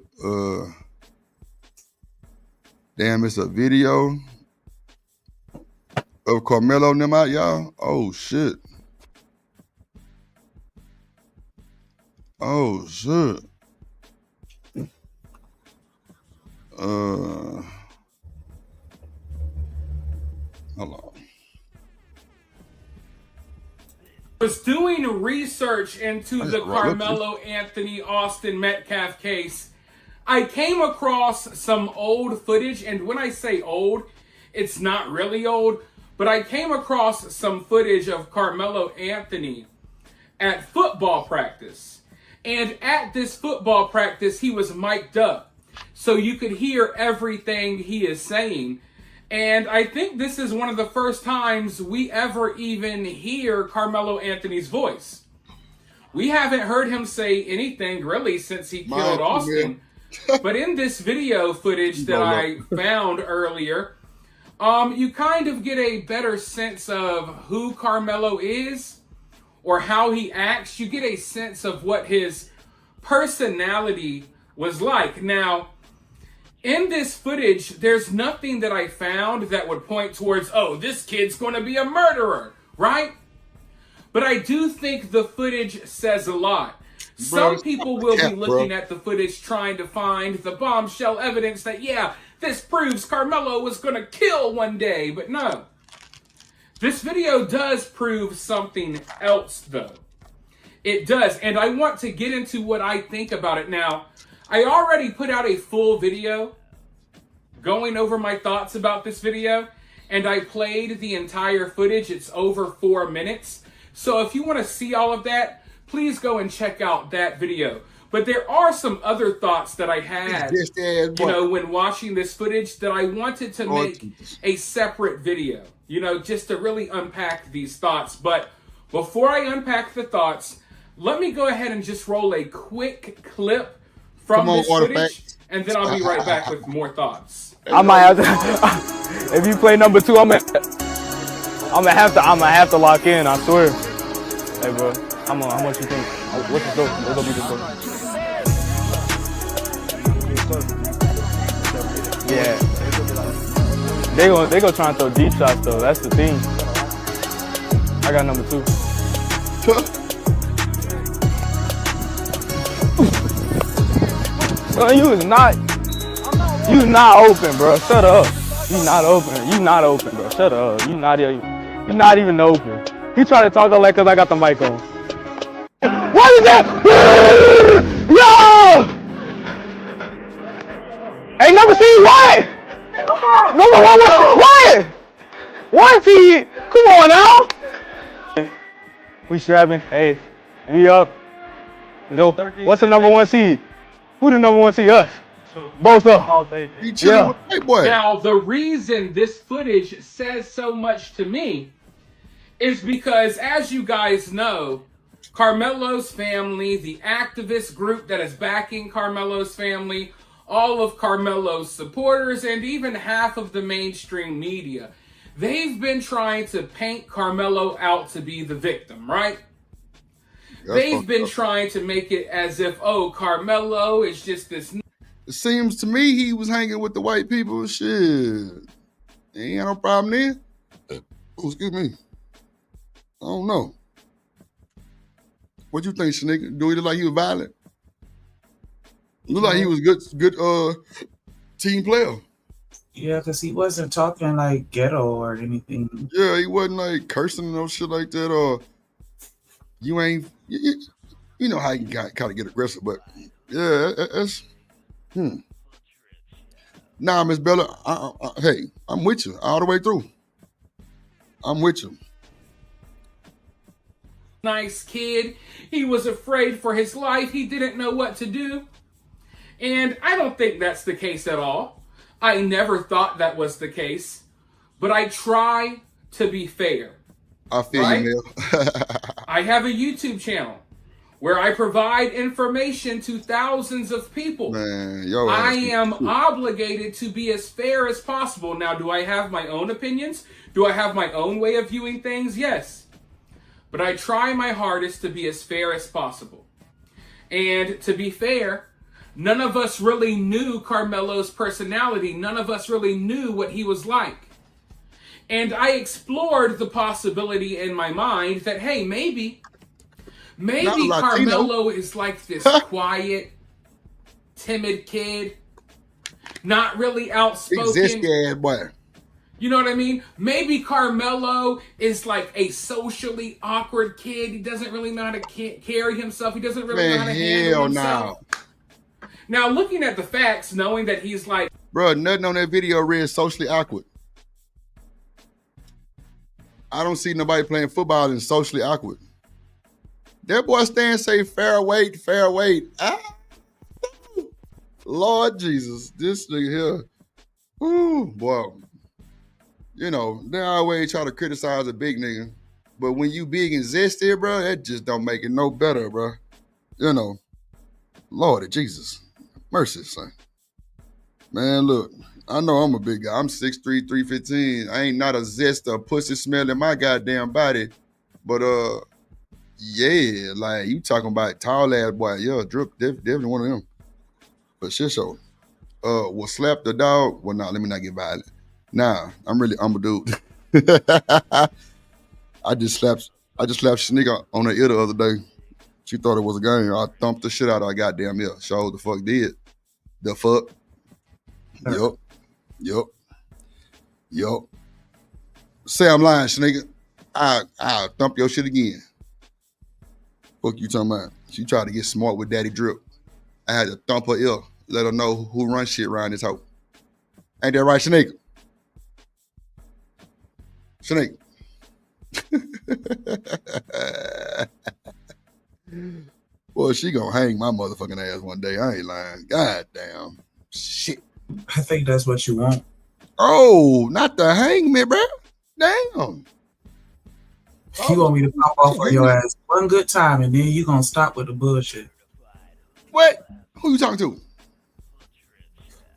Damn, it's a video of Carmelo and them out, y'all. Oh, shit. Oh, shit. Hold on. Was doing research into the Carmelo Anthony Austin Metcalf case. I came across some old footage, and when I say old, it's not really old, but I came across some footage of Carmelo Anthony at football practice. And at this football practice, he was mic'd up, so you could hear everything he is saying. And I think this is one of the first times we ever even hear Carmelo Anthony's voice. We haven't heard him say anything really since he killed Austin. But in this video footage that I found earlier, you kind of get a better sense of who Carmelo is or how he acts. You get a sense of what his personality was like. Now, in this footage, there's nothing that I found that would point towards, oh, this kid's going to be a murderer, right? But I do think the footage says a lot. Some people will be looking at the footage trying to find the bombshell evidence that, yeah, this proves Carmelo was going to kill one day. But no. This video does prove something else, though. It does. And I want to get into what I think about it now. I already put out a full video going over my thoughts about this video, and I played the entire footage. It's over 4 minutes. So if you want to see all of that, please go and check out that video. But there are some other thoughts that I had, when watching this footage that I wanted to make a separate video, just to really unpack these thoughts. But before I unpack the thoughts, let me go ahead and just roll a quick clip from this footage, and then I'll be right back with more thoughts. I might have to. If you play number 2, I'm gonna have to lock in. I swear. Hey, bro, how much you think? What's the score? What's gonna be the score? Yeah. They gonna try and throw deep shots though. That's the thing. I got number 2. Well, you was not open, bro. Shut up. You not open. You not open, bro. Shut up. You not even open. He tried to talk like cause I got the mic on. What is that? Yo! Ain't never seen what? Number one, what? What seed? Come on now. We strapping. Hey, me up. No. What's the number one seed? Who the number one seed? Us. Both up. Yeah. Now, the reason this footage says so much to me is because, as you guys know, Carmelo's family, the activist group that is backing Carmelo's family, all of Carmelo's supporters, and even half of the mainstream media, they've been trying to paint Carmelo out to be the victim, right? They've been trying to make it as if, oh, Carmelo is just this. It seems to me he was hanging with the white people. Shit. Ain't got no problem there. Oh, excuse me. I don't know. What you think, Shanika? Do he look like he was violent? Look like he was good team player. Yeah, because he wasn't talking like ghetto or anything. Yeah, he wasn't like cursing and no shit like that. Or you ain't, you know how you kind of get aggressive, but yeah, that's. Nah, Miss Bella, hey, I'm with you all the way through. I'm with you. Nice kid. He was afraid for his life. He didn't know what to do. And I don't think that's the case at all. I never thought that was the case. But I try to be fair. I feel you, Mel. I have a YouTube channel where I provide information to thousands of people. Man, I am obligated to be as fair as possible. Now, do I have my own opinions? Do I have my own way of viewing things? Yes. But I try my hardest to be as fair as possible. And to be fair, none of us really knew Carmelo's personality. None of us really knew what he was like. And I explored the possibility in my mind that, hey, maybe Carmelo is like this quiet, timid kid, not really outspoken. You know what I mean? Maybe Carmelo is like a socially awkward kid. He doesn't really know how to carry himself. He doesn't really know how to handle himself. Now, looking at the facts, knowing that he's like... Bro, nothing on that video read socially awkward. I don't see nobody playing football and socially awkward. That boy stand say fair weight, fair weight. Ah, Lord Jesus, this nigga here. Ooh, boy. You know, they always try to criticize a big nigga. But when you big and zesty, bro, that just don't make it no better, bro. You know, Lord Jesus. Mercy, son. Man, look, I know I'm a big guy. I'm 6'3", 315. I ain't not a zest or pussy smell in my goddamn body. But, yeah, like, you talking about tall ass boy. Yeah, Drip, definitely one of them. But shit, so, was slap the dog? Well, nah, let me not get violent. Nah, I'm a dude. I just slapped Shanika on her ear the other day. She thought it was a game. I thumped the shit out of her goddamn ear. Sure the fuck did. The fuck. Yup. Say I'm lying, Shanika. I'll thump your shit again. Fuck you talking about? She tried to get smart with Daddy Drip. I had to thump her ear, let her know who runs shit around this house. Ain't that right, Shanika? Shanika. Well, she gonna hang my motherfucking ass one day. I ain't lying. God damn. Shit. I think that's what you want. Oh, not the hang me, bro. Damn. You want me to pop off on your ass one good time and then you gonna stop with the bullshit. What? Who you talking to?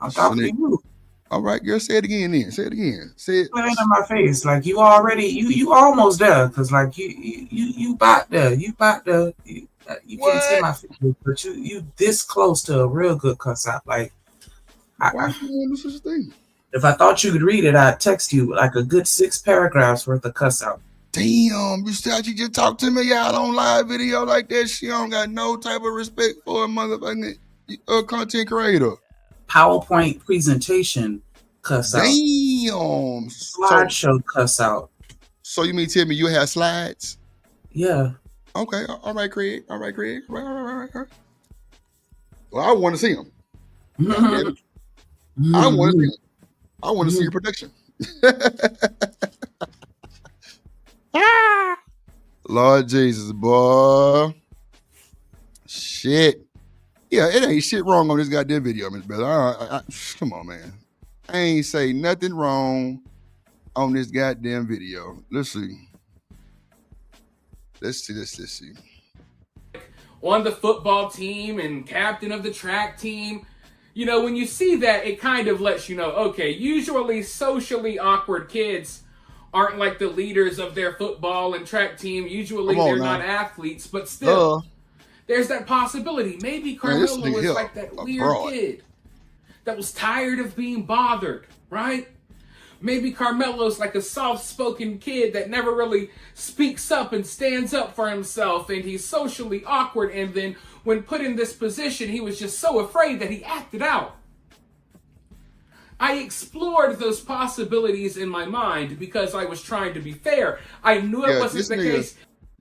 I'm talking to you. All right, girl, say it again then. Say it again. Say it. Playing in my face. Like you already, you almost there. Cause like you about there. You about there. You can't see my face, but you this close to a real good cuss out. Like, why you want such a thing? If I thought you could read it, I'd text you like a good 6 paragraphs worth of cuss out. Damn, you said you just talked to me out on live video like that. She don't got no type of respect for a motherfucker. content creator. PowerPoint presentation cuss out. Damn. Slideshow cuss out. So you mean tell me you have slides? Yeah. Okay. All right, Craig. All right. Well, I want to see them. I want to see them. I want to see your production. Lord Jesus, boy. Shit. Yeah, it ain't shit wrong on this goddamn video, Miss Bella. Come on, man. I ain't say nothing wrong on this goddamn video. Let's see. Let's see. On the football team and captain of the track team. You know, when you see that, it kind of lets you know, okay, usually socially awkward kids aren't like the leaders of their football and track team. Usually they're not athletes, but still, there's that possibility. Maybe Carmelo was like that weird kid that was tired of being bothered, right? Maybe Carmelo's like a soft-spoken kid that never really speaks up and stands up for himself, and he's socially awkward, and then when put in this position, he was just so afraid that he acted out. I explored those possibilities in my mind because I was trying to be fair. I knew it wasn't the case.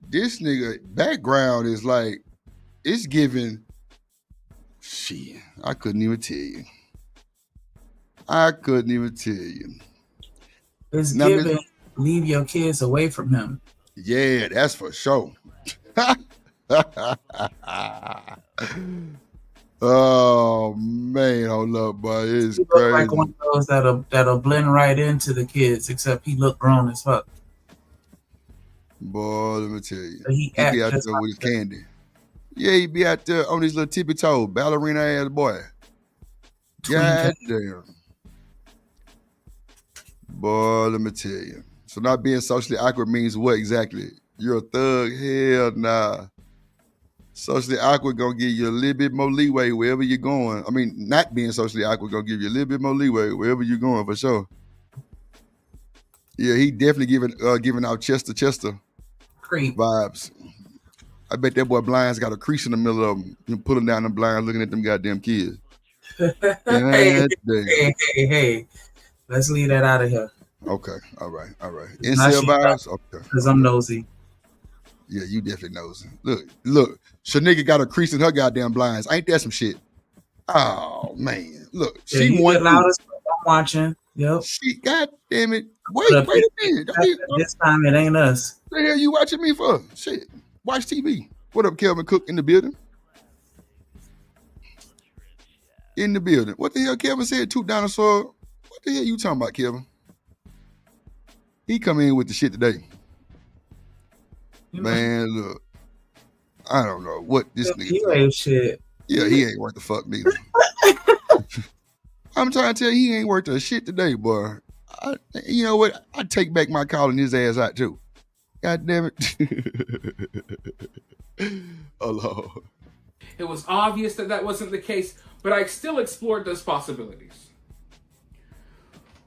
This nigga background is like, it's giving, shit, I couldn't even tell you. It's giving, leave your kids away from him. Yeah, that's for sure. Oh man, hold up, boy. It's crazy. Like one of those that'll blend right into the kids, except he look grown as fuck. Boy, let me tell you. He be out there with his candy. Yeah, he be out there on his little tippy toe, ballerina ass boy. God damn. Boy, let me tell you. So not being socially awkward means what exactly? You're a thug? Hell nah. Socially awkward gonna give you a little bit more leeway wherever you're going. I mean, not being socially awkward gonna give you a little bit more leeway wherever you're going for sure. Yeah, he definitely giving out Chester creep vibes. I bet that boy Blinds got a crease in the middle of him. You pulling down the blinds, looking at them goddamn kids. Hey. Let's leave that out of here. Okay, all right. Incel vibes? Okay. Because I'm nosy. Yeah, you definitely nosy. Look. Shanigga got a crease in her goddamn blinds. Ain't that some shit? Oh, man. Look, she won. I'm watching. Yep. She, God damn it. Wait a minute. This time it ain't us. What the hell you watching me for? Shit. Watch TV. What up, Kelvin Cook in the building? What the hell Kelvin said? 2 dinosaurs. What the hell you talking about, Kelvin? He come in with the shit today. Man, look. I don't know what this nigga ain't shit. Yeah, he ain't worth the fuck neither. I'm trying to tell you, he ain't worth a shit today, boy. You know what? I take back my calling his ass out too. God damn it. Oh, Lord. It was obvious that wasn't the case, but I still explored those possibilities.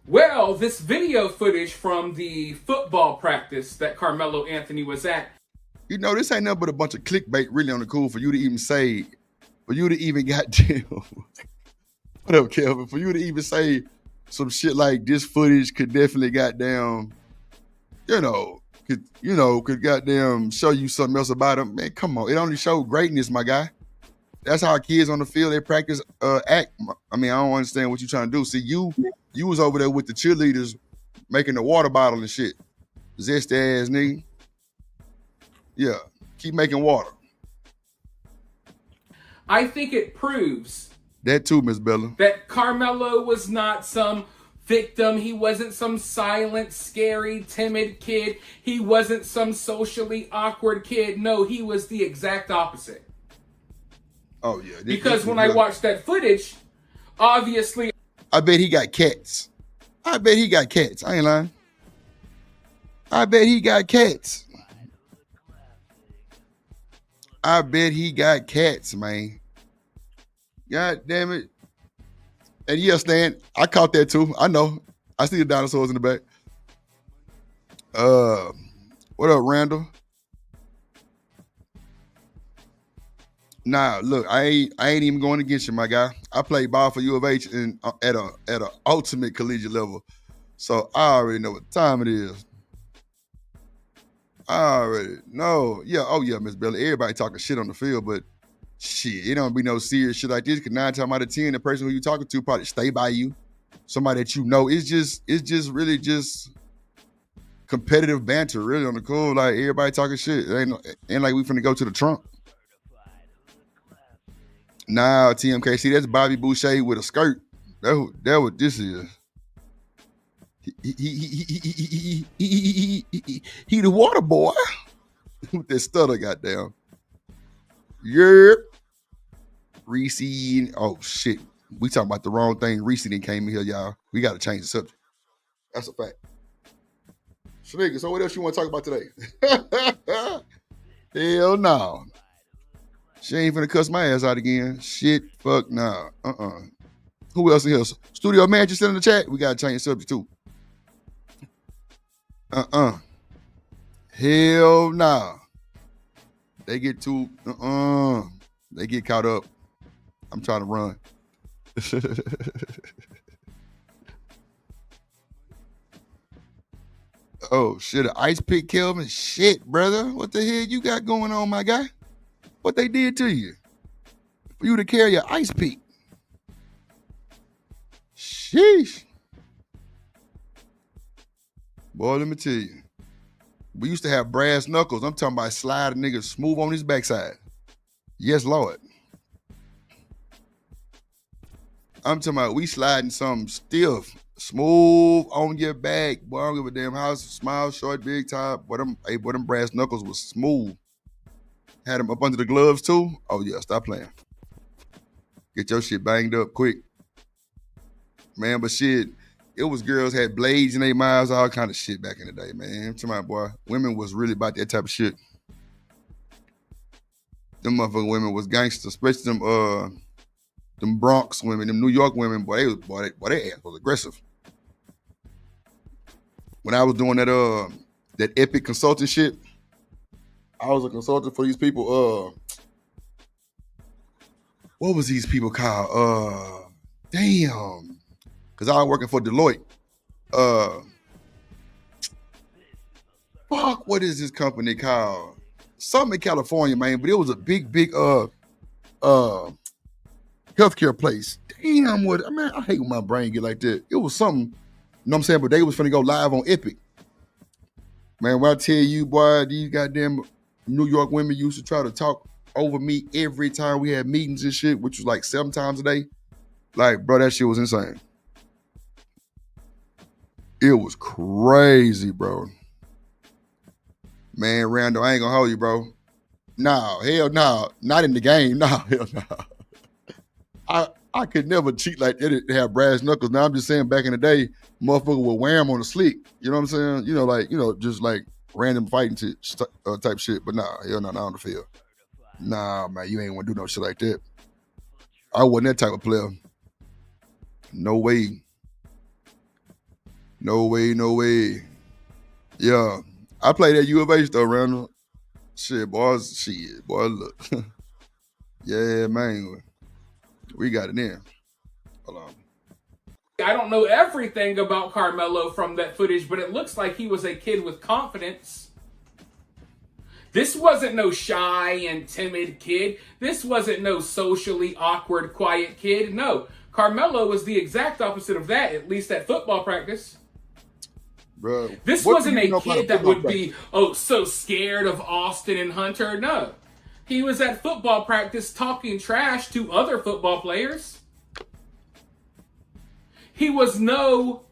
Well, this video footage from the football practice that Carmelo Anthony was at. You know, this ain't nothing but a bunch of clickbait really on the cool for you to even say, for you to even goddamn, what up, Kelvin? For you to even say some shit like this footage could definitely goddamn, could goddamn show you something else about him. Man, come on. It only showed greatness, my guy. That's how kids on the field, they practice act. I mean, I don't understand what you're trying to do. See, you was over there with the cheerleaders making the water bottle and shit. Zesty ass nigga. Yeah, keep making water. I think it proves that too, Miss Bella. That Carmelo was not some victim. He wasn't some silent, scary, timid kid. He wasn't some socially awkward kid. No, he was the exact opposite. Oh, yeah. Because when I watched that footage, obviously... I bet he got cats. I ain't lying. I bet he got cats. Man. God damn it. And yeah, Stan, I caught that too. I know. I see the dinosaurs in the back. What up, Randall? Nah, look, I ain't even going against you, my guy. I played ball for U of H and at a ultimate collegiate level, so I already know what time it is. I already know. Yeah, oh yeah, Miss Belly. Everybody talking shit on the field, but shit, it don't be no serious shit like this. Cause 9 times out of 10, the person who you talking to probably stay by you. Somebody that you know. It's just really just competitive banter, really on the cool. Like everybody talking shit. It ain't like we finna go to the trunk. Nah, TMKC, that's Bobby Boucher with a skirt. That what this is. He the water boy with that stutter, goddamn. Yep. Reese. Oh shit. We talking about the wrong thing. Reese didn't came in here, y'all. We gotta change the subject. That's a fact. Shnigga, so what else you want to talk about today? Hell no. She ain't finna cuss my ass out again. Shit, fuck nah. Who else in here? Studio man, just send in the chat. We gotta change the subject too. Hell nah. They get too they get caught up. I'm trying to run. Oh shit, an ice pick, Kelvin. Shit, brother. What the hell you got going on, my guy? What they did to you? For you to carry an ice pick. Sheesh. Boy, let me tell you. We used to have brass knuckles. I'm talking about slide a nigga smooth on his backside. Yes, Lord. I'm talking about we sliding something stiff, smooth on your back. Boy, I don't give a damn how small, short, big, top. Boy, them brass knuckles was smooth. Had them up under the gloves too. Oh yeah, stop playing. Get your shit banged up quick. Man, but shit, it was girls had blades in their mouths, all kind of shit back in the day, man. I'm talking about, boy, women was really about that type of shit. Them motherfucking women was gangsters, especially them Bronx women, them New York women, boy, they ass was aggressive. When I was doing that epic consulting shit, I was a consultant for these people. What was these people called? Damn. Because I was working for Deloitte. Fuck, what is this company called? Something in California, man, but it was a big healthcare place. Damn, I hate when my brain get like that. It was something, you know what I'm saying? But they was finna go live on Epic. Man, when I tell you, boy, these goddamn New York women used to try to talk over me every time we had meetings and shit, which was like 7 times a day. Like, bro, that shit was insane. It was crazy, bro. Man, Randall, I ain't gonna hold you, bro. No, hell no. Not in the game. No, hell no. I could never cheat like that to have brass knuckles. Now, I'm just saying back in the day, motherfucker would wear them on the slick. You know what I'm saying? Just like random fighting type shit. But nah, hell no, not on the field. Nah, man, you ain't want to do no shit like that. I wasn't that type of player. No way. No way. Yeah. I played at U of H though, Randall. Shit, boys. Boy, look. Yeah, man. We got it in. Hold on. I don't know everything about Carmelo from that footage, but it looks like he was a kid with confidence. This wasn't no shy and timid kid. This wasn't no socially awkward, quiet kid. No, Carmelo was the exact opposite of that, at least at football practice. Bro, this wasn't a kid that would be, so scared of Austin and Hunter. No. He was at football practice talking trash to other football players. He was no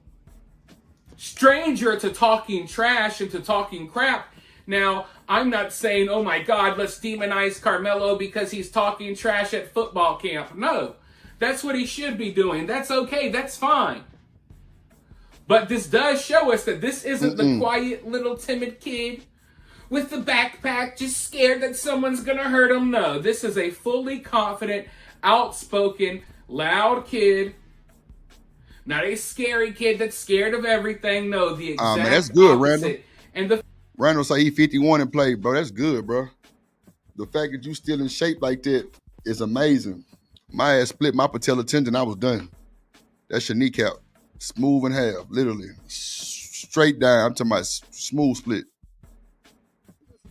stranger to talking trash and to talking crap. Now, I'm not saying, oh my God, let's demonize Carmelo because he's talking trash at football camp. No, that's what he should be doing. That's okay. That's fine. But this does show us that this isn't the quiet little timid kid with the backpack just scared that someone's going to hurt him. No, this is a fully confident, outspoken, loud kid. Not a scary kid that's scared of everything. No, the exact man, that's good, opposite. Randall. And Randall say he 51 and played, bro. That's good, bro. The fact that you still in shape like that, It's amazing. My ass split my patella tendon. I was done. That's your kneecap. Smooth in half, literally. Straight down. I'm talking about smooth split.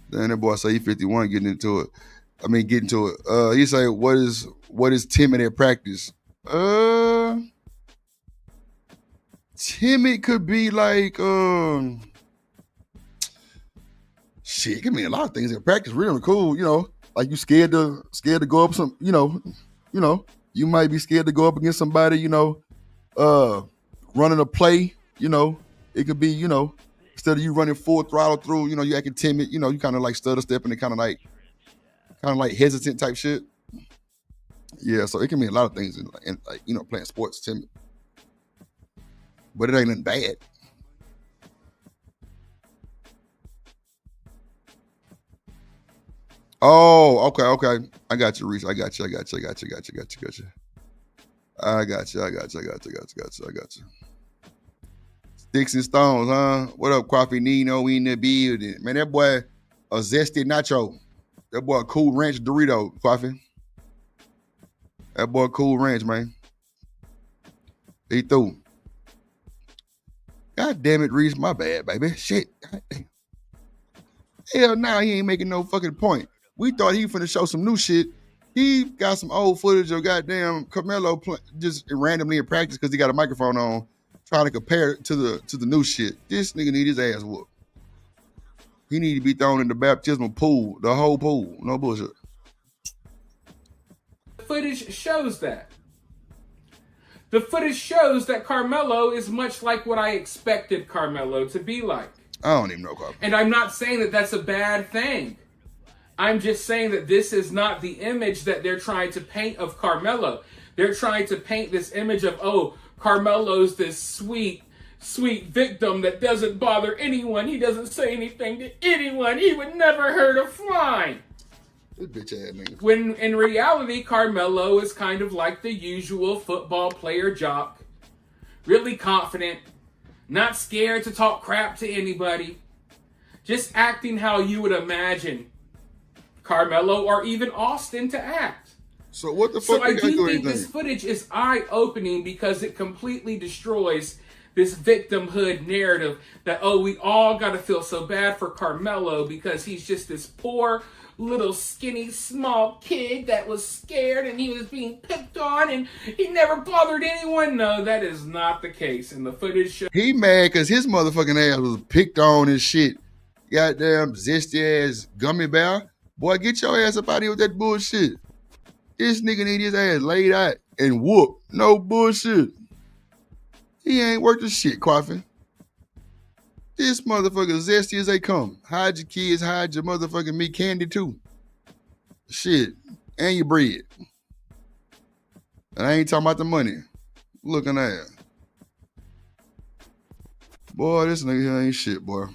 Then that boy say he 51 getting to it. He say, what is timid at practice? Timid could be like shit, it can mean a lot of things in practice. Really cool, you know. Like you scared to go up some, you know, you might be scared to go up against somebody, you know, running a play, you know. It could be, you know, instead of you running full throttle through, you know, you acting timid, you know, you kind of like stutter stepping and kind of like hesitant type shit. Yeah, so it can mean a lot of things in like, you know, playing sports, timid. But it ain't nothing bad. Oh, okay. I got you, Reese. I got you. Sticks and stones, huh? What up, Coffee Nino? We in the building. Man, that boy a zesty nacho. That boy a Cool Ranch Dorito, Coffee. That boy Cool Ranch, man. He threw. God damn it, Reese. My bad, baby. Shit. Hell nah, he ain't making no fucking point. We thought he finna show some new shit. He got some old footage of goddamn Carmelo just randomly in practice because he got a microphone on, trying to compare it to the new shit. This nigga need his ass whooped. He need to be thrown in the baptismal pool, the whole pool. No bullshit. The footage shows that. The footage shows that Carmelo is much like what I expected Carmelo to be like. I don't even know Carmelo. And I'm not saying that that's a bad thing. I'm just saying that this is not the image that they're trying to paint of Carmelo. They're trying to paint this image of, oh, Carmelo's this sweet, sweet victim that doesn't bother anyone. He doesn't say anything to anyone. He would never hurt a fly. This bitch ass nigga. When in reality, Carmelo is kind of like the usual football player jock. Really confident. Not scared to talk crap to anybody. Just acting how you would imagine Carmelo or even Austin to act. So what the fuck? So I do think this footage is eye-opening because it completely destroys this victimhood narrative that, oh, we all got to feel so bad for Carmelo because he's just this poor, little, skinny, small kid that was scared and he was being picked on and he never bothered anyone. No, that is not the case. And the footage shows... He mad because his motherfucking ass was picked on and shit. Goddamn zesty ass gummy bear. Boy, get your ass up out here with that bullshit. This nigga need his ass laid out and whooped. No bullshit. He ain't worth the shit, Coffin. This motherfucker zesty as they come. Hide your kids, hide your motherfucking meat candy too. Shit. And your bread. And I ain't talking about the money. Looking at it. Boy, this nigga here ain't shit, boy.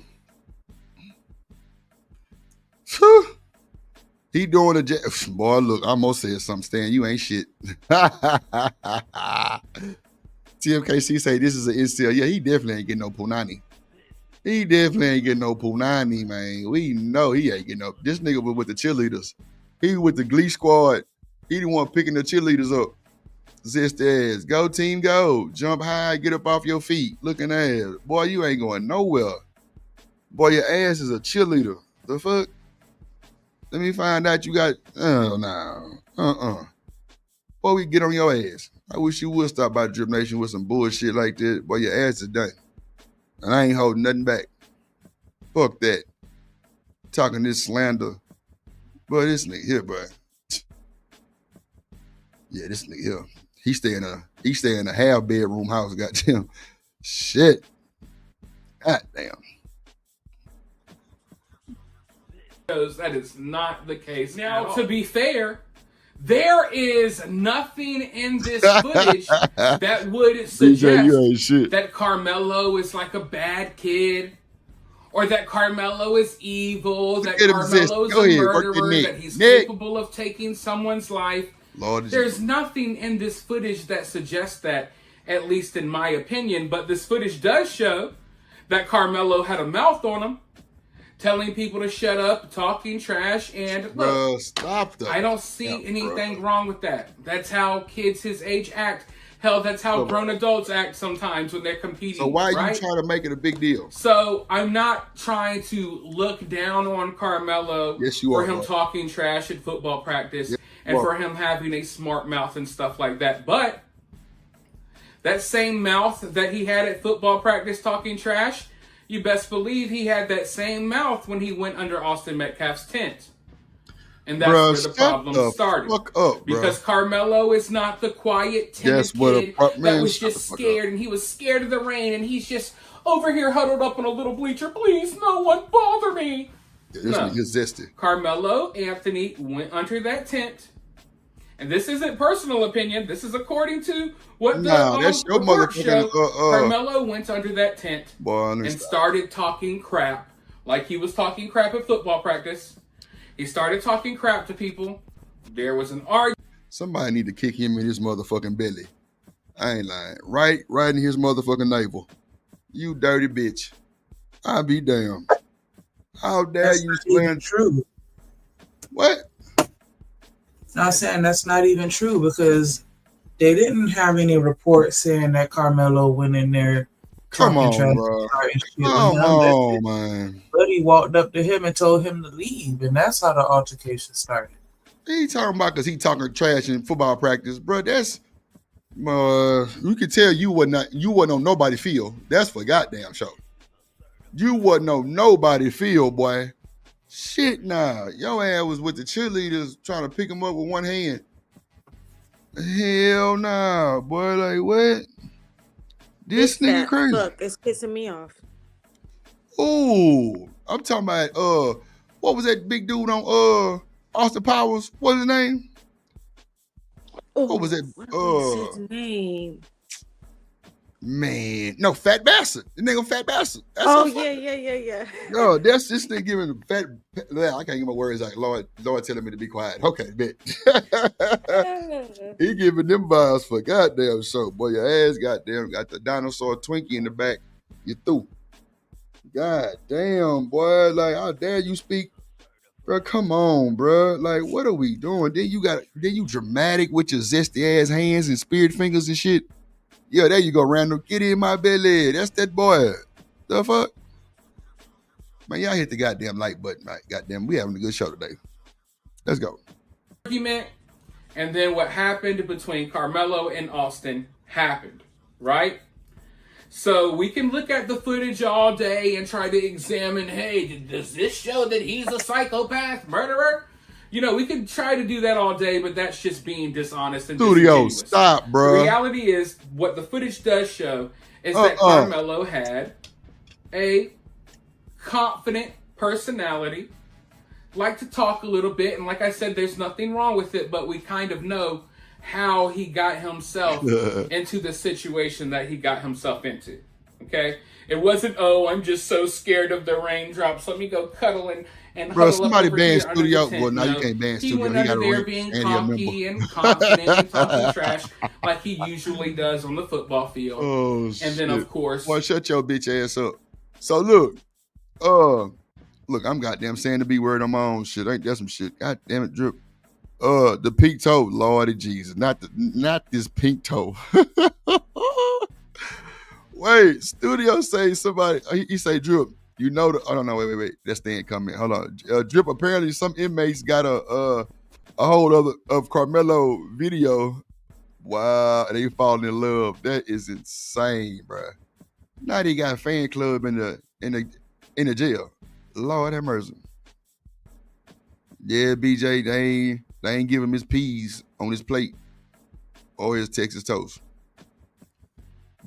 Whew. He doing a boy. Look, I almost said something. Stan, you ain't shit. TMKC say this is an NCL. Yeah, he definitely ain't getting no punani. He definitely ain't getting no punani, man. We know he ain't getting no. This nigga was with the cheerleaders. He was with the Glee squad. He the one picking the cheerleaders up. Zest ass, go team, go. Jump high, get up off your feet. Looking ass, boy, you ain't going nowhere. Boy, your ass is a cheerleader. The fuck? Let me find out you got, oh, no. Boy, we get on your ass. I wish you would stop by Drip Nation with some bullshit like this. Boy, your ass is done. And I ain't holding nothing back. Fuck that. Talking this slander. Boy, this nigga here, bro. Yeah, this nigga here. He stay in a half bedroom house, goddamn. Shit. Goddamn. That is not the case. Now, to be fair, there is nothing in this footage that would suggest that Carmelo is like a bad kid, or that Carmelo is evil, that Carmelo is a murderer, that he's capable of taking someone's life. There's nothing in this footage that suggests that, at least in my opinion, but this footage does show that Carmelo had a mouth on him, telling people to shut up, talking trash, and look, bro, stop that. I don't see anything wrong with that. That's how kids his age act. Hell, that's how grown adults act sometimes when they're competing. So why are right? you trying to make it a big deal? So I'm not trying to look down on Carmelo for him talking trash at football practice and for him having a smart mouth and stuff like that. But that same mouth that he had at football practice talking trash, you best believe he had that same mouth when he went under Austin Metcalf's tent. And that's where the problem started. Because Carmelo is not the quiet, timid kid that was just scared, and he was scared of the rain, and he's just over here huddled up on a little bleacher. Please, no one bother me. No. Carmelo Anthony went under that tent, and this isn't personal opinion. This is according to what the report showed. Carmelo went under that tent and started talking crap, like he was talking crap at football practice. He started talking crap to people. There was an argument. Somebody need to kick him in his motherfucking belly. I ain't lying. Right in his motherfucking navel. You dirty bitch. I'll be damned. How dare you swear true? What? I'm saying that's not even true because they didn't have any reports saying that Carmelo went in there. Come on, bro. Come on, man. Buddy walked up to him and told him to leave, and that's how the altercation started. He talking about because he talking trash in football practice, bro. That's you could tell you wasn't on nobody field. That's for goddamn sure. You wasn't on nobody field, boy. Shit, nah. Your ass was with the cheerleaders trying to pick him up with one hand. Hell nah, boy. Like what? This nigga crazy. Look, it's pissing me off. Ooh, I'm talking about what was that big dude on Austin Powers? What's his name? What was that? What was his name? Man, no, Fat Bastard. The nigga Fat Bastard. That's yeah. Yo, that's this nigga giving the fat. I can't get my words out. Lord telling me to be quiet. Okay, bet. He giving them vibes for goddamn show. Boy, your ass goddamn got the dinosaur Twinkie in the back. You through. God damn, boy. Like, how dare you speak? Bro, come on, bro. Like, what are we doing? Then you dramatic with your zesty ass hands and spirit fingers and shit. Yeah, there you go, Randall. Get in my belly. That's that boy. The fuck? Man, y'all hit the goddamn like button, right? Goddamn, we having a good show today. Let's go. Argument, and then what happened between Carmelo and Austin happened, right? So we can look at the footage all day and try to examine, hey, does this show that he's a psychopath murderer? You know, we can try to do that all day, but that's just being dishonest and disingenuous. Stop, bro. The reality is, what the footage does show is that Carmelo had a confident personality, liked to talk a little bit, and like I said, there's nothing wrong with it, but we kind of know how he got himself into the situation that he got himself into, okay? It wasn't, I'm just so scared of the raindrops, let me go cuddle and bro, somebody banned Studio. Well, now you can't ban Studio. He went under there being cocky and confident and talking trash like he usually does on the football field. Oh, and then, of course... Boy, shut your bitch ass up. So, look, I'm goddamn saying the B word on my own shit. Ain't that some shit? God damn it, Drip. The pink toe, Lordy Jesus. Not this pink toe. Wait, Studio say somebody, he say, Drip, you know the, oh no, wait. That's the end comment. Hold on. Drip, apparently some inmates got a hold of Carmelo video. Wow, and they falling in love. That is insane, bro. Now they got a fan club in the jail. Lord have mercy. Yeah, BJ, they ain't give him his peas on his plate or his Texas toast.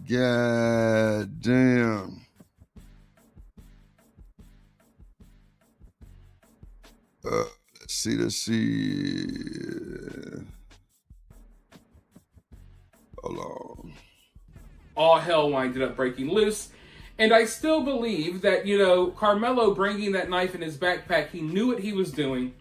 God damn. Let's see. Hold on. All hell winded up breaking loose. And I still believe that, Carmelo bringing that knife in his backpack, he knew what he was doing.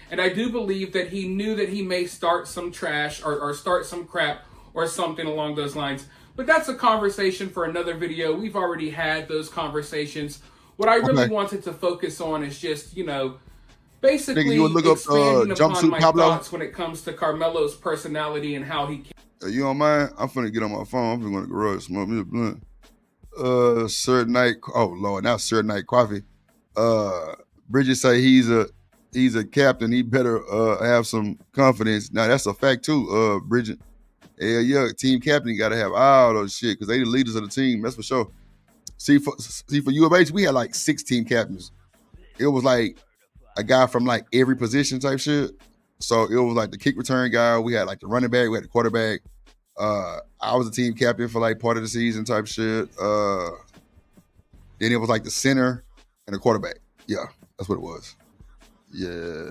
And I do believe that he knew that he may start some trash or start some crap or something along those lines. But that's a conversation for another video. We've already had those conversations What I really wanted to focus on is just, basically Nigga, you would look up expanding upon jumpsuit my Pablo? thoughts when it comes to Carmelo's personality and how he can. You don't mind? I'm finna get on my phone. I'm finna go to the garage, smoke me a blunt. Sir Night. Oh Lord, now Sir Night Coffee. Bridget say he's a captain. He better have some confidence. Now that's a fact too. Bridget. Yeah, team captain got to have all those shit because they the leaders of the team. That's for sure. See for U of H, we had like 6 team captains. It was like a guy from like every position type shit. So it was like the kick return guy. We had like the running back. We had the quarterback. I was a team captain for like part of the season type shit. Then it was like the center and the quarterback. Yeah, that's what it was. Yeah,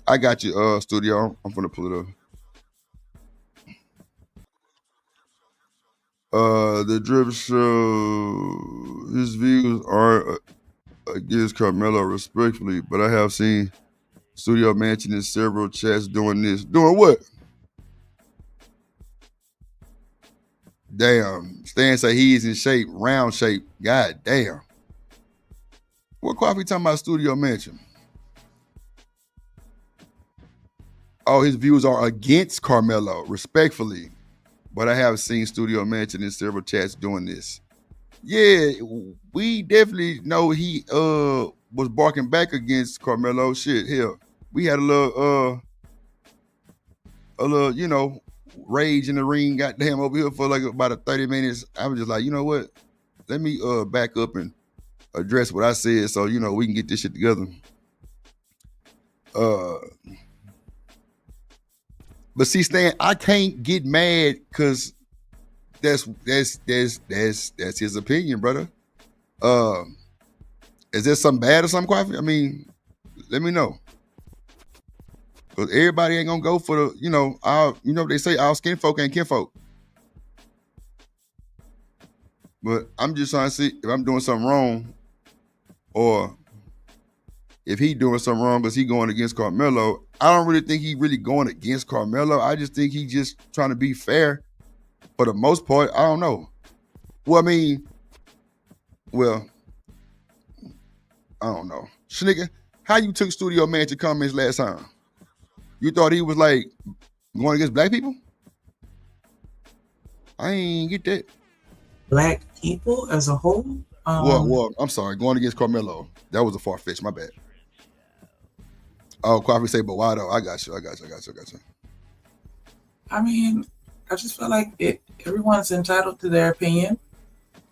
I got you, studio. I'm gonna pull it up. The Drip Show, his views are against Carmelo respectfully, but I have seen Studio Mansion in several chats doing this. Doing what? Damn. Stan say he is in shape, round shape. God damn. What Coffee talking about Studio Mansion? Oh, his views are against Carmelo, respectfully. But I have seen Studio Mansion in several chats doing this. Yeah, we definitely know he was barking back against Carmelo. Shit, hell, we had a little, rage in the ring. Goddamn, over here for like about 30 minutes. I was just like, you know what? Let me back up and address what I said, so we can get this shit together. But see, Stan, I can't get mad because that's his opinion, brother. Is there something bad or something, Coffee? I mean, let me know. Because everybody ain't gonna go for the, they say all skin folk ain't kinfolk. But I'm just trying to see if I'm doing something wrong, or if he doing something wrong because he going against Carmelo. I don't really think he really going against Carmelo. I just think he just trying to be fair for the most part. I don't know. Well, I mean, I don't know. Shnigga, how you took Studio Mansion comments last time? You thought he was like going against black people? I ain't get that. Black people as a whole? Well, I'm sorry, going against Carmelo. That was a far-fetched, my bad. Oh, Coffee say, but why though? I got you. I mean, I just feel like everyone's entitled to their opinion.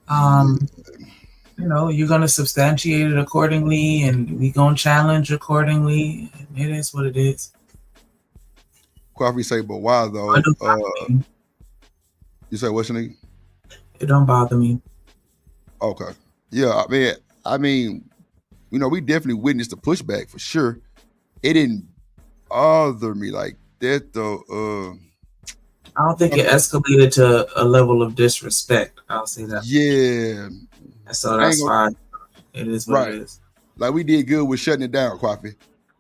You're gonna substantiate it accordingly, and we gonna challenge accordingly. It is what it is. Coffee say, but why though? You say what's your name? It don't bother me. Okay. Yeah, I mean, we definitely witnessed the pushback for sure. It didn't bother me like that though. I don't think it escalated to a level of disrespect. I'll say that. Yeah. So that's fine. It is what it is. Like we did good with shutting it down, Coffee.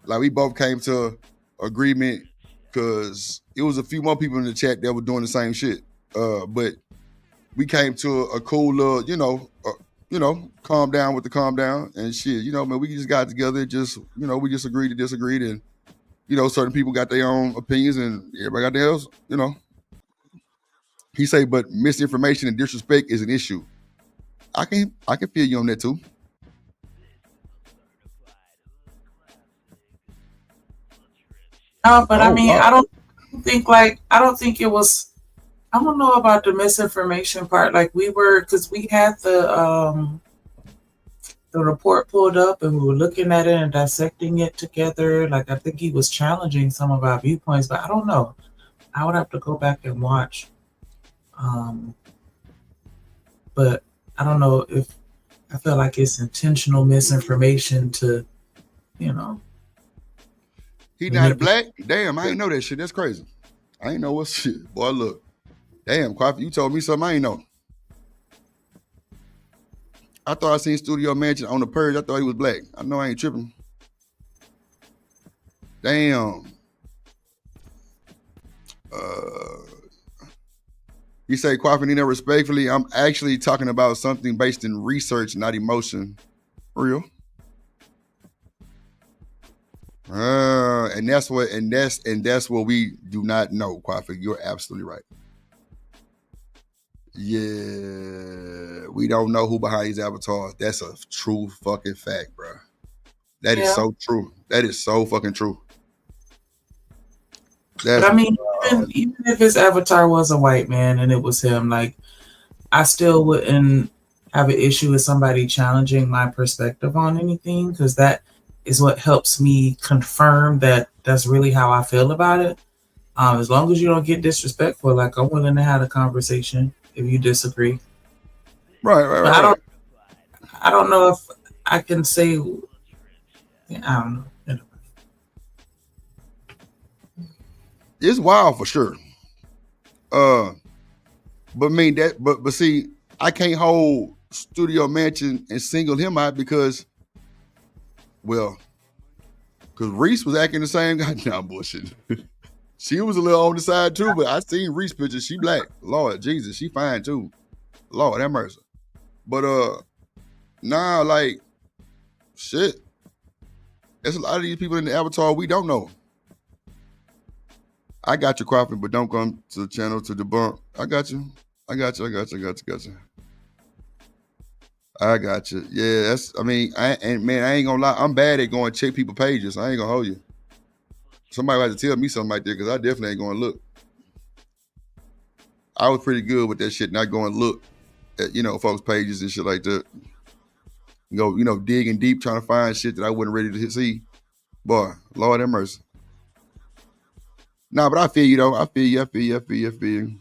Like we both came to agreement because it was a few more people in the chat that were doing the same shit. But we came to a cool calm down with the calm down and shit. Man, we just got together, just, we just agreed to disagree, and, certain people got their own opinions and everybody got theirs, He say, but misinformation and disrespect is an issue. I can feel you on that too. No, but I mean, I don't think it was. I don't know about the misinformation part. Like because we had the report pulled up and we were looking at it and dissecting it together. Like I think he was challenging some of our viewpoints, but I don't know. I would have to go back and watch. But I don't know if I feel like it's intentional misinformation to, He not black? Damn, I ain't know that shit. That's crazy. I ain't know what shit. Boy, look. Damn, Coffee, you told me something I ain't know. I thought I seen Studio Mansion on the Purge. I thought he was black. I know I ain't tripping. Damn. You say, Coffee, Nina, respectfully, I'm actually talking about something based in research, not emotion. Real. And that's what we do not know, Quaffy. You're absolutely right. Yeah, we don't know who behind these avatars. That's a true fucking fact, bro. That is so true. That is so fucking true. But I mean, even if his avatar was a white man and it was him, like, I still wouldn't have an issue with somebody challenging my perspective on anything, because that is what helps me confirm that that's really how I feel about it. As long as you don't get disrespectful, like, I'm willing to have a conversation if you disagree. Right. I don't know if I can say. I don't know. It's wild for sure. But see, I can't hold Studio Mansion and single him out because Reese was acting the same guy. Nah, bullshit. She was a little on the side too, but I seen Reese pictures. She black. Lord Jesus, she fine too. Lord have mercy. But like, shit. There's a lot of these people in the avatar we don't know. I got you, Crawford, but don't come to the channel to debunk. I got you. I got you. Yeah, I ain't gonna lie. I'm bad at going check people pages. I ain't gonna hold you. Somebody has to tell me something like that, because I definitely ain't gonna look. I was pretty good with that shit, not going to look at, folks' pages and shit like that. Go, digging deep, trying to find shit that I wasn't ready to see. Boy, Lord have mercy. Nah, but I feel you though. I feel you.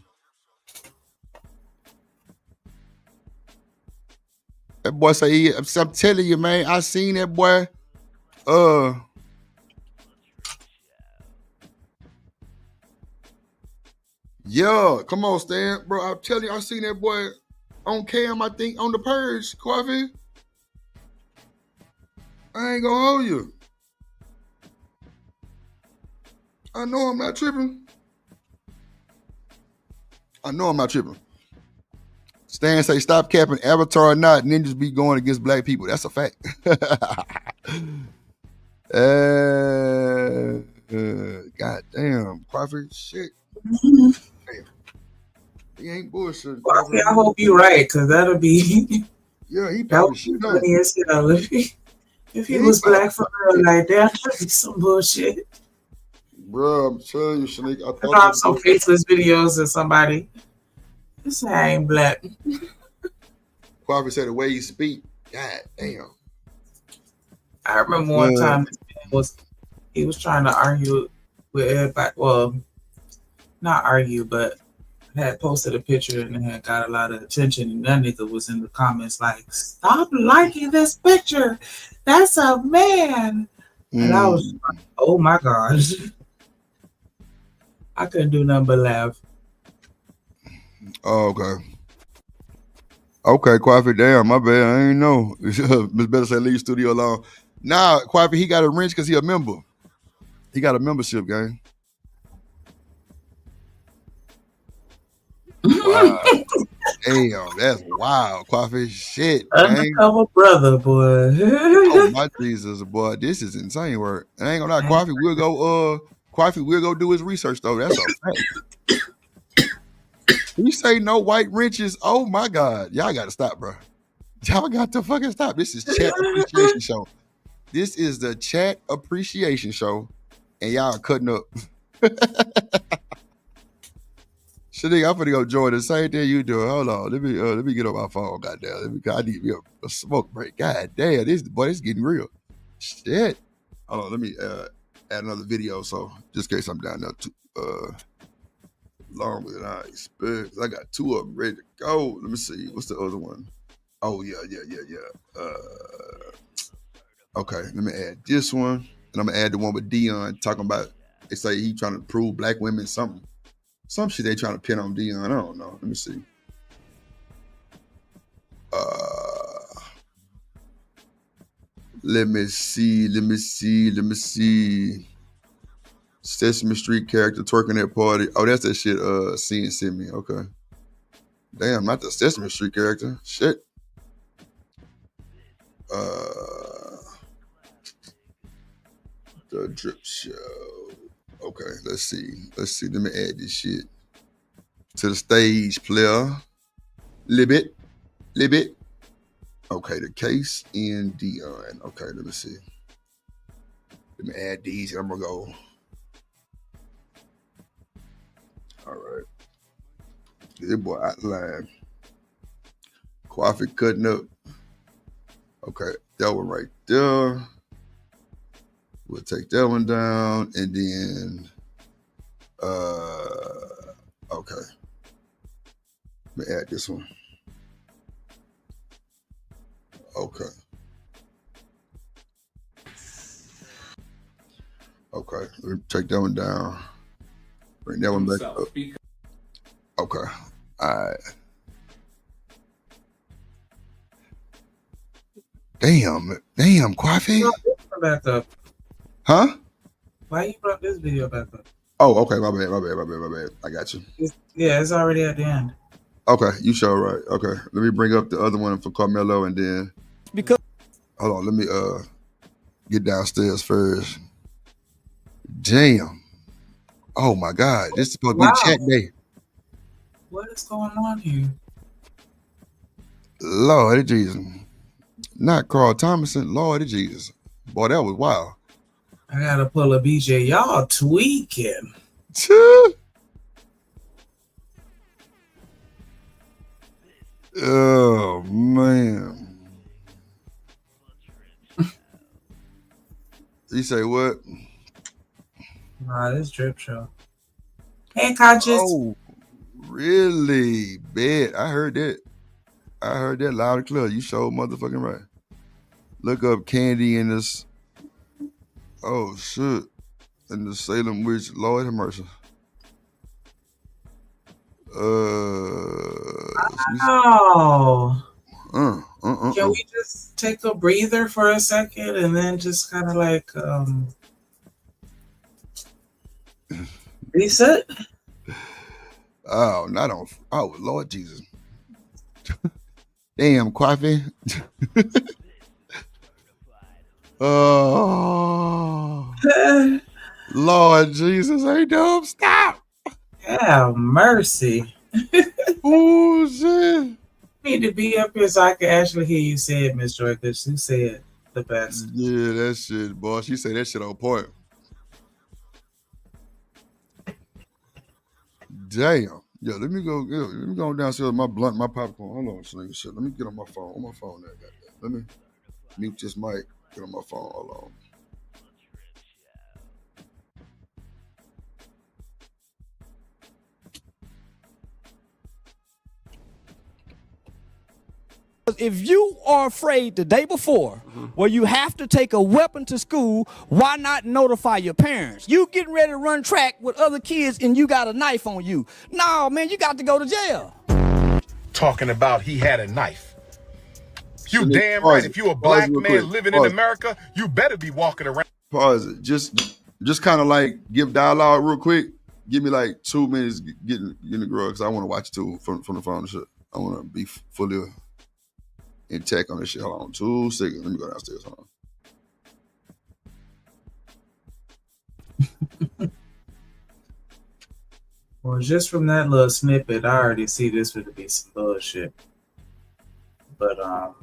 That boy say, I'm telling you, man, I seen that boy. Yeah, come on, Stan. Bro, I'm telling you, I seen that boy on cam, I think, on the Purge, Coffee. I ain't gonna hold you. I know I'm not tripping. Stan say, stop capping, Avatar or not, ninjas be going against black people. That's a fact. God damn, Crawford, shit. Damn. He ain't bullshit. Well, I hope you're right, because that'll be. Yeah, he probably should know. If he was black for real like that, that'd be some bullshit. Bro, I'm telling you, Shanique, I thought I some faceless videos of somebody. This guy ain't black. Crawford said the way he speak. God damn. I remember one time he was trying to argue with everybody. Well, not argue, but had posted a picture and it had got a lot of attention, and that nigga was in the comments like, stop liking this picture. That's a man. And I was like, oh my gosh. I couldn't do nothing but laugh. Oh, okay. Okay, Quaffy, damn, my bad. I ain't know. Miss Better say leave studio alone. Nah, Quaffy, he got a wrench because he a member. He got a membership, gang. Wow. Damn, that's wild, Quaffy. Shit, undercover brother, boy. Oh my Jesus, boy, this is insane work. And I ain't gonna lie, Quaffy will go do his research though. That's a fact. You say no white wrenches? Oh my God, y'all got to stop, bro. Y'all got to fucking stop. This is chat appreciation show. This is the chat appreciation show, and y'all cutting up. Shanique, I'm finna go join the same thing you doing. Hold on, let me get on my phone. Goddamn, I need me a smoke break. God damn, this is getting real. Shit. Hold on, let me add another video, so just in case I'm down there too long with I expect. I got two of them ready to go. Let me see. What's the other one? Oh yeah. Okay, let me add this one, and I'm gonna add the one with Dion talking about. They say he trying to prove black women something. Some shit they trying to pin on Dion. I don't know. Let me see. Let me see. Sesame Street character twerking at party. Oh, that's that shit. Send me. Okay. Damn, not the Sesame Street character. Shit. The drip show. Okay, let's see. Let me add this shit to the stage, player. Little bit. Okay, the case in Dion. Okay, let me see. Let me add these. I'm gonna go. All right. This boy outline. Coffee cutting up. Okay, that one right there. We'll take that one down, and then okay. Let me add this one. Okay. Okay, let me take that one down. Bring that one back up. Okay. All right. Damn, Coffee. Back up. Huh? Why you brought this video back up? Oh, okay. My bad. I got you. It's already at the end. Okay, you sure right. Okay, let me bring up the other one for Carmelo, and then hold on. Let me get downstairs first. Damn. Oh my God, this is supposed to be chat day. What is going on here? Lord Jesus. Not Carl Thomason. Lord Jesus. Boy, that was wild. I gotta pull a BJ. Y'all tweaking. Oh man. You say what? Nah, this drip show. Hey, conscious. Oh, really? Bet. I heard that loud and clear. You showed motherfucking right. Look up Candy in this. Oh shit. In the Salem Witch. Lord have mercy. Oh. Can we just take a breather for a second and then just kind of like reset? Oh, not on. Oh, Lord Jesus. Damn, Coffee. Oh, Lord Jesus, ain't dumb. Stop. Yeah, mercy. Oh, shit. Need to be up here so I can actually hear you say it, Miss Joy, because you said the best. Yeah, that shit, boy. She said that shit on point. Damn. Yeah, let me go downstairs with my blunt, my popcorn. Hold on, shit. Let me get on my phone. On my phone there. Let me mute this mic. Get on my phone. Hold on. If you are afraid the day before, where you have to take a weapon to school, why not notify your parents? You getting ready to run track with other kids and you got a knife on you. No, man, you got to go to jail. Talking about he had a knife. You damn right. If you a black man living in America, you better be walking around. Pause it. Just kind of like give dialogue real quick. Give me like 2 minutes getting the girl because I want to watch it too from the phone and shit. I want to be fully in tech on this shit. Hold on 2 seconds. Let me go downstairs. Hold on. Well, just from that little snippet, I already see this would be some bullshit. But I'm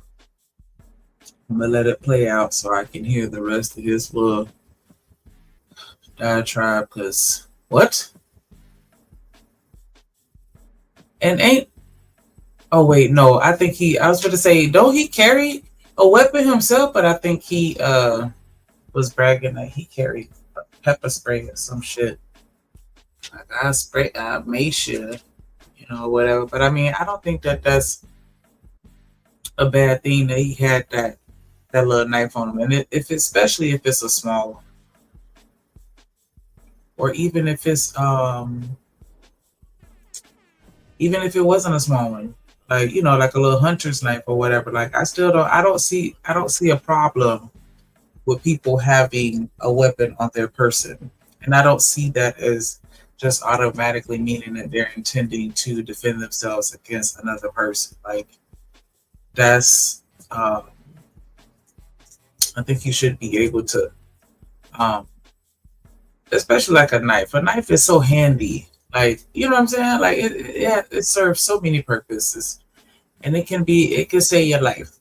gonna let it play out so I can hear the rest of his little diatribe. Cause what? And ain't? Oh wait, no. I think I was gonna say, don't he carry a weapon himself? But I think he was bragging that he carried a pepper spray or some shit. Like I made sure, whatever. But I mean, I don't think that that's a bad thing that he had that little knife on him, and especially if it's a small one, or even if it's even if it wasn't a small one, like like a little hunter's knife or whatever. Like I don't see a problem with people having a weapon on their person, and I don't see that as just automatically meaning that they're intending to defend themselves against another person. Like that's I think you should be able to especially like a knife. A knife is so handy. Like, you know what I'm saying? Like it serves so many purposes, and it can save your life.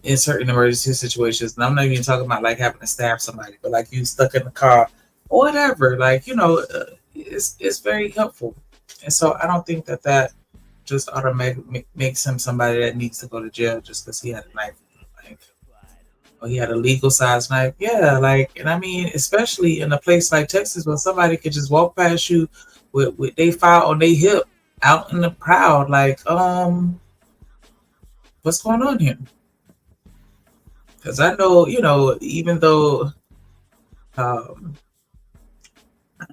In certain emergency situations, and I'm not even talking about like having to stab somebody, but like you stuck in the car or whatever. Like, you know, it's very helpful, and so I don't think that just automatically makes him somebody that needs to go to jail just because he had a knife. Like, or he had a legal size knife. Yeah, like, and I mean, especially in a place like Texas where somebody could just walk past you with they file on their hip out in the crowd, like, what's going on here? Because I know, you know, even though I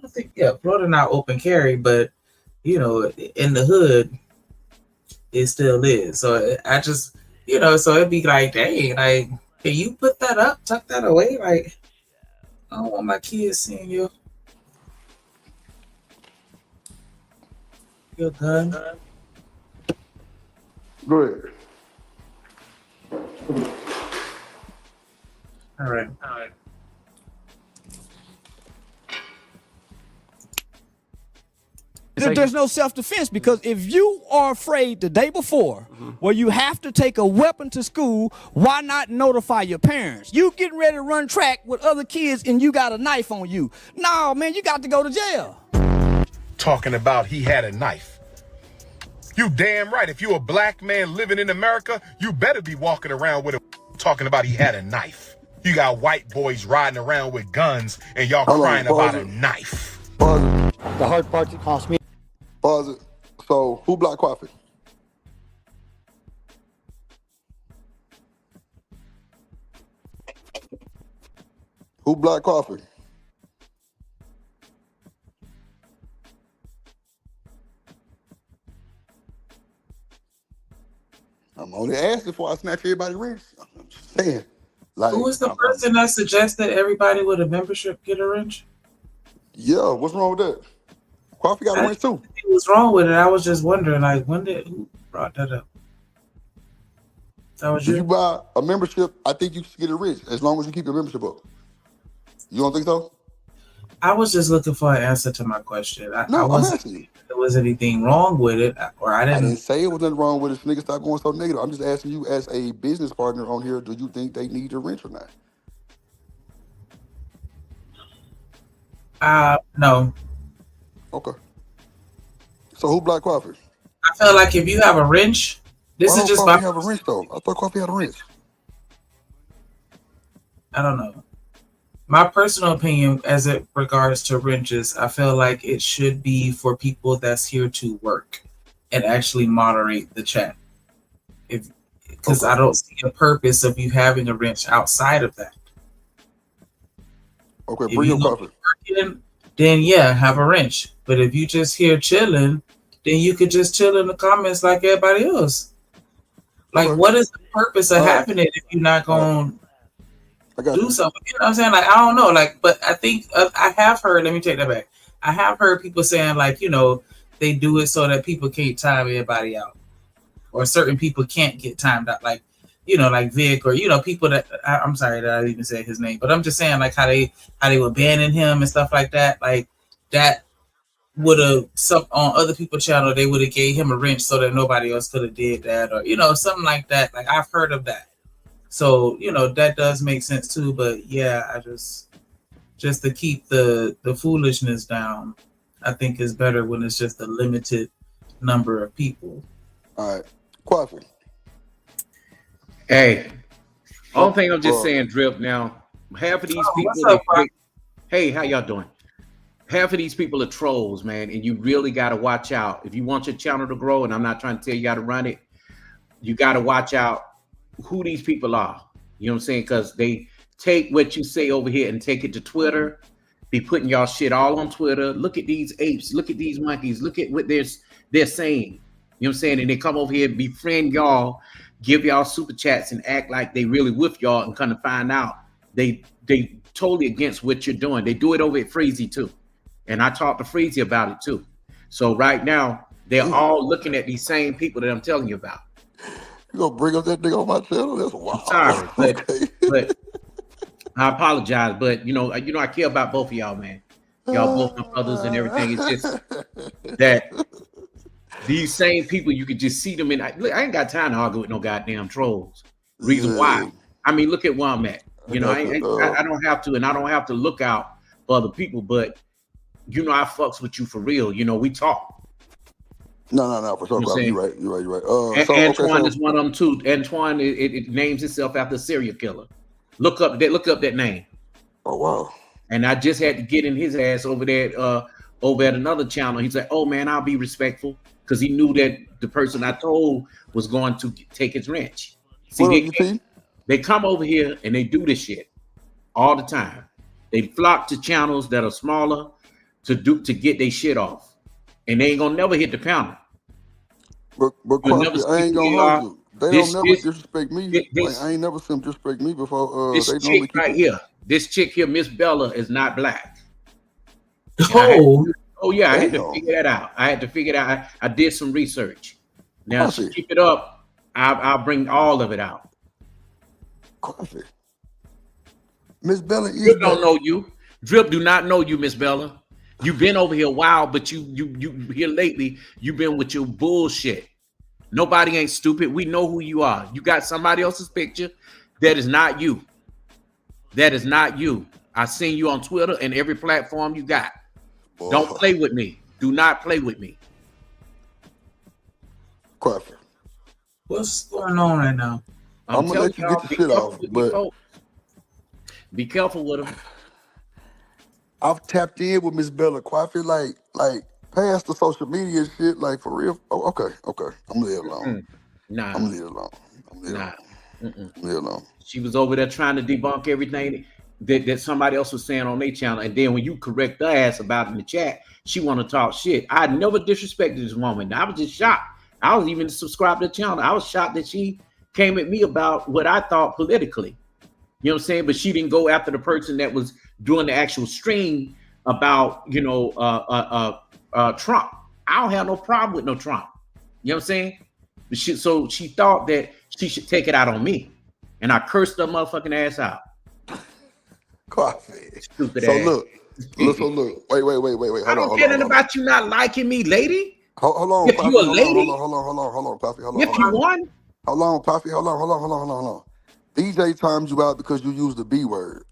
don't think, Florida not open carry, but you know, in the hood, it still is. So I just, you know, so it'd be like, dang, like, can you put that up, tuck that away? Like, I don't want my kids seeing your gun. Go ahead. All right. There's no self-defense, because if you are afraid the day before, where you have to take a weapon to school, why not notify your parents? You getting ready to run track with other kids and you got a knife on you. No, man, you got to go to jail. Talking about he had a knife. You damn right. If you a black man living in America, you better be walking around with a talking about he had a knife. You got white boys riding around with guns and y'all crying about a knife. Pause it. The hard part that cost me. Pause it. So, who blocked Coffee? Who blocked Coffee? I'm only asking before I snatch everybody's wrist. I'm just saying. Like, Who was the person that suggested everybody with a membership get a wrench? Yeah, what's wrong with that? Coffee got a wrench too. What's wrong with it? I was just wondering, like, who brought that up? That was if you buy a membership, I think you should get a wrench as long as you keep your membership up. You don't think so? I was just looking for an answer to my question. I I'm wasn't asking you. if there was anything wrong with it, or I I didn't. didn't say it was nothing wrong with it. Nigga, stop going so negative. I'm just asking you as a business partner on here, do you think they need a wrench or not? No. Okay. So who blocked Coffee? I feel like if you have a wrench, this Why is just don't my. Coffee have a wrench though? I thought Coffee had a wrench. I don't know. My personal opinion as it regards to wrenches, I feel like it should be for people that's here to work and actually moderate the chat. Because I don't see a purpose of you having a wrench outside of that. Okay, If bring you your gonna Coffee. be working, then yeah, have a wrench. But if you just here chilling, then you could just chill in the comments like everybody else. Like, what is the purpose of having it if you're not going to do something? You know what I'm saying? Like, I don't know. Like, but I think I have heard, let me take that back. I have heard people saying, like, you know, they do it so that people can't time everybody out. Or certain people can't get timed out. Like, you know, like Vic, or, you know, people that, I'm sorry that I didn't even say his name, but I'm just saying, like, how they were banning him and stuff like that. Like, that would have, on other people's channel, they would have gave him a wrench so that nobody else could have did that, or, you know, something like that. Like, I've heard of that. So, you know, that does make sense too. But yeah, I just to keep the foolishness down, I think is better when it's just a limited number of people. All right. Coffee. Hey, only thing I'm just saying, Drip, now, half of these people, up, hey, how y'all doing? Half of these people are trolls, man, and you really got to watch out. If you want your channel to grow, and I'm not trying to tell you how to run it, you got to watch out who these people are. You know what I'm saying? Because they take what you say over here and take it to Twitter, be putting y'all shit all on Twitter. Look at these apes. Look at these monkeys. Look at what they're saying. You know what I'm saying? And they come over here, befriend y'all, give y'all super chats, and act like they really with y'all, and kind of find out they totally against what you're doing. They do it over at Freezy too. And I talked to Freezy about it too. So right now, they're all looking at these same people that I'm telling you about. You gonna bring up that nigga on my channel? That's wild. I'm sorry, but I apologize, but you know, I care about both of y'all, man. Y'all both my brothers and everything. It's just that these same people, you could just see them in. I ain't got time to argue with no goddamn trolls. Reason why? I mean, look at where I'm at. You know, I don't have to, and I don't have to look out for other people, but you know, I fucks with you for real. You know, we talk. No, for sure. You know You're right. Antoine is one of them too. Antoine, it names itself after a serial killer. Look up that name. Oh wow. And I just had to get in his ass over there, over at another channel. He's like, "Oh man, I'll be respectful," because he knew that the person I told was going to take his wrench. See, they come over here and they do this shit all the time. They flock to channels that are smaller to get their shit off, and they ain't gonna never hit the panel. But Quaffy, I ain't gonna hold you. They don't never disrespect me. I ain't never seen them disrespect me before. This They chick right here, this chick here, Miss Bella, is not black. Oh yeah, I had to figure that out. I did some research. Now, keep it up. I'll bring all of it out. Quaffy. Miss Bella is Drip don't know you. Drip do not know you, Miss Bella. You've been over here a while, but you here lately, you've been with your bullshit. Nobody ain't stupid. We know who you are. You got somebody else's picture. That is not you. That is not you. I seen you on Twitter and every platform you got. Boy. Don't play with me. Do not play with me. Quaffy. What's going on right now? I'm gonna let you get the shit off, but be careful with them. I've tapped in with Miss Bella Quaffy, like past the social media shit, like for real. Oh, okay. I'm gonna leave it alone. Nah. I'm gonna leave it alone. Leave it alone. She was over there trying to debunk everything that somebody else was saying on their channel, and then when you correct her ass about it in the chat, she want to talk shit. I never disrespected this woman. I was just shocked. I was even subscribed to the channel. I was shocked that she came at me about what I thought politically. You know what I'm saying? But she didn't go after the person that was doing the actual stream about, Trump. I don't have no problem with no Trump. You know what I'm saying? So she thought that she should take it out on me. And I cursed her motherfucking ass out. Coffee. Stupid so ass. Look. Wait. I don't care nothing about you not liking me, lady. Hold on. If you a lady. Hold on, Coffee. Hold on. If you won. Hold on, Coffee. Hold on. DJ times you out because you used the B word.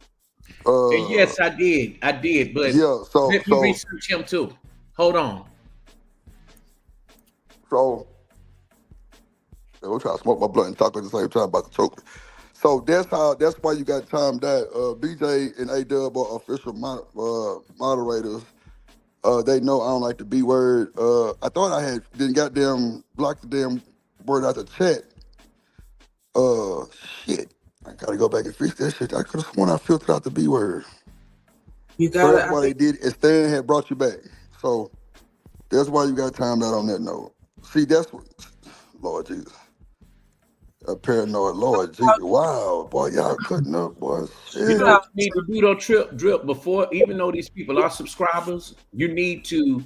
Yes, I did. But yeah, let me research him too. Hold on. So we're trying to smoke my blunt and talk at the same time about the choker. So that's why you got timed that. BJ and A-Dub are official moderators. They know I don't like the B word. I thought I had didn't goddamn block the damn word out the chat. Shit. I gotta go back and fix that shit. I could have sworn I filtered out the B word. You got that's why they did it. And Stan had brought you back. So that's why you got timed out on that note. See, that's what Lord Jesus. A paranoid Lord Jesus. Wow, boy, y'all cutting up, boy. Shit. You know what you need to do though, Drip, before, even though these people are subscribers, you need to,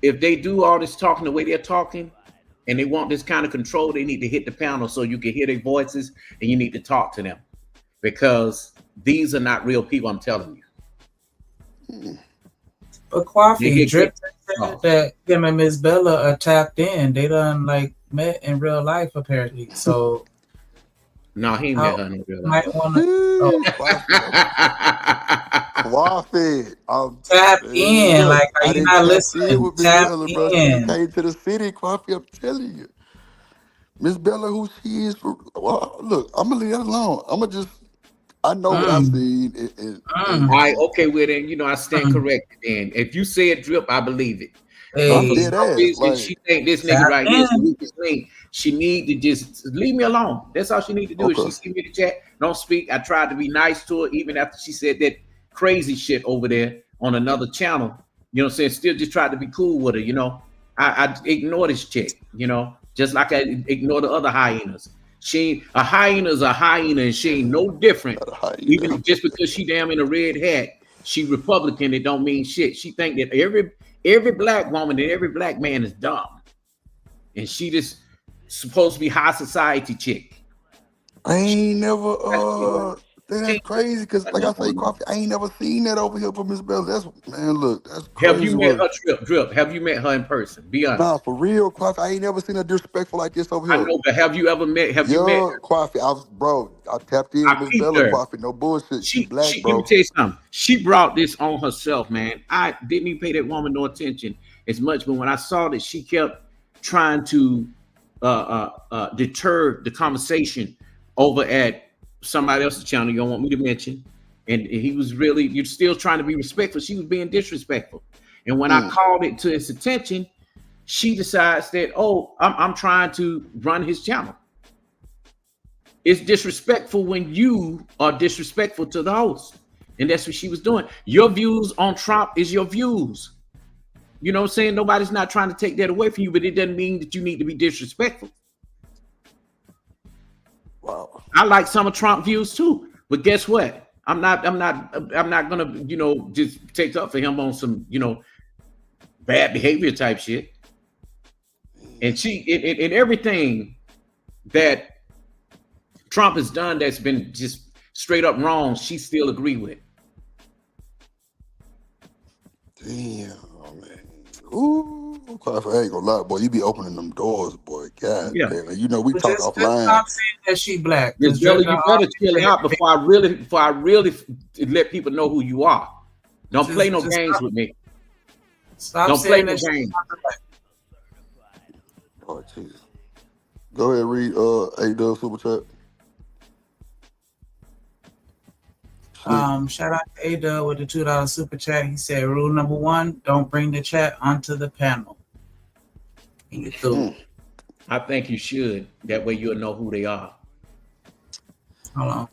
if they do all this talking the way they're talking, and they want this kind of control, they need to hit the panel so you can hear their voices, and you need to talk to them, because these are not real people. I'm telling you. But Coffee, Drip said that him and Miss Bella are tapped in. They done like met in real life apparently. So no, he met her in real life. Might want to Coffee. Tap in. Like, are you not listening? Tap in. Came to the city, Coffee. I'm telling you, Miss Bella, who she is. Well, look, I'm gonna leave that alone. I'm gonna just. I know what I see. All right, okay, well then, I stand corrected. Then, if you say it, Drip, I believe it. Hey, for some reason, she think this nigga right here is the weakest link. She need to just leave me alone. That's all she need to do. Okay. Is she see me in the chat, don't speak. I tried to be nice to her, even after she said that crazy shit over there on another channel. You know what I'm saying? Still just tried to be cool with her. I ignore this chick. Just like I ignore the other hyenas. A hyena is a hyena, and she ain't no different. Even just because she damn in a red hat, she Republican, it don't mean shit. She think that every black woman and every black man is dumb, and she just supposed to be high society chick. I ain't never That's crazy because, like I say, Coffee, I ain't never seen that over here from Miss Bella. That's man, look, that's crazy. Have you met her, Drip? Have you met her in person? Be honest. Nah, for real, Coffee. I ain't never seen her disrespectful like this over here. I know, but have you ever met? Have you met her? Coffee. I tapped in with Miss Bella, Coffee. No bullshit. She black, bro. Let me tell you something. She brought this on herself, man. I didn't even pay that woman no attention as much, but when I saw that she kept trying to deter the conversation over at somebody else's channel you don't want me to mention, and he was really, you're still trying to be respectful. She was being disrespectful, and when I called it to his attention, she decides that, oh, I'm trying to run his channel. It's disrespectful when you are disrespectful to the host, and that's what she was doing. Your views on Trump is your views. You know what I'm saying? Nobody's not trying to take that away from you, but it doesn't mean that you need to be disrespectful. Wow. I like some of Trump views too, but guess what? I'm not gonna, just take up for him on some, bad behavior type shit. And she, in everything that Trump has done that's been just straight up wrong, she still agree with. Damn, man. Ooh, Coffee, I ain't gonna lie, boy. You be opening them doors, boy. God damn. We talk offline. Stop saying that she black. You better chill out before I really let people know who you are. Don't play no games with me. Don't play no games. Oh, Jesus. Go ahead, read A-Dub Super Chat. Shout out to A-Dub with the $2 super chat. He said, rule number 1, don't bring the chat onto the panel. And you through. I think you should. That way you'll know who they are. Hold on.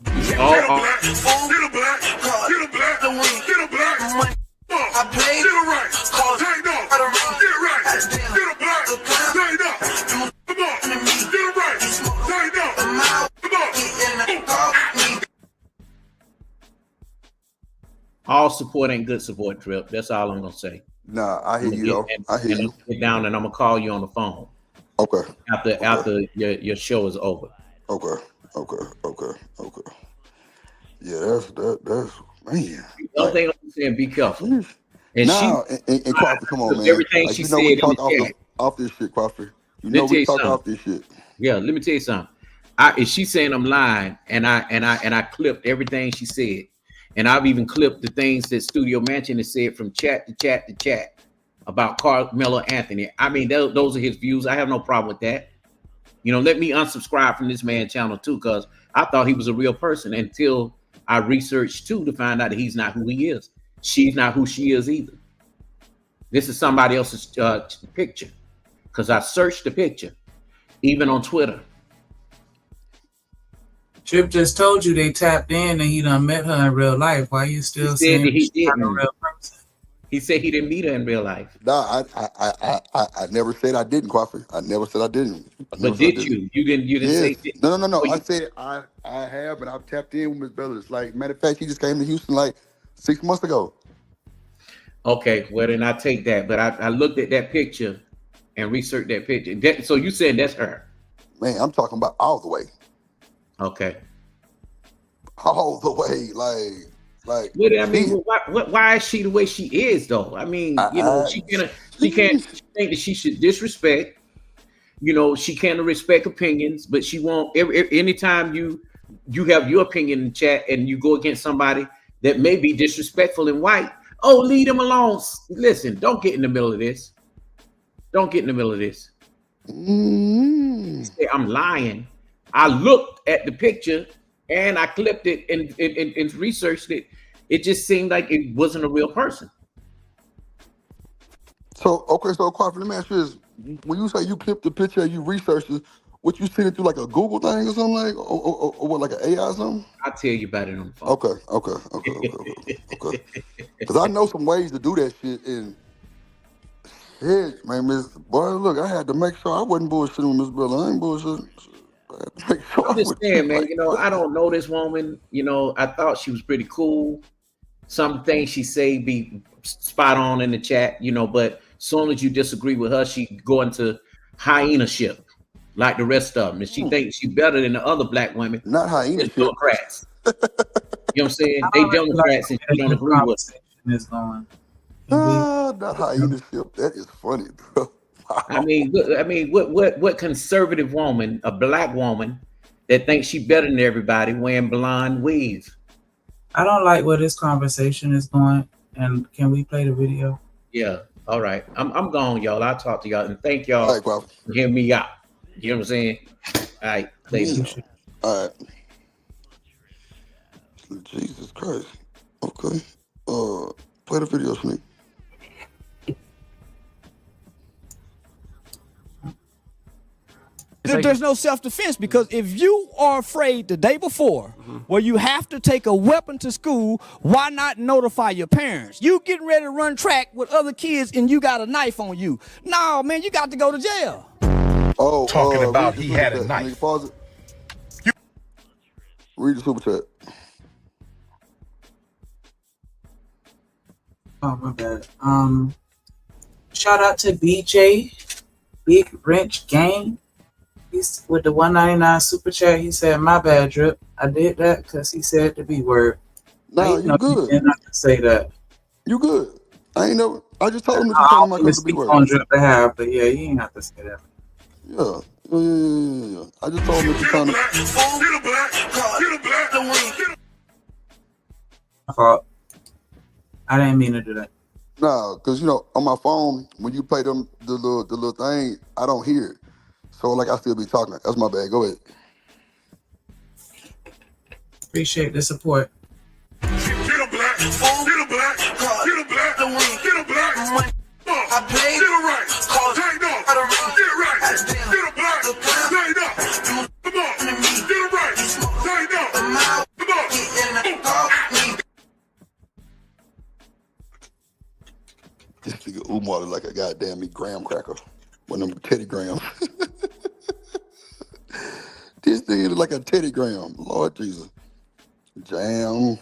All support ain't good support, Trip. That's all I'm gonna say. Nah, I hear you though. I hear you. Get down and I'm gonna call you on the phone. Okay. After your show is over. Okay. Yeah, that's man. The other thing I'm saying, be careful. And Coffee, come on, man. Everything she said we in talk the chat. off this shit, Coffee. We talk off this shit. Yeah, let me tell you something. If she's saying I'm lying, and I clipped everything she said, and I've even clipped the things that Studio Mansion has said from chat to chat to chat about Carmelo Anthony. I mean, those are his views. I have no problem with that. Let me unsubscribe from this man's channel too, because I thought he was a real person until I researched too to find out that he's not who he is. She's not who she is either. This is somebody else's picture, because I searched the picture, even on Twitter. Chip just told you they tapped in and he done met her in real life. Why you still saying that he she's not a didn't? real person? He said he didn't meet her in real life. Nah, I never said I didn't, Coffee. I never said I didn't. But did you? You didn't say No. I said I have, and I've tapped in with Miss Bella. It's like, matter of fact, he just came to Houston like 6 months ago. Okay, well then I take that. But I looked at that picture and researched that picture. So you said that's her? Man, I'm talking about all the way. Okay. All the way, like. Well, I mean, why is she the way she is, though? I mean, she can't think that she should disrespect. She can't respect opinions, but she won't. Anytime you have your opinion in the chat and you go against somebody that may be disrespectful and white, oh, leave them alone. Listen, don't get in the middle of this. Don't get in the middle of this. Say I'm lying. I looked at the picture and I clipped it and researched it. It just seemed like it wasn't a real person. So Coffee, let me ask you this. When you say you clipped the picture and you researched it, what, you sent it through like a Google thing or something, like, or what, like an AI or something? I'll tell you about it on the phone. Okay. Because I know some ways to do that shit. And shit, man, boy, look, I had to make sure I wasn't bullshitting with Miss Bella. I ain't bullshitting. I'm just saying, man, I don't know this woman. I thought she was pretty cool. Some things she say be spot on in the chat, but as soon as you disagree with her, she go into hyena ship like the rest of them. And she thinks she's better than the other black women. Not hyena ship. Democrats. You know what I'm saying? They Democrats and you don't agree with them. Is going. That hyenaship. That is funny, bro. Wow. I mean, what conservative woman, a black woman, that thinks she better than everybody wearing blonde weave? I don't like where this conversation is going. And can we play the video? Yeah. All right. I'm gone, y'all. I'll talk to y'all and thank y'all for hearing me out. You know what I'm saying? All right. Later. All right. Jesus Christ. Okay. Play the video, Sneak. There's no self-defense because if you are afraid the day before where you have to take a weapon to school, why not notify your parents? You getting ready to run track with other kids and you got a knife on you. No, man, you got to go to jail. Oh, talking about he had a knife. Pause it. Read the super chat. Oh, my bad. Shout out to BJ, Big Wrench Gang. He's with the $1.99 super chat. He said, "My bad, Drip. I did that because he said the B word." No, you good. You didn't have to say that. You good. I ain't never. I just told him that you told him I couldn't be word. On Drip behalf, but yeah, you ain't have to say that. Yeah. I just told him that you told him. My fault. I didn't mean to do that. Nah, because on my phone when you play the little thing, I don't hear it. So like I still be talking. That's my bad. Go ahead. Appreciate the support. Get a black, get a black, get a black, get a black. I played get it right. Take off. Get right. Get a black. Take off. Come on. Get it right. Take off. Come on. This nigga Umar look like a goddamn graham cracker. One of them Teddy Graham. This thing look like a Teddy Graham. Lord Jesus. Jam.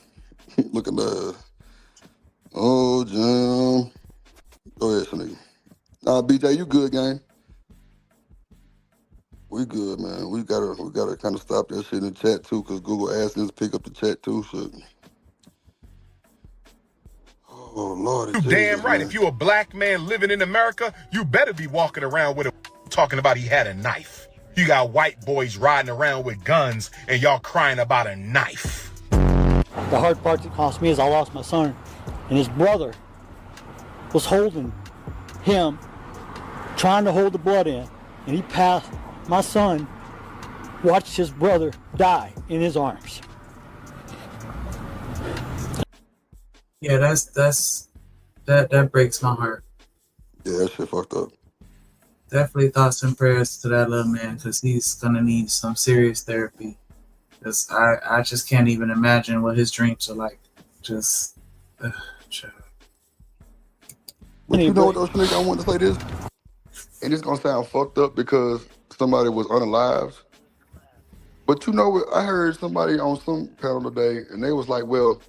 Look at the. Oh, Jam. Go ahead, nigga. Nah, BJ, you good, gang? We good, man. We gotta kind of stop that shit in the chat too, cause Google asked us to pick up the chat too. So. Oh Lord, You damn right. Man. If you a black man living in America, you better be walking around with a talking about he had a knife. You got white boys riding around with guns and y'all crying about a knife. The hard part that cost me is I lost my son, and his brother was holding him, trying to hold the blood in, and he passed. My son watched his brother die in his arms. Yeah, that breaks my heart. Yeah, that shit fucked up. Definitely thoughts and prayers to that little man because he's gonna need some serious therapy. Because I just can't even imagine what his dreams are like. Just, But you know what, though, Sneak, I want to say this, and it's gonna sound fucked up because somebody was unalived. But you know what? I heard somebody on some panel today, and they was like, "Well,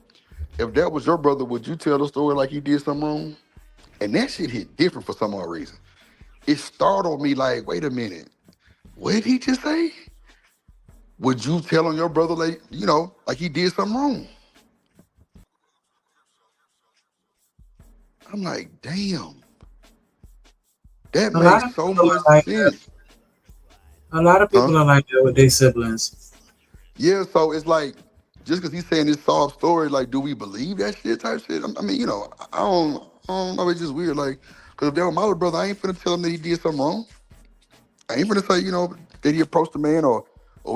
if that was your brother, would you tell the story like he did something wrong?" And that shit hit different for some odd reason. It startled me like, wait a minute, what did he just say? Would you tell on your brother like he did something wrong? I'm like, damn. That makes so much sense. A lot of people are like that with their siblings. Yeah, so it's like, just because he's saying this soft story, like, do we believe that shit type shit? I mean, I don't know. It's just weird. Like, because if that was my little brother, I ain't finna tell him that he did something wrong. I ain't finna say, that he approached a man or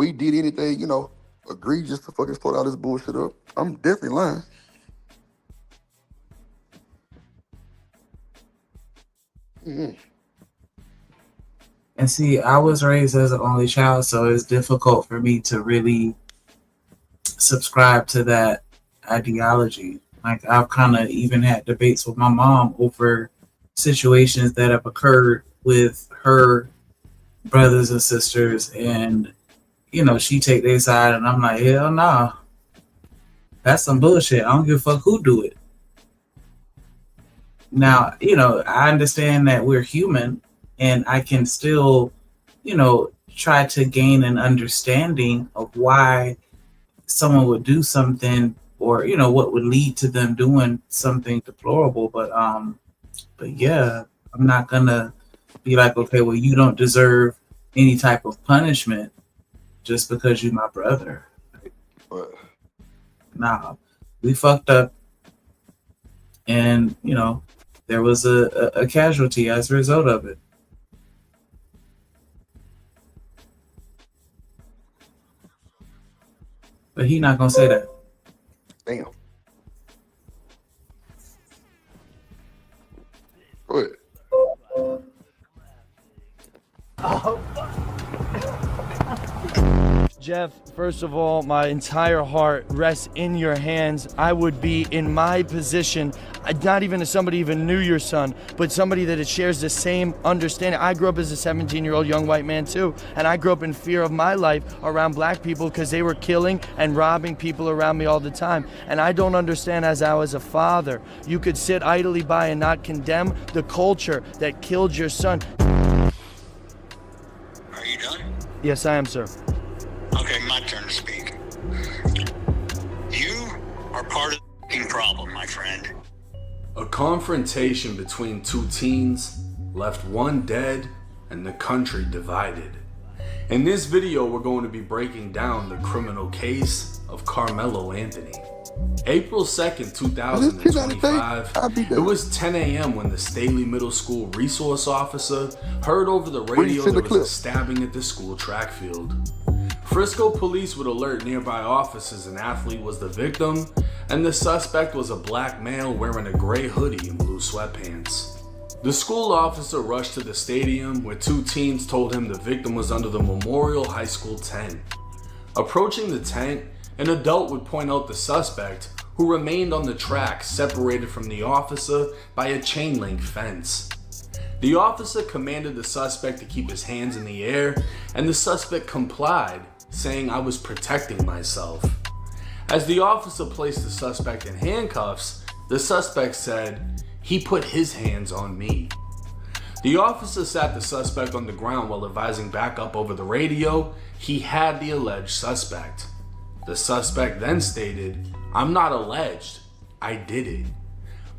he did anything, egregious to fucking start all this bullshit up. I'm definitely lying. Mm-hmm. And see, I was raised as an only child, so it's difficult for me to really subscribe to that ideology. Like, I've kind of even had debates with my mom over situations that have occurred with her brothers and sisters, and she take their side, and I'm like, hell nah, that's some bullshit. I don't give a fuck who do it. Now, I understand that we're human, and I can still, try to gain an understanding of why someone would do something or what would lead to them doing something deplorable. But yeah, I'm not gonna be like, okay, well, you don't deserve any type of punishment just because you're my brother. Nah, we fucked up, and there was a casualty as a result of it. But he not gonna say that. Damn. What? Jeff, first of all, my entire heart rests in your hands. I would be in my position, not even as somebody even knew your son, but somebody that shares the same understanding. I grew up as a 17-year-old young white man too, and I grew up in fear of my life around black people because they were killing and robbing people around me all the time. And I don't understand, as I was a father, you could sit idly by and not condemn the culture that killed your son. Are you done? Yes, I am, sir. Okay, my turn to speak. You are part of the problem, my friend. A confrontation between two teens left one dead and the country divided. In this video, we're going to be breaking down the criminal case of Carmelo Anthony. April 2nd, 2025, it was 10 a.m. when the Staley Middle School resource officer heard over the radio there was a stabbing at the school track field. Frisco police would alert nearby officers an athlete was the victim, and the suspect was a black male wearing a gray hoodie and blue sweatpants. The school officer rushed to the stadium where two teens told him the victim was under the Memorial High School tent. Approaching the tent, an adult would point out the suspect, who remained on the track separated from the officer by a chain link fence. The officer commanded the suspect to keep his hands in the air, and the suspect complied, saying, "I was protecting myself." As the officer placed the suspect in handcuffs, the suspect said, "He put his hands on me." The officer sat the suspect on the ground while advising backup over the radio. He had the alleged suspect. The suspect then stated, "I'm not alleged, I did it."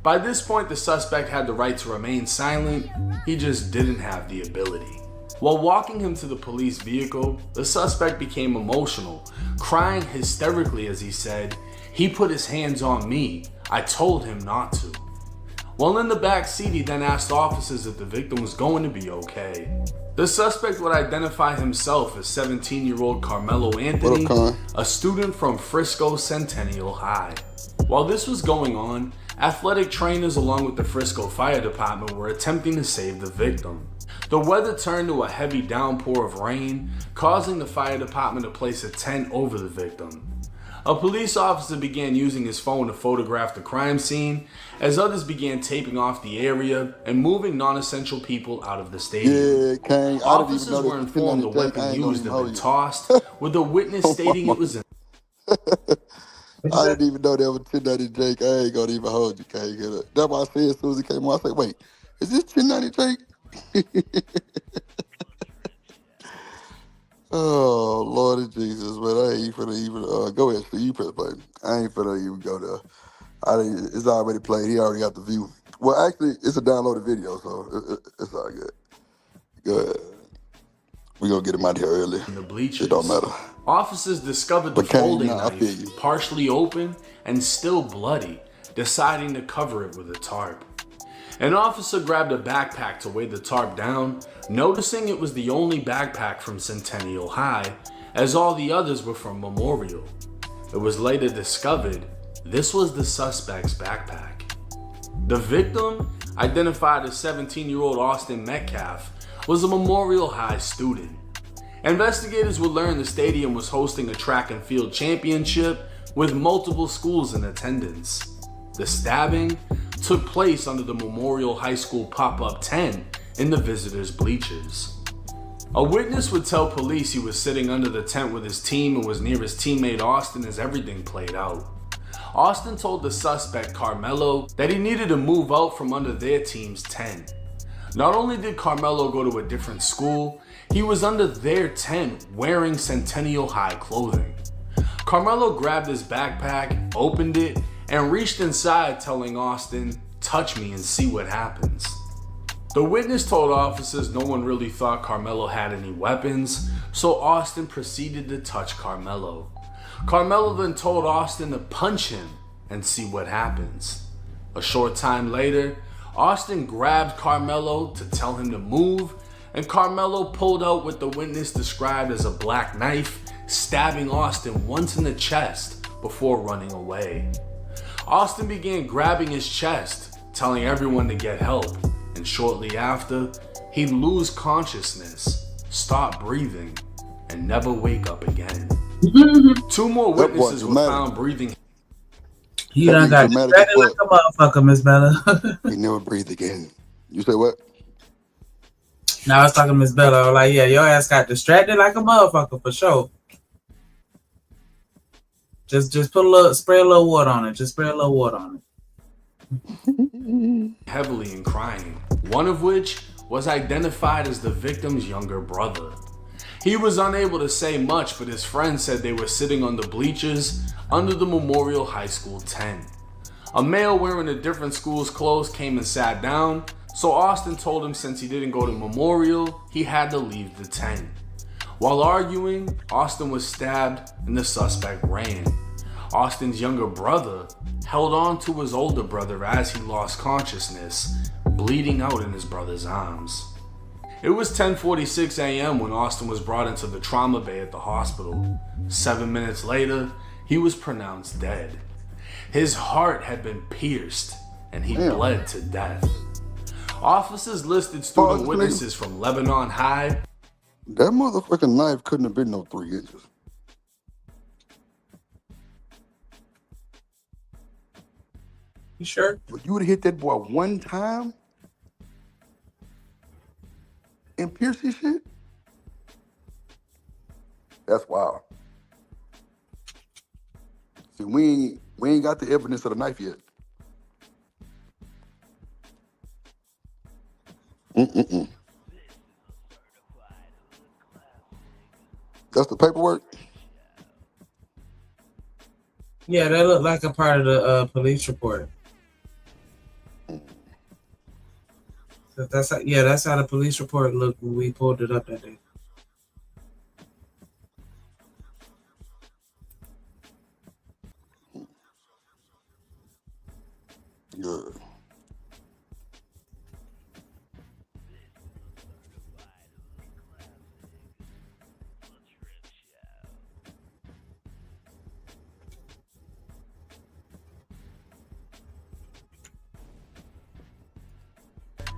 By this point, the suspect had the right to remain silent, he just didn't have the ability. While walking him to the police vehicle, the suspect became emotional, crying hysterically as he said, "He put his hands on me, I told him not to." While in the back seat, he then asked officers if the victim was going to be okay. The suspect would identify himself as 17-year-old Carmelo Anthony, a student from Frisco Centennial High. While this was going on, athletic trainers along with the Frisco Fire Department were attempting to save the victim. The weather turned to a heavy downpour of rain, causing the fire department to place a tent over the victim. A police officer began using his phone to photograph the crime scene, as others began taping off the area and moving non-essential people out of the stadium. Officers were informed the weapon used had been tossed, with a witness stating it was in. I didn't even know that was 1090 Jake. I ain't gonna even hold you, Kane. That's why I said as soon as it came on, I said, wait, is this 1090 Jake? Oh, Lord Jesus, man. I ain't finna even, go ahead, Steve, you press play. I ain't finna even go there. It's already played. He already got the view. Well, actually, it's a downloaded video, so it's all good. Go ahead. We're gonna get him out here early. In the bleachers. It don't matter. Officers discovered the folding knife, partially open and still bloody, deciding to cover it with a tarp. An officer grabbed a backpack to weigh the tarp down, noticing it was the only backpack from Centennial High, as all the others were from Memorial. It was later discovered this was the suspect's backpack. The victim, identified as 17-year-old Austin Metcalf, was a Memorial High student. Investigators would learn the stadium was hosting a track and field championship with multiple schools in attendance. The stabbing took place under the Memorial High School pop-up tent in the visitors' bleachers. A witness would tell police he was sitting under the tent with his team and was near his teammate Austin as everything played out. Austin told the suspect, Carmelo, that he needed to move out from under their team's tent. Not only did Carmelo go to a different school, he was under their tent wearing Centennial High clothing. Carmelo grabbed his backpack, opened it, and reached inside telling Austin, "Touch me and see what happens." The witness told officers no one really thought Carmelo had any weapons, so Austin proceeded to touch Carmelo. Carmelo then told Austin to punch him and see what happens. A short time later, Austin grabbed Carmelo to tell him to move, and Carmelo pulled out what the witness described as a black knife, stabbing Austin once in the chest before running away. Austin began grabbing his chest, telling everyone to get help, and shortly after, he'd lose consciousness, stop breathing, and never wake up again. 2 more witnesses were found breathing. You done got distracted like a motherfucker, Miss Bella. He never breathed again. You say what? Now I was talking to Miss Bella. I was like, yeah, your ass got distracted like a motherfucker for sure. Just spray a little water on it. Just spray a little water on it. Heavily and crying, one of which was identified as the victim's younger brother. He was unable to say much, but his friends said they were sitting on the bleachers under the Memorial High School tent. A male wearing a different school's clothes came and sat down, so Austin told him since he didn't go to Memorial, he had to leave the tent. While arguing, Austin was stabbed and the suspect ran. Austin's younger brother held on to his older brother as he lost consciousness, bleeding out in his brother's arms. It was 10:46 a.m. when Austin was brought into the trauma bay at the hospital. 7 minutes later, he was pronounced dead. His heart had been pierced and he bled to death. Officers listed student witnesses from Lebanon High. That motherfucking knife couldn't have been no 3 inches. You sure? But you would have hit that boy one time and pierced his shit? That's wild. See, we ain't got the evidence of the knife yet. That's the paperwork? Yeah, that looked like a part of the police report. That's how the police report looked when we pulled it up that day. Good.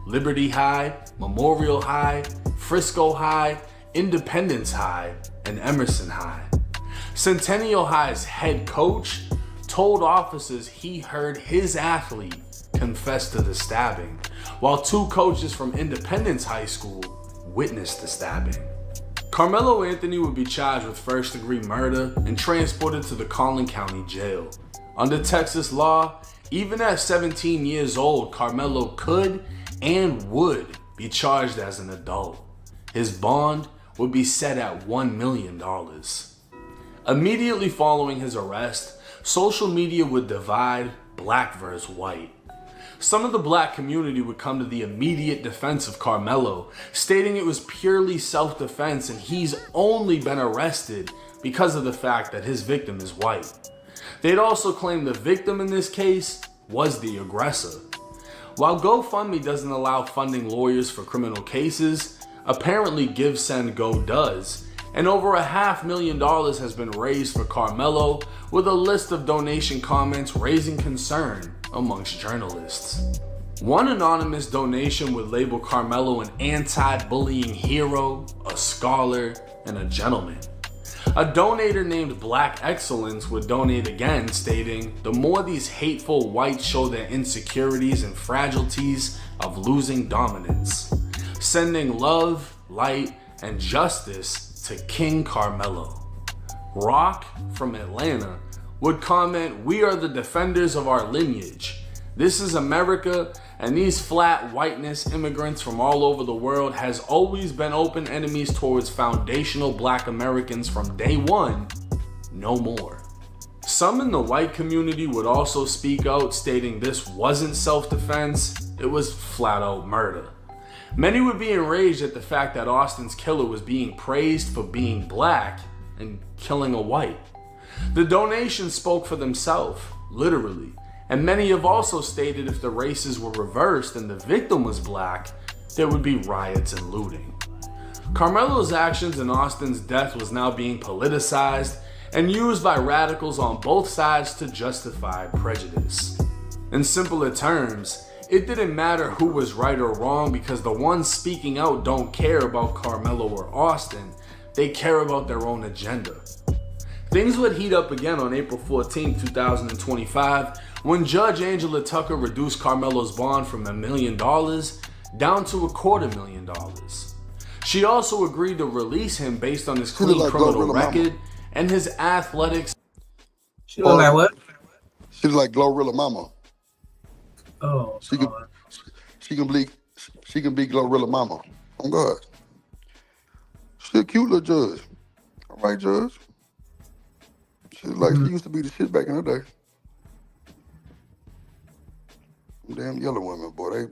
Liberty High, Memorial High, Frisco High, Independence High, and Emerson High. Centennial High's head coach told officers he heard his athlete confess to the stabbing, while 2 coaches from Independence High School witnessed the stabbing. Carmelo Anthony would be charged with first-degree murder and transported to the Collin County Jail. Under Texas law, even at 17 years old, Carmelo could and would be charged as an adult. His bond would be set at $1 million. Immediately following his arrest, social media would divide black versus white. Some of the black community would come to the immediate defense of Carmelo, stating it was purely self-defense and he's only been arrested because of the fact that his victim is white. They'd also claim the victim in this case was the aggressor. While GoFundMe doesn't allow funding lawyers for criminal cases, apparently GiveSendGo does, and over $500,000 has been raised for Carmelo, with a list of donation comments raising concern amongst journalists. One anonymous donation would label Carmelo an anti-bullying hero, a scholar, and a gentleman. A donator named Black Excellence would donate again, stating, "The more these hateful whites show their insecurities and fragilities of losing dominance. Sending love, light, and justice to King Carmelo." Rock from Atlanta would comment, "We are the defenders of our lineage. This is America, and these flat whiteness immigrants from all over the world has always been open enemies towards foundational black Americans from day one. No more." Some in the white community would also speak out, stating this wasn't self-defense, it was flat-out murder. Many would be enraged at the fact that Austin's killer was being praised for being black and killing a white. The donations spoke for themselves, literally, and many have also stated if the races were reversed and the victim was black, there would be riots and looting. Carmelo's actions in Austin's death was now being politicized and used by radicals on both sides to justify prejudice. In simpler terms, it didn't matter who was right or wrong because the ones speaking out don't care about Carmelo or Austin, they care about their own agenda. Things would heat up again on April 14, 2025, when Judge Angela Tucker reduced Carmelo's bond from $1 million down to $250,000. She also agreed to release him based on his clean criminal record and his athletics. She look like what? She look like Glorilla Mama. Oh, she can be Glorilla Mama. Oh God, she a cute little judge. All right, Judge. She like she used to be the shit back in the day. Damn yellow women, boy,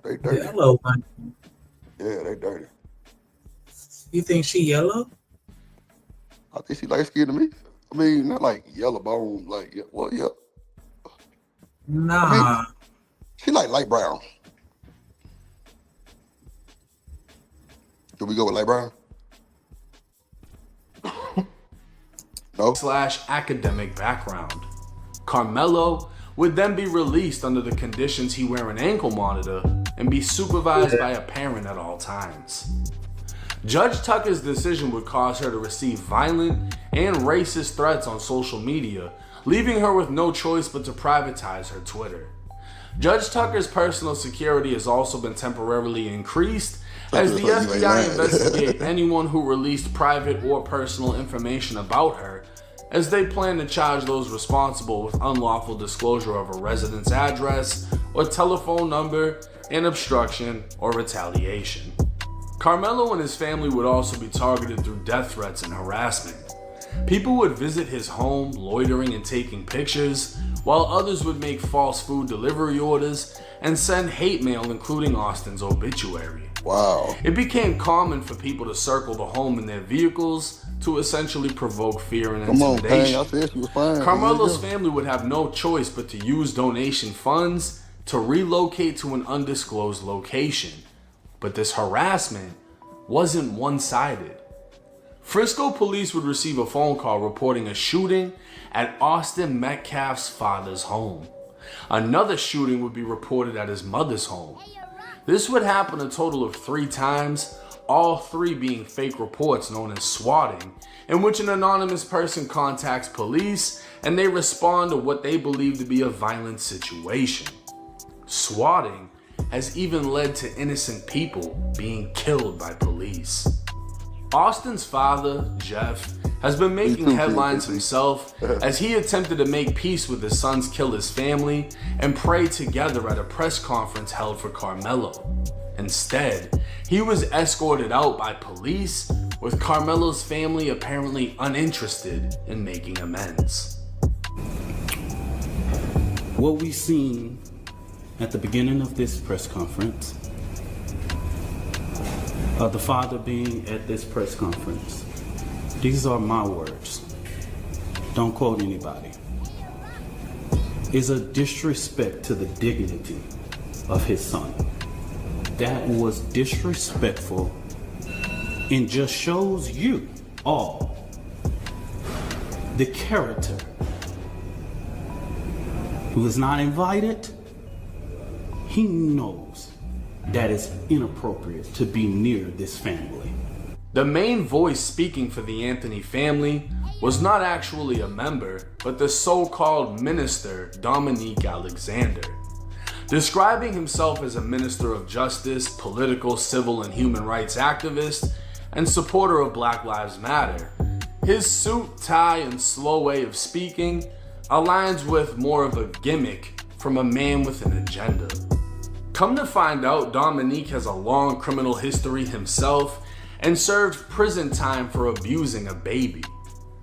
they dirty. Yellow one. Yeah, they dirty. You think she yellow? I think she light skinned to me. I mean, not like yellow bone, like well, yeah. Nah. I mean, she like light brown. Can we go with light brown? No. / academic background. Carmelo would then be released under the conditions he wear an ankle monitor and be supervised by a parent at all times. Judge Tucker's decision would cause her to receive violent and racist threats on social media, leaving her with no choice but to privatize her Twitter. Judge Tucker's personal security has also been temporarily increased as the FBI investigate anyone who released private or personal information about her, as they plan to charge those responsible with unlawful disclosure of a resident's address or telephone number and obstruction or retaliation. Carmelo and his family would also be targeted through death threats and harassment. People would visit his home, loitering and taking pictures, while others would make false food delivery orders and send hate mail including Austin's obituary. Wow. It became common for people to circle the home in their vehicles to essentially provoke fear and intimidation. I said she was fine. Carmelo's family would have no choice but to use donation funds to relocate to an undisclosed location. But this harassment wasn't one-sided. Frisco police would receive a phone call reporting a shooting at Austin Metcalf's father's home. Another shooting would be reported at his mother's home. This would happen a total of 3 times, all 3 being fake reports known as swatting, in which an anonymous person contacts police and they respond to what they believe to be a violent situation. Swatting has even led to innocent people being killed by police. Austin's father, Jeff, has been making headlines himself as he attempted to make peace with his son's killer's family and pray together at a press conference held for Carmelo. Instead, he was escorted out by police, with Carmelo's family apparently uninterested in making amends. What we seen at the beginning of this press conference, the father being at this press conference, these are my words, don't quote anybody, is a disrespect to the dignity of his son. That was disrespectful and just shows you all the character who is not invited. He knows that it's inappropriate to be near this family. The main voice speaking for the Anthony family was not actually a member, but the so-called minister Dominique Alexander. Describing himself as a minister of justice, political, civil, and human rights activist, and supporter of Black Lives Matter, his suit, tie, and slow way of speaking aligns with more of a gimmick from a man with an agenda. Come to find out, Dominique has a long criminal history himself and served prison time for abusing a baby.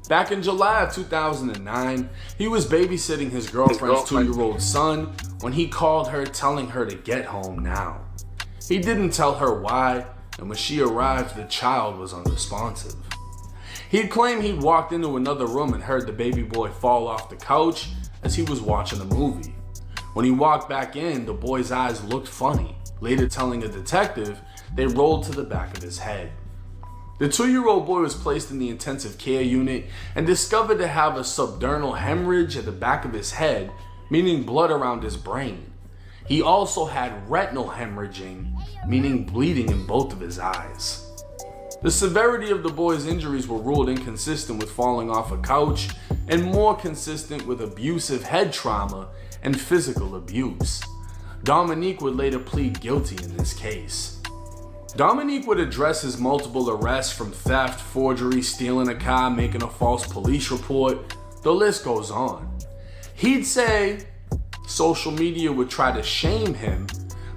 Back in July of 2009, he was babysitting his girlfriend's 2-year-old son when he called her telling her to get home now. He didn't tell her why, and when she arrived, the child was unresponsive. He'd claimed he'd walked into another room and heard the baby boy fall off the couch as he was watching a movie. When he walked back in, the boy's eyes looked funny, later telling a detective they rolled to the back of his head. The 2-year-old boy was placed in the intensive care unit and discovered to have a subdural hemorrhage at the back of his head, meaning blood around his brain. He also had retinal hemorrhaging, meaning bleeding in both of his eyes. The severity of the boy's injuries were ruled inconsistent with falling off a couch and more consistent with abusive head trauma and physical abuse. Dominique would later plead guilty in this case. Dominique would address his multiple arrests from theft, forgery, stealing a car, making a false police report. The list goes on. He'd say social media would try to shame him,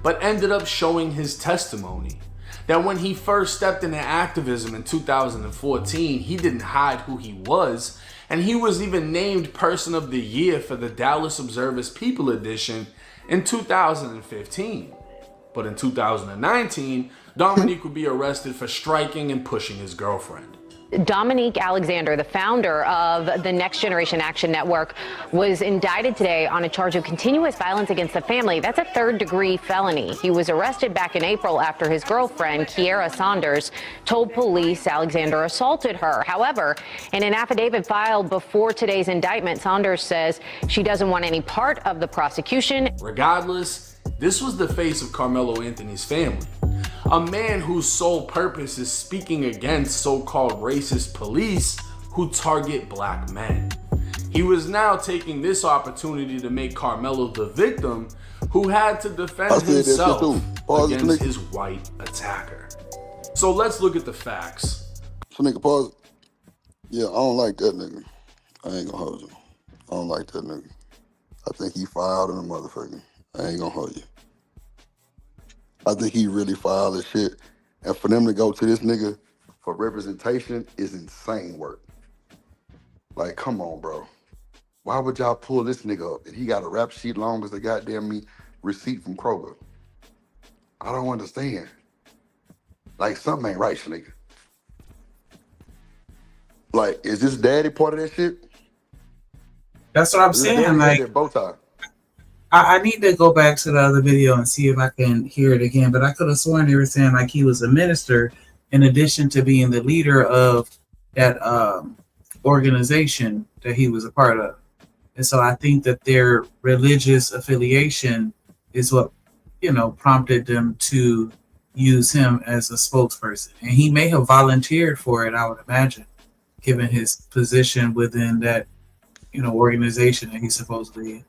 but ended up showing his testimony. That when he first stepped into activism in 2014, he didn't hide who he was, and he was even named Person of the Year for the Dallas Observer's People Edition in 2015. But in 2019, Dominique would be arrested for striking and pushing his girlfriend. Dominique Alexander, the founder of the Next Generation Action Network, was indicted today on a charge of continuous violence against the family. That's a third-degree felony. He was arrested back in April after his girlfriend, Kiera Saunders, told police Alexander assaulted her. However, in an affidavit filed before today's indictment, Saunders says she doesn't want any part of the prosecution. Regardless, this was the face of Carmelo Anthony's family. A man whose sole purpose is speaking against so-called racist police who target black men. He was now taking this opportunity to make Carmelo the victim who had to defend himself against his white attacker. So let's look at the facts. So nigga, pause. Yeah, I don't like that nigga. I ain't gonna hold you. I don't like that nigga. I think he filed in a motherfucker. I ain't gonna hold you. I think he really filed his shit. And for them to go to this nigga for representation is insane work. Like, come on, bro. Why would y'all pull this nigga up? And he got a rap sheet long as the goddamn receipt from Kroger. I don't understand. Like, something ain't right, nigga. Like, is this daddy part of that shit? That's what I'm saying. Like, bow tie. I need to go back to the other video and see if I can hear it again, but I could have sworn they were saying like he was a minister in addition to being the leader of that organization that he was a part of. And so I think that their religious affiliation is what, you know, prompted them to use him as a spokesperson. And he may have volunteered for it, I would imagine, given his position within that, you know, organization that he's supposedly in.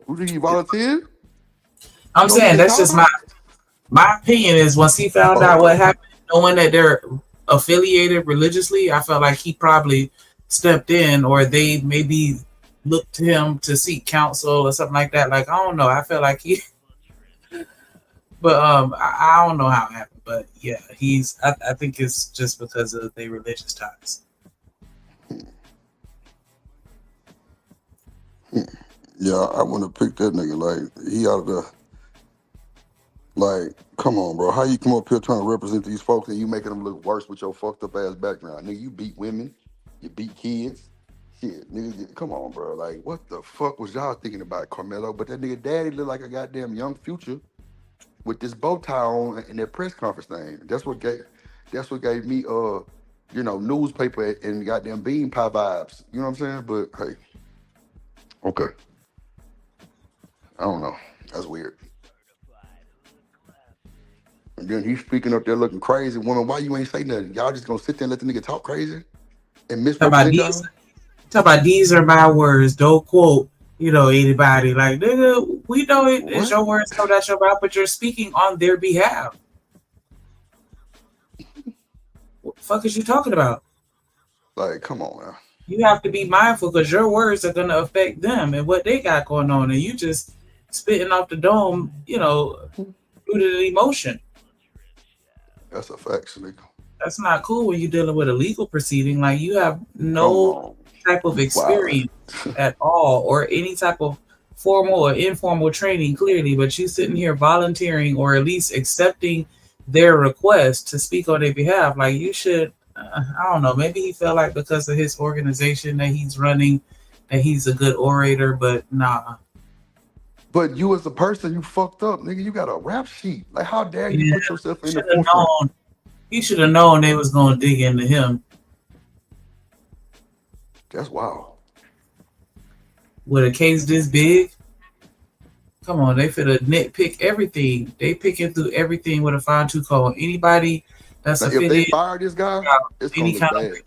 Who did he volunteer? I'm saying that's just my opinion is once he found out what happened, knowing that they're affiliated religiously, I felt like he probably stepped in, or they maybe looked to him to seek counsel or something like that. Like, I don't know. I feel like he, but I don't know how it happened. But yeah, I think it's just because of their religious ties. Yeah, I want to pick that nigga. Like, he out of the. Like, come on, bro. How you come up here trying to represent these folks and you making them look worse with your fucked up ass background? Nigga, you beat women, you beat kids. Shit, nigga, come on, bro. Like, what the fuck was y'all thinking about Carmelo? But that nigga daddy looked like a goddamn young Future with this bow tie on and that press conference thing. That's what gave me you know, newspaper and goddamn bean pie vibes. You know what I'm saying? But hey. Okay. I don't know. That's weird. And then he's speaking up there looking crazy. Woman, why you ain't say nothing? Y'all just gonna sit there and let the nigga talk crazy and misrepresent y'all? Talk about these are my words. Don't quote, you know, anybody. Like, nigga, we know it's your words come out your mouth, but you're speaking on their behalf. What the fuck is you talking about? Like, come on now. You have to be mindful because your words are gonna affect them and what they got going on, and you just spitting off the dome, you know, due to the emotion. That's a fact, nigga. That's not cool when you're dealing with a legal proceeding. Like you have Come no on. type of You wildin'. experience at all, or any type of formal or informal training, clearly. But you sitting here volunteering, or at least accepting their request to speak on their behalf. Like you should. I don't know. Maybe he felt like because of his organization that he's running, that he's a good orator. But nah. But you as a person, you fucked up, nigga. You got a rap sheet. Like, how dare you Yeah, put yourself in the should have forefront? known. He should have known they was gonna dig into him That's wild. with a case this big. Come on, they finna nitpick everything. They picking through everything with a fine-tooth comb. Anybody that's Now, if they affiliated fire this guy, without it's any gonna look kind of, bad.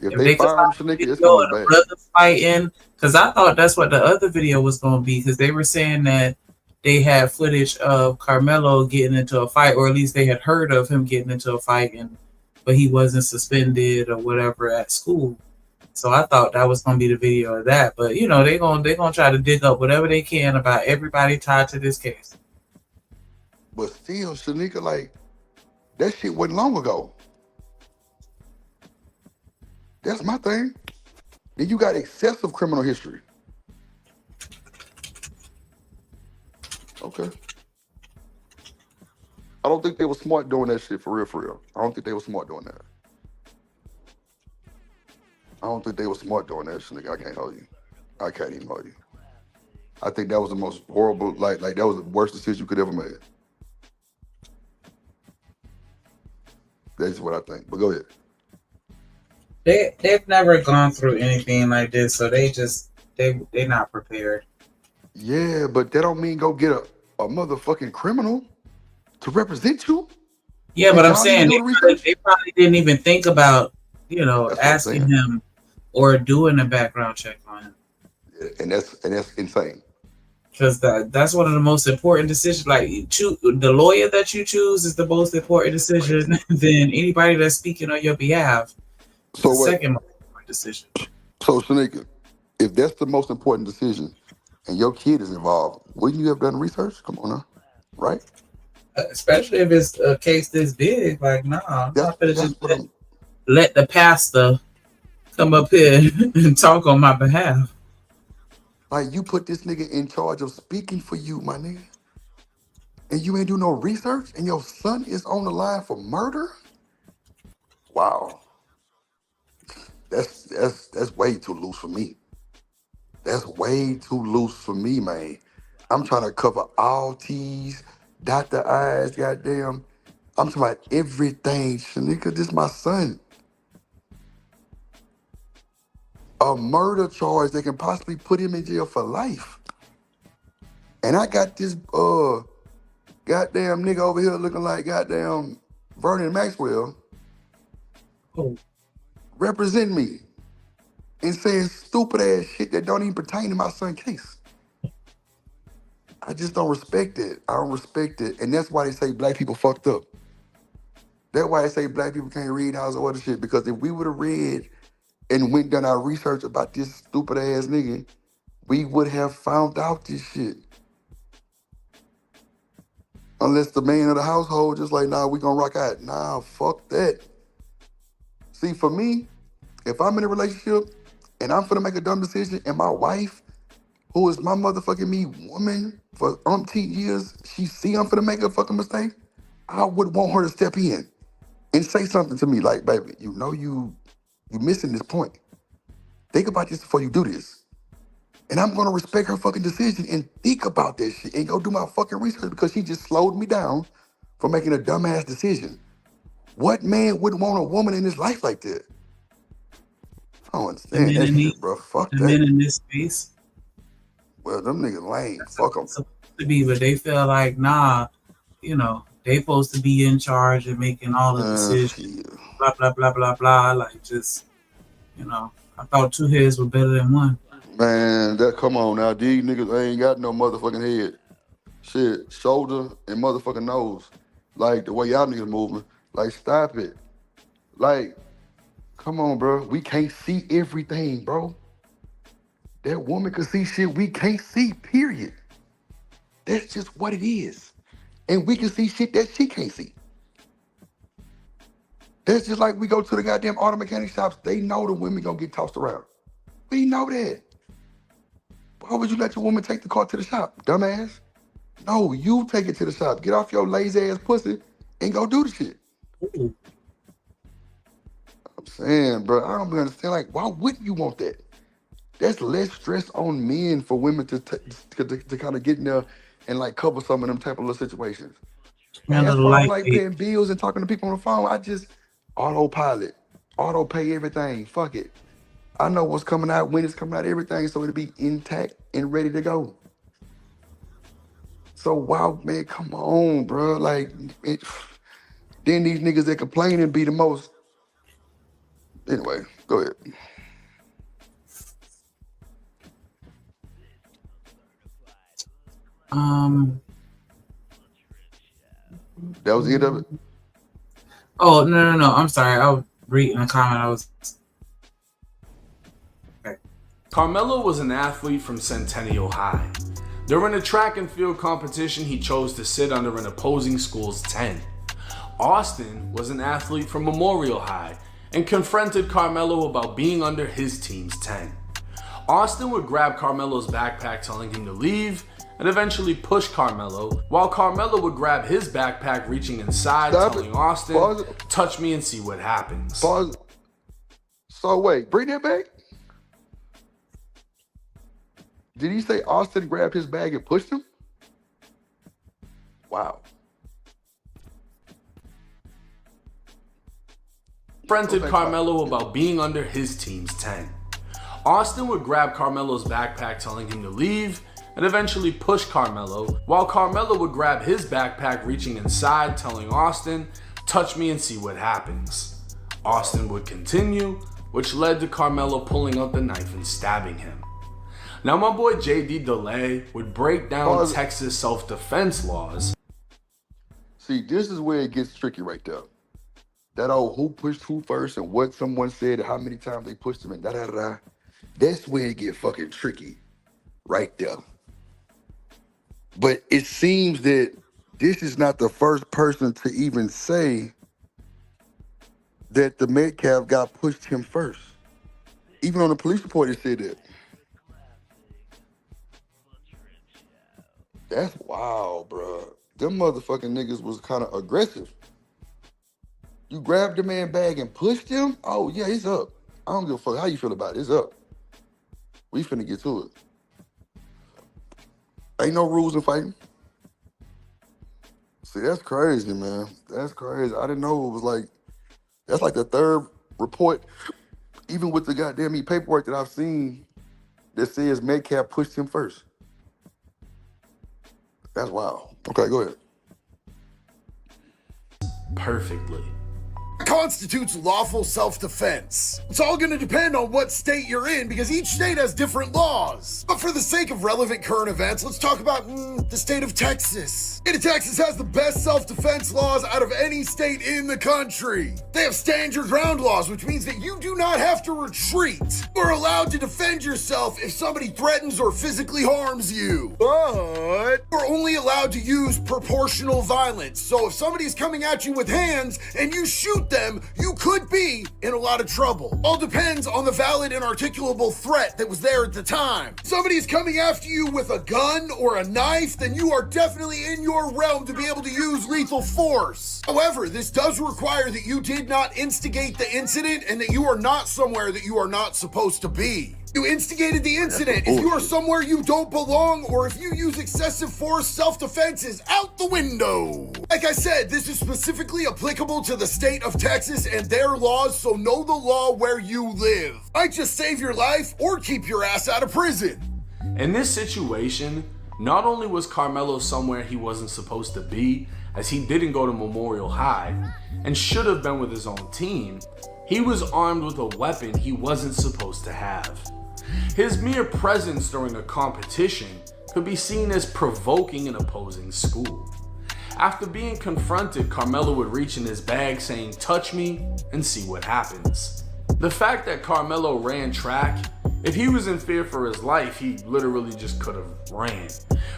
If if they they could fire him, find a Shanika, it's video gonna of look the bad. brothers fighting, because I thought that's what the other video was gonna be, because they were saying that they had footage of Carmelo getting into a fight, or at least they had heard of him getting into a fight, but he wasn't suspended or whatever at school. So I thought that was gonna be the video of that. But you know, they're gonna try to dig up whatever they can about everybody tied to this case. But still, Shanika, like, that shit wasn't long ago. That's my thing. Then you got excessive criminal history. Okay. I don't think they were smart doing that shit, for real, for real. I don't think they were smart doing that. I don't think they were smart doing that, Shanika. I can't hold you. I can't even hold you. I think that was the most horrible, like that was the worst decision you could ever make. That's what I think. But go ahead. They've never gone through anything like this, so they're not prepared. Yeah, but that don't mean go get a motherfucking criminal to represent you. Yeah, And but I'm y'all didn't saying do the research. they probably didn't even think about, That's what I'm asking saying. him or doing a background check on him. And that's insane. Because that's one of the most important decisions. Like the lawyer that you choose is the most important decision than anybody that's speaking on your behalf. So The what? second most important decision. So Shanika, if that's the most important decision and your kid is involved, wouldn't you have done research? Come on now. Right? Especially if it's a case this big. Like, nah, I'm not gonna just what I'm let the pastor come up here and talk on my behalf. like, you put this nigga in charge of speaking for you, my nigga. And you ain't do no research and your son is on the line for murder? Wow. That's way too loose for me. That's way too loose for me, man. I'm trying to cover all T's, dot the I's, goddamn. I'm talking about everything, Shanika. This my son. A murder charge that can possibly put him in jail for life. And I got this goddamn nigga over here looking like goddamn Vernon Maxwell representing me and saying stupid ass shit that don't even pertain to my son's case. I just don't respect it. I don't respect it. And that's why they say black people fucked up. That's why they say black people can't read house order shit. Because if we would have read and went done our research about this stupid ass nigga, we would have found out this shit. Unless the man of the household just like, nah, we gonna rock out. Nah, fuck that. See, for me, if I'm in a relationship and I'm finna make a dumb decision and my wife, who is my motherfucking me woman for umpteen years, she see I'm finna make a fucking mistake, I would want her to step in and say something to me like, baby, you know you missing this point. Think about this before you do this. And I'm gonna respect her fucking decision and think about this shit and go do my fucking research because she just slowed me down for making a dumbass decision. What man would want a woman in his life like that? I don't understand that shit, bro. Fuck The that. men in this space Well, them niggas lame. Fuck them. to be, but they feel like, nah, they supposed to be in charge and making all the decisions. Blah blah blah blah blah. Like just, I thought two heads were better than one. Man, come on now. These niggas ain't got no motherfucking head. Shit, shoulder and motherfucking nose. Like the way y'all niggas moving. Like, stop it. Like, come on, bro. We can't see everything, bro. That woman can see shit we can't see, period. That's just what it is. And we can see shit that she can't see. That's just like we go to the goddamn auto mechanic shops. They know the women gonna get tossed around. We know that. Why would you let your woman take the car to the shop, dumbass? No, you take it to the shop. Get off your lazy ass pussy and go do the shit. I'm saying, bro, I don't understand. Like, why wouldn't you want that? That's less stress on men for women to kind of get in there and like cover some of them type of little situations. Man, as far as like paying bills and talking to people on the phone, I just autopilot, auto pay everything. Fuck it. I know what's coming out, when it's coming out, everything, so it'll be intact and ready to go. So wow, man, come on, bro. Like, then these niggas that complain and be the most. Anyway, go ahead. That was the end of it? Oh, no. I'm sorry. I was reading a comment. Carmelo was an athlete from Centennial High. During a track and field competition, he chose to sit under an opposing school's tent. Austin was an athlete from Memorial High and confronted Carmelo about being under his team's tent. Austin would grab Carmelo's backpack, telling him to leave, and eventually push Carmelo, while Carmelo would grab his backpack, reaching inside, telling Austin, touch me and see what happens. Pause. So wait, bring that back? Did he say Austin grabbed his bag and pushed him? Wow. Confronted Carmelo about being under his team's tent. Austin would grab Carmelo's backpack, telling him to leave, and eventually push Carmelo, while Carmelo would grab his backpack, reaching inside, telling Austin, touch me and see what happens. Austin would continue, which led to Carmelo pulling out the knife and stabbing him. Now my boy JD DeLay would break down Texas self-defense laws. See, this is where it gets tricky right there. That old who pushed who first and what someone said and how many times they pushed him and da-da-da-da. That's where it get fucking tricky right there. But it seems that this is not the first person to even say that the Metcalf guy pushed him first. Even on the police report, it said that. That's wild, bro. Them motherfucking niggas was kind of aggressive. You grabbed the man bag and pushed him? Oh, yeah, it's up. I don't give a fuck how you feel about it. It's up. We finna get to it. Ain't no rules in fighting. See, that's crazy, man. That's crazy. I didn't know it was like, that's like the third report, even with the goddamn paperwork that I've seen that says Metcalf pushed him first. That's wild. Okay, go ahead. Perfectly. Constitutes lawful self-defense. It's all going to depend on what state you're in because each state has different laws. But for the sake of relevant current events, let's talk about the state of Texas. State of Texas has the best self-defense laws out of any state in the country. They have stand your ground laws, which means that you do not have to retreat. You're allowed to defend yourself if somebody threatens or physically harms you. But you're only allowed to use proportional violence. So if somebody's coming at you with hands and you shoot them, you could be in a lot of trouble. All depends on the valid and articulable threat that was there at the time. If somebody's coming after you with a gun or a knife, then you are definitely in your realm to be able to use lethal force. However, this does require that you did not instigate the incident and that you are not somewhere that you are not supposed to be. You instigated the incident. If you are somewhere you don't belong or if you use excessive force, self-defense is out the window. Like I said, this is specifically applicable to the state of Texas and their laws, so know the law where you live. Might just save your life or keep your ass out of prison. In this situation, not only was Carmelo somewhere he wasn't supposed to be, as he didn't go to Memorial High, and should have been with his own team, he was armed with a weapon he wasn't supposed to have. His mere presence during a competition could be seen as provoking an opposing school. After being confronted, Carmelo would reach in his bag saying, touch me and see what happens. The fact that Carmelo ran track, if he was in fear for his life, he literally just could have ran.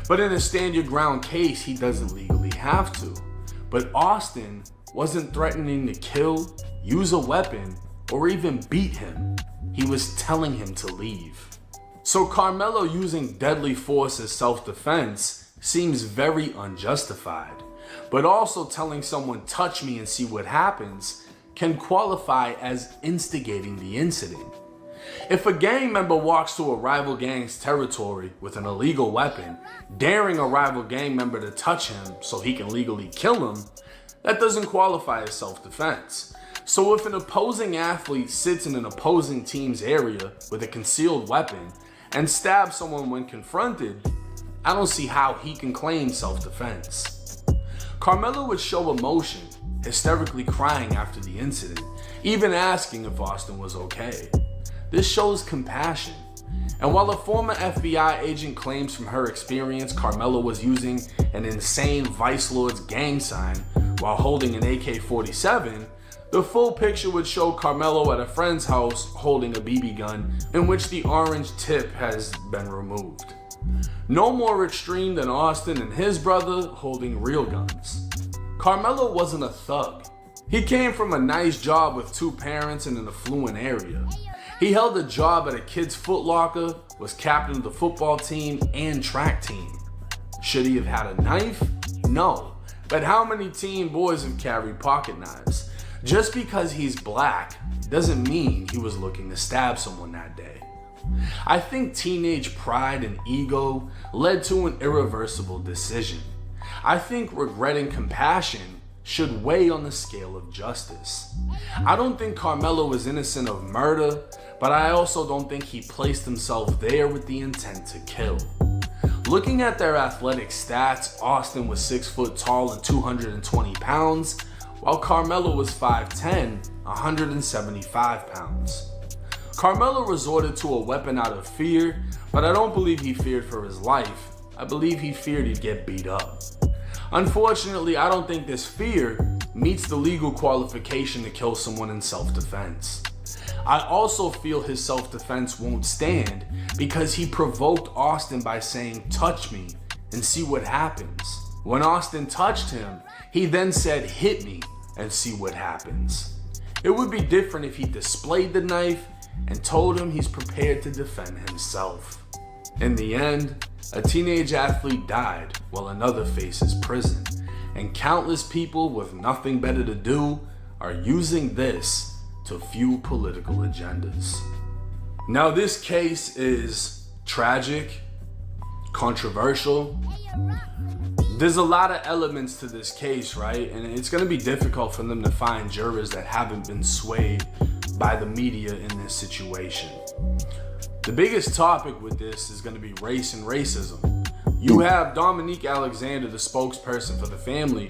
But in a stand your ground case, he doesn't legally have to. But Austin wasn't threatening to kill, use a weapon, or even beat him. He was telling him to leave. So Carmelo using deadly force as self-defense seems very unjustified. But also telling someone touch me and see what happens can qualify as instigating the incident. If a gang member walks to a rival gang's territory with an illegal weapon, daring a rival gang member to touch him so he can legally kill him, that doesn't qualify as self-defense. So if an opposing athlete sits in an opposing team's area with a concealed weapon and stabs someone when confronted, I don't see how he can claim self-defense. Carmelo would show emotion, hysterically crying after the incident, even asking if Austin was okay. This shows compassion. And while a former FBI agent claims from her experience Carmelo was using an insane Vice Lord's gang sign while holding an AK-47, the full picture would show Carmelo at a friend's house holding a BB gun in which the orange tip has been removed. No more extreme than Austin and his brother holding real guns. Carmelo wasn't a thug. He came from a nice job with 2 parents in an affluent area. He held a job at a kid's Foot Locker, was captain of the football team and track team. Should he have had a knife? No. But how many teen boys have carried pocket knives? Just because he's black doesn't mean he was looking to stab someone that day. I think teenage pride and ego led to an irreversible decision. I think regret and compassion should weigh on the scale of justice. I don't think Carmelo is innocent of murder, but I also don't think he placed himself there with the intent to kill. Looking at their athletic stats, Austin was 6 foot tall and 220 pounds, while Carmelo was 5'10", 175 pounds. Carmelo resorted to a weapon out of fear, but I don't believe he feared for his life. I believe he feared he'd get beat up. Unfortunately, I don't think this fear meets the legal qualification to kill someone in self-defense. I also feel his self-defense won't stand because he provoked Austin by saying, "Touch me and see what happens." When Austin touched him, he then said, "Hit me and see what happens." It would be different if he displayed the knife and told him he's prepared to defend himself. In the end, a teenage athlete died while another faces prison, and countless people with nothing better to do are using this to fuel political agendas. Now, this case is tragic, controversial. There's a lot of elements to this case, right? And it's going to be difficult for them to find jurors that haven't been swayed by the media in this situation. The biggest topic with this is going to be race and racism. You have Dominique Alexander, the spokesperson for the family,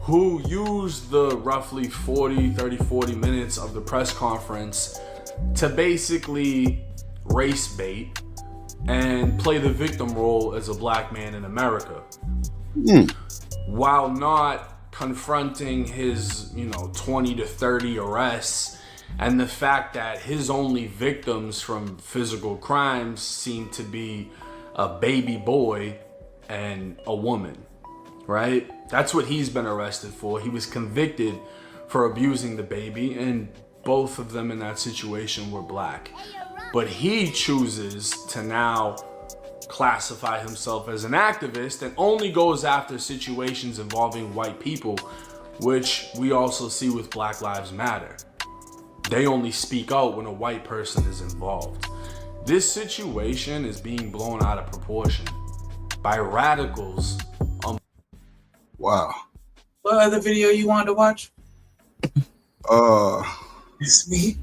who used the roughly 40 minutes of the press conference to basically race bait and play the victim role as a black man in America. While not confronting his, 20 to 30 arrests and the fact that his only victims from physical crimes seem to be a baby boy and a woman, right? That's what he's been arrested for. He was convicted for abusing the baby, and both of them in that situation were black. But he chooses to now classify himself as an activist and only goes after situations involving white people, which we also see with Black Lives Matter. They only speak out when a white person is involved. This situation is being blown out of proportion by radicals. Wow. What other video you wanted to watch? Sweet.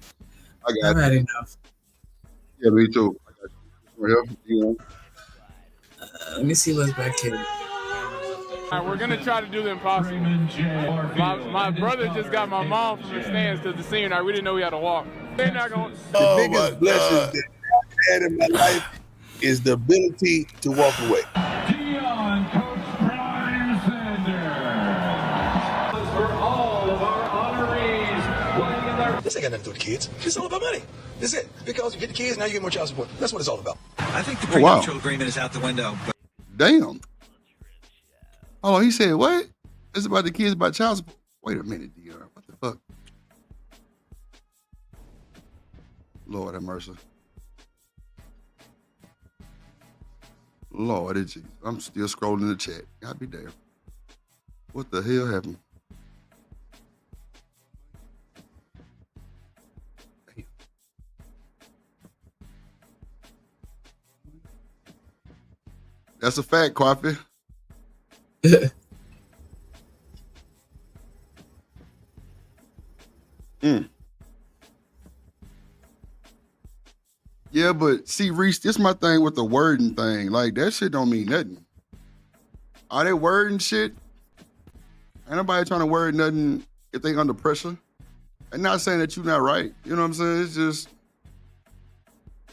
I got I've had enough. Yeah, me too. I got you. Let me see what's back here. All right, we're gonna try to do the impossible. My brother just got my mom from the stands to the scene. I really didn't know we had to walk. They're not going. The biggest blessing that I've had in my life is the ability to walk away. This ain't got nothing to do with kids. It's all about money. That's it. Because you get the kids, now you get more child support. That's what it's all about. I think the prenuptial agreement is out the window. Damn. Oh, he said what? It's about the kids, about child support. Wait a minute, Dion. What the fuck? Lord have mercy. Lord, I'm still scrolling the chat. God be damn. What the hell happened? Damn. That's a fact, Coffee. Yeah, but see, Reese, this my thing with the wording thing. Like, that shit don't mean nothing. Are they wording shit? Ain't nobody trying to word nothing if they under pressure. And not saying that you're not right. You know what I'm saying? It's just,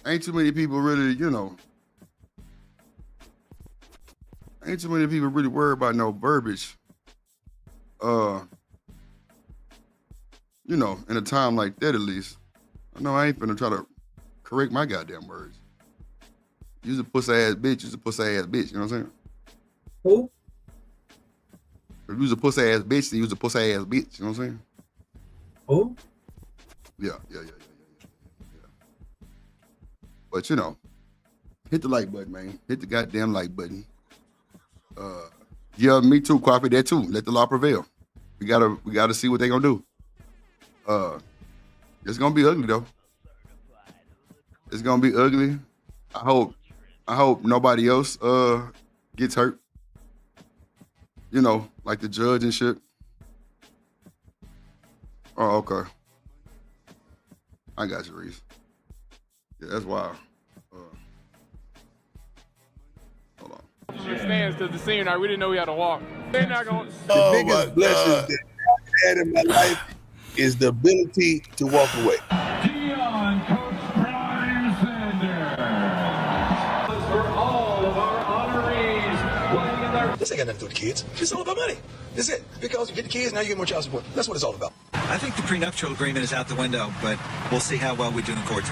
ain't too many people really, ain't too many people really worried about no verbiage. In a time like that, at least. I know I ain't finna try to correct my goddamn words. You's a pussy ass bitch. You's a pussy ass bitch. You know what I'm saying? Who? If you was a pussy ass bitch, then you was a pussy ass bitch. You know what I'm saying? Who? Yeah. But hit the like button, man. Hit the goddamn like button. Yeah, me too, Coffee. That too. Let the law prevail. We gotta see what they gonna do. It's gonna be ugly though. It's gonna be ugly. I hope nobody else gets hurt. Like the judge and shit. Oh, okay. I got you, Reese. Yeah, that's wild. Hold on. Stands because the senior night, we didn't know we had to walk. They're not going. The biggest blessing that I've had in my life is the ability to walk away. Dion, Coach Brian Sanders. For all of our honorees playing in their... This ain't got nothing to do with the kids. It's all about money. That's it. Because you get the kids, now you get more child support. That's what it's all about. I think the prenuptial agreement is out the window, but we'll see how well we do in court.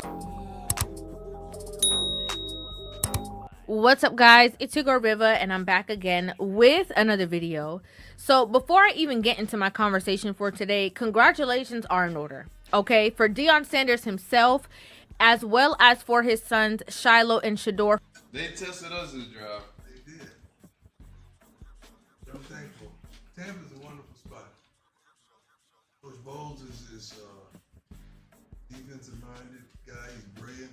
What's up, guys? It's your girl Riva, and I'm back again with another video. So before I even get into my conversation for today, congratulations are in order, okay, for Deion Sanders himself, as well as for his sons Shiloh and Shador. They tested us this drive. They did. I'm thankful. Tampa's a wonderful spot. Coach Bowles is defensive-minded guy. He's brilliant.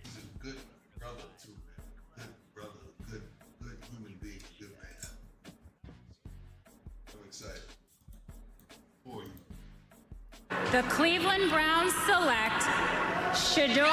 He's a good brother too. Good human being, good man. I'm excited for you. The Cleveland Browns select Shador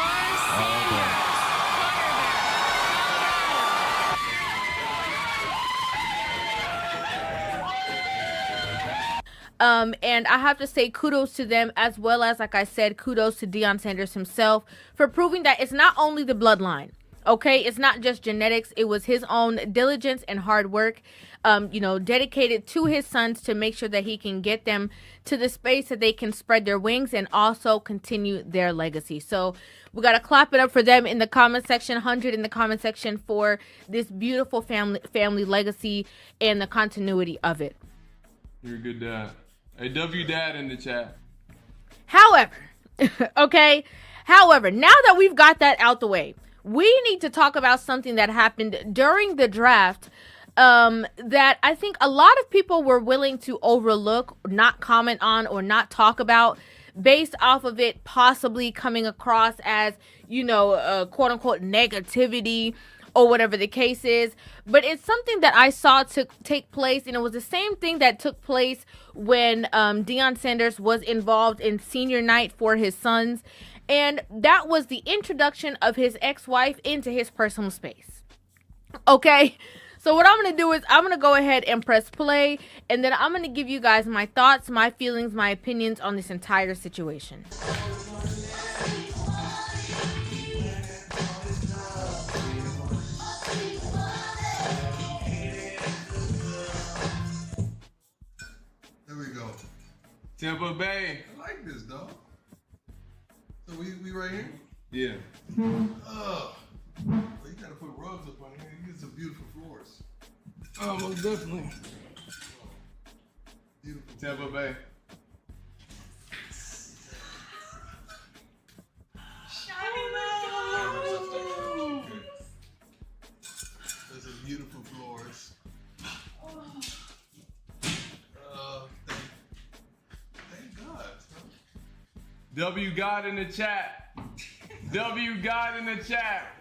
Sanders, and I have to say kudos to them, as well as, like I said, kudos to Deion Sanders himself for proving that it's not only the bloodline. Okay, it's not just genetics. It was his own diligence and hard work, dedicated to his sons to make sure that he can get them to the space that they can spread their wings and also continue their legacy. So we got to clap it up for them in the comment section, 100 in the comment section for this beautiful family legacy and the continuity of it. You're a good dad. Hey, W Dad in the chat. However, now that we've got that out the way, we need to talk about something that happened during the draft that I think a lot of people were willing to overlook, not comment on, or not talk about, based off of it possibly coming across as, quote unquote negativity or whatever the case is. But it's something that I saw take place, and it was the same thing that took place when Deion Sanders was involved in senior night for his sons. And that was the introduction of his ex-wife into his personal space. Okay, so what I'm going to do is I'm going to go ahead and press play, and then I'm going to give you guys my thoughts, my feelings, my opinions on this entire situation. There we go. Tampa Bay. I like this, dog. So we right here? Yeah. Oh, well, you gotta put rugs up on here. You get some beautiful floors. Oh, most definitely. Tampa Bay. Those are beautiful floors. Thank God. W God in the chat. W God in the chat.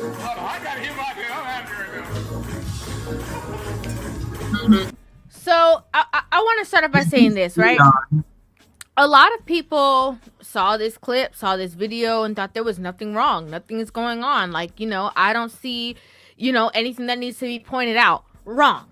Hold on, I gotta hear my thing. I'm happy right now. So I want to start off by saying this, right? A lot of people saw this clip, saw this video, and thought there was nothing wrong. Nothing is going on. Like, you know, I don't see, you know, anything that needs to be pointed out. Wrong.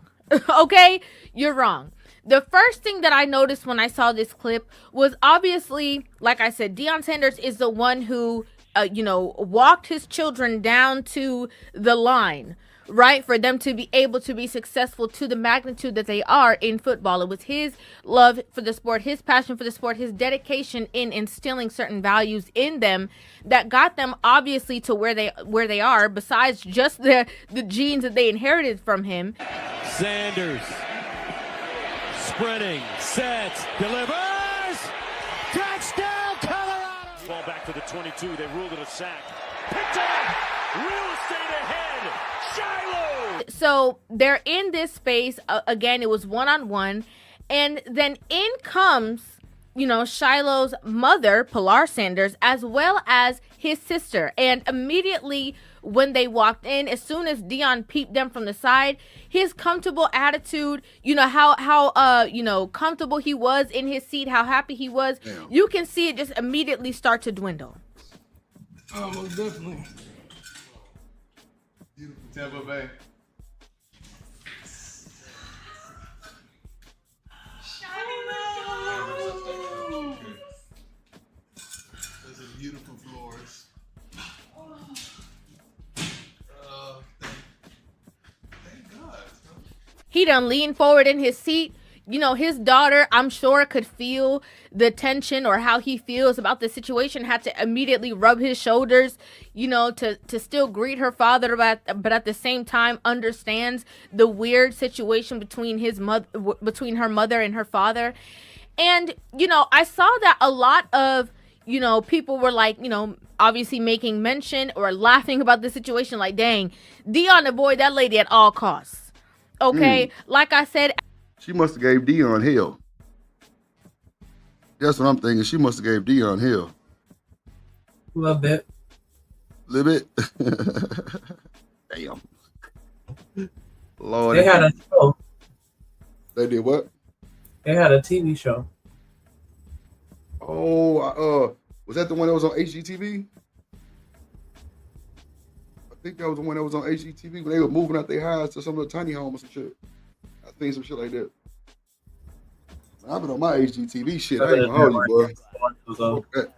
Okay? You're wrong. The first thing that I noticed when I saw this clip was obviously, like I said, Deion Sanders is the one who, you know, walked his children down to the line, right? For them to be able to be successful to the magnitude that they are in football. It was his love for the sport, his passion for the sport, his dedication in instilling certain values in them that got them obviously to where they are, besides just the genes that they inherited from him. Sanders sprinting, sets, delivers, touchdown Colorado! Ball back to the 22, they ruled it a sack. Picked off, real estate ahead, Shiloh! So they're in this space, again, it was one-on-one, and then in comes, you know, Shiloh's mother, Pilar Sanders, as well as his sister. And immediately when they walked in, as soon as Deion peeped them from the side, his comfortable attitude, you know, how you know, comfortable he was in his seat, how happy he was, you can see it just immediately start to dwindle. Oh, most definitely. Tampa Bay. Those are beautiful floors. Thank God. He done leaned forward in his seat. You know, his daughter, I'm sure, could feel the tension or how he feels about the situation, had to immediately rub his shoulders, you know, to still greet her father, but at the same time understands the weird situation between her mother and her father. And, you know, I saw that a lot of, you know, people were like, you know, obviously making mention or laughing about the situation, like, dang, Deion avoid that lady at all costs. Okay, like I said, she must have gave Deion hell. That's what I'm thinking. She must have gave Deion hell. A little bit. A little bit? Damn. Lord. They had a show. They did what? They had a TV show. Oh, was that the one that was on HGTV? I think that was the one that was on HGTV when they were moving out their house to some little tiny home or some shit. I think some shit like that. I've been on my HGTV shit. I ain't gonna hold you, boy. Okay.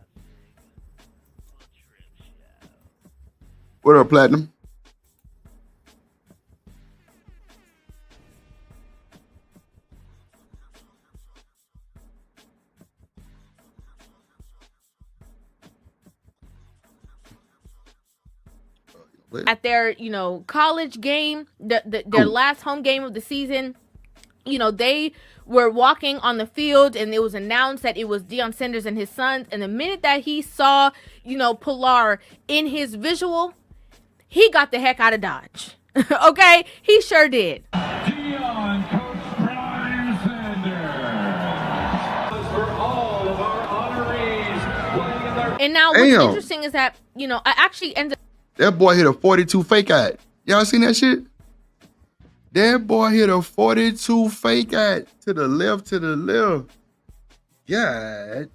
What up, Platinum? at their, you know, college game, their last home game of the season, you know, they were walking on the field and it was announced that it was Deion Sanders and his sons. And the minute that he saw, you know, Pilar in his visual, he got the heck out of Dodge. Okay? He sure did. Deion, Coach Brian Sanders. For all of our honorees playing in their... And now what's interesting is that, you know, I actually ended up... That boy hit a 42 fake out. Y'all seen that shit? That boy hit a 42 fake out to the left, Yeah,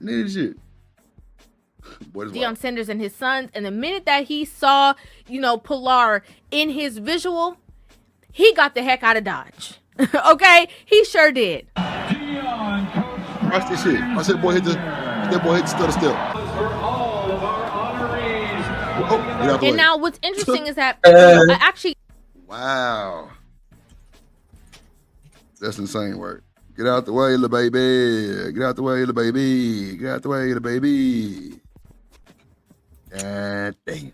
nigga shit. Deion Sanders and his sons. And the minute that he saw, you know, Pilar in his visual, he got the heck out of Dodge. Okay? He sure did. Deion, Coach Watch this shit. Watch that boy hit the stutter step. And now what's interesting is that I actually... Wow. That's insane work. Get out the way, little baby. Get out the way, little baby. Get out the way, little baby. God damn.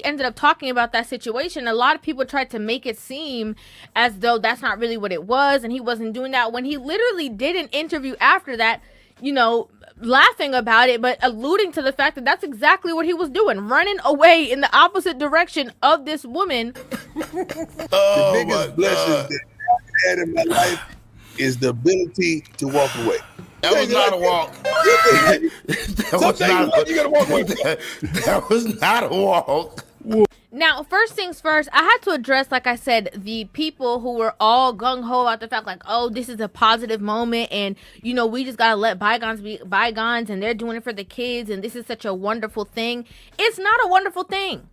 ended up talking about that situation, a lot of people tried to make it seem as though that's not really what it was, and he wasn't doing that, when he literally did an interview after that, you know, laughing about it, but alluding to the fact that that's exactly what he was doing, running away in the opposite direction of this woman. The biggest blessing that I've had in my life is the ability to walk away. That was not a walk. That was not a walk. Now, first things first, I had to address, like I said, the people who were all gung-ho about the fact, like, oh, this is a positive moment, and, you know, we just gotta let bygones be bygones, and they're doing it for the kids, and this is such a wonderful thing. It's not a wonderful thing.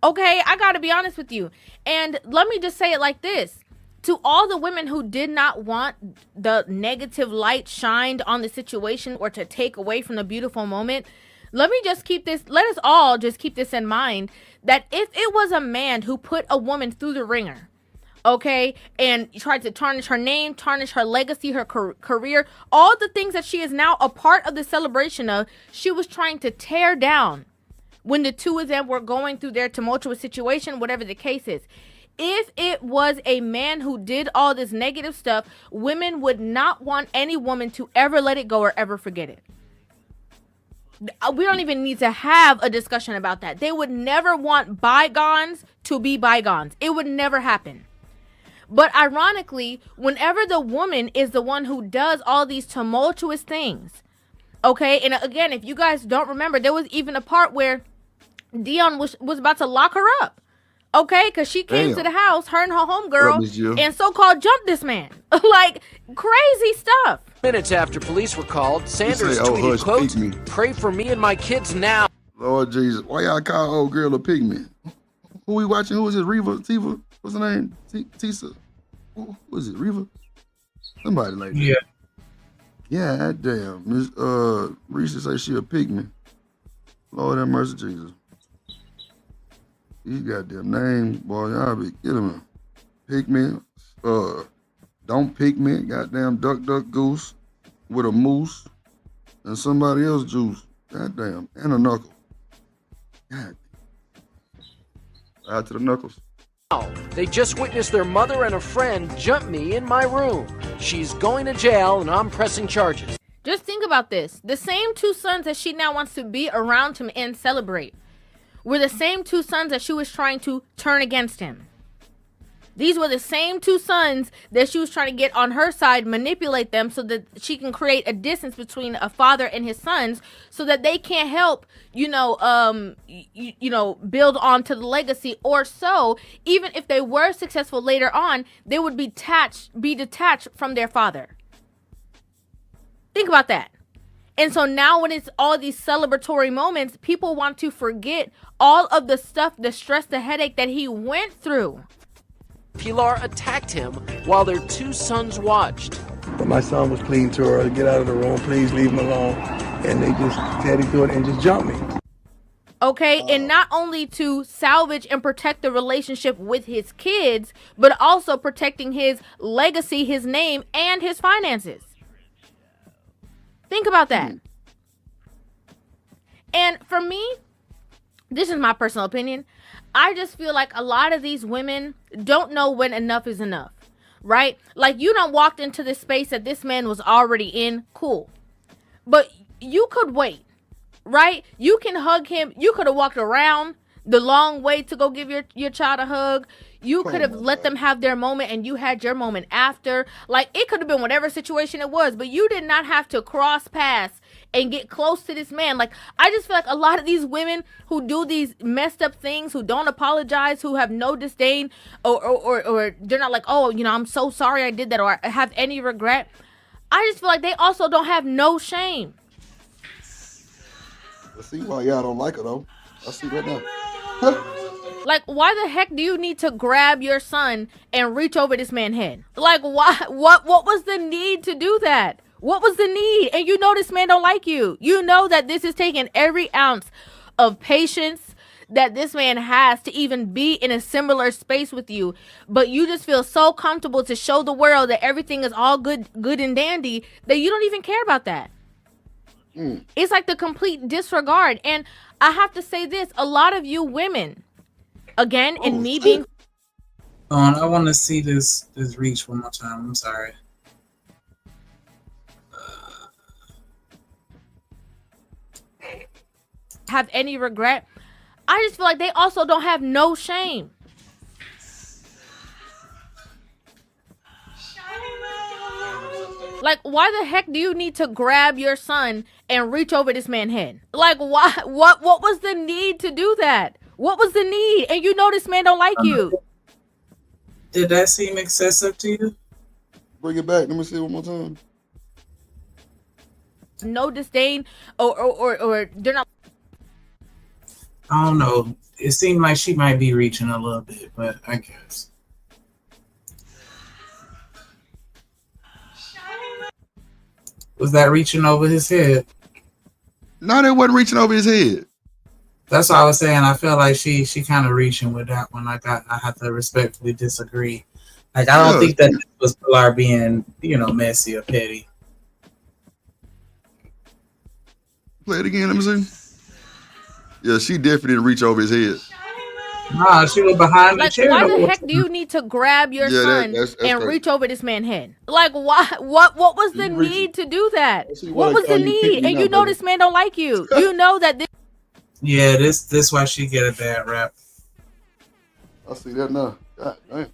Okay, I gotta be honest with you. And let me just say it like this. To all the women who did not want the negative light shined on the situation or to take away from the beautiful moment, let us all just keep this in mind, that if it was a man who put a woman through the ringer, okay, and tried to tarnish her name, tarnish her legacy, her career, all the things that she is now a part of the celebration of, she was trying to tear down when the two of them were going through their tumultuous situation, whatever the case is. If it was a man who did all this negative stuff, women would not want any woman to ever let it go or ever forget it. We don't even need to have a discussion about that. They would never want bygones to be bygones. It would never happen. But ironically, whenever the woman is the one who does all these tumultuous things, okay, and again, if you guys don't remember, there was even a part where Dion was about to lock her up. Okay, because she came to the house, her and her homegirl, and so-called jumped this man. Like, crazy stuff. Minutes after police were called, Sanders tweeted, quote, "Pray for me and my kids now." Lord Jesus, why y'all call old girl a pygmy? Who we watching? Who is it? Reva? Tiva? What's her name? Tisa? Who is it? Reva? Somebody like that. Yeah. Yeah, damn. Miss Reese say she a pygmy. Lord have mercy, Jesus. These goddamn names, boy, y'all be kidding me. Pygmy, don't pick me, goddamn duck goose with a moose and somebody else juice. Goddamn, and a knuckle. God. Out to the knuckles. They just witnessed their mother and a friend jump me in my room. She's going to jail and I'm pressing charges. Just think about this. The same two sons that she now wants to be around him and celebrate were the same two sons that she was trying to turn against him. These were the same two sons that she was trying to get on her side, manipulate them so that she can create a distance between a father and his sons so that they can't help, build on to the legacy, or so even if they were successful later on, they would be detached from their father. Think about that. And so now when it's all these celebratory moments, people want to forget all of the stuff, the stress, the headache that he went through. Pilar attacked him while their two sons watched. But my son was pleading to her to get out of the room, please leave him alone. And they just headed to it and just jumped me. Okay, and not only to salvage and protect the relationship with his kids, but also protecting his legacy, his name, and his finances. Think about that. And for me, this is my personal opinion, I just feel like a lot of these women don't know when enough is enough, right? Like, you done walked into this space that this man was already in, cool. But you could wait, right? You can hug him. You could have walked around the long way to go give your child a hug. You could have let them have their moment and you had your moment after. Like, it could have been whatever situation it was, but you did not have to cross paths and get close to this man. Like, I just feel like a lot of these women who do these messed up things, who don't apologize, who have no disdain, or they're not like, oh, I'm so sorry I did that, or I have any regret. I just feel like they also don't have no shame. I see why y'all don't like her, though. I see that now. Like, why the heck do you need to grab your son and reach over this man's head? Like, why? What was the need to do that? What was the need? And you know this man don't like you. You know that this is taking every ounce of patience that this man has to even be in a similar space with you. But you just feel so comfortable to show the world that everything is all good and dandy that you don't even care about that. It's like the complete disregard. And I have to say this, a lot of you women Again, and me being. I want to see this reach one more time. I'm sorry. Have any regret? I just feel like they also don't have no shame. Like, why the heck do you need to grab your son and reach over this man's head? Like, why? What was the need to do that? What was the need? And you know this man don't like you. Did that seem excessive to you? Bring it back. Let me see it one more time. No disdain, or they're not. I don't know. It seemed like she might be reaching a little bit, but I guess. Was that reaching over his head? No, that wasn't reaching over his head. That's what I was saying. I feel like she kind of reaching with that one. Like I have to respectfully disagree. Like I don't think that was Pilar being, messy or petty. Play it again. Let me see. Yeah, she definitely didn't reach over his head. Nah, she was behind the chair. Why the heck do you need to grab your son that's and crazy. reach over this man's head? Like, why? What was the need to do that? What was the need? And you know this man don't like you. You know that this. Yeah, this why she get a bad rap. I see that now. God damn.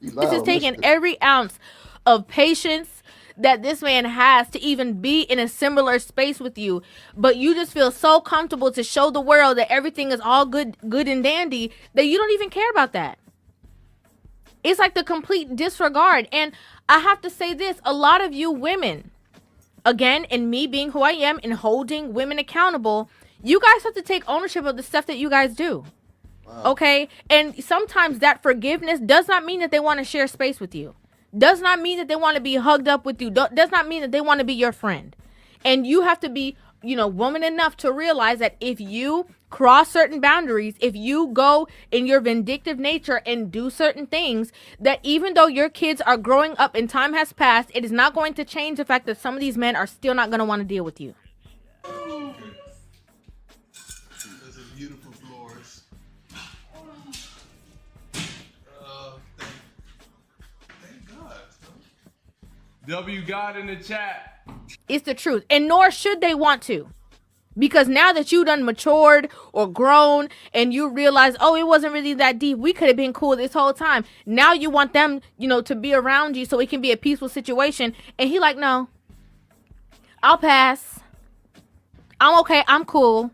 This is taking every ounce of patience that this man has to even be in a similar space with you, but you just feel so comfortable to show the world that everything is all good and dandy that you don't even care about that. It's like the complete disregard. And I have to say this, a lot of you women, again, and me being who I am and holding women accountable, you guys have to take ownership of the stuff that you guys do. Wow. Okay? And sometimes that forgiveness does not mean that they want to share space with you. Does not mean that they want to be hugged up with you. Does not mean that they want to be your friend. And you have to be, woman enough to realize that if you cross certain boundaries, if you go in your vindictive nature and do certain things, that even though your kids are growing up and time has passed, it is not going to change the fact that some of these men are still not going to want to deal with you. Those are beautiful floors. W God in the chat. It's the truth. And nor should they want to. Because now that you done matured or grown and you realize, oh, it wasn't really that deep. We could have been cool this whole time. Now you want them, to be around you so it can be a peaceful situation. And he like, no, I'll pass. I'm okay. I'm cool.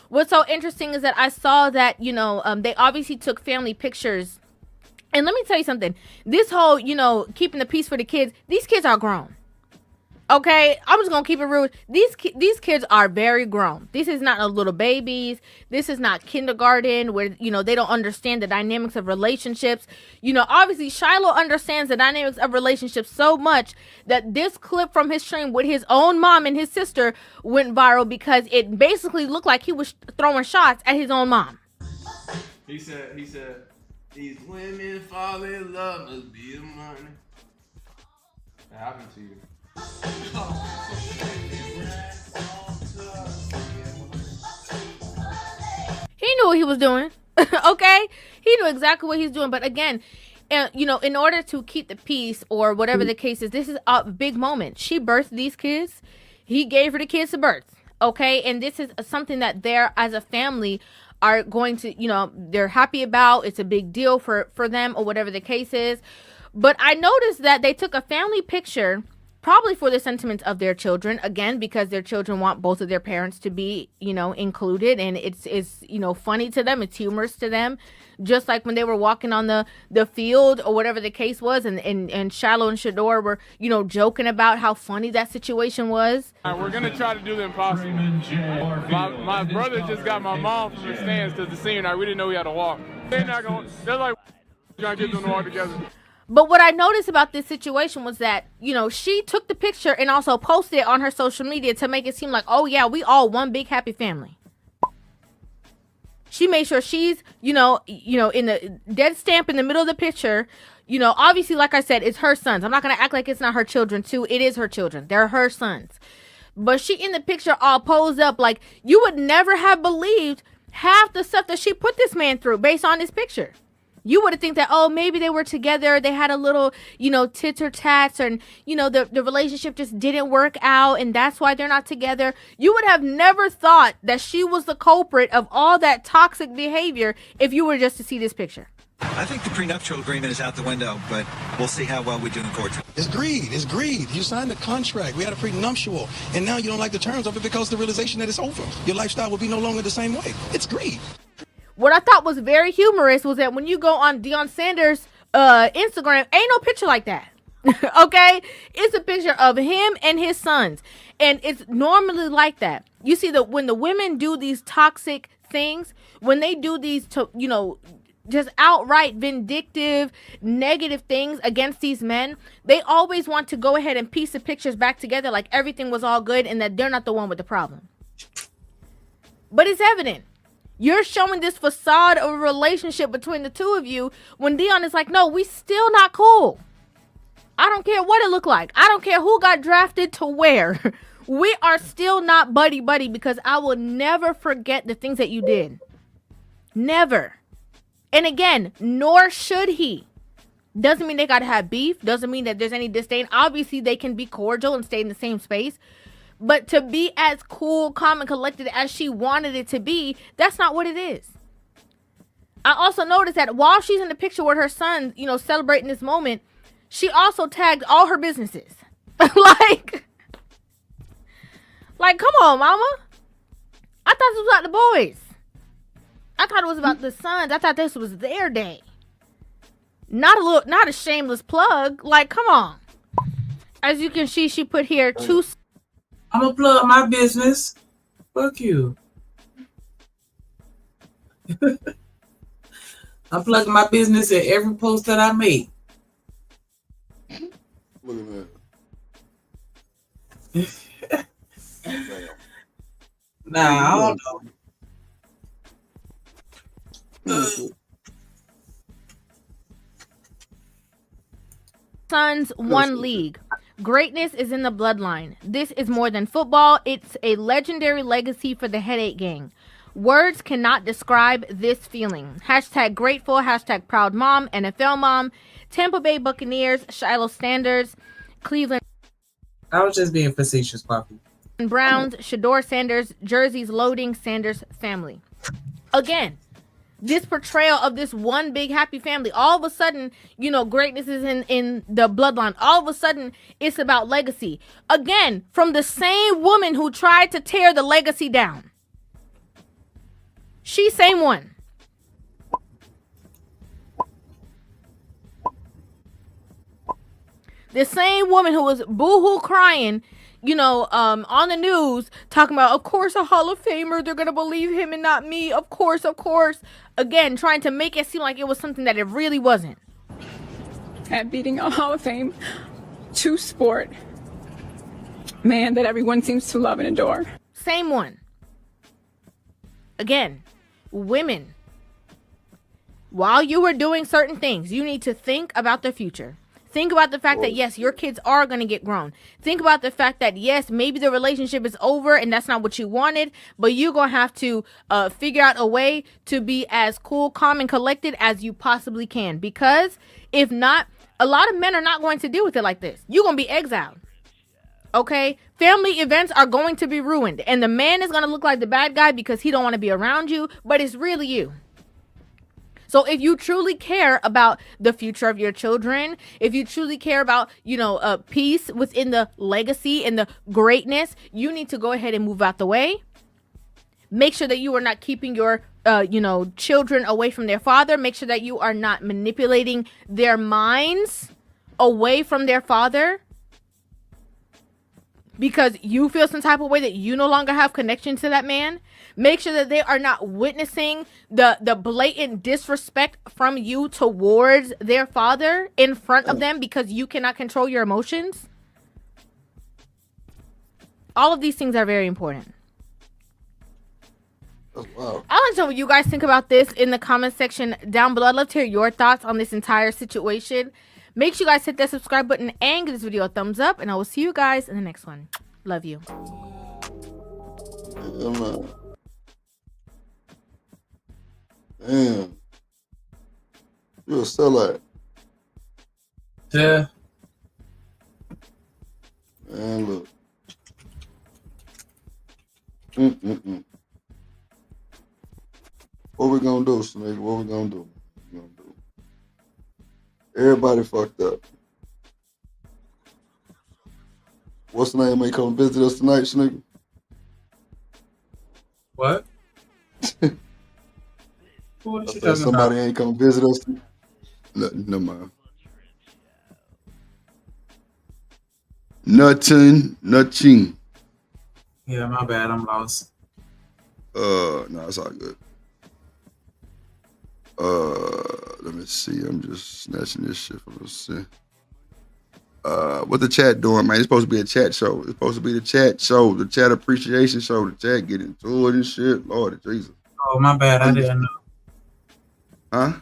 What's so interesting is that I saw that, they obviously took family pictures. And let me tell you something. This whole, keeping the peace for the kids, these kids are grown. Okay? I'm just going to keep it real. These kids are very grown. This is not a little babies. This is not kindergarten where, they don't understand the dynamics of relationships. Obviously, Shiloh understands the dynamics of relationships so much that this clip from his stream with his own mom and his sister went viral because it basically looked like he was throwing shots at his own mom. He said, these women fall in love, must be the money. That happened to you. He knew what he was doing. Okay? He knew exactly what he's doing. But again, in order to keep the peace or whatever the case is, this is a big moment. She birthed these kids. He gave her the kids to birth. Okay? And this is something that they're, as a family, are going to, they're happy about. It's a big deal for them or whatever the case is. But I noticed that they took a family picture, probably for the sentiments of their children, again, because their children want both of their parents to be, included. And it's funny to them. It's humorous to them. Just like when they were walking on the field or whatever the case was, and Shiloh and Shador were, joking about how funny that situation was. All right, we're going to try to do the impossible. My brother just got my mom from the stands because the senior night, we didn't know we had to walk. They're like trying to get them to walk together. But what I noticed about this situation was that, she took the picture and also posted it on her social media to make it seem like, oh yeah, we all one big happy family. She made sure she's, in the dead stamp in the middle of the picture. Obviously, like I said, it's her sons. I'm not going to act like it's not her children, too. It is her children. They're her sons. But she in the picture all posed up like you would never have believed half the stuff that she put this man through based on this picture. You would have think that, oh, maybe they were together, they had a little, tits or tats, and, the relationship just didn't work out, and that's why they're not together. You would have never thought that she was the culprit of all that toxic behavior if you were just to see this picture. I think the prenuptial agreement is out the window, but we'll see how well we do in court. It's greed. It's greed. You signed a contract. We had a prenuptial, and now you don't like the terms of it because the realization that it's over. Your lifestyle will be no longer the same way. It's greed. What I thought was very humorous was that when you go on Deion Sanders' Instagram, ain't no picture like that. Okay? It's a picture of him and his sons. And it's normally like that. You see that when the women do these toxic things, when they do these, just outright vindictive, negative things against these men, they always want to go ahead and piece the pictures back together like everything was all good and that they're not the one with the problem. But it's evident. You're showing this facade of a relationship between the two of you when Deion is like, no, we still not cool. I don't care what it looked like. I don't care who got drafted to where. We are still not buddy-buddy because I will never forget the things that you did. Never. And again, nor should he. Doesn't mean they got to have beef. Doesn't mean that there's any disdain. Obviously, they can be cordial and stay in the same space. But to be as cool, calm, and collected as she wanted it to be, that's not what it is. I also noticed that while she's in the picture with her son, celebrating this moment, she also tagged all her businesses. like, come on, mama. I thought this was about the boys. I thought it was about the sons. I thought this was their day. Not a shameless plug. Like, come on. As you can see, she put here two. I'm gonna plug my business. Fuck you. I'm plugging my business in every post that I make. Look at that. Nah, I don't know. Sons one league. Greatness is in the bloodline. This is more than football. It's a legendary legacy for the Headache Gang. Words cannot describe this feeling. Hashtag grateful, hashtag proud mom, NFL mom, Tampa Bay Buccaneers, Shiloh Sanders, Cleveland. I was just being facetious, Poppy. Browns, Shador Sanders, jerseys loading, Sanders family. Again, this portrayal of this one big happy family, all of a sudden, greatness is in the bloodline. All of a sudden, it's about legacy. Again, from the same woman who tried to tear the legacy down. She same one. The same woman who was boo-hoo crying, on the news, talking about, of course, a Hall of Famer, they're going to believe him and not me. Of course. Again, trying to make it seem like it was something that it really wasn't. At beating a Hall of Fame to sport man that everyone seems to love and adore. Same one. Again, women, while you were doing certain things, you need to think about the future. Think about the fact that, yes, your kids are going to get grown. Think about the fact that, yes, maybe the relationship is over and that's not what you wanted, but you're going to have to figure out a way to be as cool, calm, and collected as you possibly can. Because if not, a lot of men are not going to deal with it like this. You're going to be exiled. Okay? Family events are going to be ruined. And the man is going to look like the bad guy because he don't want to be around you, but it's really you. So if you truly care about the future of your children, if you truly care about, peace within the legacy and the greatness, you need to go ahead and move out the way. Make sure that you are not keeping your, children away from their father. Make sure that you are not manipulating their minds away from their father because you feel some type of way that you no longer have connection to that man. Make sure that they are not witnessing the blatant disrespect from you towards their father in front of them because you cannot control your emotions. All of these things are very important. Oh, wow. I'd like to know what you guys think about this in the comment section down below. I'd love to hear your thoughts on this entire situation. Make sure you guys hit that subscribe button and give this video a thumbs up. And I will see you guys in the next one. Love you. Man, you're a sellout. Yeah. Man, look. What we gonna do, Snake? What we gonna do? Everybody fucked up. What's the name? May come visit us tonight, Snake? What? What I you said talking somebody about? ain't come visit us. Never mind. Nothing. Yeah, my bad. I'm lost. No, it's all good. Let me see. I'm just snatching this shit from the what the chat doing, man? It's supposed to be a chat show. It's supposed to be the chat show, the chat appreciation show, the chat get into it and shit. Lord Jesus. Oh, my bad. I didn't know. Huh?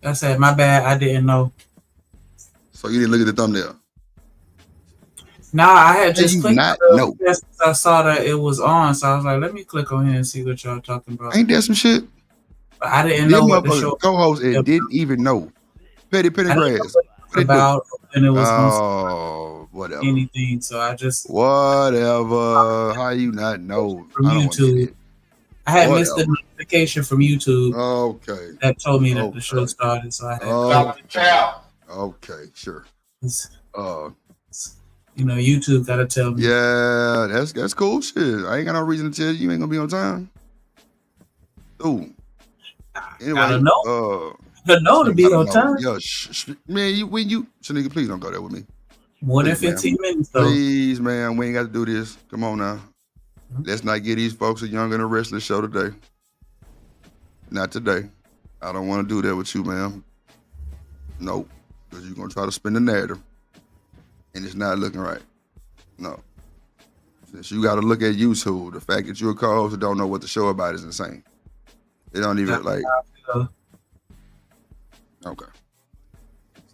I said, my bad. I didn't know. So you didn't look at the thumbnail? Nah, I had just you clicked not on know? it. I saw that it was on, so I was like, let me click on here and see what y'all talking about. Ain't that some shit? But I didn't This know what the show motherfucker co-host and didn't even know. Petty I didn't know grass. what it was about, and it was Whatever. anything. So I just Whatever. How you not know? from I don't want to YouTube. hear it. I had missed the notification from YouTube. Okay. That told me that the show started, so I had Okay, sure. You know, YouTube gotta tell me. Yeah, that's cool shit. I ain't got no reason to tell you ain't gonna be on time. Ooh. Anyway, Gotta know. Gotta know to be on time. Yeah, man, Shanika, please don't go there with me. More than Please, 15 minutes though. Please, man, we ain't got to do this. Come on now. Let's not get these folks a Young and the Restless show today. Not today. I don't want to do that with you, ma'am. Nope. Because you're going to try to spin the narrative. And it's not looking right. No. Since you got to look at YouTube, the fact that you're a co-host and don't know what the show about is insane. They don't even like. Okay.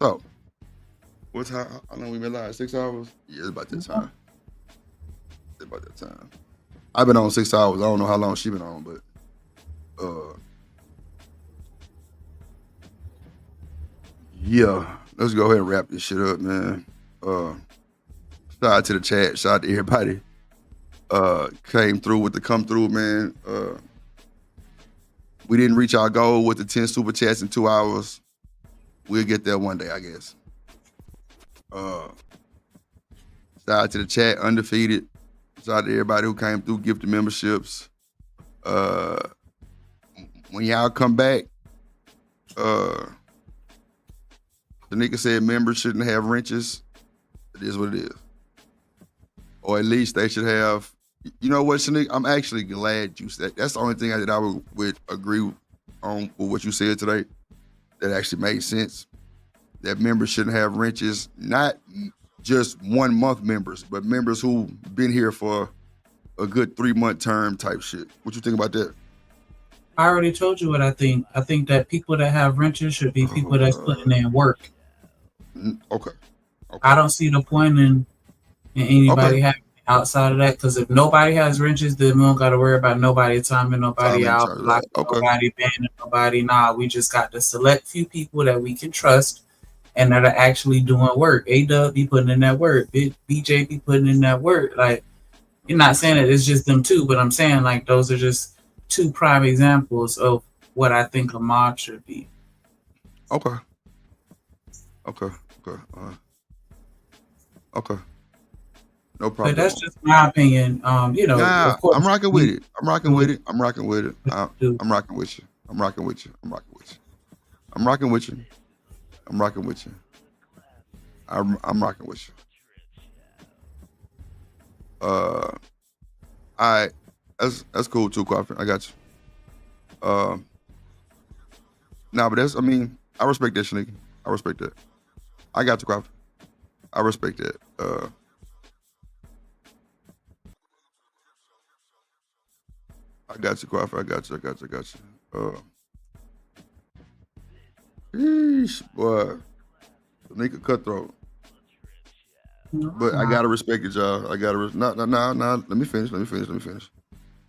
So, what's how long we been live? 6 hours? Yeah, it's about that time. It's about that time. I've been on 6 hours. I don't know how long she been on, but yeah. Let's go ahead and wrap this shit up, man. Shout out to the chat. Shout out to everybody. Came through with the come through, man. We didn't reach our goal with the 10 super chats in 2 hours. We'll get there one day, I guess. Shout out to the chat, Undefeated. Shout out to everybody who came through, gifted memberships. When y'all come back, Tanika said members shouldn't have wrenches. It is what it is. Or at least they should have. You know what, Shanika? I'm actually glad you said. That's the only thing that I would agree on with what you said today. That actually made sense. That members shouldn't have wrenches. Not just 1 month members, but members who've been here for a good 3-month term type shit. What you think about that? I already told you what I think. I think that people that have wrenches should be people that's putting in work. Okay. I don't see the point in anybody having outside of that, because if nobody has wrenches, then we don't got to worry about nobody timing nobody out, blocking nobody, banning nobody. Nah, we just got to select few people that we can trust and that are actually doing work. A-Dub be putting in that work. BJ be putting in that work. Like, you're not saying that it's just them two, but I'm saying like those are just 2 prime examples of what I think a mob should be. Okay. No problem. But that's just my opinion. You know, of course, I'm rocking with it. I'm rocking with it. I'm rocking with you. I'm rocking with you. I'm rocking with you. I'm rocking with you. I'm rocking with you. I'm rocking with you. I'm rocking with you. All right. That's cool too, Coffee. I got you. Nah, but I respect that, Shanika. I respect that. I got you, Coffee. I respect that. I got you, Coffee. I got you. Yeesh, boy. Shanika cutthroat. But I gotta respect it, y'all. I gotta no. Let me finish.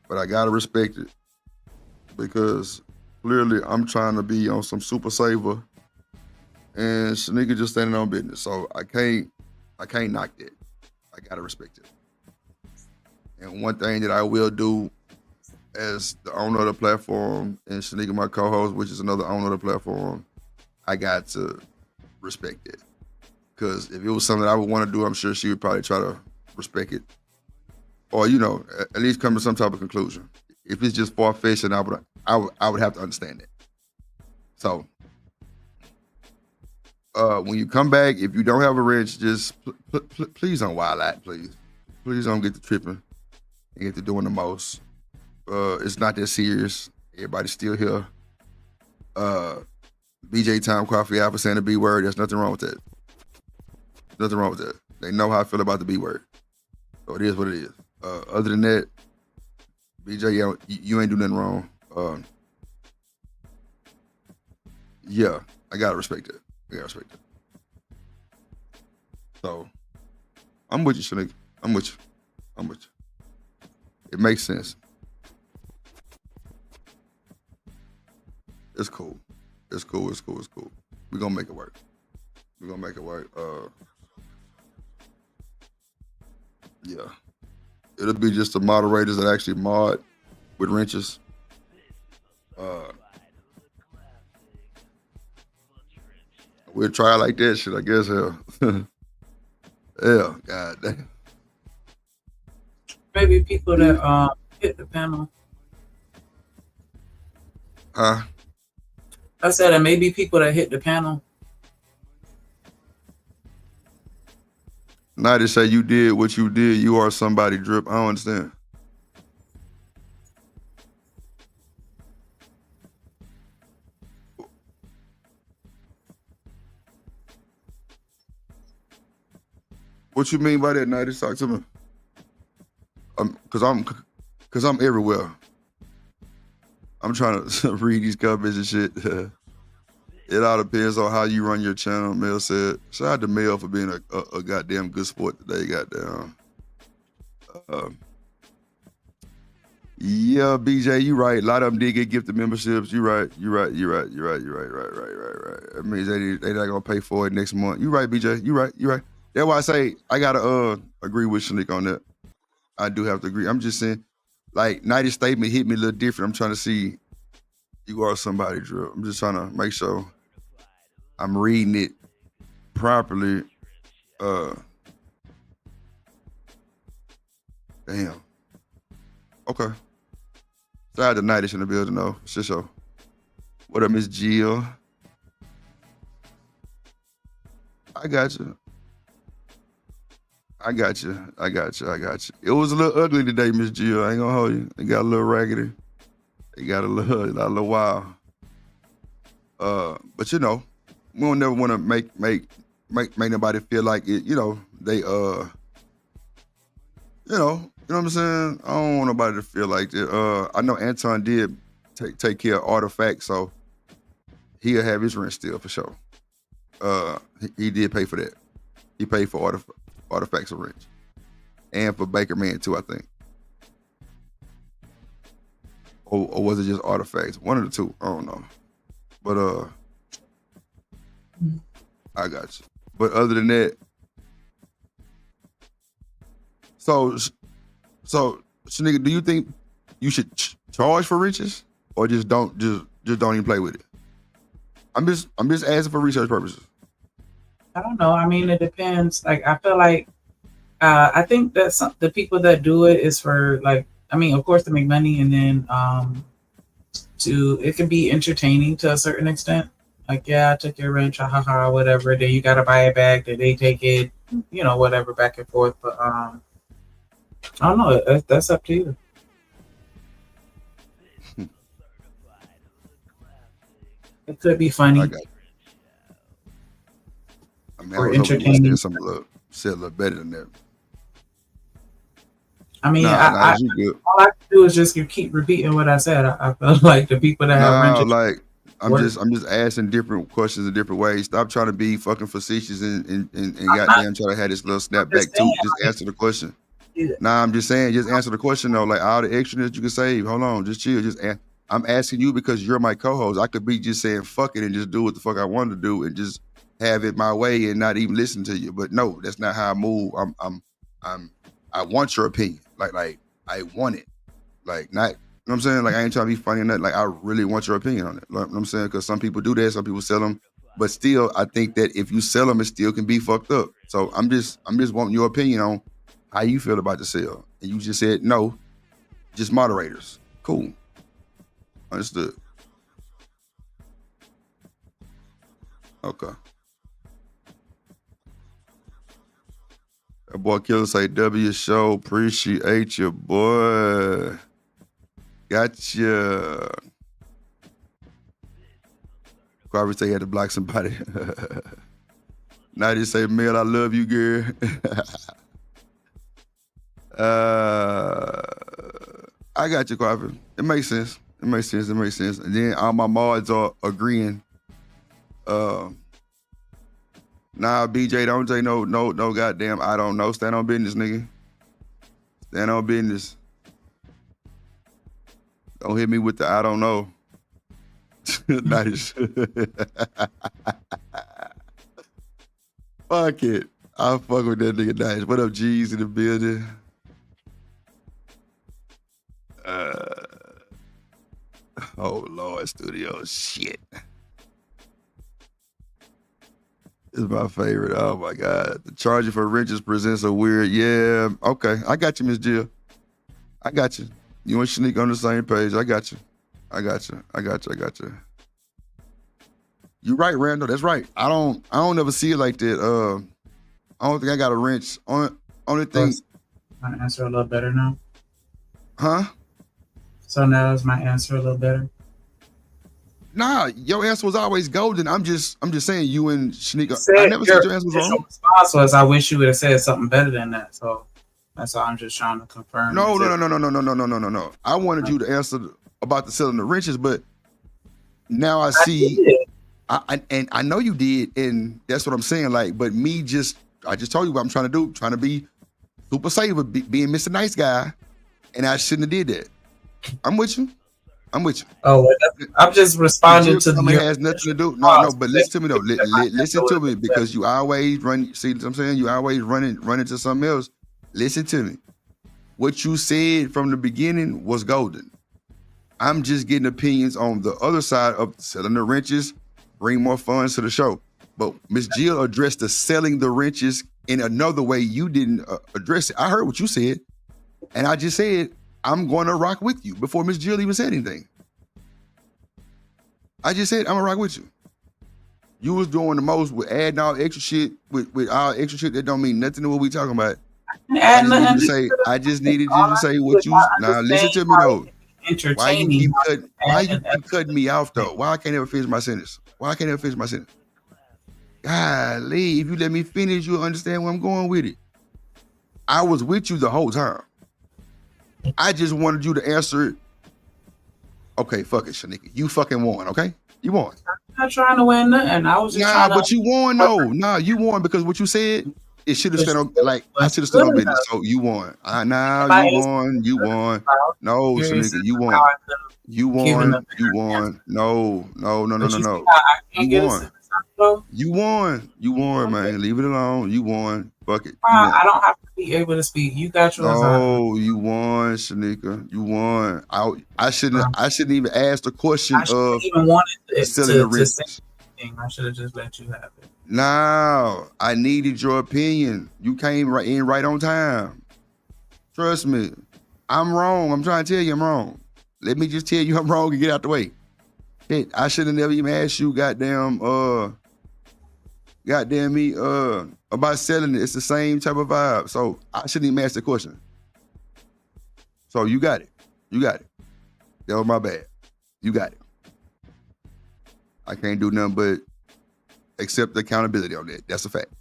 But I gotta respect it because clearly I'm trying to be on some super saver, and Shanika just standing on business. So I can't knock that. I gotta respect it. And one thing that I will do as the owner of the platform and Shanika my co-host, which is another owner of the platform, I got to respect it. Because if it was something I would want to do, I'm sure she would probably try to respect it. Or, at least come to some type of conclusion. If it's just far-fetched, then I would have to understand it. So, when you come back, if you don't have a wrench, just please don't wild out, please. Please don't get to tripping and get to doing the most. It's not that serious. Everybody's still here. BJ Time Coffee Alpha saying the B word. There's nothing wrong with that. Nothing wrong with that. They know how I feel about the B word. So it is what it is. Other than that, BJ, you ain't do nothing wrong. Yeah, I gotta respect it. So I'm with you, Shanika. I'm with you. It makes sense. It's cool. We're gonna make it work. Yeah. It'll be just the moderators that actually mod with wrenches. We'll try it like that shit, I guess. Hell. Yeah, god damn. Maybe people that hit the panel. Huh? I said that maybe people that hit the panel. Now to say you did what you did, you are somebody, Drip. I don't understand. What you mean by that, Nighty? Talk to me. Cause I'm everywhere. I'm trying to read these comments and shit. It all depends on how you run your channel. Mel said, shout out to Mel for being a goddamn good sport today. Goddamn. Yeah, BJ, you right. A lot of them did get gifted memberships. You right. Right. That means they not gonna pay for it next month. You right, BJ. You right. That's why I say I gotta agree with Shanika on that. I do have to agree. I'm just saying, like, Nighty's statement hit me a little different. I'm trying to see you are somebody, Drew. I'm just trying to make sure I'm reading it properly. Damn. Okay. Shout out to Nightish in the building, though. Sure. What up, Miss Jill? I got you. It was a little ugly today, Miss Jill. I ain't gonna hold you. It got a little raggedy. It got a little wild. But we don't never want to make nobody feel like it. They you know what I'm saying. I don't want nobody to feel like that. I know Anton did take care of Artifact, so he'll have his rent still for sure. He did pay for that. He paid for Artifacts of rent, and for Baker Man too, I think. Or was it just Artifacts? One of the two. I don't know. But I got you. But other than that, so Shanika, do you think you should charge for riches, or just don't even play with it? I'm just asking for research purposes. I don't know. I mean, it depends. Like, I feel like I think that the people that do it is for, like, I mean, of course, to make money, and then it can be entertaining to a certain extent. Like, yeah, I took your wrench, ha, whatever. Then you gotta buy it back. Then they take it, whatever, back and forth. But I don't know. That's up to you. It could be funny. I mean, I was hoping you said a little better than that. I mean, all I can do is just keep repeating what I said. I feel like the people that have wrenches. Like, I'm just asking different questions in different ways. Stop trying to be fucking facetious and goddamn try to have this little snapback too. Just answer the question. Yeah. Nah, I'm just saying, just answer the question though. Like, all the extraness you can save. Hold on, just chill. Just I'm asking you because you're my co-host. I could be just saying fuck it and just do what the fuck I wanted to do and just have it my way and not even listen to you. But no, that's not how I move. I want your opinion. Like I want it. Like not, you know what I'm saying? Like I ain't trying to be funny or nothing. Like I really want your opinion on it. Like, you know what I'm saying? Because some people do that, some people sell them. But still, I think that if you sell them, it still can be fucked up. So I'm just wanting your opinion on how you feel about the sale. And you just said no, just moderators. Cool. Understood. Okay. That boy Killer say W show. Appreciate you, boy. Gotcha. Carver say he had to block somebody. Now they say, Mel, I love you, girl. I got you, Carver. It makes sense. It makes sense. And then all my mods are agreeing. Nah, BJ, don't say no goddamn, I don't know. Stand on business, nigga. Stand on business. Don't hit me with the I don't know. Nice. Fuck it. I'll fuck with that nigga nice. What up, G's in the building? Oh Lord, studio shit. This is my favorite. Oh my God. The Charger for Riches presents a weird, yeah. Okay, I got you, Miss Jill. I got you. You and Shanique on the same page. I got you. You're right, Randall. That's right. I don't ever see it like that. I don't think I got a wrench. Only thing. My answer a little better now. Huh? So now is my answer a little better? Nah, your answer was always golden. I'm just saying you and Shanique. I never said your answer was wrong. Response was, I wish you would have said something better than that. So that's all I'm just trying to confirm. No. I wanted you to answer about the selling the wrenches, but now I see. I know you did, and that's what I'm saying. Like, but I just told you what I'm trying to do. Trying to be super safe, being Mr. Nice Guy, and I shouldn't have did that. I'm with you. Oh, I'm just responding to the. It has nothing to do. No, but listen to me though. Listen to me because you always run. See what I'm saying? You always run into something else. Listen to me. What you said from the beginning was golden. I'm just getting opinions on the other side of selling the wrenches, bring more funds to the show. But Miss Jill addressed the selling the wrenches in another way you didn't address it. I heard what you said, and I just said, I'm going to rock with you before Miss Jill even said anything. I just said, I'm going to rock with you. You was doing the most with adding all extra shit, with all extra shit that don't mean nothing to what we talking about. I just needed you to say what you, now listen to me though. Why you keep cutting me off though? Why I can't ever finish my sentence? Golly, if you let me finish, you'll understand where I'm going with it. I was with you the whole time. I just wanted you to answer it. Okay, fuck it, Shanika. You fucking won, okay? You won. I'm not trying to win nothing. I was just trying to. But you won, no. Nah, you won because what you said, it should have stood on, like, I should have stood on business. So you won. You won. No, Shanika, you won. You won. No. You won, man. Leave it alone. You won. Fuck it. I don't have to be able to speak. You got yours. No, you won, Shanika. You won. I shouldn't even ask the question of even wanted selling the wrenches. I should have just let you have it. No, I needed your opinion. You came right on time. Trust me. I'm wrong. I'm trying to tell you I'm wrong. Let me just tell you I'm wrong and get out the way. Shit, I should have never even asked you goddamn me about selling it. It's the same type of vibe. So I shouldn't even ask the question. So you got it. That was my bad. You got it. I can't do nothing but accept the accountability on that. That's a fact.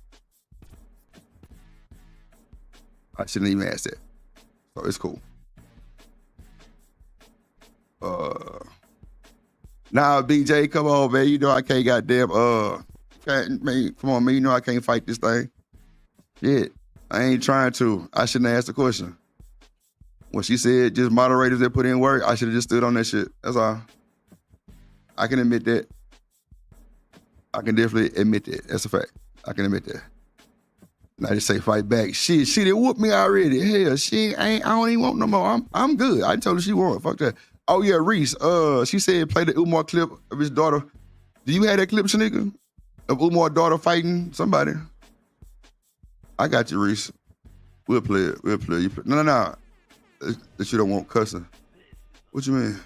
I shouldn't even ask that. So it's cool. Nah, BJ, come on, man. You know I can't goddamn come on, man. You know I can't fight this thing. Shit. I ain't trying to. I shouldn't ask the question. when she said just moderators that put in work, I should have just stood on that shit. That's all. I can admit that. I can definitely admit that. That's a fact. I can admit that. Now they say fight back. She done whooped me already. Hell, I don't even want no more. I'm good. I told her she won. Fuck that. Oh yeah, Reese. She said play the Umar clip of his daughter. Do you have that clip, Shanika? Of Umar's daughter fighting somebody? I got you, Reese. We'll play it. We'll play it. No. That you don't want cussing. What you mean?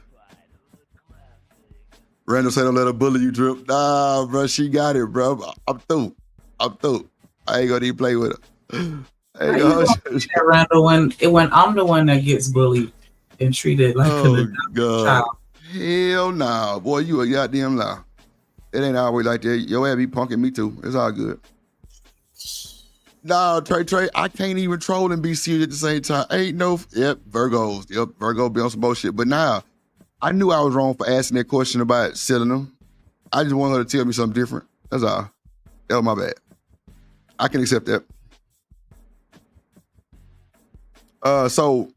Randall said don't let her bully you, Drip. Nah, bro, she got it, bro. I'm through. I ain't gonna even play with her. Randall, when I'm the one that gets bullied and treated like an child. Hell nah. Boy, you a goddamn lie. It ain't always like that. Your ass be punking me too. It's all good. Nah, Trey, I can't even troll and be serious at the same time. Ain't no, Virgos. Yep, Virgo be on some bullshit. But now, I knew I was wrong for asking that question about selling them. I just wanted her to tell me something different. That's all. That was my bad. I can accept that. So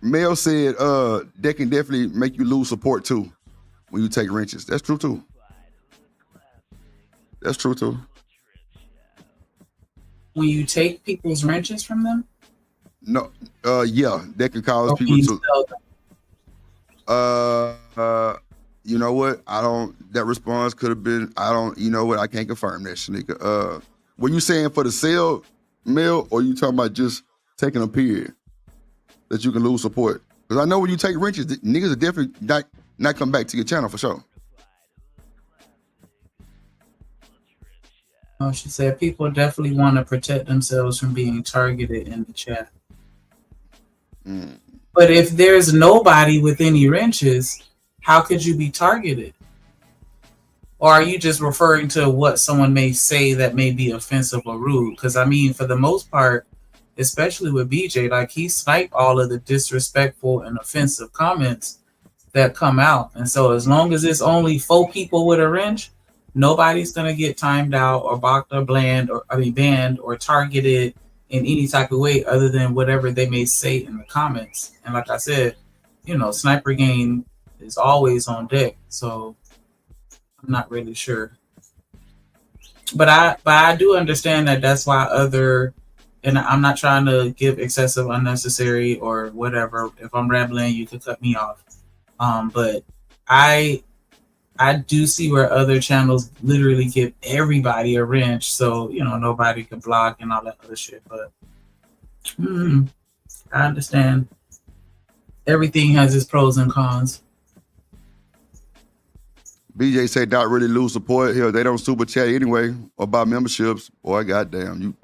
Mel said that can definitely make you lose support too when you take wrenches. That's true too. When you take people's wrenches from them? No, yeah, that can cause people to. You know what? That response could have been. You know what? I can't confirm that, Shanika. Were you saying for the sale, Mel, or you talking about just taking a period that you can lose support? Because I know when you take wrenches, niggas are definitely not come back to your channel for sure. Oh, she said people definitely want to protect themselves from being targeted in the chat. But if there's nobody with any wrenches, how could you be targeted? Or are you just referring to what someone may say that may be offensive or rude? Because I mean, for the most part, especially with BJ, like he sniped all of the disrespectful and offensive comments that come out. And so as long as it's only 4 people with a wrench, nobody's gonna get timed out or blocked or banned or targeted in any type of way other than whatever they may say in the comments. And like I said, Sniper Game is always on deck. So I'm not really sure. But I do understand that that's why and I'm not trying to give excessive, unnecessary, or whatever. If I'm rambling, you can cut me off. But I do see where other channels literally give everybody a wrench, so nobody can block and all that other shit. But I understand. Everything has its pros and cons. BJ say not really lose support. Hell, they don't super chat anyway or buy memberships. Boy, goddamn.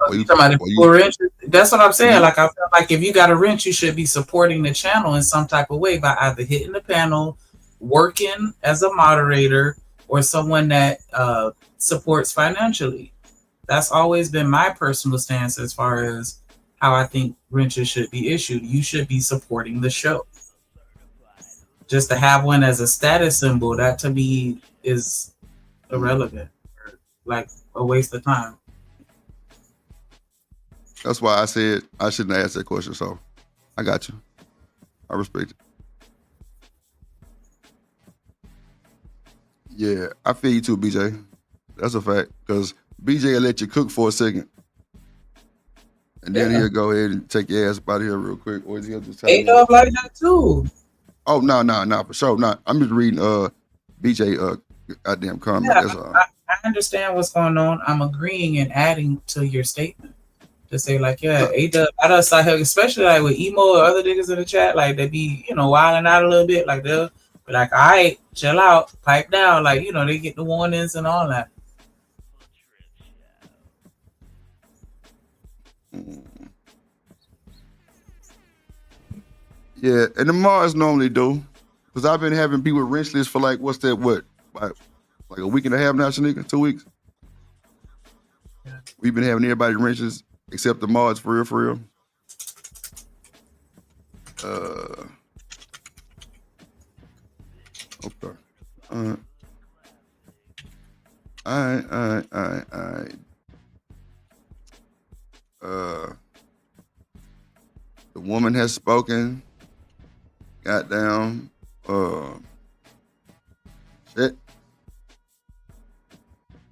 That's what I'm saying. Like I feel like if you got a wrench, you should be supporting the channel in some type of way by either hitting the panel, working as a moderator, or someone that supports financially. That's always been my personal stance as far as how I think wrenches should be issued. You should be supporting the show. Just to have one as a status symbol, that to me is irrelevant, like a waste of time. That's why I said I shouldn't ask that question. So I got you. I respect it. Yeah, I feel you too, BJ. That's a fact. Because BJ will let you cook for a second. And then he'll go ahead and take your ass up out of here real quick. Or he'll just like that too. Oh, no, for sure. No, I'm just reading BJ goddamn comment. Yeah, That's all. I understand what's going on. I'm agreeing and adding to your statement. To say like, A-Dub, I done saw her, especially like with Emo or other niggas in the chat, like they be, wilding out a little bit, like they'll be like, all right, chill out, pipe down, like, they get the warnings and all that. Yeah, and the Mars normally do. Because I've been having people wrench lists for like like a week and a half now, Shanika? 2 weeks? Yeah. We've been having everybody wrenches except the mods for real. Okay. All right. The woman woman has spoken. Goddamn. Shit.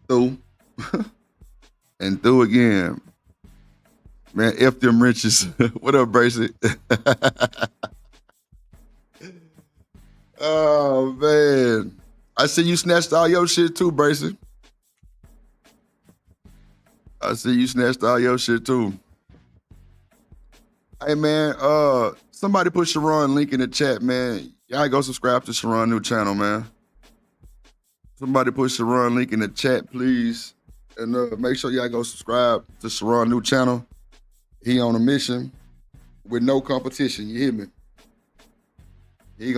Through. And through again. Man, F them riches. What up, Bracy? Oh, man. I see you snatched all your shit too, Bracy. I see you snatched all your shit too. Hey, man, somebody put Sharon link in the chat, man. Y'all go subscribe to Sharon new channel, man. Somebody put Sharon link in the chat, please. And make sure y'all go subscribe to Sharon new channel. He on a mission with no competition. You hear me? He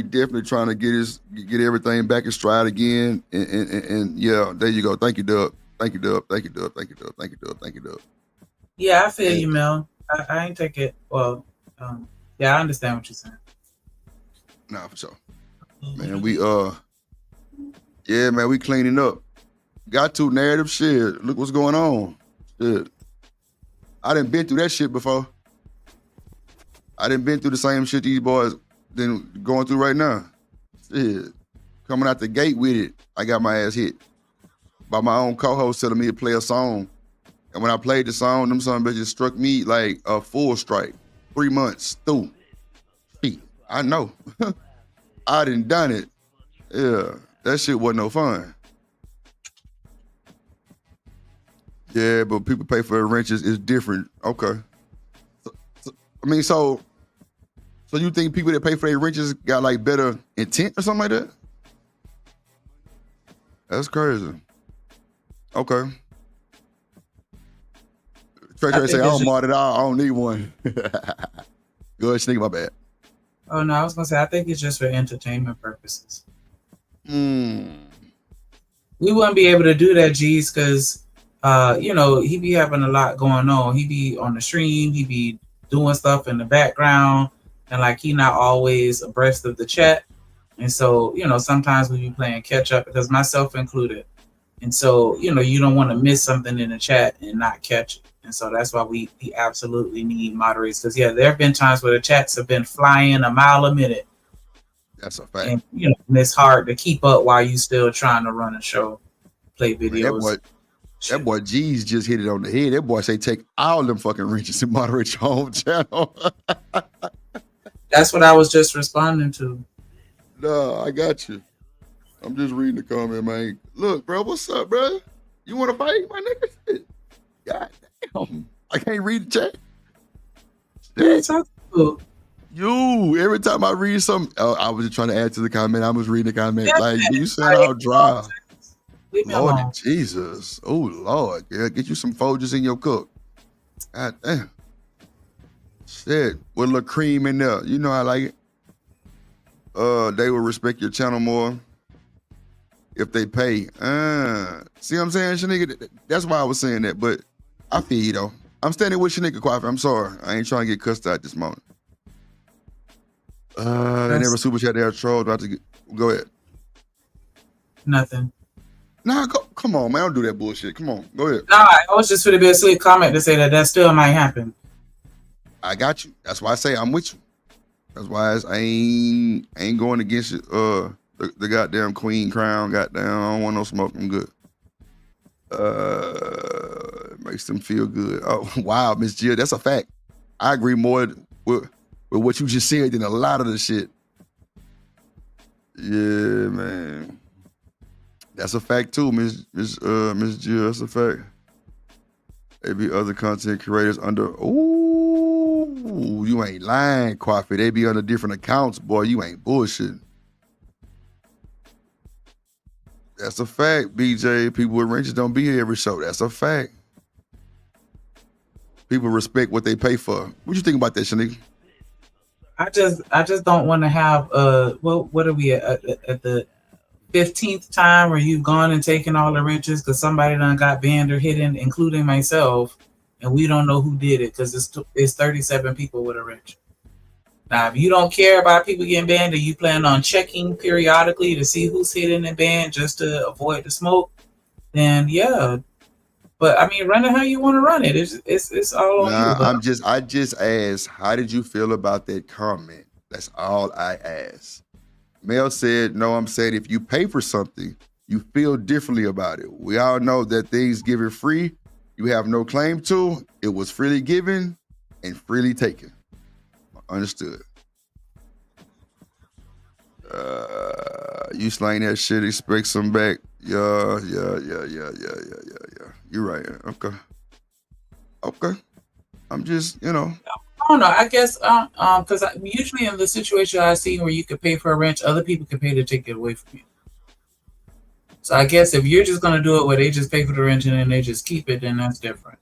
definitely trying to get everything back in stride again. And yeah, there you go. Thank you, Dub. Thank you, Dub. Thank you, Dub. Thank you, Dub. Thank you, Dub. Thank you, Dub. Yeah, I feel you, Mel. I ain't take it. Well, yeah, I understand what you're saying. Nah, for sure. Man, we we cleaning up. Got to narrative shit. Look what's going on. Shit. I done been through that shit before. I done been through the same shit these boys then going through right now. Shit. Coming out the gate with it, I got my ass hit by my own co-host telling me to play a song. And when I played the song, them son bitches struck me like a full strike. 3 months through. I know. I done it. Yeah, that shit wasn't no fun. Yeah, but people pay for the wrenches is different. Okay. So you think people that pay for their wrenches got like better intent or something like that? That's crazy. Okay. Trey say, I don't mod it all. I don't need one. Go ahead, sneak, my bad. Oh, no, I was going to say, I think it's just for entertainment purposes. We wouldn't be able to do that, G's, because, he be having a lot going on. He be on the stream. He be doing stuff in the background. And, like, he not always abreast of the chat. And so, sometimes we be playing catch up, because myself included. And so, you don't want to miss something in the chat and not catch it. And so that's why we absolutely need moderators. Because, yeah, there have been times where the chats have been flying a mile a minute. That's a fact. And, and it's hard to keep up while you still trying to run a show, play videos. Man, that boy G's just hit it on the head. That boy say take all them fucking wrenches and moderate your own channel. That's what I was just responding to. No, I got you. I'm just reading the comment, man. Look, bro, what's up, bro? You want to fight, my nigga? God damn. I can't read the chat. You, every time I read something, I was just trying to add to the comment. I was reading the comment. Like, you sound all dry. Lord Jesus. Oh, Lord. Yeah, get you some Folgers in your cup. God damn. Shit. With a little cream in there. You know I like it. They will respect your channel more if they pay. See what I'm saying, Shanika? That's why I was saying that, but I feel you, though. I'm standing with Shanika Quaffy. I'm sorry. I ain't trying to get cussed out this moment. They never super chat. They are trolled. Go ahead. Nothing. Nah, come on, man. Don't do that bullshit. Come on. Go ahead. Nah, I was just going to be a sweet comment to say that still might happen. I got you. That's why I say I'm with you. That's why I ain't going against it. The goddamn queen crown. Goddamn, I don't want no smoke. I'm good. It makes them feel good. Oh, wow, Miss Jill. That's a fact. I agree more with what you just said than a lot of the shit. Yeah, man. That's a fact too, Miss Jill. That's a fact. There be other content creators under. Ooh, you ain't lying, Quaffy. They be under different accounts, boy. You ain't bullshitting. That's a fact, BJ. People with wrenches don't be here every show. That's a fact. People respect what they pay for. What you think about that, Shanika? I just don't want to have what are we at the 15th time where you've gone and taken all the wrenches because somebody done got banned or hidden, including myself, and we don't know who did it because it's 37 people with a wrench. Now, if you don't care about people getting banned, or you plan on checking periodically to see who's hidden and banned just to avoid the smoke, then yeah, But I mean, run it how you want to run it. It's all on you. Nah, I just asked, how did you feel about that comment? That's all I asked. Mel said, no, I'm saying if you pay for something, you feel differently about it. We all know that things given free, you have no claim to. It was freely given and freely taken. Understood. You slang that shit, expect some back. Yeah. You're right. Okay. I'm just, I don't know. I guess because usually in the situation I see where you could pay for a wrench, other people can pay to take it away from you. So I guess if you're just gonna do it where they just pay for the wrench and then they just keep it, then that's different.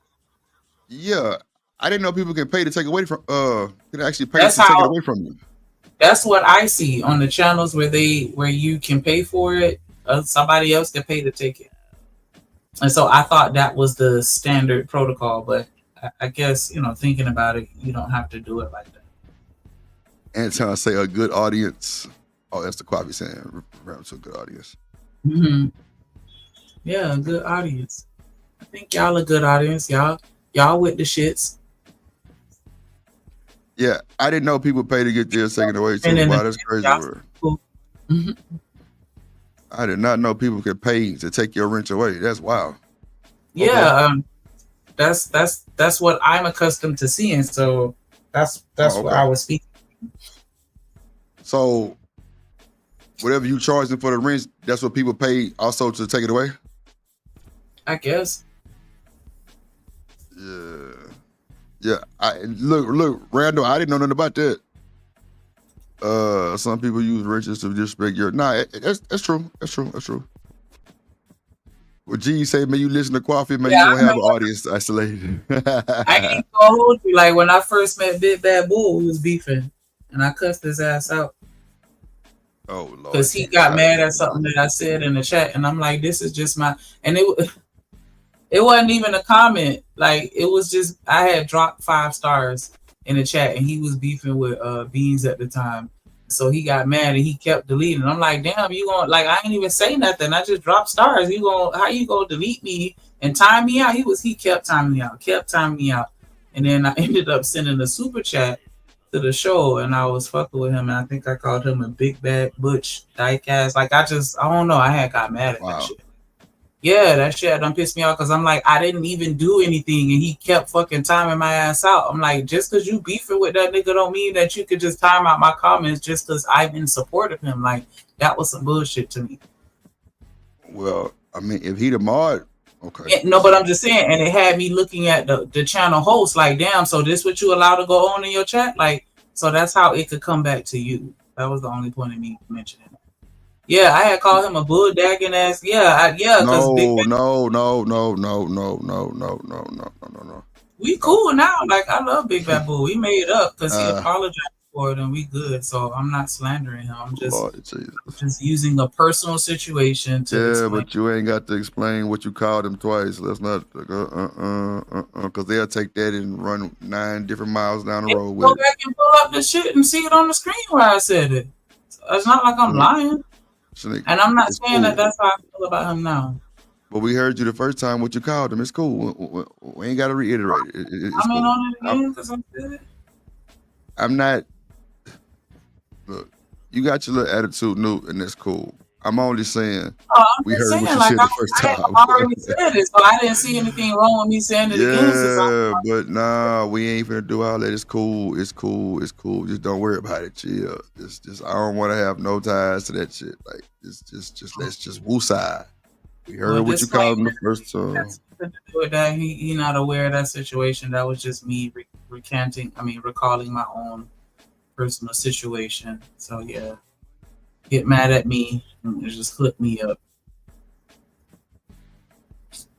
Yeah, I didn't know people can pay to take away from. Can actually pay to take it away from you. That's what I see on the channels where you can pay for it. Somebody else can pay to take it. And so I thought that was the standard protocol, but I guess, thinking about it, you don't have to do it like that. Anton say a good audience. Oh, that's the Quavi saying. Around to a good audience. Mm-hmm. Yeah, a good audience. I think y'all a good audience. Y'all with the shits. Yeah, I didn't know people pay to get theirs taken away too. Wow, that's crazy. Cool. Mm-hmm. I did not know people could pay to take your wrench away. That's wild. Yeah, okay. That's what I'm accustomed to seeing. So that's what I was speaking. So whatever you charge them for the wrench, that's what people pay also to take it away? I guess. Yeah. Look, Randall, I didn't know nothing about that. Some people use wrenches to disrespect your. Nah, that's true. That's true. Well, G say, man, you listen to Coffee, man, you don't have an audience isolated. I ain't gonna hold you. Like when I first met Big Bad Bull, we was beefing, and I cussed his ass out. Oh Lord! Because he got mad at something that I said in the chat, and I'm like, this is just my. And it wasn't even a comment. Like it was just I had dropped 5 stars in the chat, and he was beefing with Beans at the time. So he got mad and he kept deleting. I'm like, damn, you gonna I ain't even say nothing. I just dropped stars. How you gonna delete me and time me out? He kept timing me out. And then I ended up sending a super chat to the show, and I was fucking with him, and I think I called him a big bad butch dyke ass. Like I don't know. I had got mad at that shit. Yeah, that shit done pissed me off because I'm like, I didn't even do anything and he kept fucking timing my ass out. I'm like, just because you beefing with that nigga don't mean that you could just time out my comments just because I've been supportive of him. Like, that was some bullshit to me. Well, I mean, if he the mod, okay. No, but I'm just saying, and it had me looking at the channel host like, damn, so this what you allowed to go on in your chat? Like, so that's how it could come back to you. That was the only point of me mentioning it. Yeah, I had called him a bulldagging ass. Yeah. No. We cool now. Like I love Big Bad Bull. We made up because he apologized for it, and we good. So I'm not slandering him. I'm just using a personal situation to. Yeah, but you ain't got to explain what you called him twice. Let's not, because they'll take that and run 9 different miles down the road with it. Go back and pull up the shit and see it on the screen where I said it. It's not like I'm lying. And I'm not saying that that's how I feel about him now. But we heard you the first time what you called him. It's cool. We ain't got to reiterate it. It's I mean, cool. on it again because I'm good. I'm not. Look, you got your little attitude, Newt, and that's cool. I'm only saying we heard what you said the first time. I already said it, so I didn't see anything wrong with me saying it again. Yeah, but nah, we ain't finna do all that. It's cool. Just don't worry about it. Chill. Just I don't want to have no ties to that shit. Like, let's just woosah. We heard what you called him the first time. That's nothing to do with that. He not aware of that situation. That was just me recalling my own personal situation. So yeah, get mad at me and just clip me up.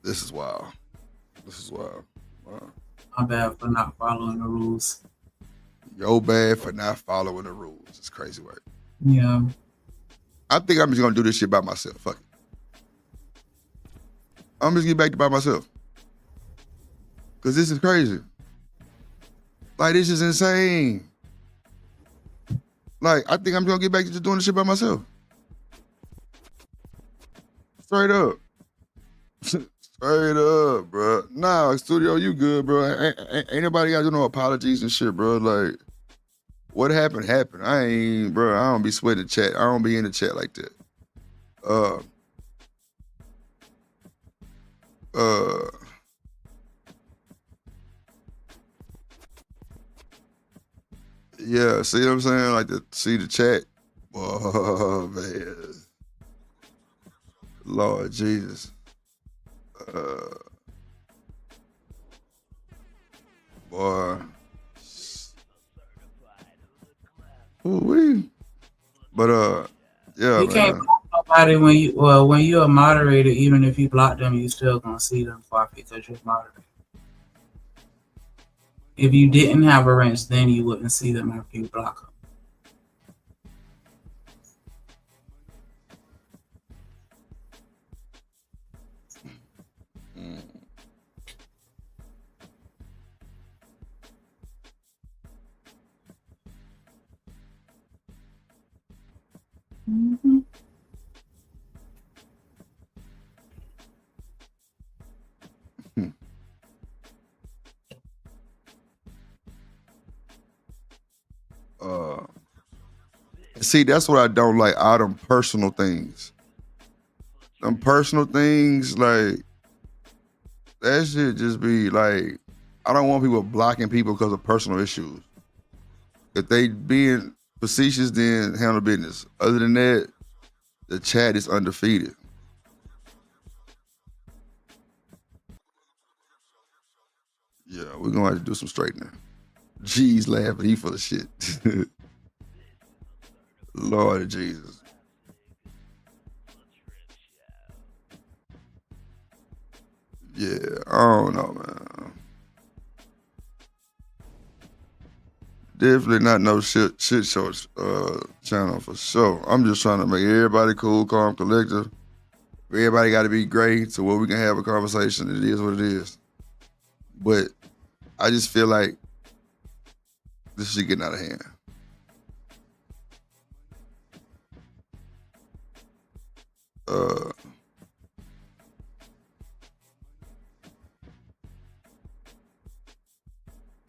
This is wild. Wow. My bad for not following the rules. Yo bad for not following the rules. It's crazy work. Yeah. I think I'm just gonna do this shit by myself. Fuck it. I'm just get back to by myself. Cause this is crazy. Like, this is insane. Like, I think I'm gonna get back to just doing this shit by myself. Straight up. Straight up, bro. Nah, studio, you good, bro. Ain't nobody got to do no apologies and shit, bro. Like, what happened, happened. I don't be sweating the chat. I don't be in the chat like that. Yeah, see what I'm saying? Like, see the chat. Oh, man. Lord Jesus. Boy. Ooh-wee. But, yeah, You can't man. block nobody when you're a moderator. Even if you block them, you still gonna see them because you're a moderator. If you didn't have a wrench, then you wouldn't see them after you block them. Mm-hmm. See, that's what I don't like. All them personal things. Them personal things, like, that shit just be like, I don't want people blocking people because of personal issues. If they being facetious, then handle business. Other than that, the chat is undefeated. Yeah, we're gonna have to do some straightening. G's laughing, he full of shit. Lord Jesus. Yeah, I don't know, man. Definitely not no shit show channel for sure. I'm just trying to make everybody cool, calm, collective. Everybody got to be great so where we can have a conversation. It is what it is. But I just feel like this shit getting out of hand.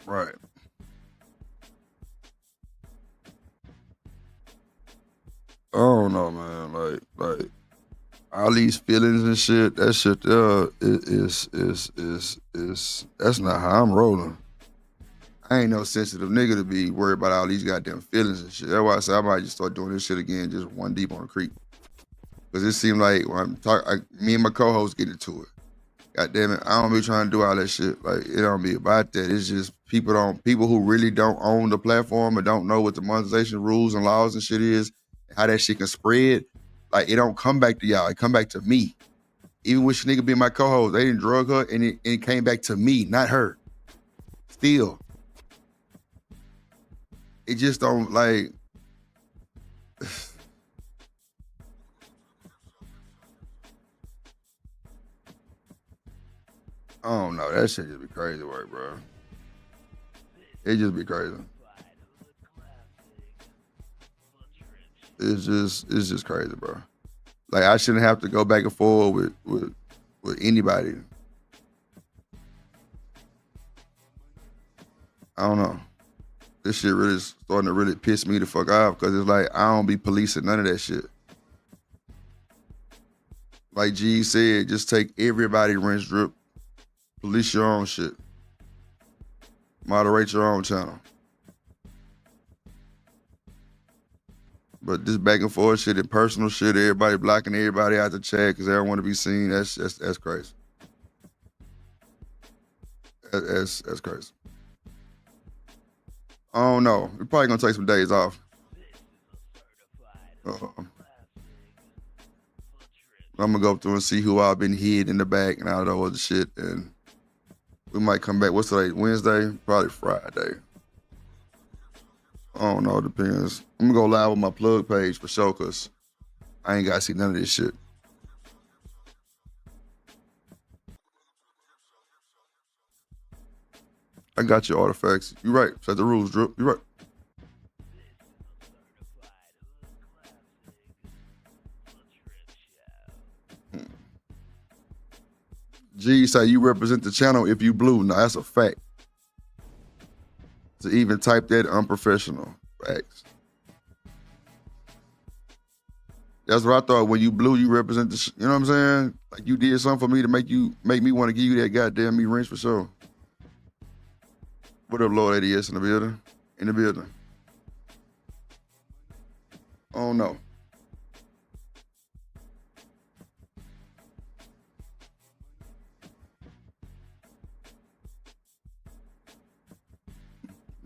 Right. I don't know, man. Like all these feelings and shit. That shit there is that's not how I'm rolling. I ain't no sensitive nigga to be worried about all these goddamn feelings and shit. That's why I said I might just start doing this shit again, just one deep on the creek. Cause it seemed like when I'm talking, me and my co-host get into it. God damn it, I don't be trying to do all that shit. Like, it don't be about that. It's just people who really don't own the platform and don't know what the monetization rules and laws and shit is, how that shit can spread. Like, it don't come back to y'all. It come back to me. Even with nigga being my co-host, they didn't drug her and it came back to me, not her. Still. It just don't like. I don't know. That shit just be crazy work, bro. It just be crazy. It's just crazy, bro. Like, I shouldn't have to go back and forth with anybody. I don't know. This shit really is starting to really piss me the fuck off because it's like I don't be policing none of that shit. Like G said, just take everybody rinse drip. Police your own shit. Moderate your own channel. But this back and forth shit and personal shit, everybody blocking everybody out the chat because they don't want to be seen, that's crazy. That's crazy. I don't know. We're probably gonna take some days off. I'm gonna go through and see who I've been hid in the back and all that other shit, and we might come back. What's today? Wednesday? Probably Friday. I don't know. It depends. I'm gonna go live on my plug page for sure, cause I ain't gotta see none of this shit. I got your artifacts. You're right. Set the rules, Drip. You're right. G say you represent the channel if you blue. No, that's a fact. To even type that unprofessional. Facts. That's what I thought. When you blue, you represent the. You know what I'm saying? Like you did something for me to make me want to give you that goddamn me wrench for sure. What up, Lord ADS in the building? In the building. Oh no.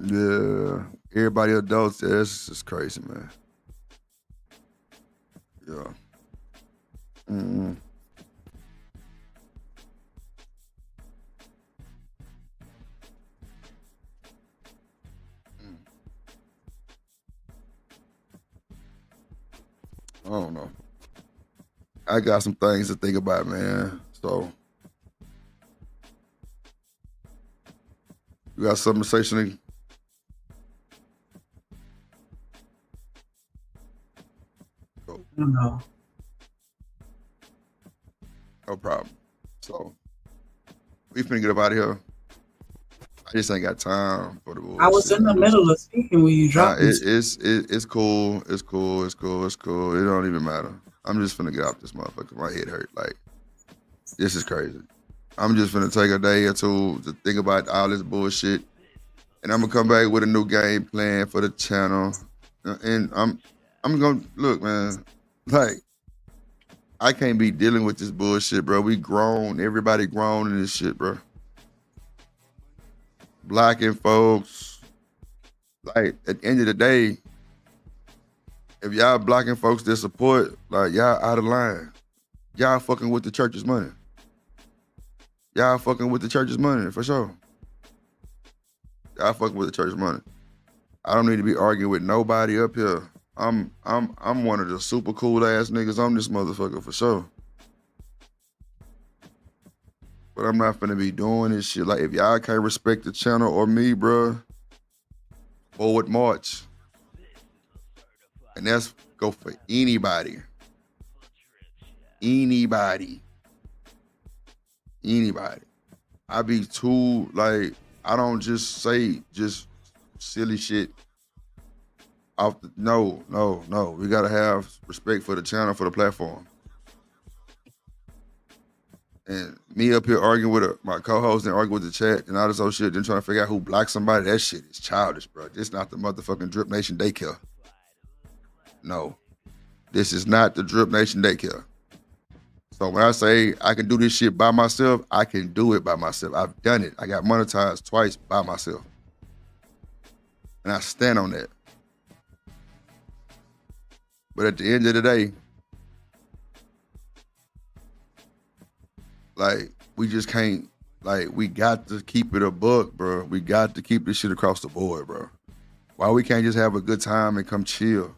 Yeah, everybody adults, yeah, that's just crazy, man. Yeah. Mm-hmm. I don't know. I got some things to think about, man. So, you got something to say, Shanique? No. No problem. So, we finna get up out of here. I just ain't got time for the bullshit. I was in the middle of speaking when you dropped it's cool. It's cool. It don't even matter. I'm just finna get out this motherfucker. My head hurt. Like, this is crazy. I'm just finna take a day or two to think about all this bullshit. And I'm gonna come back with a new game plan for the channel. And I'm gonna look, man, like, I can't be dealing with this bullshit, bro. We grown. Everybody grown in this shit, bro. Blocking folks. Like, at the end of the day, if y'all blocking folks that support, like, y'all out of line. Y'all fucking with the church's money. Y'all fucking with the church's money, for sure. Y'all fucking with the church's money. I don't need to be arguing with nobody up here. I'm one of the super cool ass niggas on this motherfucker, for sure. But I'm not finna be doing this shit. Like, if y'all can't respect the channel or me, bro, forward march. And that's go for anybody. Anybody. I be too, like, I don't just say just silly shit off the, no. We gotta have respect for the channel, for the platform. And me up here arguing with my co-host and arguing with the chat and all this other shit, then trying to figure out who blocked somebody, that shit is childish, bro. This not the motherfucking Drip Nation daycare. No. This is not the Drip Nation daycare. So when I say I can do this shit by myself, I can do it by myself. I've done it. I got monetized twice by myself. And I stand on that. But at the end of the day, like, we just can't, like, we got to keep it a buck, bro. We got to keep this shit across the board, bro. Why we can't just have a good time and come chill?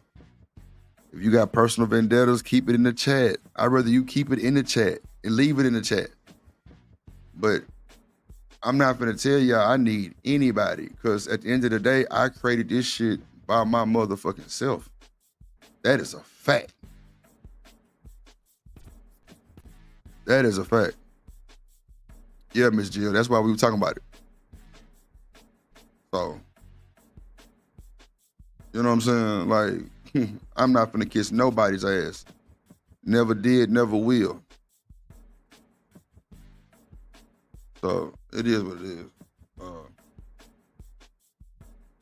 If you got personal vendettas, keep it in the chat. I'd rather you keep it in the chat and leave it in the chat. But I'm not gonna tell y'all I need anybody, because at the end of the day, I created this shit by my motherfucking self. That is a fact. That is a fact. Yeah, Miss Jill, that's why we were talking about it. So, you know what I'm saying? Like, I'm not finna kiss nobody's ass. Never did, never will. So, it is what it is.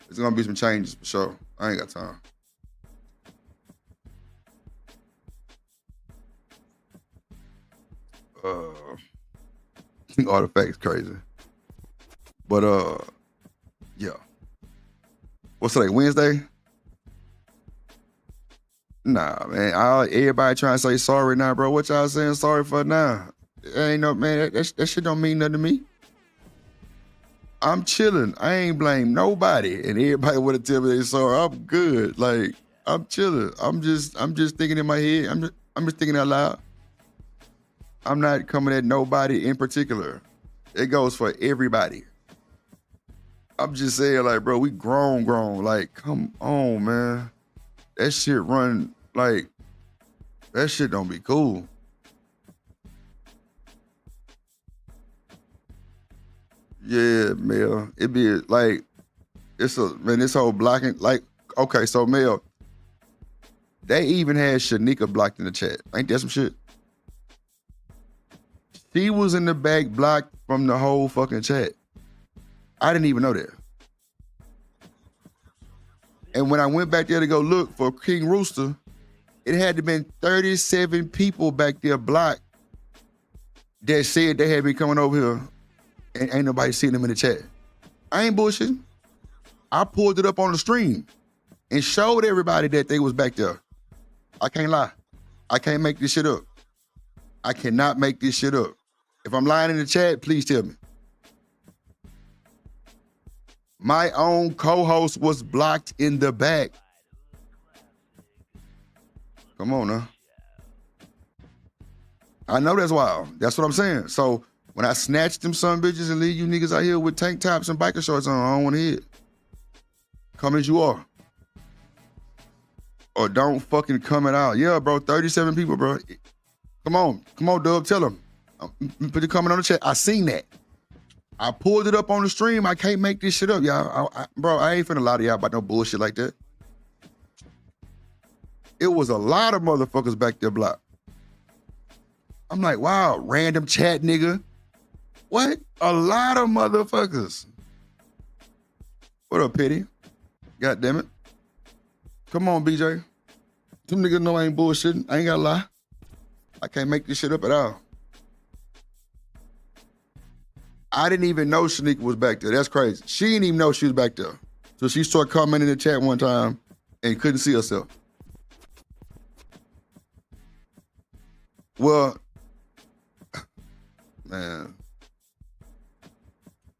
There's gonna be some changes for sure. I ain't got time. Artifact's crazy. But yeah. What's today? Wednesday? Nah, man. Everybody trying to say sorry now, bro. What y'all saying sorry for now? Ain't no, man, that shit don't mean nothing to me. I'm chilling. I ain't blame nobody. And everybody would have tell me they sorry. I'm good. Like, I'm chilling. I'm just thinking in my head. I'm just thinking out loud. I'm not coming at nobody in particular. It goes for everybody. I'm just saying, like, bro, we grown. Like, come on, man. That shit run, like, that shit don't be cool. Yeah, Mel. It be like, this whole blocking, like, okay, so Mel, they even had Shanika blocked in the chat. Ain't that some shit? She was in the back blocked from the whole fucking chat. I didn't even know that. And when I went back there to go look for King Rooster, it had to been 37 people back there blocked that said they had been coming over here and ain't nobody seen them in the chat. I ain't bullshitting. I pulled it up on the stream and showed everybody that they was back there. I can't lie. I can't make this shit up. I cannot make this shit up. If I'm lying in the chat, please tell me. My own co-host was blocked in the back. Come on now. I know that's wild. That's what I'm saying. So when I snatch them son bitches and leave you niggas out here with tank tops and biker shorts on, I don't want to hear it. Come as you are. Or don't fucking come it out. Yeah, bro, 37 people, bro. Come on, Doug, tell them. Put the comment on the chat. I seen that. I pulled it up on the stream. I can't make this shit up, y'all. Bro, I ain't finna lie to y'all about no bullshit like that. It was a lot of motherfuckers back there blocked. I'm like, wow, random chat nigga. What? A lot of motherfuckers. What up, Petty? God damn it. Come on, BJ. Them niggas know I ain't bullshitting. I ain't gotta lie. I can't make this shit up at all. I didn't even know Shanika was back there. That's crazy. She didn't even know she was back there. So she started commenting in the chat one time and couldn't see herself. Well, man,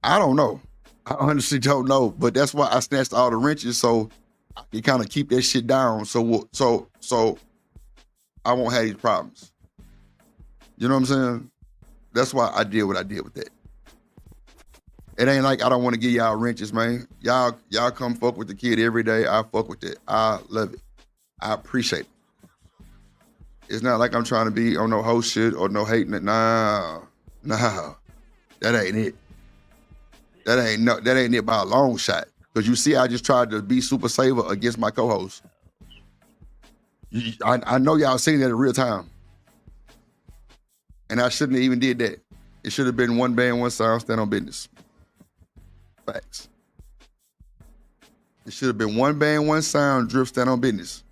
I don't know. I honestly don't know, but that's why I snatched all the wrenches so I can kind of keep that shit down so I won't have these problems. You know what I'm saying? That's why I did what I did with that. It ain't like I don't want to give y'all wrenches, man. Y'all come fuck with the kid every day. I fuck with it. I love it. I appreciate it. It's not like I'm trying to be on no host shit or no hating it. Nah. That ain't it. That ain't it by a long shot. Because you see, I just tried to be super saver against my co-host. I know y'all seen that in real time. And I shouldn't have even did that. It should have been one band, one sound, stand on business. Facts. It should have been one band, one sound, drip, stand on business.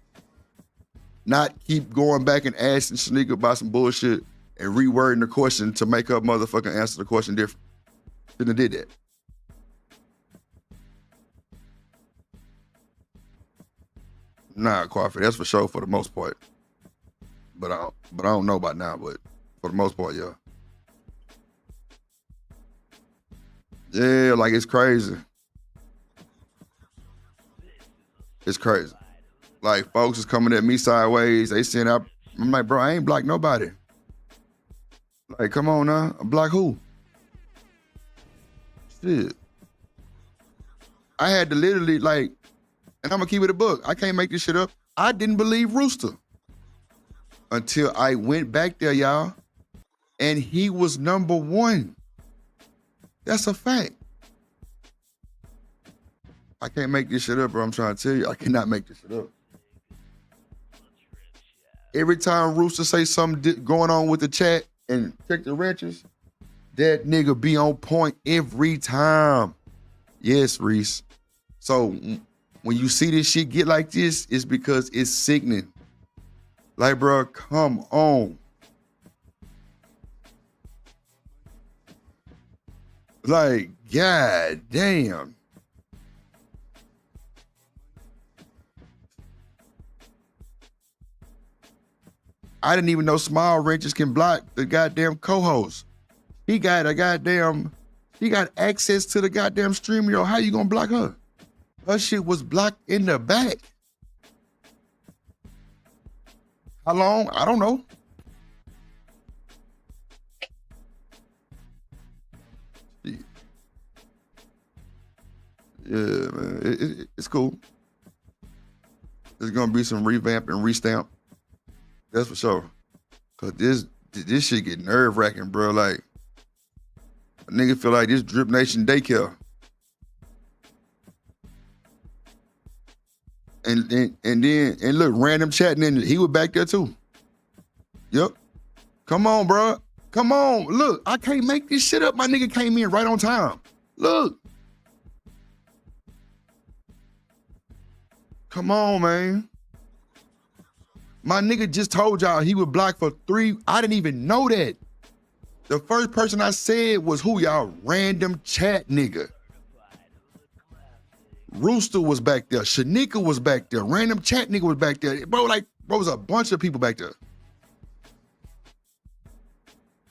Not keep going back and asking Shanika about some bullshit and rewording the question to make her motherfucking answer the question different. Shouldn't have did that. Nah, Coffee, that's for sure for the most part. But I don't know about now, but for the most part, yeah. Yeah, like it's crazy. It's crazy. Like folks is coming at me sideways. They saying I'm like, bro, I ain't blocked nobody. Like, come on now. Block who? Shit. I had to literally like, and I'm gonna keep it a book. I can't make this shit up. I didn't believe Rooster until I went back there, y'all, and he was number one. That's a fact. I can't make this shit up, bro. I'm trying to tell you, I cannot make this shit up. Every time Rooster say something going on with the chat and check the wrenches, that nigga be on point every time. Yes, Reese. So when you see this shit get like this, it's because it's sickening. Like, bro, come on. Like, god damn. I didn't even know small wrenches can block the goddamn co-host. He got access to the goddamn stream. Yo, how you gonna block her? Her shit was blocked in the back. How long? I don't know. Yeah, man, it's cool. There's gonna be some revamp and restamp. That's for sure. Cause this shit get nerve wracking, bro. Like, a Nigga feel like this Drip Nation daycare. And look, random chatting, and he was back there too. Yep. Come on, bro. Come on. Look, I can't make this shit up. My nigga came in right on time. Look. Come on, man. My nigga just told y'all he was blocked for 3. I didn't even know that. The first person I said was who, y'all? Random chat nigga. Rooster was back there. Shanika was back there. Random chat nigga was back there. Bro, was a bunch of people back there.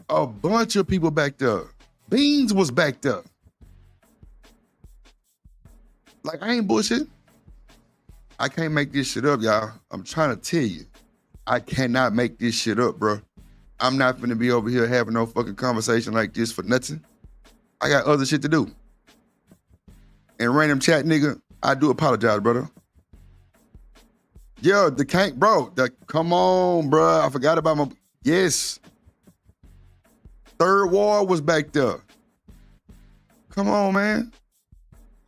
A bunch of people back there. Beans was back there. Like, I ain't bullshit. I can't make this shit up, y'all. I'm trying to tell you. I cannot make this shit up, bro. I'm not finna be over here having no fucking conversation like this for nothing. I got other shit to do. And random chat nigga, I do apologize, brother. Yo, come on, bro. I forgot about my, yes. Third Ward was back there. Come on, man.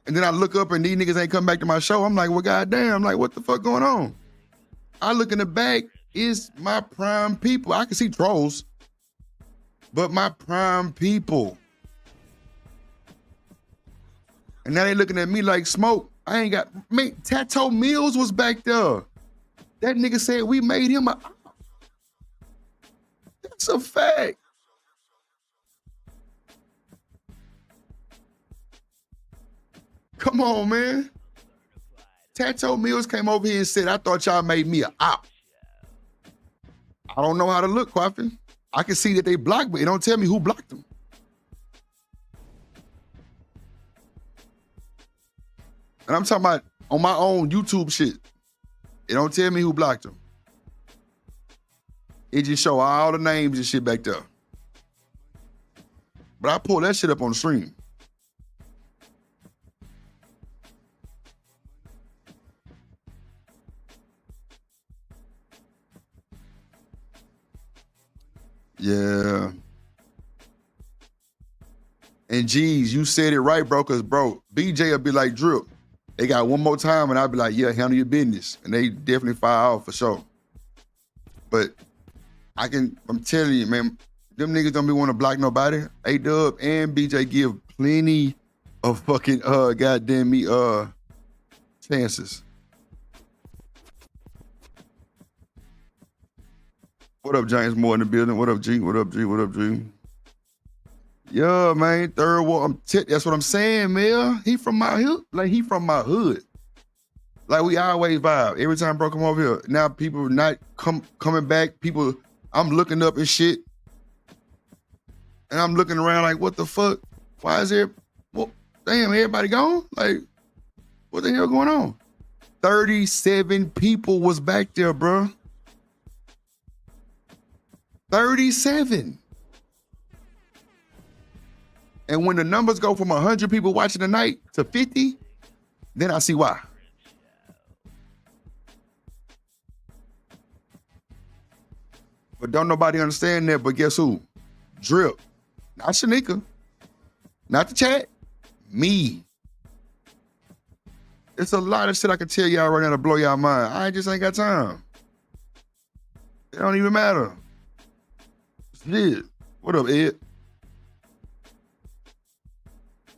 And then I look up and these niggas ain't come back to my show. I'm like, well, goddamn, like, what the fuck going on? I look in the back, it's my prime people. I can see trolls, but my prime people. And now they looking at me like smoke. I ain't got, man, Tato Mills was back there. That nigga said we made him a, that's a fact. Come on, man. Tato Mills came over here and said, I thought y'all made me a op. I don't know how to look, Quaffin. I can see that they blocked me. It don't tell me who blocked them. And I'm talking about on my own YouTube shit. It don't tell me who blocked them. It just show all the names and shit back there. But I pulled that shit up on the stream. Yeah. And geez, you said it right, bro, because, bro, BJ will be like, Drip, they got one more time, and I'll be like, yeah, handle your business. And they definitely fire out for sure. But I'm telling you, man, them niggas don't be want to block nobody. A-Dub and BJ give plenty of fucking, goddamn me, chances. What up, James Moore in the building? What up, G? What up, G? What up, G? Yeah, man, third wall. That's what I'm saying, man. He from my hood. Like, he from my hood. Like, we always vibe. Every time bro come over here. Now people not coming back. People, I'm looking up and shit. And I'm looking around like, what the fuck? Why is there, well, damn, everybody gone? Like, what the hell going on? 37 people was back there, bro. 37. And when the numbers go from 100 people watching a night to 50, then I see why. But don't nobody understand that, but guess who? Drip. Not Shanika. Not the chat. Me. It's a lot of shit I can tell y'all right now to blow y'all mind. I just ain't got time. It don't even matter. Shit. What up, Ed?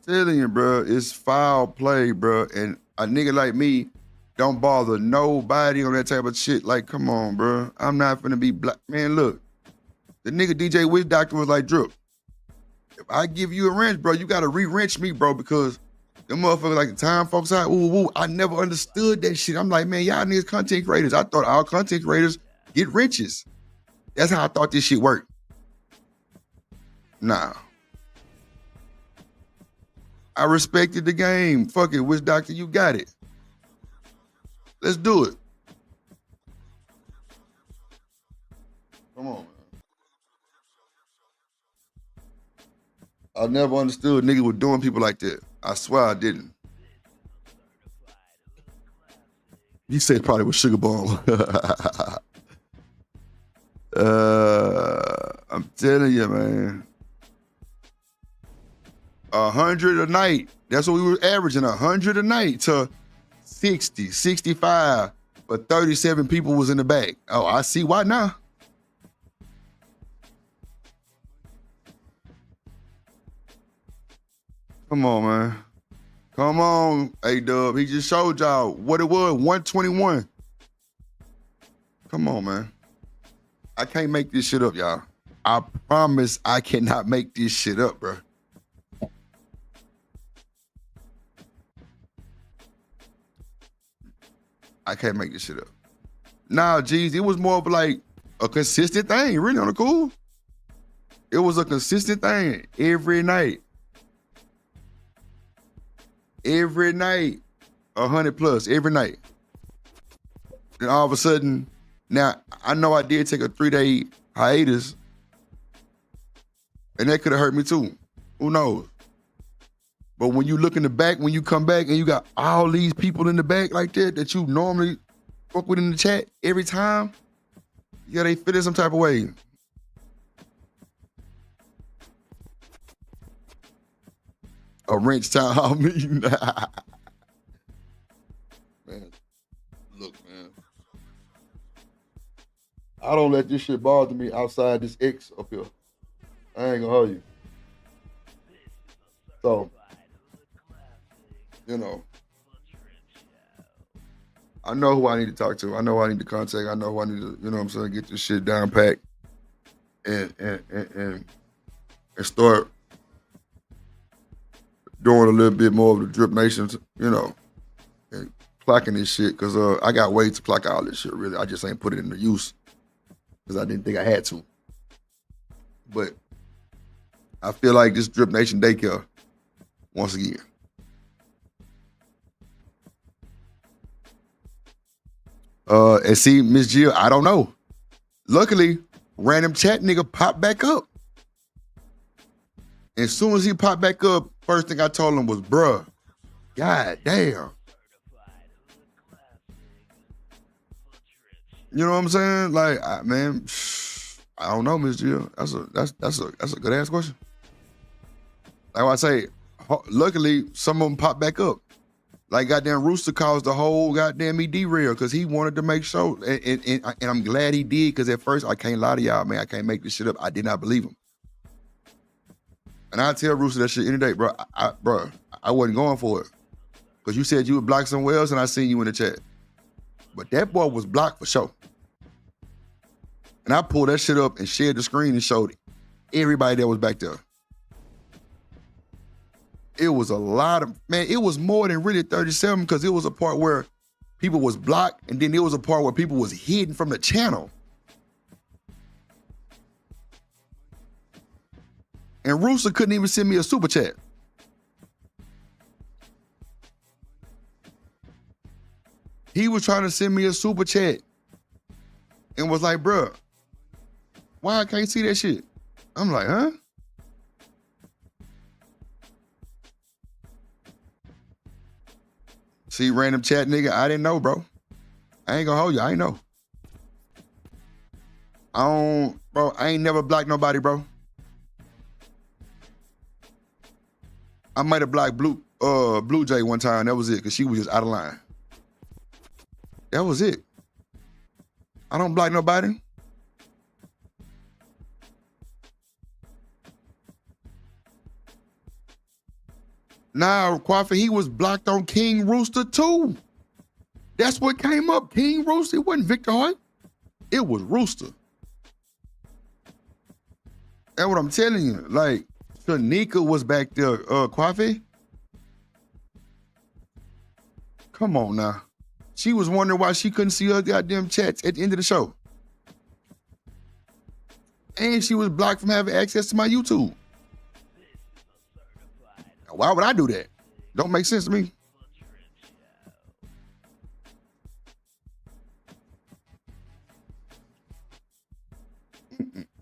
Telling you, bro, it's foul play, bro. And a nigga like me don't bother nobody on that type of shit. Like, come on, bro. I'm not finna be black. Man, look. The nigga DJ Witch Doctor was like, Drip, if I give you a wrench, bro, you gotta re-wrench me, bro, because them motherfuckers like the time folks out, ooh, I never understood that shit. I'm like, man, y'all niggas content creators. I thought all content creators get wrenches. That's how I thought this shit worked. Nah. I respected the game. Fuck it, Witch Doctor, you got it. Let's do it. Come on, man. I never understood niggas were doing people like that. I swear I didn't. You said probably with Sugar Bomb. I'm telling you, man. 100 a night. That's what we were averaging, 100 a night to 60, 65, but 37 people was in the back. Oh, I see why now. Come on, man. Come on, A-Dub. He just showed y'all what it was, 121. Come on, man. I can't make this shit up, y'all. I promise I cannot make this shit up, bro. I can't make this shit up. Nah, geez, it was more of like a consistent thing, really, on the cool. It was a consistent thing every night. Every night, 100 plus, every night. And all of a sudden, now, I know I did take a 3-day hiatus, and that could have hurt me too. Who knows? But when you look in the back, when you come back and you got all these people in the back like that you normally fuck with in the chat every time, yeah, they fit in some type of way. A wrench town hall meeting. Man, look, man. I don't let this shit bother me outside this X up here. I ain't gonna hold you. So, you know, I know who I need to talk to. I know who I need to contact. I know who I need to, you know what I'm saying, get this shit down packed and start doing a little bit more of the Drip Nations, you know, and plaquing this shit, because I got ways to plaque all this shit, really. I just ain't put it into use because I didn't think I had to. But I feel like this Drip Nation daycare, once again. And see, Miss Jill, I don't know. Luckily, random chat nigga popped back up. As soon as he popped back up, first thing I told him was, bruh, god damn. You know what I'm saying? Like, man, I don't know, Miss Jill. That's a good ass question. Like I say, luckily some of them popped back up. Like goddamn Rooster caused the whole goddamn me derail because he wanted to make sure, and I'm glad he did, because at first I can't lie to y'all, man. I can't make this shit up. I did not believe him. And I tell Rooster that shit any day, bro. I wasn't going for it. Because you said you would block somewhere else and I seen you in the chat. But that boy was blocked for sure. And I pulled that shit up and shared the screen and showed everybody that was back there. It was a lot of, man, it was more than really 37, because it was a part where people was blocked, and then there was a part where people was hidden from the channel. And Rooster couldn't even send me a super chat. He was trying to send me a super chat and was like, bruh, why I can't see that shit? I'm like, huh? See, random chat nigga, I didn't know, bro. I ain't gonna hold you, I ain't know. I ain't never blocked nobody, bro. I might have blocked Blue Jay one time, that was it, because she was just out of line. That was it. I don't block nobody. Nah, Quafa, he was blocked on King Rooster too. That's what came up, King Rooster. It wasn't Victor Hart. It was Rooster. That's what I'm telling you. Like, Shanika was back there, Quafa. Come on now. She was wondering why she couldn't see her goddamn chats at the end of the show. And she was blocked from having access to my YouTube. Why would I do that? Don't make sense to me.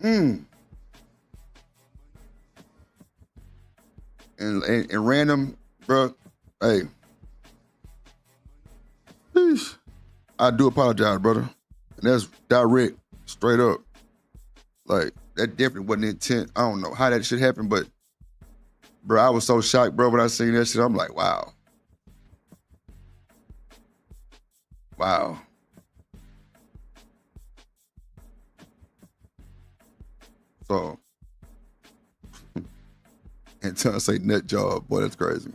And random, bro, hey. I do apologize, brother. And that's direct, straight up. Like, that definitely wasn't intent. I don't know how that shit happened, but Bro, I was so shocked, bro, when I seen that shit. I'm like, wow. Wow. So, until I say nut job, boy, that's crazy.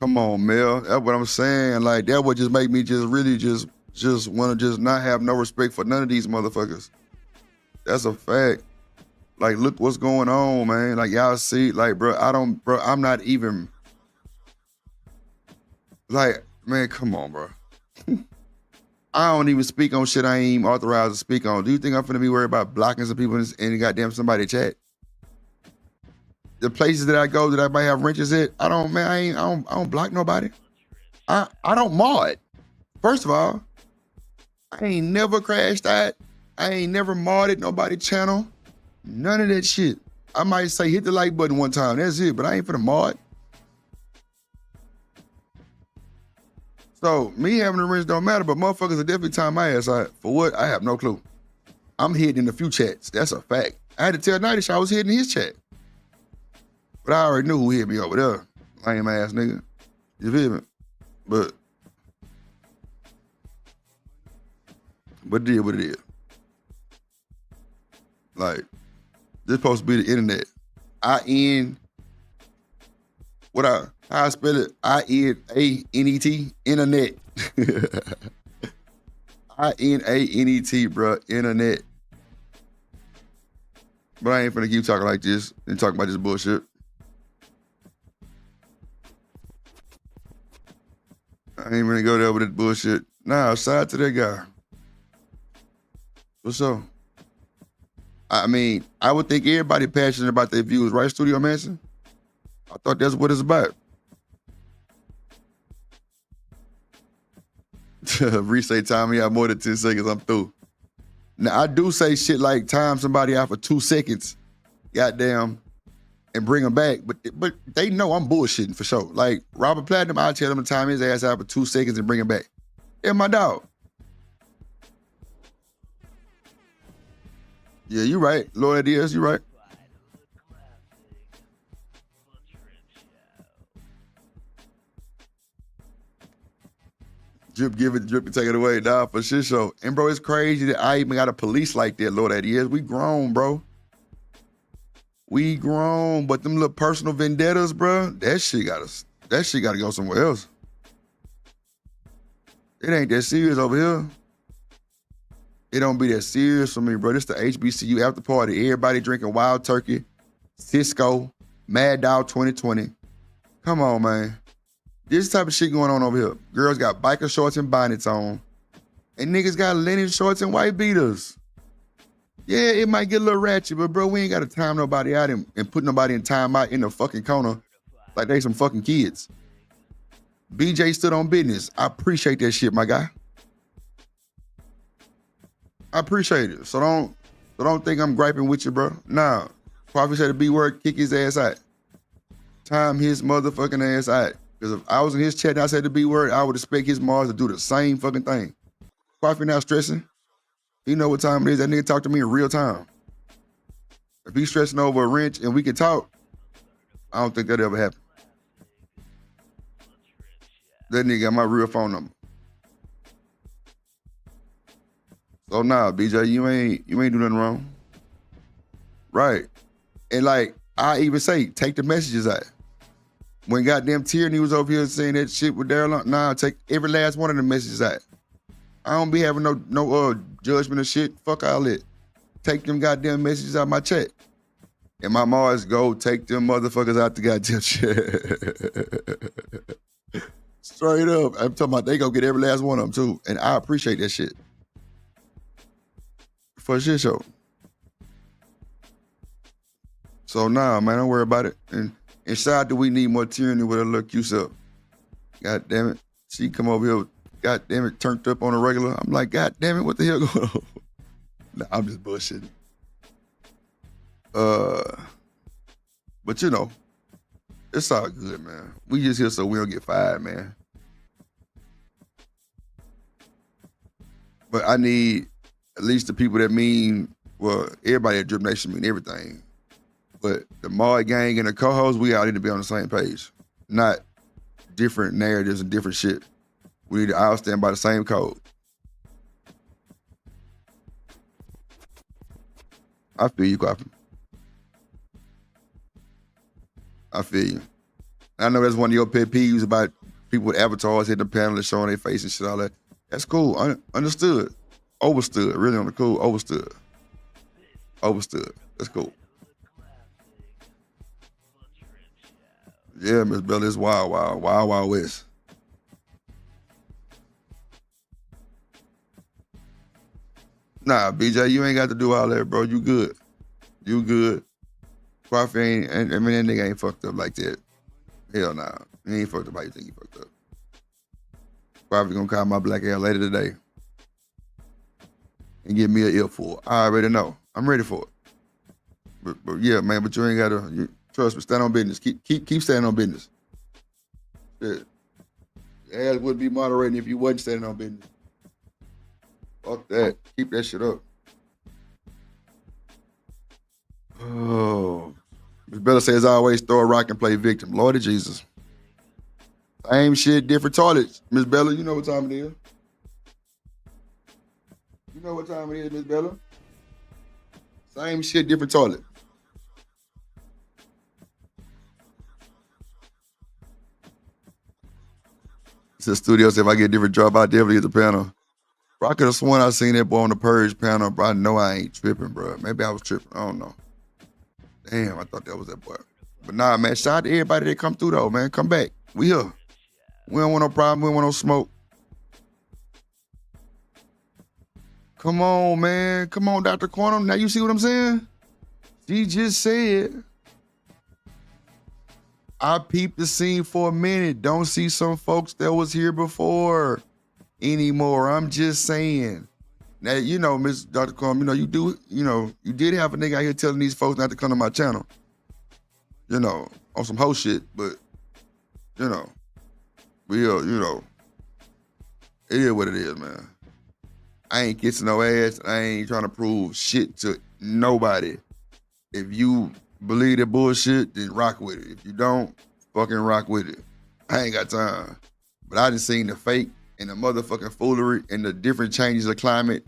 Come on, Mel. That's what I'm saying. Like, that would just make me just really just want to just not have no respect for none of these motherfuckers. That's a fact. Like, look what's going on, man. Like, y'all see, like, bro, I'm not even, like, man, come on, bro. I don't even speak on shit I ain't even authorized to speak on. Do you think I'm finna be worried about blocking some people in goddamn somebody chat? The places that I go that I might have wrenches at, I don't block nobody. I don't mod. First of all, I ain't never crashed out. I ain't never modded nobody channel. None of that shit. I might say hit the like button one time. That's it, but I ain't finna mod. So me having a wrench don't matter, but motherfuckers are definitely tying my ass out. For what? I have no clue. I'm hidden in a few chats. That's a fact. I had to tell Nightish I was hidden in his chat. But I already knew who hit me over there. Lame ass nigga. You feel me? But it is what it is. Like, this supposed to be the internet. How I spell it? I-N-A-N-E-T, internet. I-N-A-N-E-T, bro, internet. But I ain't finna keep talking like this and talking about this bullshit. I ain't gonna go there with this bullshit. Nah, shout out to that guy. What's up? I mean, I would think everybody passionate about their views, right, Studio Manson? I thought that's what it's about. Resay time me out more than 10 seconds, I'm through. Now, I do say shit like time somebody out for 2 seconds, goddamn, and bring them back, but they know I'm bullshitting for sure. Like, Robert Platinum, I'll tell him to time his ass out for 2 seconds and bring him back. Yeah, my dog. Yeah, you right. Lord Diaz, you right. Drip, give it, drip, and take it away. Nah, for shit show. And bro, it's crazy that I even got a police like that, Lord Diaz. We grown, bro. We grown, but them little personal vendettas, bro, that shit gotta go somewhere else. It ain't that serious over here. It don't be that serious for me, bro. This the HBCU after party. Everybody drinking Wild Turkey, Cisco, Mad Dog 2020. Come on, man. This type of shit going on over here. Girls got biker shorts and bonnets on. And niggas got linen shorts and white beaters. Yeah, it might get a little ratchet, but bro, we ain't got to time nobody out and put nobody in timeout in the fucking corner like they some fucking kids. BJ stood on business. I appreciate that shit, my guy. I appreciate it. So don't think I'm griping with you, bro. Nah. Coffee said the B word, kick his ass out. Time his motherfucking ass out. Because if I was in his chat and I said the B word, I would expect his Mars to do the same fucking thing. Coffee not stressing. He know what time it is. That nigga talk to me in real time. If he's stressing over a wrench and we can talk, I don't think that ever happened. That nigga got my real phone number. So nah, BJ, you ain't do nothing wrong. Right. And like, I even say, take the messages out. When goddamn Tierney was over here saying that shit with Daryl, nah, take every last one of the messages out. I don't be having no judgment or shit. Fuck all that. Take them goddamn messages out of my chat. And my Mars go take them motherfuckers out the goddamn shit. Straight up. I'm talking about they go get every last one of them too. And I appreciate that shit. For shit show. So nah, man, don't worry about it. And shout out that we need more Tyranny with a little Q up. God damn it. She come over here, god damn it, turned up on a regular. I'm like, god damn it, what the hell going on? Nah, I'm just bullshitting. But you know, it's all good, man. We just here so we don't get fired, man. But I need at least the people that mean, well, everybody at Drip Nation mean everything. But the Mod Gang and the co-hosts, we all need to be on the same page. Not different narratives and different shit. We need to all stand by the same code. I feel you, Coffee. I feel you. I know that's one of your pet peeves about people with avatars hitting the panel and showing their face and shit, all that. That's cool. Understood. Overstood. Really on the cool. Overstood. Overstood. That's cool. Yeah, Miss Bella, it's wild west. Nah, BJ, you ain't got to do all that, bro. You good. You good. Coffee ain't, that nigga ain't fucked up like that. Hell nah. He ain't fucked up how you think he fucked up. Coffee gonna call my black ass later today and give me an earful. I already know. I'm ready for it. But yeah, man, but you ain't gotta, trust me, stand on business. Keep standing on business. Shit. Your ass wouldn't be moderating if you wasn't standing on business. Fuck that. Keep that shit up. Oh. Miss Bella says, always throw a rock and play victim. Lord of Jesus. Same shit, different toilets. Miss Bella, you know what time it is. You know what time it is, Miss Bella. Same shit, different toilet. Says Studios, if I get a different job, I definitely get the panel. Bro, I could have sworn I seen that boy on the Purge panel, bro. I know I ain't tripping, bro. Maybe I was tripping. I don't know. Damn, I thought that was that boy. But nah, man, shout out to everybody that come through, though, man. Come back. We here. We don't want no problem. We don't want no smoke. Come on, man. Come on, Dr. Quantum. Now you see what I'm saying? She just said, I peeped the scene for a minute. Don't see some folks that was here before anymore. I'm just saying. Now, you know, Miss Dr. Quantum, you did have a nigga out here telling these folks not to come to my channel. You know, on some hoe shit, but, you know, we are, you know, it is what it is, man. I ain't kissing no ass. I ain't trying to prove shit to nobody. If you believe that bullshit, then rock with it. If you don't, fucking rock with it. I ain't got time. But I just seen the fake and the motherfucking foolery and the different changes of climate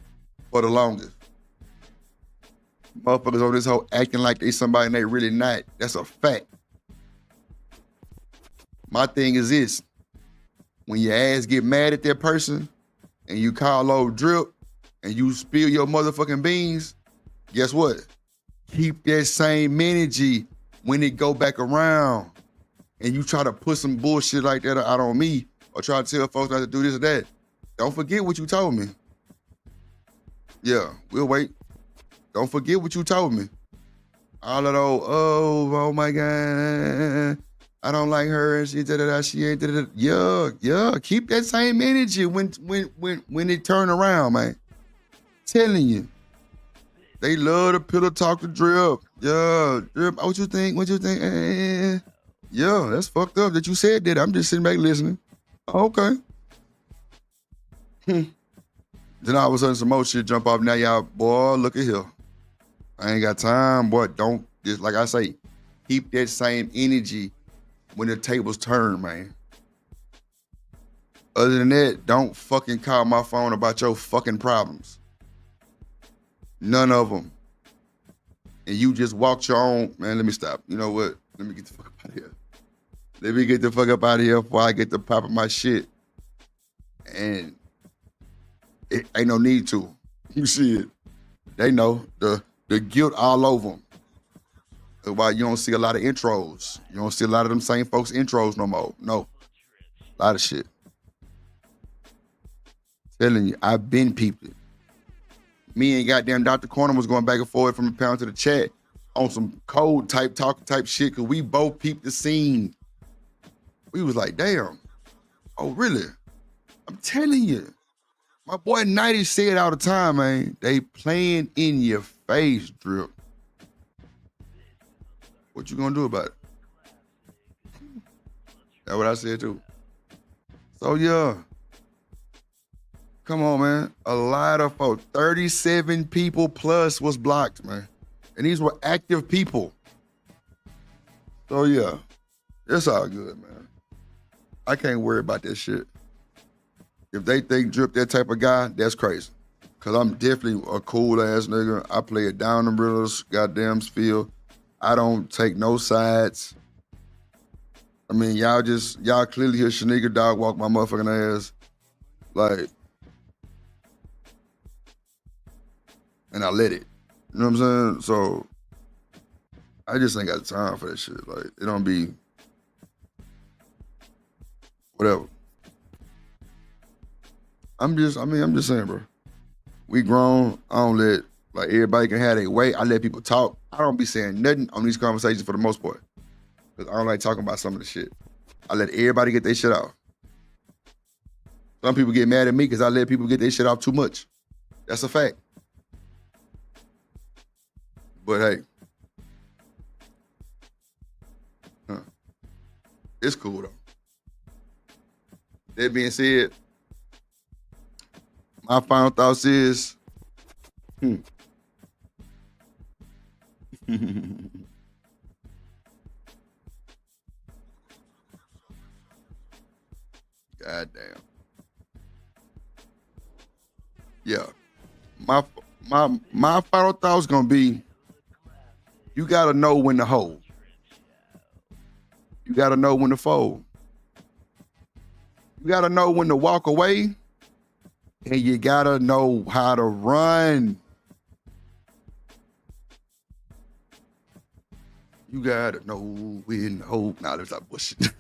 for the longest. Motherfuckers on this whole acting like they somebody and they really not. That's a fact. My thing is this. When your ass get mad at that person and you call old drip and you spill your motherfucking beans, guess what? Keep that same energy when it go back around and you try to put some bullshit like that out on me or try to tell folks not to do this or that. Don't forget what you told me. Yeah, we'll wait. Don't forget what you told me. All of those, oh my God, I don't like her and she da-da-da, she ain't da-da-da. Yeah, keep that same energy when it turn around, man. Telling you. They love to pillow talk to Drip. Yeah, Drip, what you think? Yeah, that's fucked up that you said that. I'm just sitting back listening. Okay. Then all of a sudden some more shit jump off. Now y'all, boy, look at here. I ain't got time, boy. Don't, just like I say, keep that same energy when the tables turn, man. Other than that, don't fucking call my phone about your fucking problems. None of them. And you just walked your own, man, let me stop. You know what? Let me get the fuck up out of here. Let me get the fuck up out of here before I get to popping my shit. And it ain't no need to. You see it. They know the guilt all over them. That's why you don't see a lot of intros. You don't see a lot of them same folks intros no more. No. A lot of shit. Telling you, I've been peeped it. Me and goddamn Dr. Corner was going back and forth from the pound to the chat on some code type shit because we both peeped the scene. We was like, damn. Oh, really? I'm telling you. My boy Nighty said all the time, man. They playing in your face, Drip. What you gonna do about it? That's what I said too. So yeah. Come on, man. A lot of folks, 37 people plus was blocked, man. And these were active people. So yeah, it's all good, man. I can't worry about that shit. If they think Drip that type of guy, that's crazy. Cause I'm definitely a cool ass nigga. I play it down the middle, goddamn field. I don't take no sides. I mean, y'all clearly hear Shanika dog walk my motherfucking ass. Like, and I let it. You know what I'm saying? So I just ain't got time for that shit. Like, it don't be whatever. I'm just saying, bro. We grown. I don't let, like, everybody can have their way. I let people talk. I don't be saying nothing on these conversations for the most part. Because I don't like talking about some of the shit. I let everybody get their shit off. Some people get mad at me because I let people get their shit off too much. That's a fact. But hey. It's cool, though. That being said, my final thoughts is, goddamn. Yeah. My final thoughts gonna be, you gotta know when to hold. You gotta know when to fold. You gotta know when to walk away, and you gotta know how to run. You gotta know when to hold. Nah, there's not bullshit.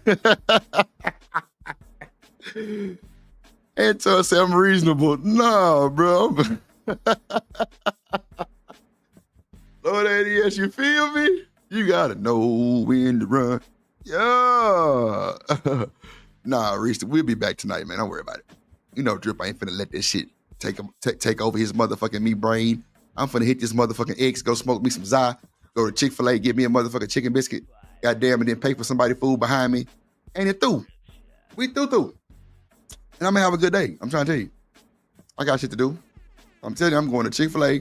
Until I say I'm reasonable. Nah, bro. Lord ADS, you feel me? You gotta know when to run. Yeah. Nah, Reese, we'll be back tonight, man. Don't worry about it. You know, Drip, I ain't finna let this shit take over his motherfucking me brain. I'm finna hit this motherfucking X, go smoke me some Zy, go to Chick-fil-A, get me a motherfucking chicken biscuit, goddamn, and then pay for somebody food behind me. Ain't it through? We through. And I'm gonna have a good day. I'm trying to tell you. I got shit to do. I'm telling you, I'm going to Chick-fil-A.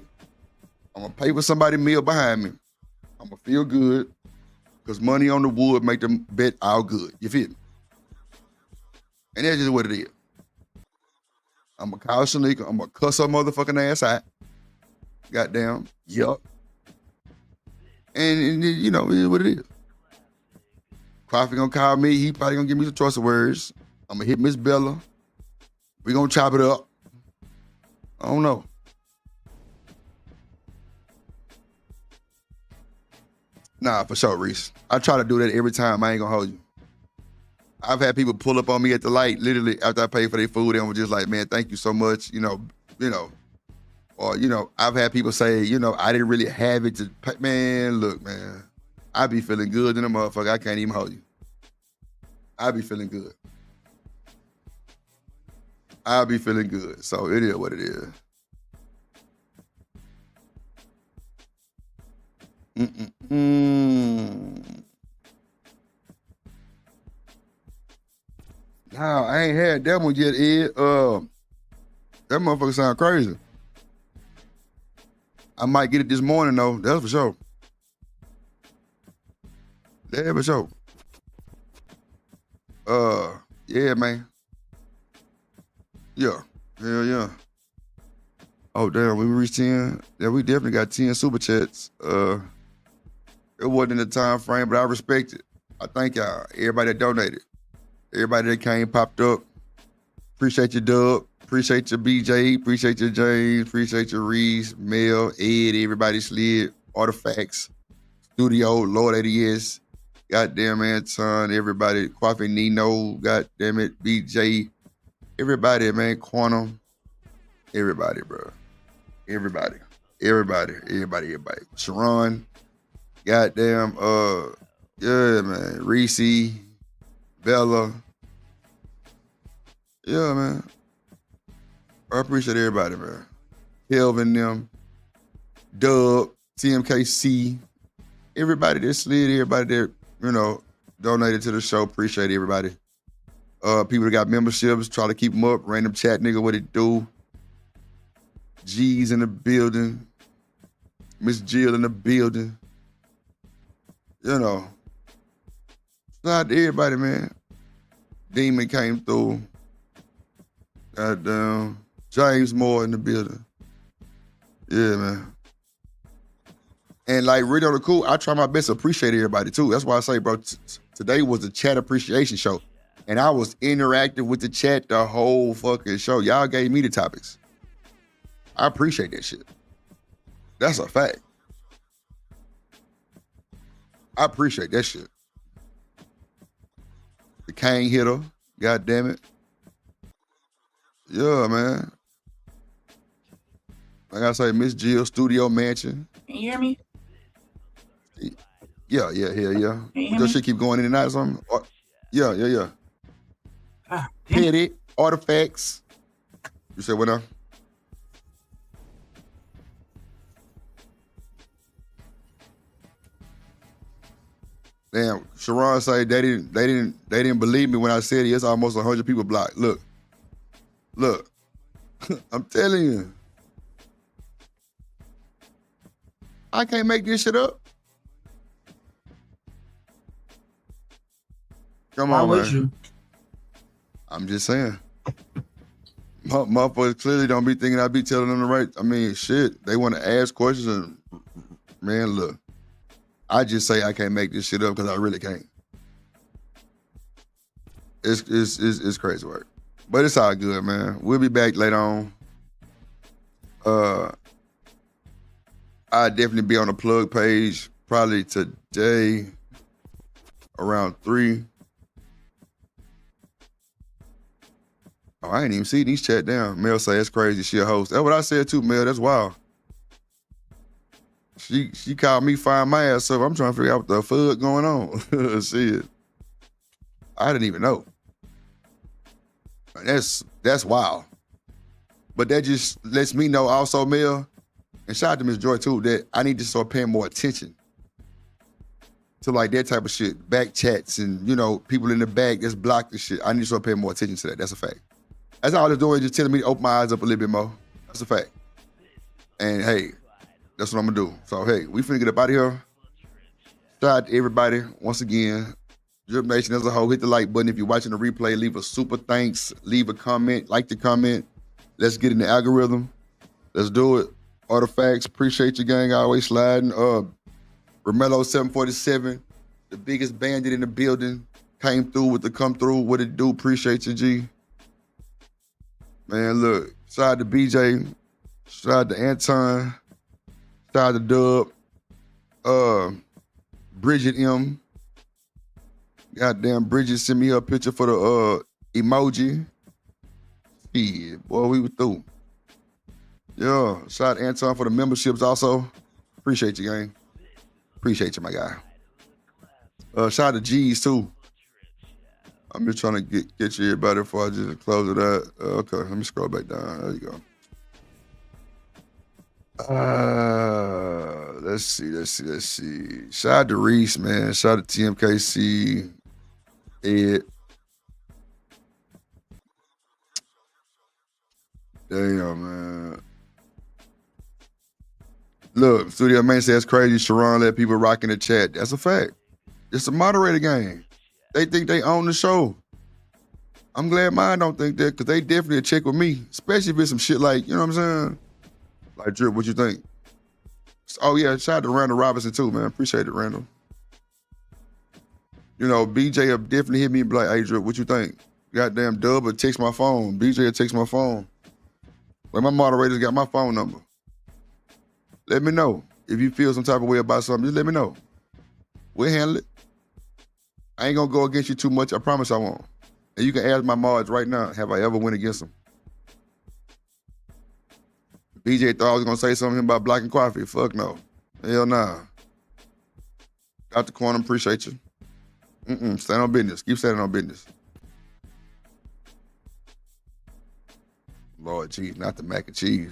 I'm gonna pay for somebody's meal behind me. I'm gonna feel good. Because money on the wood make them bet all good. You feel me? And that's just what it is. I'm going to call Shanika. I'm going to cuss her motherfucking ass out. Goddamn. Yup. And you know, it is what it is. Coffee going to call me. He probably going to give me some choice of words. I'm going to hit Miss Bella. We going to chop it up. I don't know. Nah, for sure, Reese. I try to do that every time. I ain't gonna hold you. I've had people pull up on me at the light, literally, after I paid for their food, and was just like, man, thank you so much, you know. Or, you know, I've had people say, you know, I didn't really have it to pay. Man, look, man, I be feeling good in a motherfucker. I can't even hold you. I be feeling good. I be feeling good. So it is what it is. Nah, I ain't had that one yet, Ed. That motherfucker sound crazy. I might get it this morning though. That's for sure. Yeah, for sure. Yeah, man. Yeah. Hell yeah. Oh damn, we reached 10. Yeah, we definitely got 10 super chats. It wasn't in the time frame, but I respect it. I thank y'all. Everybody that donated. Everybody that came, popped up. Appreciate your Dub. Appreciate your BJ. Appreciate your James. Appreciate your Reese, Mel, Ed, everybody slid, Artifacts, Studio, Lord ADS, goddamn Anton, everybody, Coffee Nino, goddamn it, BJ, everybody, man, Quantum, everybody, bro. Everybody. Sharon, goddamn, yeah, man, Reese, Bella. Yeah, man. I appreciate everybody, man. Kelvin, them, Dub, TMKC, everybody that slid, everybody that, you know, donated to the show. Appreciate everybody. People that got memberships, try to keep them up. Random chat nigga, what it do? G's in the building. Miss Jill in the building. You know, Shout out to everybody, man. Demon came through. Goddamn. James Moore in the building. Yeah, man. And like really on the cool, I try my best to appreciate everybody too. That's why I say, bro, today was the chat appreciation show. And I was interacting with the chat the whole fucking show. Y'all gave me the topics. I appreciate that shit. That's a fact. I appreciate that shit. The Kane hitter. God damn it. Yeah, man. Like I say, Miss Jill, Studio Mansion. Can you hear me? Yeah. Can you hear Does me? she keep going in and out or something? Yeah. Ah, damn it. Petty, artifacts. You said what now? Damn, Sharon say they didn't believe me when I said it's almost 100 people blocked. Look. I'm telling you. I can't make this shit up. Come Why on, would man. you? I'm just saying. Motherfuckers clearly don't be thinking I be telling them the right. I mean, shit. They want to ask questions and, man, look. I just say I can't make this shit up because I really can't. It's crazy work. But it's all good, man. We'll be back later on. I'll definitely be on the plug page probably today around 3. Oh, I ain't even see these chat down. Mel say it's crazy. She a host. That's what I said too, Mel. That's wild. She called me find my ass up. I'm trying to figure out what the fuck going on. Shit. I didn't even know. That's wild. But that just lets me know also, Mel, and shout out to Miss Joy too, that I need to start paying more attention to like that type of shit. Back chats and, you know, people in the back that's blocked and shit. I need to start paying more attention to that. That's a fact. That's all it's doing, just telling me to open my eyes up a little bit more. That's a fact. And hey, that's what I'm gonna do. So hey, we finna get up out of here. Shout out to everybody once again. Drip Nation as a whole, hit the like button. If you're watching the replay, leave a super thanks, leave a comment, like the comment. Let's get in the algorithm. Let's do it. Artifacts, appreciate you, gang. Always sliding. Romello 747, the biggest bandit in the building, came through with the come through. What it do? Appreciate you, G. Man, look. Shout out to BJ. Shout out to Anton. Shout out to Dub. Bridget M. Goddamn, Bridget sent me a picture for the emoji. Yeah, boy, we were through. Yeah, shout out to Anton for the memberships also. Appreciate you, gang. Appreciate you, my guy. Shout out to G's too. I'm just trying to get you everybody before I just close it out. Okay, let me scroll back down. There you go. Let's see. Shout out to Reese, man. Shout out to TMKC, Ed. Damn, man. Look, Studio Man says crazy. Sharon let people rock in the chat. That's a fact. It's a moderator game. They think they own the show. I'm glad mine don't think that, because they definitely check with me, especially if it's some shit like, you know what I'm saying? Like, Drip, what you think? Oh, yeah, shout out to Randall Robinson, too, man. Appreciate it, Randall. You know, BJ will definitely hit me and be like, hey, Drip, what you think? Goddamn Dub will text my phone. BJ will text my phone. Like, my moderators got my phone number. Let me know. If you feel some type of way about something, just let me know. We'll handle it. I ain't gonna go against you too much. I promise I won't. And you can ask my mods right now, have I ever went against them? BJ thought I was gonna say something about blocking coffee. Fuck no. Hell nah. Got the corner, appreciate you. Stand on business. Keep standing on business. Lord jeez, not the mac and cheese.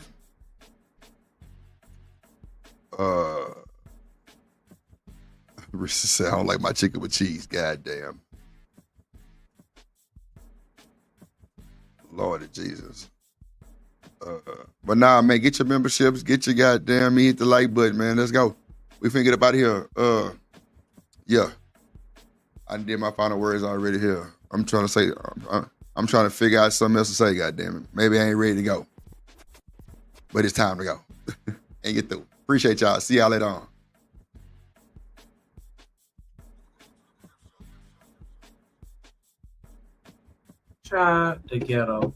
Risa said, I don't like my chicken with cheese. God damn. Lord Jesus. But nah, man, get your memberships, get your goddamn, hit the like button, man. Let's go. We finna get up out of here. Yeah. I did my final words already here. I'm trying to say, I'm trying to figure out something else to say, goddammit. Maybe I ain't ready to go. But it's time to go. And get through. Appreciate y'all. See y'all later on. Try the ghetto.